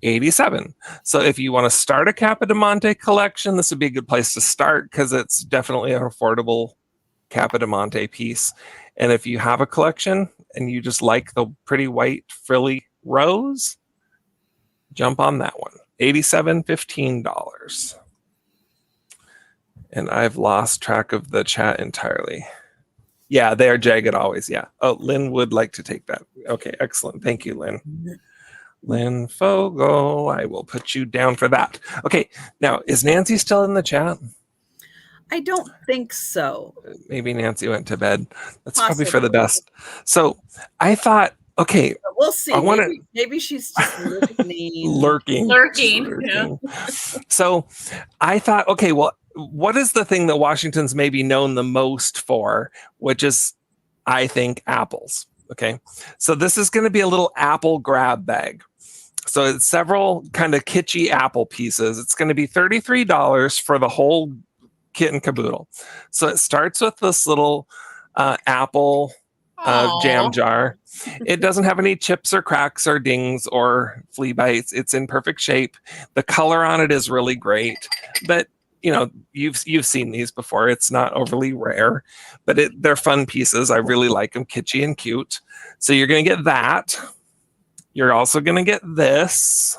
87. So if you want to start a Capodimonte collection, this would be a good place to start because it's definitely an affordable Capodimonte piece. And if you have a collection and you just like the pretty white frilly rose, jump on that one. $15. And I've lost track of the chat entirely. Yeah, they are jagged always. Yeah. Oh, Lynn would like to take that. Okay, excellent. Thank you, Lynn. Lynn Fogel, I will put you down for that. Okay, now is Nancy still in the chat? I don't think so. Maybe Nancy went to bed. That's probably Possibly. for the best. So I thought, okay, But we'll see. I wanna- Maybe she's just listening. lurking. So I thought, okay, well, what is the thing that Washington's maybe known the most for, which is, I think, apples. Okay, so this is going to be a little apple grab bag. So it's several kind of kitschy apple pieces. It's going to be $33 for the whole kit and caboodle. So it starts with this little apple jam jar. It doesn't have any chips or cracks or dings or flea bites. It's in perfect shape. The color on it is really great, but you know, you've seen these before. It's not overly rare, but they're fun pieces. I really like them, kitschy and cute. So you're going to get that. You're also going to get this,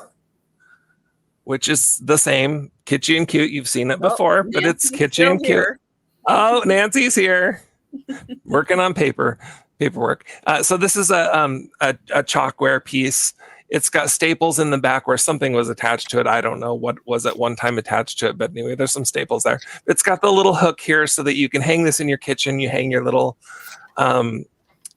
which is the same, kitschy and cute. You've seen it before, but it's kitschy and cute. Oh, Nancy's here, working on paperwork. So this is a chalkware piece. It's got staples in the back where something was attached to it. I don't know what was at one time attached to it, but anyway, there's some staples there. It's got the little hook here so that you can hang this in your kitchen. You hang your little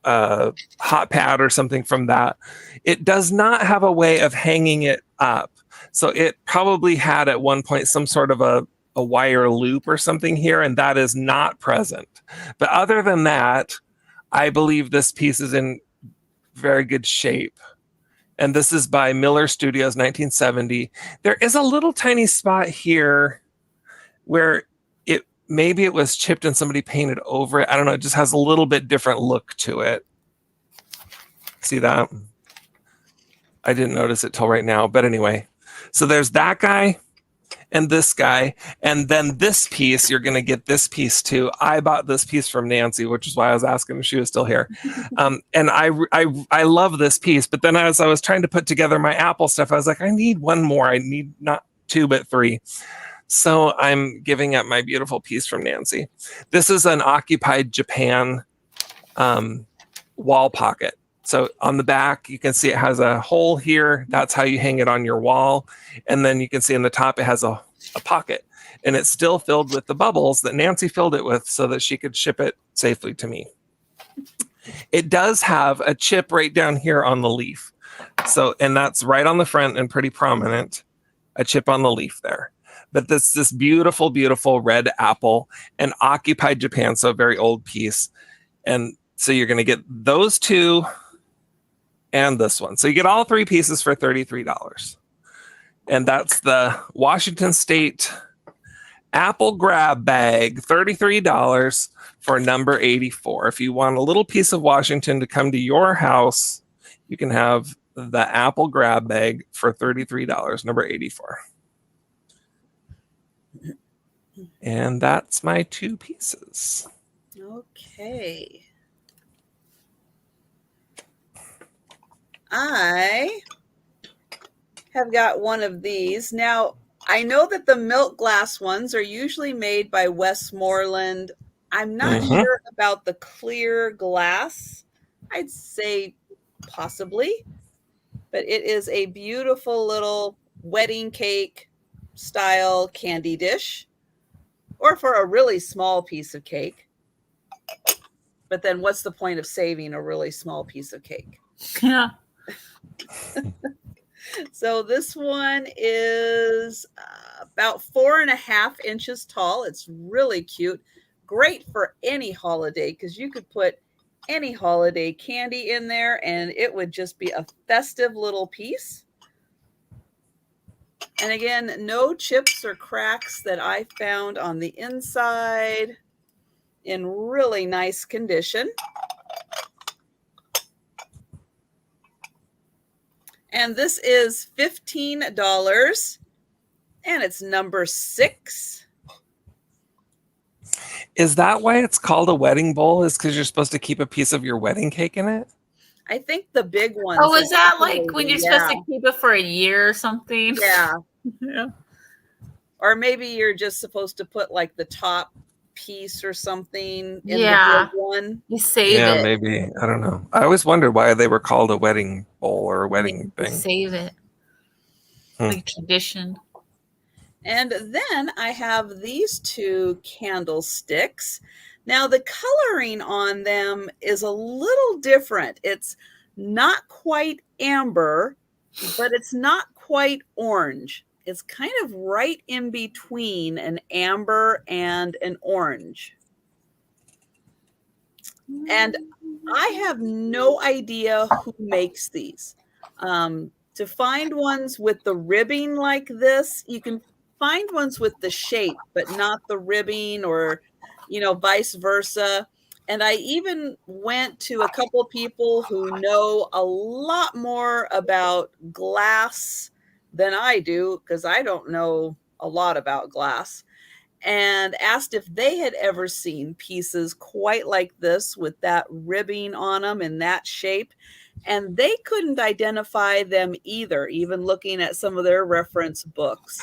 hot pad or something from that. It does not have a way of hanging it up. So it probably had at one point some sort of a wire loop or something here, and that is not present. But other than that, I believe this piece is in very good shape. And this is by Miller Studios, 1970. There is a little tiny spot here where maybe it was chipped and somebody painted over it. I don't know. It just has a little bit different look to it. See that? I didn't notice it till right now. But anyway, so there's that guy and this guy. And then this piece, you're going to get this piece too. I bought this piece from Nancy, which is why I was asking if she was still here. And I love this piece. But then as I was trying to put together my Apple stuff, I was like, I need one more. I need not two, but three. So I'm giving up my beautiful piece from Nancy. This is an occupied Japan wall pocket. So on the back, you can see it has a hole here. That's how you hang it on your wall. And then you can see in the top, it has a pocket. And it's still filled with the bubbles that Nancy filled it with so that she could ship it safely to me. It does have a chip right down here on the leaf. So, and that's right on the front and pretty prominent, a chip on the leaf there. But this beautiful, beautiful red apple and occupied Japan, so a very old piece. And so you're going to get those two and this one. So you get all three pieces for $33. And that's the Washington State Apple Grab Bag, $33 for number 84. If you want a little piece of Washington to come to your house, you can have the Apple Grab Bag for $33, number 84. And that's my two pieces. Okay. I have got one of these. Now, I know that the milk glass ones are usually made by Westmoreland. I'm not sure about the clear glass. I'd say possibly. But it is a beautiful little wedding cake style candy dish. Or for a really small piece of cake. But then what's the point of saving a really small piece of cake? Yeah. So this one is about 4.5 inches tall. It's really cute. Great for any holiday because you could put any holiday candy in there and it would just be a festive little piece. And again, no chips or cracks that I found on the inside, in really nice condition. And this is $15 and it's number 6. Is that why it's called a wedding bowl? Is because you're supposed to keep a piece of your wedding cake in it? I think the big one. Oh, is that like when you're supposed to keep it for a year or something? Yeah. Yeah. Or maybe you're just supposed to put like the top piece or something in Yeah. the big one. You save Yeah, it. maybe. I don't know. I always wondered why they were called a wedding bowl or a wedding You thing. save it. Like tradition. And then I have these two candlesticks. Now the coloring on them is a little different. It's not quite amber, but it's not quite orange. It's kind of right in between an amber and an orange. And I have no idea who makes these. To find ones with the ribbing like this, you can find ones with the shape, but not the ribbing, or, vice versa. And I even went to a couple people who know a lot more about glass than I do, because I don't know a lot about glass, and asked if they had ever seen pieces quite like this with that ribbing on them in that shape. And they couldn't identify them either, even looking at some of their reference books.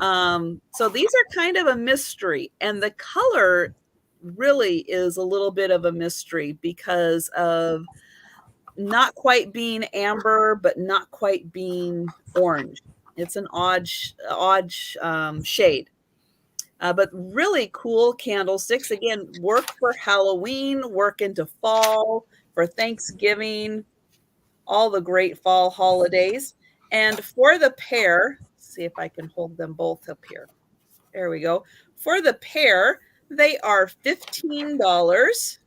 So these are kind of a mystery. And the color really is a little bit of a mystery because of not quite being amber, but not quite being orange. It's an odd shade. But really cool candlesticks. Again, work for Halloween, work into fall, for Thanksgiving, all the great fall holidays. And for the pair, see if I can hold them both up here. There we go. For the pair, they are $15.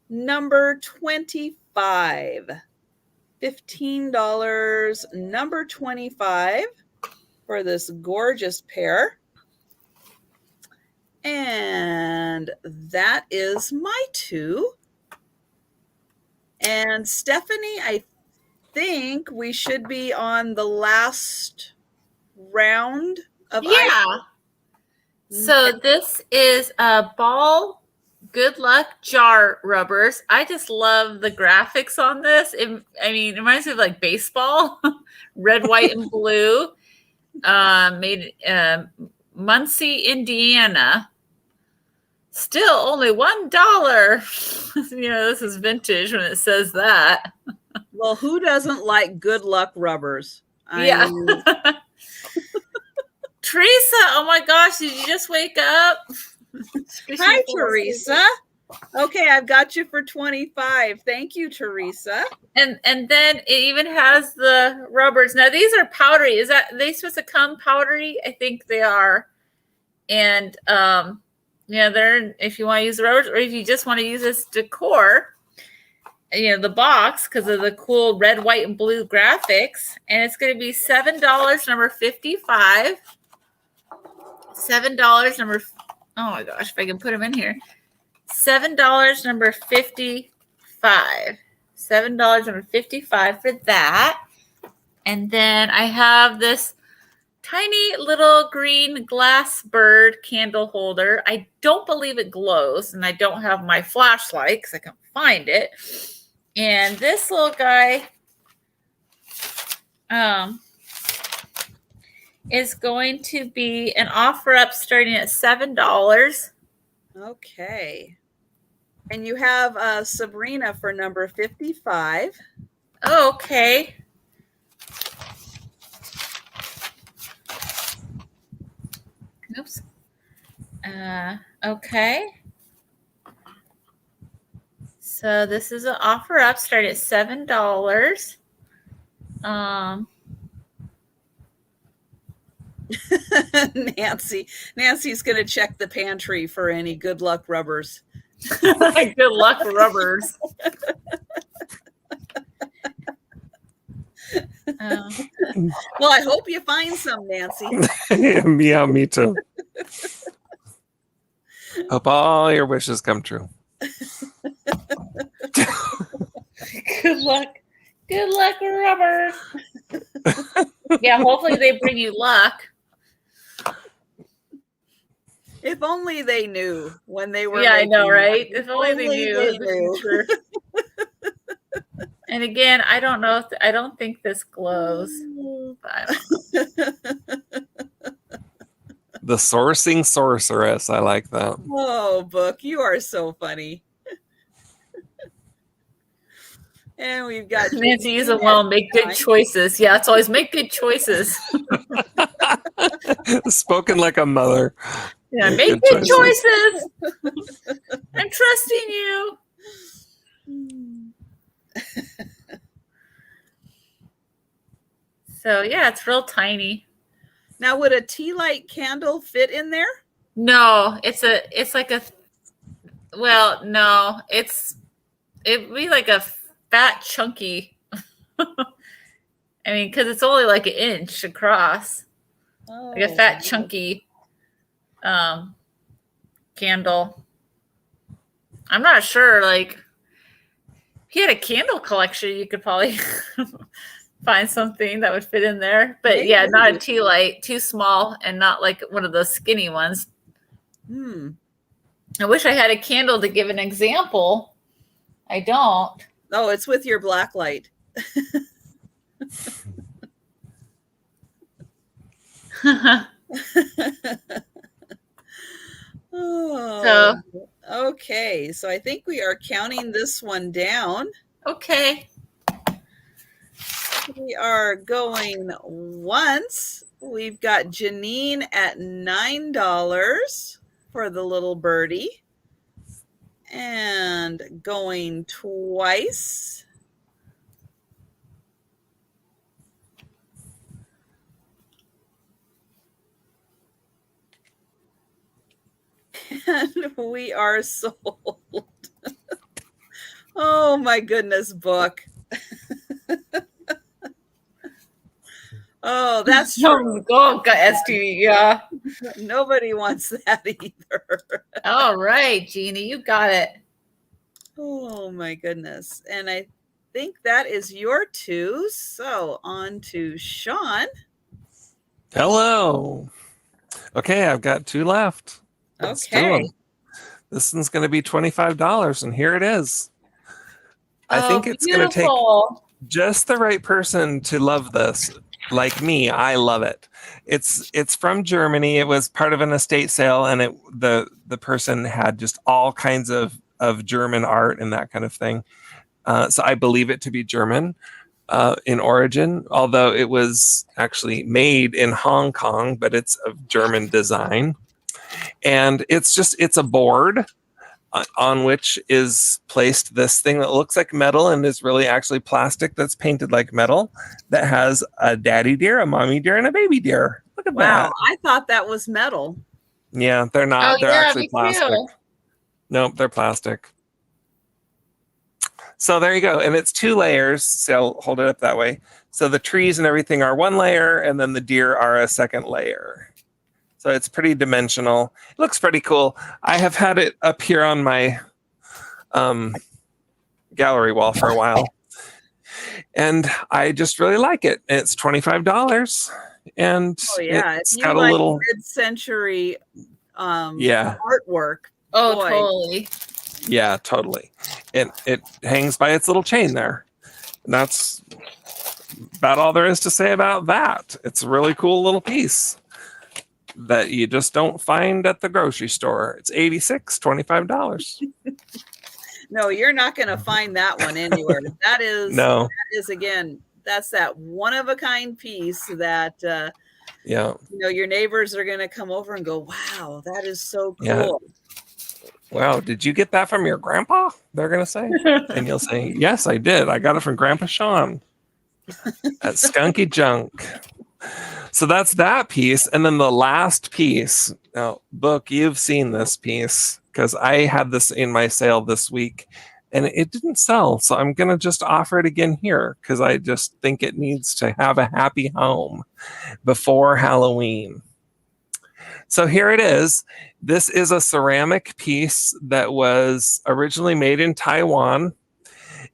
Number 25. $15, number 25 for this gorgeous pair. And that is my two. And Stephanie, I think we should be on the last round of items. So this is a ball good luck jar rubbers. I just love the graphics on this. It reminds me of like baseball, red, white, and blue. Made Muncie, Indiana. Still only $1. This is vintage when it says that. Well, who doesn't like good luck rubbers? Yeah. Teresa, oh my gosh, did you just wake up? Hi, Teresa. Okay, I've got you for 25. Thank you, Teresa. And then it even has the rubbers. Now these are powdery. Is that they supposed to come powdery? I think they are. And they're, if you want to use the rubbers, or if you just want to use this decor, the box, because of the cool red, white, and blue graphics. And it's going to be $7, number 55. $7, number, oh my gosh, if I can put them in here. $7, number 55. $7, number 55 for that. And then I have this tiny little green glass bird candle holder. I don't believe it glows, and I don't have my flashlight because I can't find it. And this little guy is going to be an offer up starting at $7. Okay. And you have Sabrina for number 55. Oh, okay. Oops. Okay. So this is an offer up, start at $7. Nancy's going to check the pantry for any good luck rubbers. Good luck rubbers. Well, I hope you find some, Nancy. Yeah, me too. Hope all your wishes come true. Good luck. Good luck, rubbers. Yeah, hopefully they bring you luck. If only they knew when they were. Yeah, I know, right? If only they knew. And again, I don't know. I don't think this glows. But The sourcing sorceress. I like that. Oh, Book, you are so funny. And we've got Nancy, use it well. Make good choices. Yeah, it's always make good choices. Spoken like a mother. Yeah, make good choices. I'm trusting you. So yeah, it's real tiny. Now, would a tea light candle fit in there? No, it's like a, well, no, it'd be like a fat chunky. I mean, because it's only like an inch across, like a fat chunky candle. I'm not sure. Like, if you had a candle collection, you could probably find something that would fit in there. But yeah, not a tea light, too small, and not like one of those skinny ones. I wish I had a candle to give an example. I don't. Oh, it's with your black light. Oh, okay. So I think we are counting this one down. Okay. We are going once. We've got Janine at $9 for the little birdie. And going twice. And we are sold. Oh my goodness, Book. Oh, that's true. Oh, got STD, yeah. Nobody wants that either. All right, Jeannie, you got it. Oh my goodness. And I think that is your two. So on to Sean. Hello. Okay, I've got two left. Let's do 'em. Okay. This one's going to be $25, and here it is. I think it's going to take just the right person to love this. Like me, I love it. It's from Germany. It was part of an estate sale, and the person had just all kinds of German art and that kind of thing. So I believe it to be German in origin, although it was actually made in Hong Kong, but it's of German design. And it's a board on which is placed this thing that looks like metal and is really actually plastic that's painted like metal, that has a daddy deer, a mommy deer, and a baby deer. Look at that. Wow, I thought that was metal. Yeah, they're not. Oh, they're yeah, actually me plastic. too. Nope, they're plastic. So there you go. And it's 2 layers. So I'll hold it up that way. So the trees and everything are 1 layer, and then the deer are a 2nd layer. So it's pretty dimensional. It looks pretty cool. I have had it up here on my gallery wall for a while. And I just really like it. It's $25. And it's got a little mid-century artwork. Oh, boy. totally. Yeah, totally. It hangs by its little chain there. And that's about all there is to say about that. It's a really cool little piece that you just don't find at the grocery store. It's $86, $25. No, you're not going to find that one anywhere. That is again, that's that one of a kind piece that your neighbors are going to come over and go, wow, that is so cool. Yeah. Wow, did you get that from your grandpa? They're going to say. And you'll say, yes, I did. I got it from Grandpa Sean at Skunky Junk. So that's that piece. And then the last piece. Now, Book, you've seen this piece because I had this in my sale this week and it didn't sell. So I'm going to just offer it again here because I just think it needs to have a happy home before Halloween. So here it is. This is a ceramic piece that was originally made in Taiwan.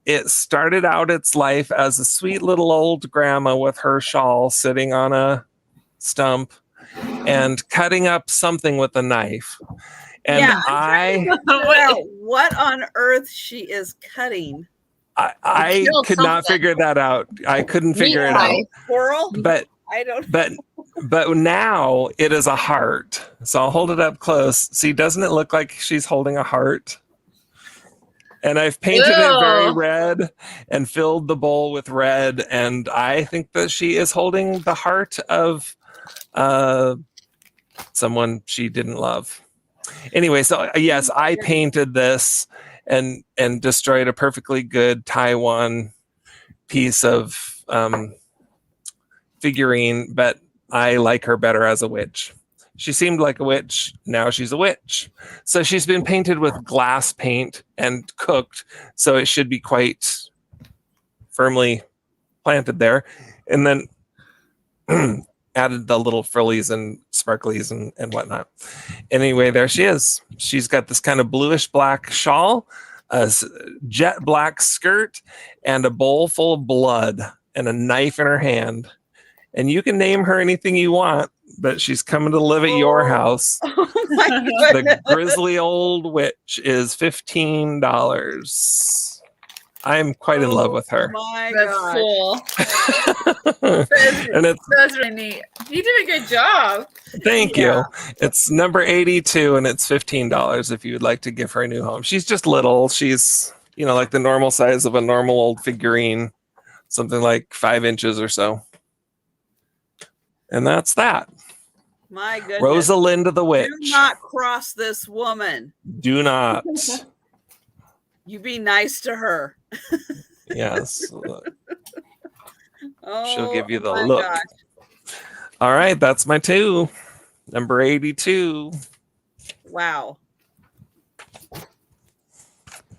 It started out its life as a sweet little old grandma with her shawl sitting on a stump and cutting up something with a knife. And what on earth she is cutting? I could not figure that out. I couldn't figure it out. Squirrel? But I don't. But But now it is a heart. So I'll hold it up close. See, doesn't it look like she's holding a heart? And I've painted it very Whoa. red and filled the bowl with red. And I think that she is holding the heart of someone she didn't love. Anyway, so yes, I painted this and destroyed a perfectly good Taiwan piece of figurine, but I like her better as a witch. She seemed like a witch. Now she's a witch. So she's been painted with glass paint and cooked. So it should be quite firmly planted there. And then added the little frillies and sparklies and whatnot. Anyway, there she is. She's got this kind of bluish black shawl, a jet black skirt, and a bowl full of blood and a knife in her hand. And you can name her anything you want, but she's coming to live at your house. Oh my The goodness. grizzly old witch is $15. I'm quite in love with her. My That's gosh. cool. And it's That's really neat. You did a good job. thank you. It's number 82 and it's $15 if you would like to give her a new home. She's just little. She's, like the normal size of a normal old figurine, something like 5 inches or so. And that's that. My goodness. Rosalinda the Witch. Do not cross this woman. Do not. You be nice to her. Yes. Oh, She'll give you the my look. gosh. All right, that's my 2. Number 82. Wow.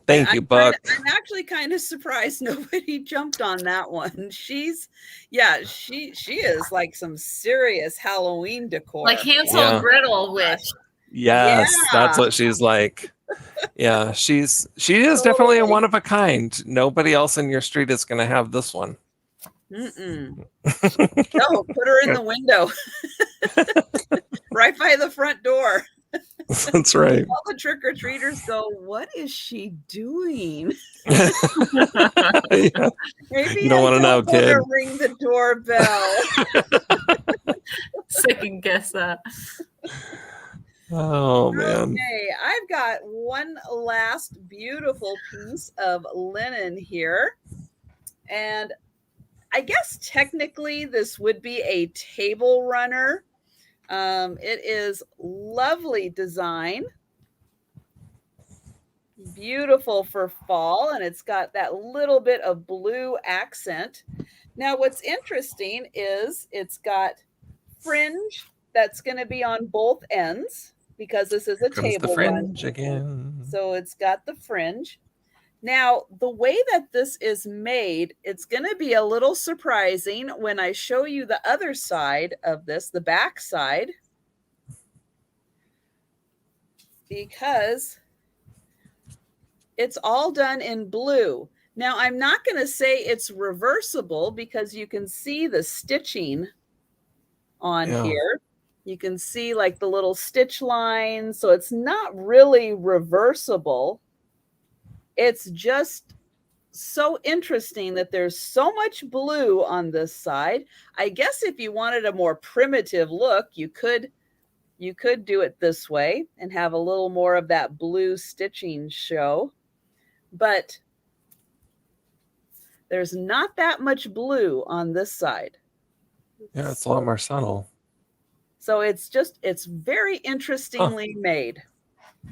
Thank you, Buck. I'm actually kind of surprised nobody jumped on that one. She is like some serious Halloween decor. Like Hansel Yeah. and Gretel witch. Yes, Yeah. that's what she's like. Yeah, she is definitely a one of a kind. Nobody else in your street is going to have this one. Mm-mm. No, put her in the window. Right by the front door. That's right. All the trick-or-treaters go, what is she doing? Yeah. Maybe You don't wanna know, kid. Ring the doorbell. Second guess that. Oh man. Okay, I've got one last beautiful piece of linen here. And I guess technically this would be a table runner. It is lovely design. Beautiful for fall, and it's got that little bit of blue accent. Now, what's interesting is it's got fringe that's going to be on both ends because this is a Comes table the run. fringe again. So it's got the fringe. Now, the way that this is made, it's going to be a little surprising when I show you the other side of this, the back side, because it's all done in blue. Now, I'm not going to say it's reversible because you can see the stitching on here. You can see like the little stitch lines. So it's not really reversible. It's just so interesting that there's so much blue on this side. I guess if you wanted a more primitive look, you could do it this way and have a little more of that blue stitching show. But there's not that much blue on this side. Yeah, it's a lot more subtle. So it's very interestingly made.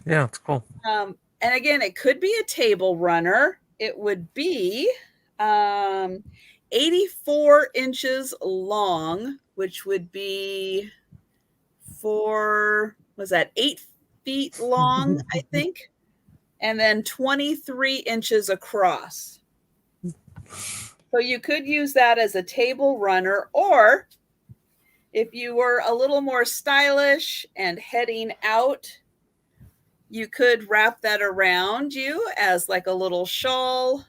Yeah, it's cool. And again, it could be a table runner. It would be 84 inches long, which would be 8 feet long, I think, and then 23 inches across. So you could use that as a table runner, or if you were a little more stylish and heading out, you could wrap that around you as like a little shawl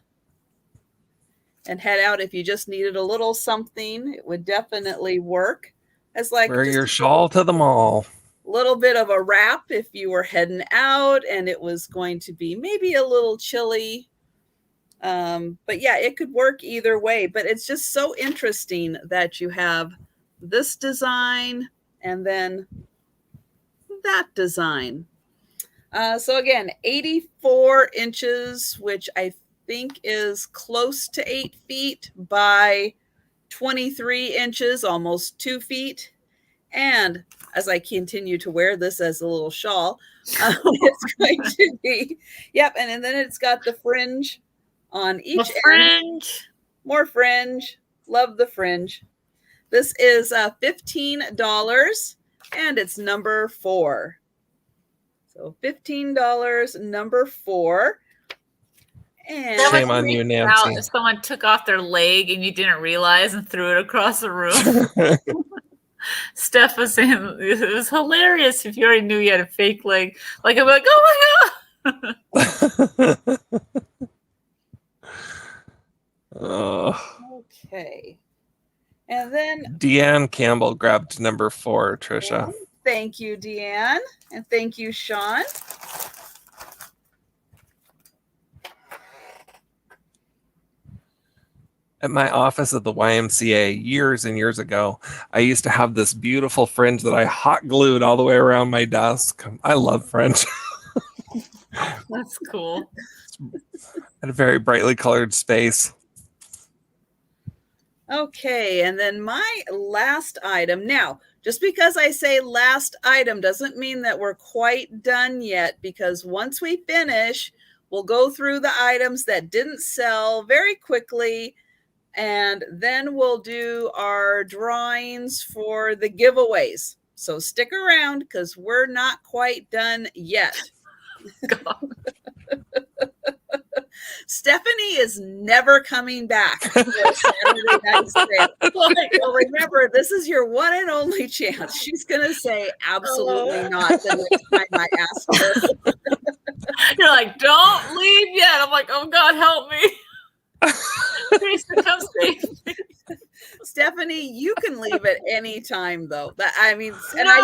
and head out. If you just needed a little something, it would definitely work as like Wear your shawl to the mall. Little bit of a wrap if you were heading out and it was going to be maybe a little chilly. But yeah, it could work either way. But it's just so interesting that you have this design, and then that design. So again, 84 inches, which I think is close to 8 feet by 23 inches, almost 2 feet. And as I continue to wear this as a little shawl, it's going to be, yep. And then it's got the fringe on each end. More fringe. Love the fringe. This is $15 and it's number 4. So $15, number 4. And shame on you, Nancy. If someone took off their leg and you didn't realize and threw it across the room. Steph was saying it was hilarious if you already knew you had a fake leg. Like, I'm like, oh my God. Okay. And then Deanne Campbell grabbed number 4, Trisha. Thank you, Deanne. And thank you, Sean. At my office at the YMCA years and years ago, I used to have this beautiful fringe that I hot glued all the way around my desk. I love fringe. That's cool. Had a very brightly colored space. Okay, and then my last item. Now, just because I say last item doesn't mean that we're quite done yet, because once we finish, we'll go through the items that didn't sell very quickly, and then we'll do our drawings for the giveaways. So stick around because we're not quite done yet. Stephanie is never coming back for Saturday Night Sale. So remember, this is your one and only chance. She's going to say absolutely not the next time I ask her. You're like, don't leave yet. I'm like, oh God, help me. Teresa, come save me. Stephanie, you can leave at any time, though. I mean, and I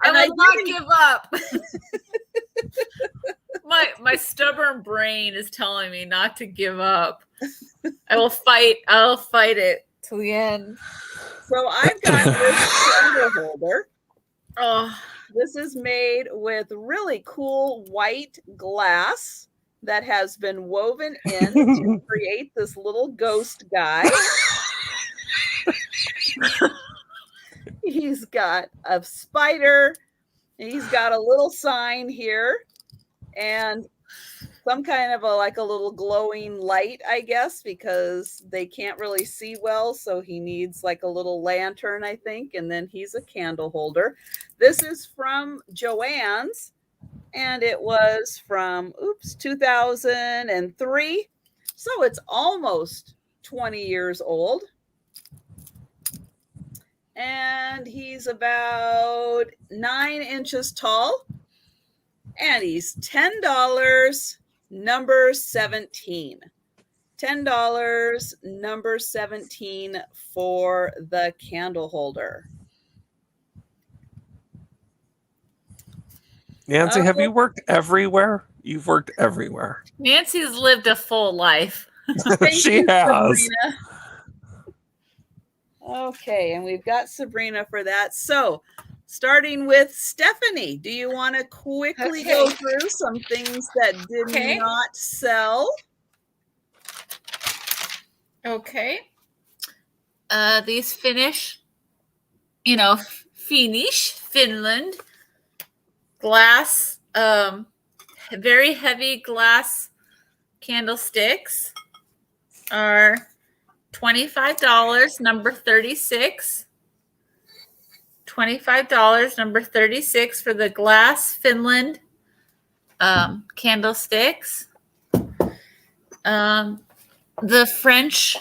I will not give up. My stubborn brain is telling me not to give up. I'll fight it till the end. So I've got this candle holder. Oh, this is made with really cool white glass that has been woven in to create this little ghost guy. He's got a spider. He's got a little sign here and some kind of a little glowing light, I guess, because they can't really see well. So he needs like a little lantern, I think. And then he's a candle holder. This is from Joann's. And it was from, 2003. So it's almost 20 years old. And he's about 9 inches tall. And he's $10, number 17. $10, number 17 for the candle holder. Nancy, have you worked everywhere? You've worked everywhere. Nancy's lived a full life. She has. Sabrina. Okay, and we've got Sabrina for that. So, starting with Stephanie, do you want to quickly go through some things that did not sell? Okay. These Finnish, Finland glass, very heavy glass candlesticks are $25, number 36. $25, number 36 for the glass Finland candlesticks. The French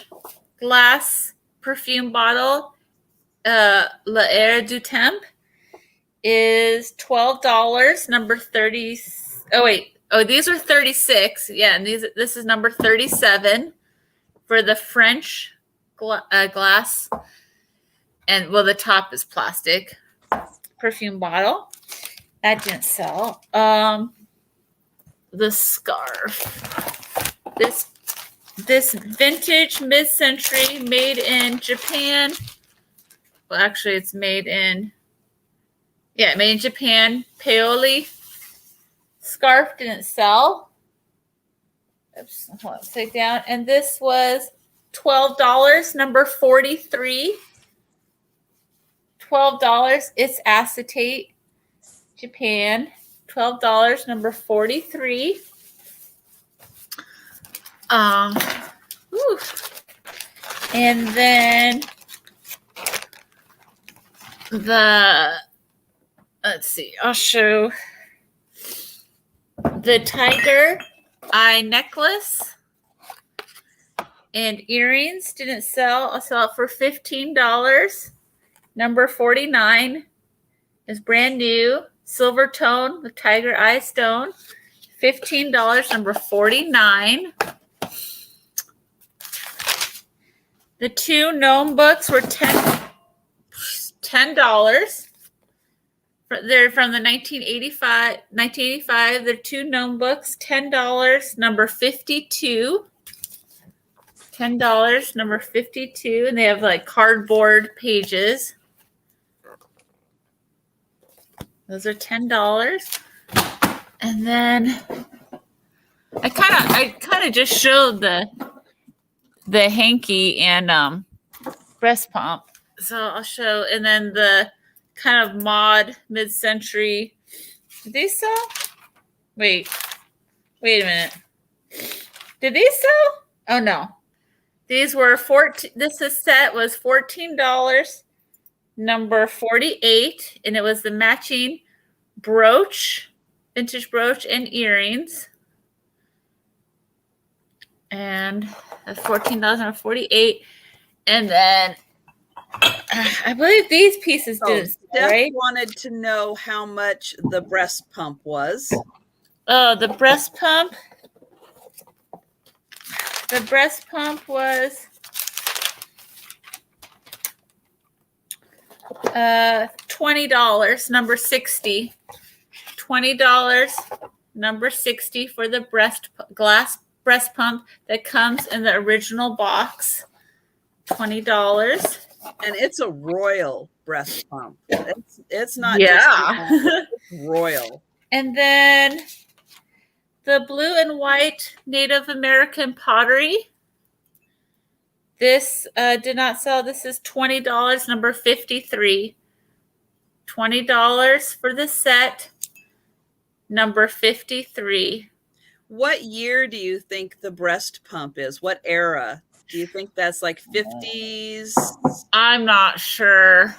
glass perfume bottle, L'Air du Temps, is $12, number 30. These are 36. Yeah, and this is number 37 for the French glass. And the top is plastic perfume bottle. That didn't sell. The scarf. This vintage mid-century made in Japan well, actually, it's made in Japan. Paoli scarf didn't sell. Oops, hold on, upside down. And this was $12, number 43. $12. It's acetate, Japan. $12, number 43. Whew. And then let's see, I'll show the tiger eye necklace and earrings didn't sell. I'll sell it for $15. Number 49 is brand new. Silver tone with tiger eye stone. $15, number 49. The two gnome books were $10. They're from the 1985. They're two gnome books, $10, number 52. $10, number 52. And they have like cardboard pages. Those are $10. And then I kind of just showed the hanky and breast pump. So I'll show, and then the kind of mod mid-century. Did these sell? Wait a minute. Did these sell? Oh no. These were 14. This set was $14, number 48, and it was the matching brooch, vintage brooch and earrings. And that's $14.48. And then I believe these pieces did. Steph Right? wanted to know how much the breast pump was. Oh, the breast pump. The breast pump was $20, number 60. $20, number 60 for the glass breast pump that comes in the original box. $20. And it's a royal breast pump. It's not Yeah. just it's royal. And then the blue and white Native American pottery. This did not sell. This is $20, number 53. $20 for the set, number 53. What year do you think the breast pump is? What era? Do you think that's like 50s? I'm not sure.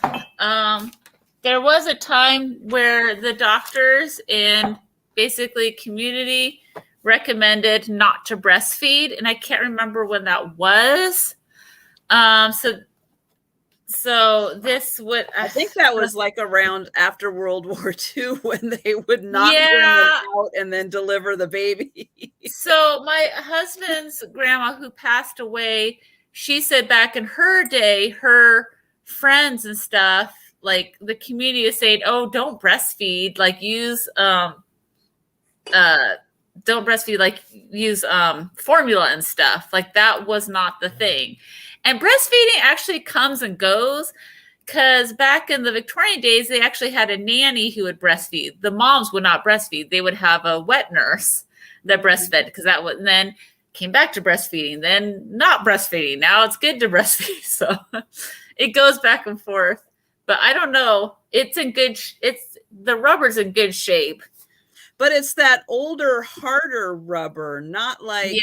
There was a time where the doctors and basically community recommended not to breastfeed, and I can't remember when that was. So this would, I think that was like around after World War II when they would not bring them out and then deliver the baby. So my husband's grandma who passed away, she said back in her day, her friends and stuff, like the community is saying, oh, don't breastfeed, like use don't breastfeed, like use formula and stuff. Like that was not the thing. And breastfeeding actually comes and goes, because back in the Victorian days, they actually had a nanny who would breastfeed. The moms would not breastfeed. They would have a wet nurse that breastfed, because that would, and then came back to breastfeeding, then not breastfeeding. Now it's good to breastfeed. So it goes back and forth. But I don't know. It's in good, the rubber's in good shape. But it's that older, harder rubber, not like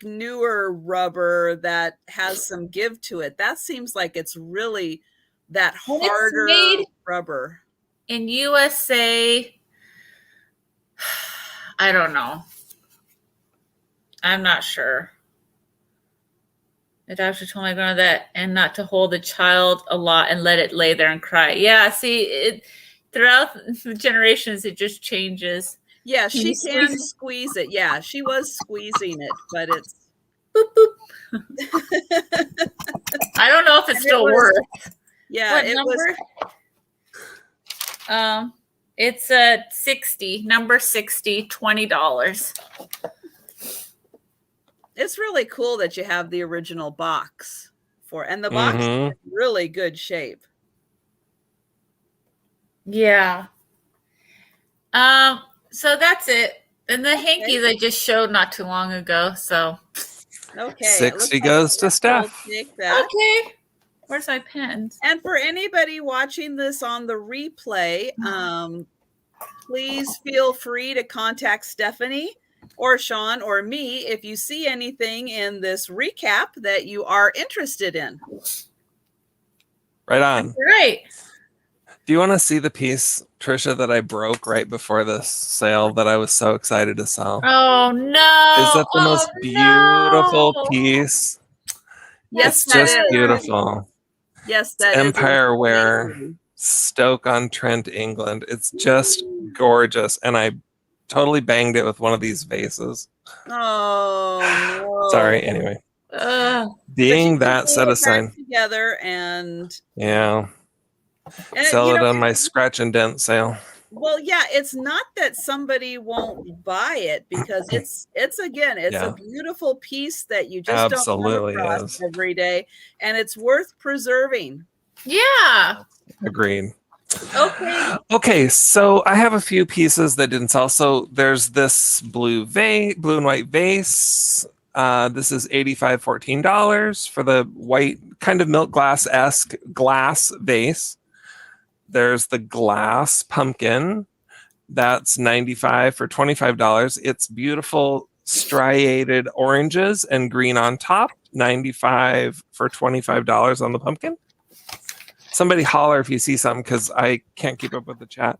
newer rubber that has some give to it. That seems like it's really that harder rubber. In USA, I don't know. I'm not sure. The doctor told my grandma that, and not to hold the child a lot and let it lay there and cry. Yeah, see, throughout the generations, it just changes. Yeah, she can squeeze it. Yeah, she was squeezing it, but it's boop, boop. I don't know if it still works. Yeah, what it number? Was. It's a 60, number 60, $20. It's really cool that you have the original box for, and the box is in really good shape. Yeah. So that's it. And the hankies I just showed not too long ago. So Okay. 60 goes to Steph. Take that. okay. Where's my pens? And for anybody watching this on the replay, please feel free to contact Stephanie or Sean or me if you see anything in this recap that you are interested in. Right on. Right. Do you want to see the piece, Trisha, that I broke right before the sale that I was so excited to sell? Oh no! Is that the most beautiful piece? Yes, it's just beautiful. Yes, that Empire Wear, Stoke-on-Trent, England. It's just gorgeous, and I totally banged it with one of these vases. Oh no! Sorry. Anyway, being that set aside, together and sell it on my scratch and dent sale. Well, yeah, it's not that somebody won't buy it because it's a beautiful piece that you just don't come across every day, and it's worth preserving. Yeah. Agreed. Okay, so I have a few pieces that didn't sell. So there's this blue and white vase. This is $85.14 for the white kind of milk glass-esque glass vase. There's the glass pumpkin. That's $95 for $25. It's beautiful striated oranges and green on top. $95 for $25 on the pumpkin. Somebody holler if you see something because I can't keep up with the chat.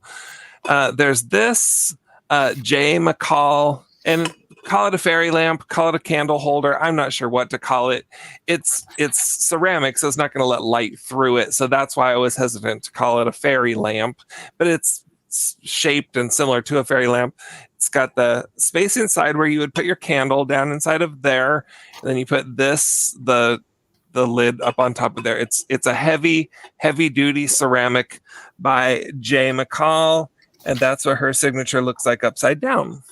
There's this J. McCall, and call it a fairy lamp, call it a candle holder. I'm not sure what to call it. It's ceramic, so it's not going to let light through it. So that's why I was hesitant to call it a fairy lamp. But it's shaped and similar to a fairy lamp. It's got the space inside where you would put your candle down inside of there. And then you put the lid up on top of there. It's a heavy duty ceramic by J. McCall. And that's what her signature looks like upside down.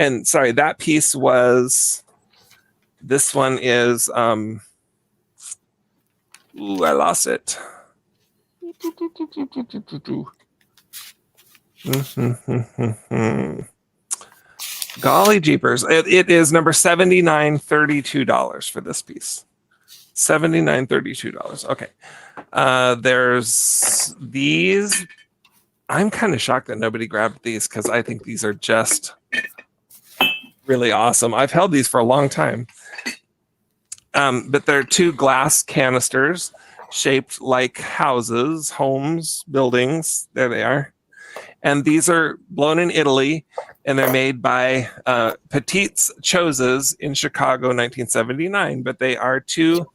And sorry, that piece was, this one is, I lost it. Golly jeepers. It is number $79.32 for this piece. $79.32. Okay. There's these. I'm kind of shocked that nobody grabbed these because I think these are just really awesome. I've held these for a long time. But they're two glass canisters shaped like houses, homes, buildings. There they are. And these are blown in Italy, and they're made by Petit's Choses in Chicago, 1979. But they are two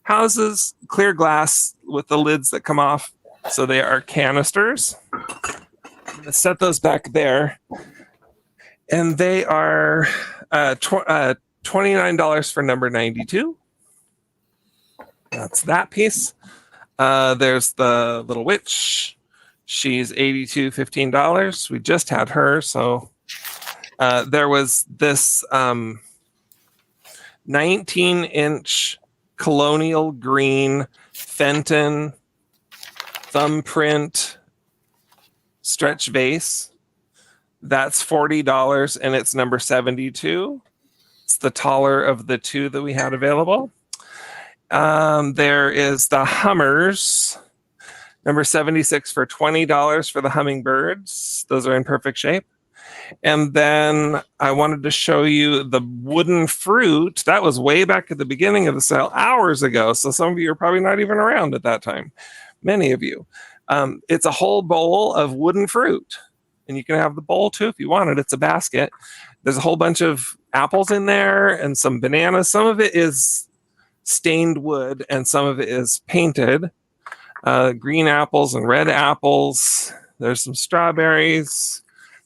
houses, clear glass with the lids that come off. So they are canisters. I'm going to set those back there. And they are $29 for number 92. That's that piece. There's the little witch. She's $82.15. We just had her. So there was this 19-inch colonial green Fenton thumbprint stretch vase. That's $40 and it's number 72. It's the taller of the two that we had available. There is the Hummers, number 76 for $20 for the hummingbirds. Those are in perfect shape. And then I wanted to show you the wooden fruit. That was way back at the beginning of the sale, hours ago. So some of you are probably not even around at that time. Many of you. It's a whole bowl of wooden fruit. And you can have the bowl too if you want it. It's a basket. There's a whole bunch of apples in there and some bananas. Some of it is stained wood and some of it is painted. Green apples and red apples. There's some strawberries.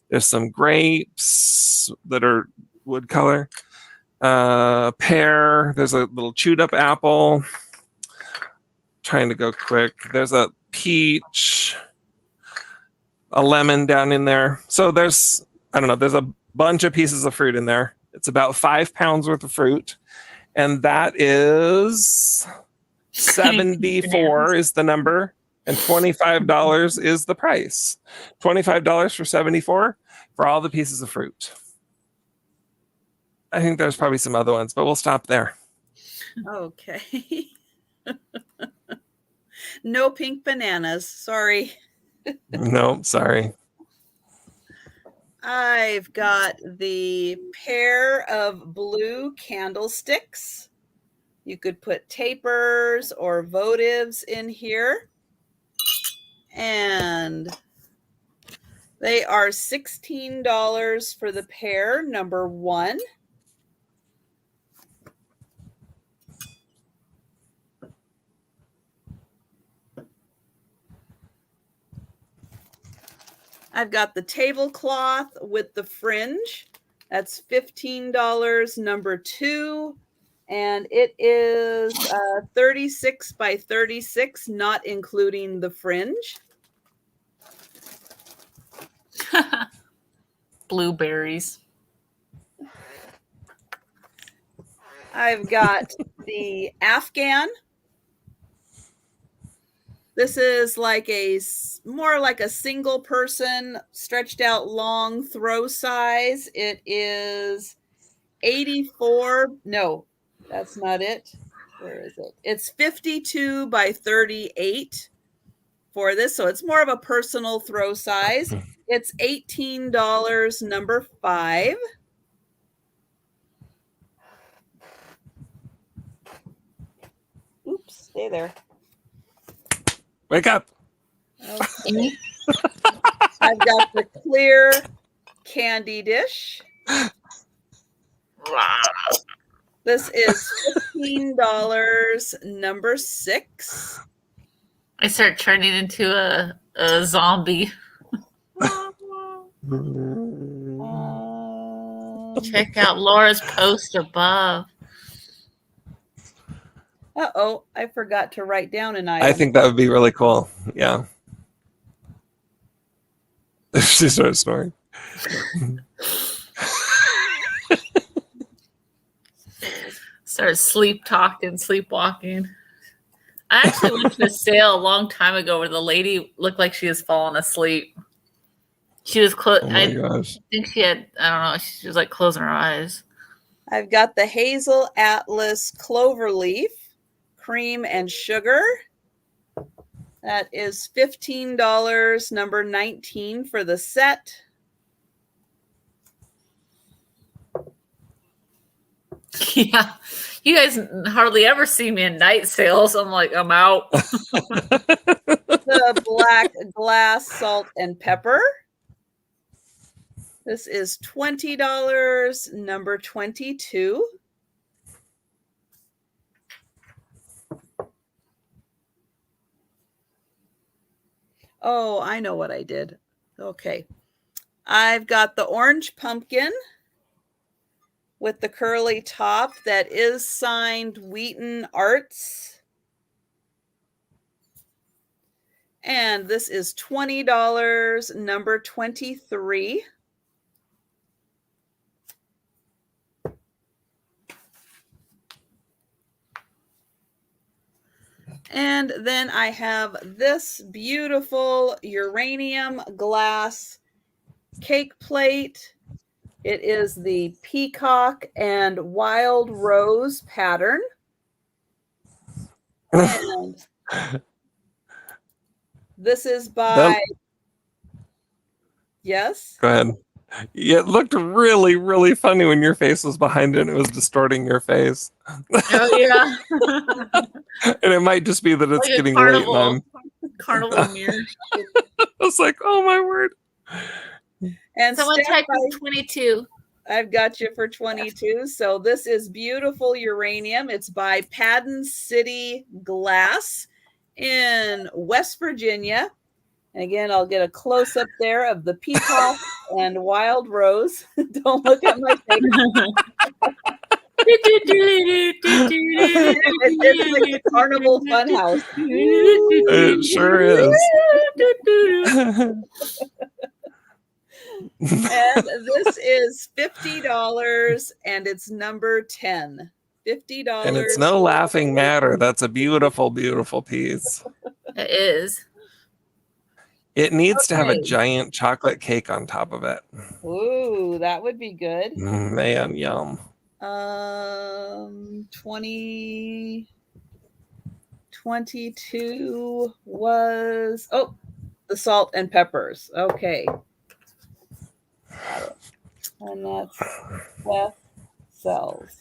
There's some grapes that are wood color. Pear. There's a little chewed up apple. Trying to go quick. There's a peach. A lemon down in there. So there's a bunch of pieces of fruit in there. It's about 5 pounds worth of fruit. And that is 74 is the number, and $25 is the price. $25 for 74 for all the pieces of fruit. I think there's probably some other ones, but we'll stop there. Okay. No pink bananas. Sorry. No, sorry. I've got the pair of blue candlesticks. You could put tapers or votives in here. And they are $16 for the pair, number 1. I've got the tablecloth with the fringe. That's $15, number 2. And it is 36 by 36, not including the fringe. Blueberries. I've got the Afghan. This is like more like a single person stretched out long throw size. It is 84. No, that's not it. Where is it? It's 52 by 38 for this. So it's more of a personal throw size. It's $18, number 5. Oops, stay there. Wake up. Okay. I've got the clear candy dish. This is $15, number 6. I start turning into a zombie. Check out Laura's post above. Uh-oh, I forgot to write down an item. I think that would be really cool. Yeah. She started snoring. Started sleepwalking. I actually went to a sale a long time ago where the lady looked like she was falling asleep. She was Oh my gosh. I think she had, I don't know, she was like closing her eyes. I've got the Hazel Atlas Cloverleaf, cream and sugar. That is $15, number 19 for the set. Yeah. You guys hardly ever see me in night sales. I'm like, I'm out. The black glass salt and pepper. This is $20, number 22. Oh, I know what I did. Okay. I've got the orange pumpkin with the curly top that is signed Wheaton Arts. And this is $20, number 23. And then I have this beautiful uranium glass cake plate. It is the peacock and wild rose pattern. And this is by... Yes? Go ahead. Yeah, it looked really, really funny when your face was behind it and it was distorting your face. Oh, yeah. And it might just be that it's Like a getting late. And carnival mirror. I was like, oh my word. And Someone Steph, typed 22. I've got you for 22. So this is beautiful uranium. It's by Padden City Glass in West Virginia. And again, I'll get a close up there of the peacock and wild rose. Don't look at my face. It's like a carnival funhouse. It sure is. And this is $50 and it's number 10. $50. And it's no laughing matter. That's a beautiful, beautiful piece. It is. It needs to have a Okay. giant chocolate cake on top of it. Ooh, that would be good. Man, yum. 2022 was the salt and peppers. Okay. And that's Steph sells.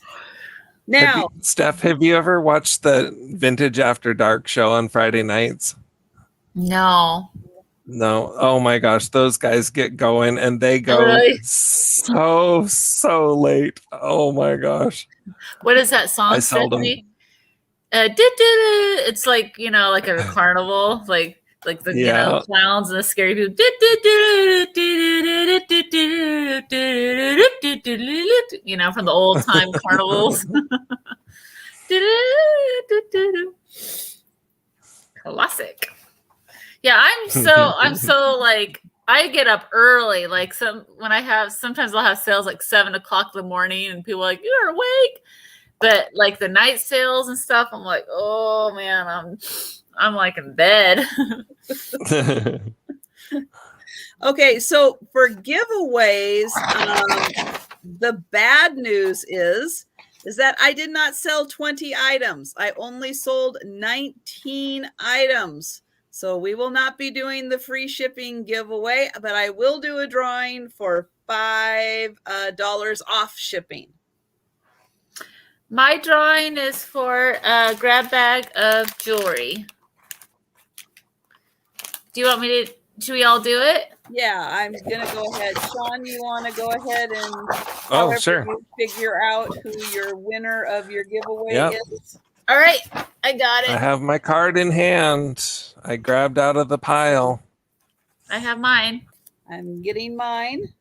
Now, Steph, have you ever watched the Vintage After Dark show on Friday nights? No. No. Oh my gosh, those guys get going and they go Really? so late. Oh my gosh. What is that song? I seldom. Stephanie? It's like, like at a carnival, like the clowns and the scary people. From the old time carnivals. Classic. Yeah, I'm so like I get up early. Like sometimes I'll have sales like 7 o'clock in the morning, and people are like, "You're awake." But like the night sales and stuff, I'm like, oh man, I'm like in bed. okay, so for giveaways, the bad news is that I did not sell 20 items. I only sold 19 items. So we will not be doing the free shipping giveaway, but I will do a drawing for $5 off shipping. My drawing is for a grab bag of jewelry. Do you want me to? Should we all do it? Yeah, I'm gonna go ahead. Sean, you want to go ahead and sure. you figure out who your winner of your giveaway is? All right, I got it. I have my card in hand. I grabbed out of the pile. I have mine. I'm getting mine.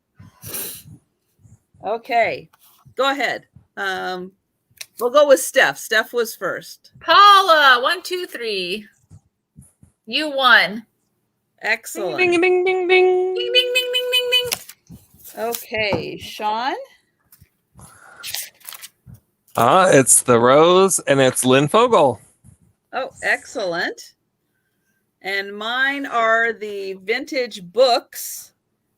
Okay, go ahead. We'll go with Steph. Steph was first. Paula, 1, 2, 3. You won. Excellent. Ding, ding, ding, ding. Ding, ding, ding, ding, ding, ding. Okay, Sean. It's the Rose, and it's Lynn Fogel. Oh, excellent. And mine are the vintage books,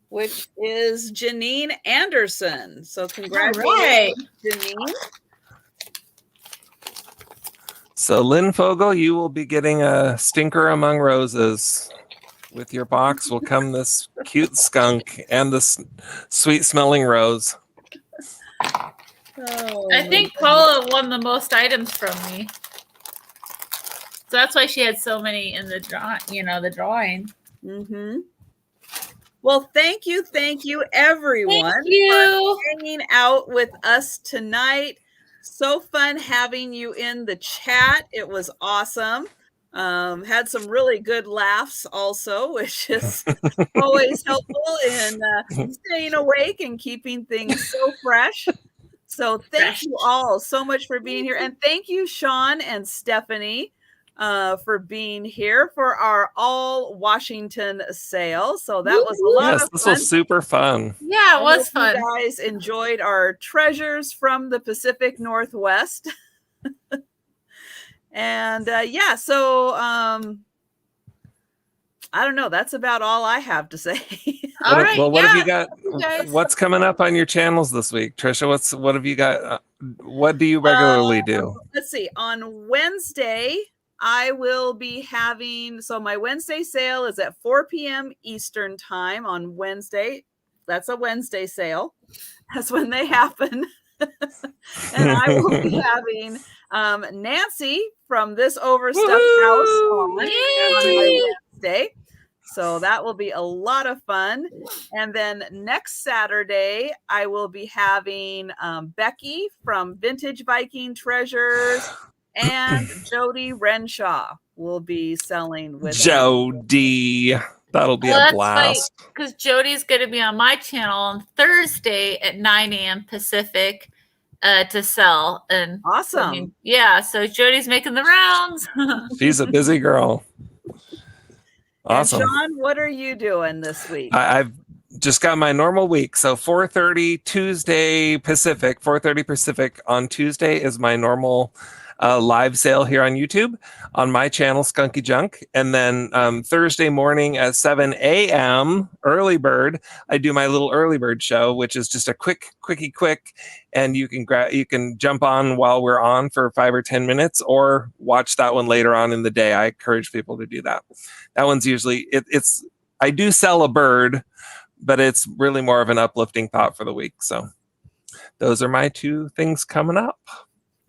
which is Janine Anderson. So congratulations, Janine. So Lynn Fogel, you will be getting a stinker among roses. With your box will come this cute skunk and this sweet smelling rose. Oh, I think Paula won the most items from me. So that's why she had so many in the the drawing. Mm-hmm. Well, thank you, everyone, for hanging out with us tonight. So fun having you in the chat. It was awesome. Had some really good laughs also, which is always helpful in staying awake and keeping things so fresh. So thank you all so much for being here. And thank you, Sean and Stephanie, for being here for our all Washington sale. So that was a lot of fun. This was super fun. Yeah, it was fun. You guys enjoyed our treasures from the Pacific Northwest. And so I don't know. That's about all I have to say. All right. Well, what have you got? Guys. What's coming up on your channels this week, Trisha? What have you got? What do you regularly do? Let's see. On Wednesday, I will be having. So my Wednesday sale is at 4 p.m. Eastern time on Wednesday. That's a Wednesday sale. That's when they happen. And I will be having Nancy from This Overstuffed House on my Wednesday. So that will be a lot of fun. And then next Saturday, I will be having Becky from Vintage Viking Treasures and Jody Renshaw will be selling with Jody. That'll be a blast. Because Jody's going to be on my channel on Thursday at 9 a.m. Pacific to sell. And awesome. So Jody's making the rounds. She's a busy girl. Awesome. And Sean, what are you doing this week? I've just got my normal week. So 4:30 Tuesday Pacific, 4:30 Pacific on Tuesday is my normal live sale here on YouTube on my channel, Skunky Junk. And then Thursday morning at 7 a.m. early bird, I do my little early bird show, which is just a quick, and you can jump on while we're on for 5 or 10 minutes, or watch that one later on in the day. I encourage people to do that. That one's usually it's. I do sell a bird, but it's really more of an uplifting thought for the week. So those are my 2 things coming up.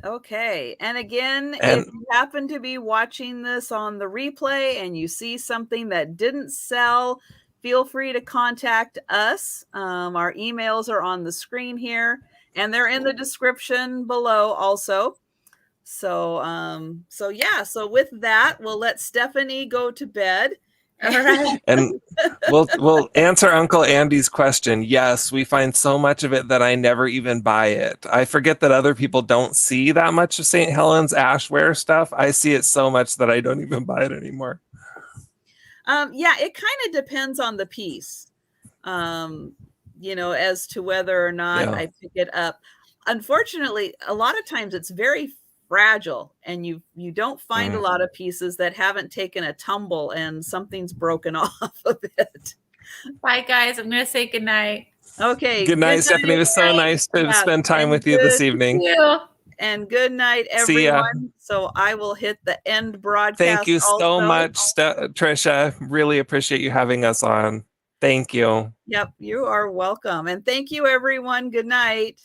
Okay. And again, if you happen to be watching this on the replay and you see something that didn't sell, feel free to contact us. Our emails are on the screen here, and they're in the description below also. So, so with that, we'll let Stephanie go to bed. All right. And we'll answer Uncle Andy's question. Yes, we find so much of it that I never even buy it. I forget that other people don't see that much of St. Helens ashware stuff. I see it so much that I don't even buy it anymore. Yeah, it kind of depends on the piece, as to whether or not I pick it up. Unfortunately, a lot of times it's very fragile, and you don't find a lot of pieces that haven't taken a tumble and something's broken off of it. Bye, guys. I'm going to say good night. Okay. Good night, Stephanie. It was so nice to spend time with you this evening. Thank you. And good night, everyone. So I will hit the end broadcast. Thank you so also. much, Trisha. Really appreciate you having us on. Thank you. Yep, you are welcome. And thank you, everyone. Good night.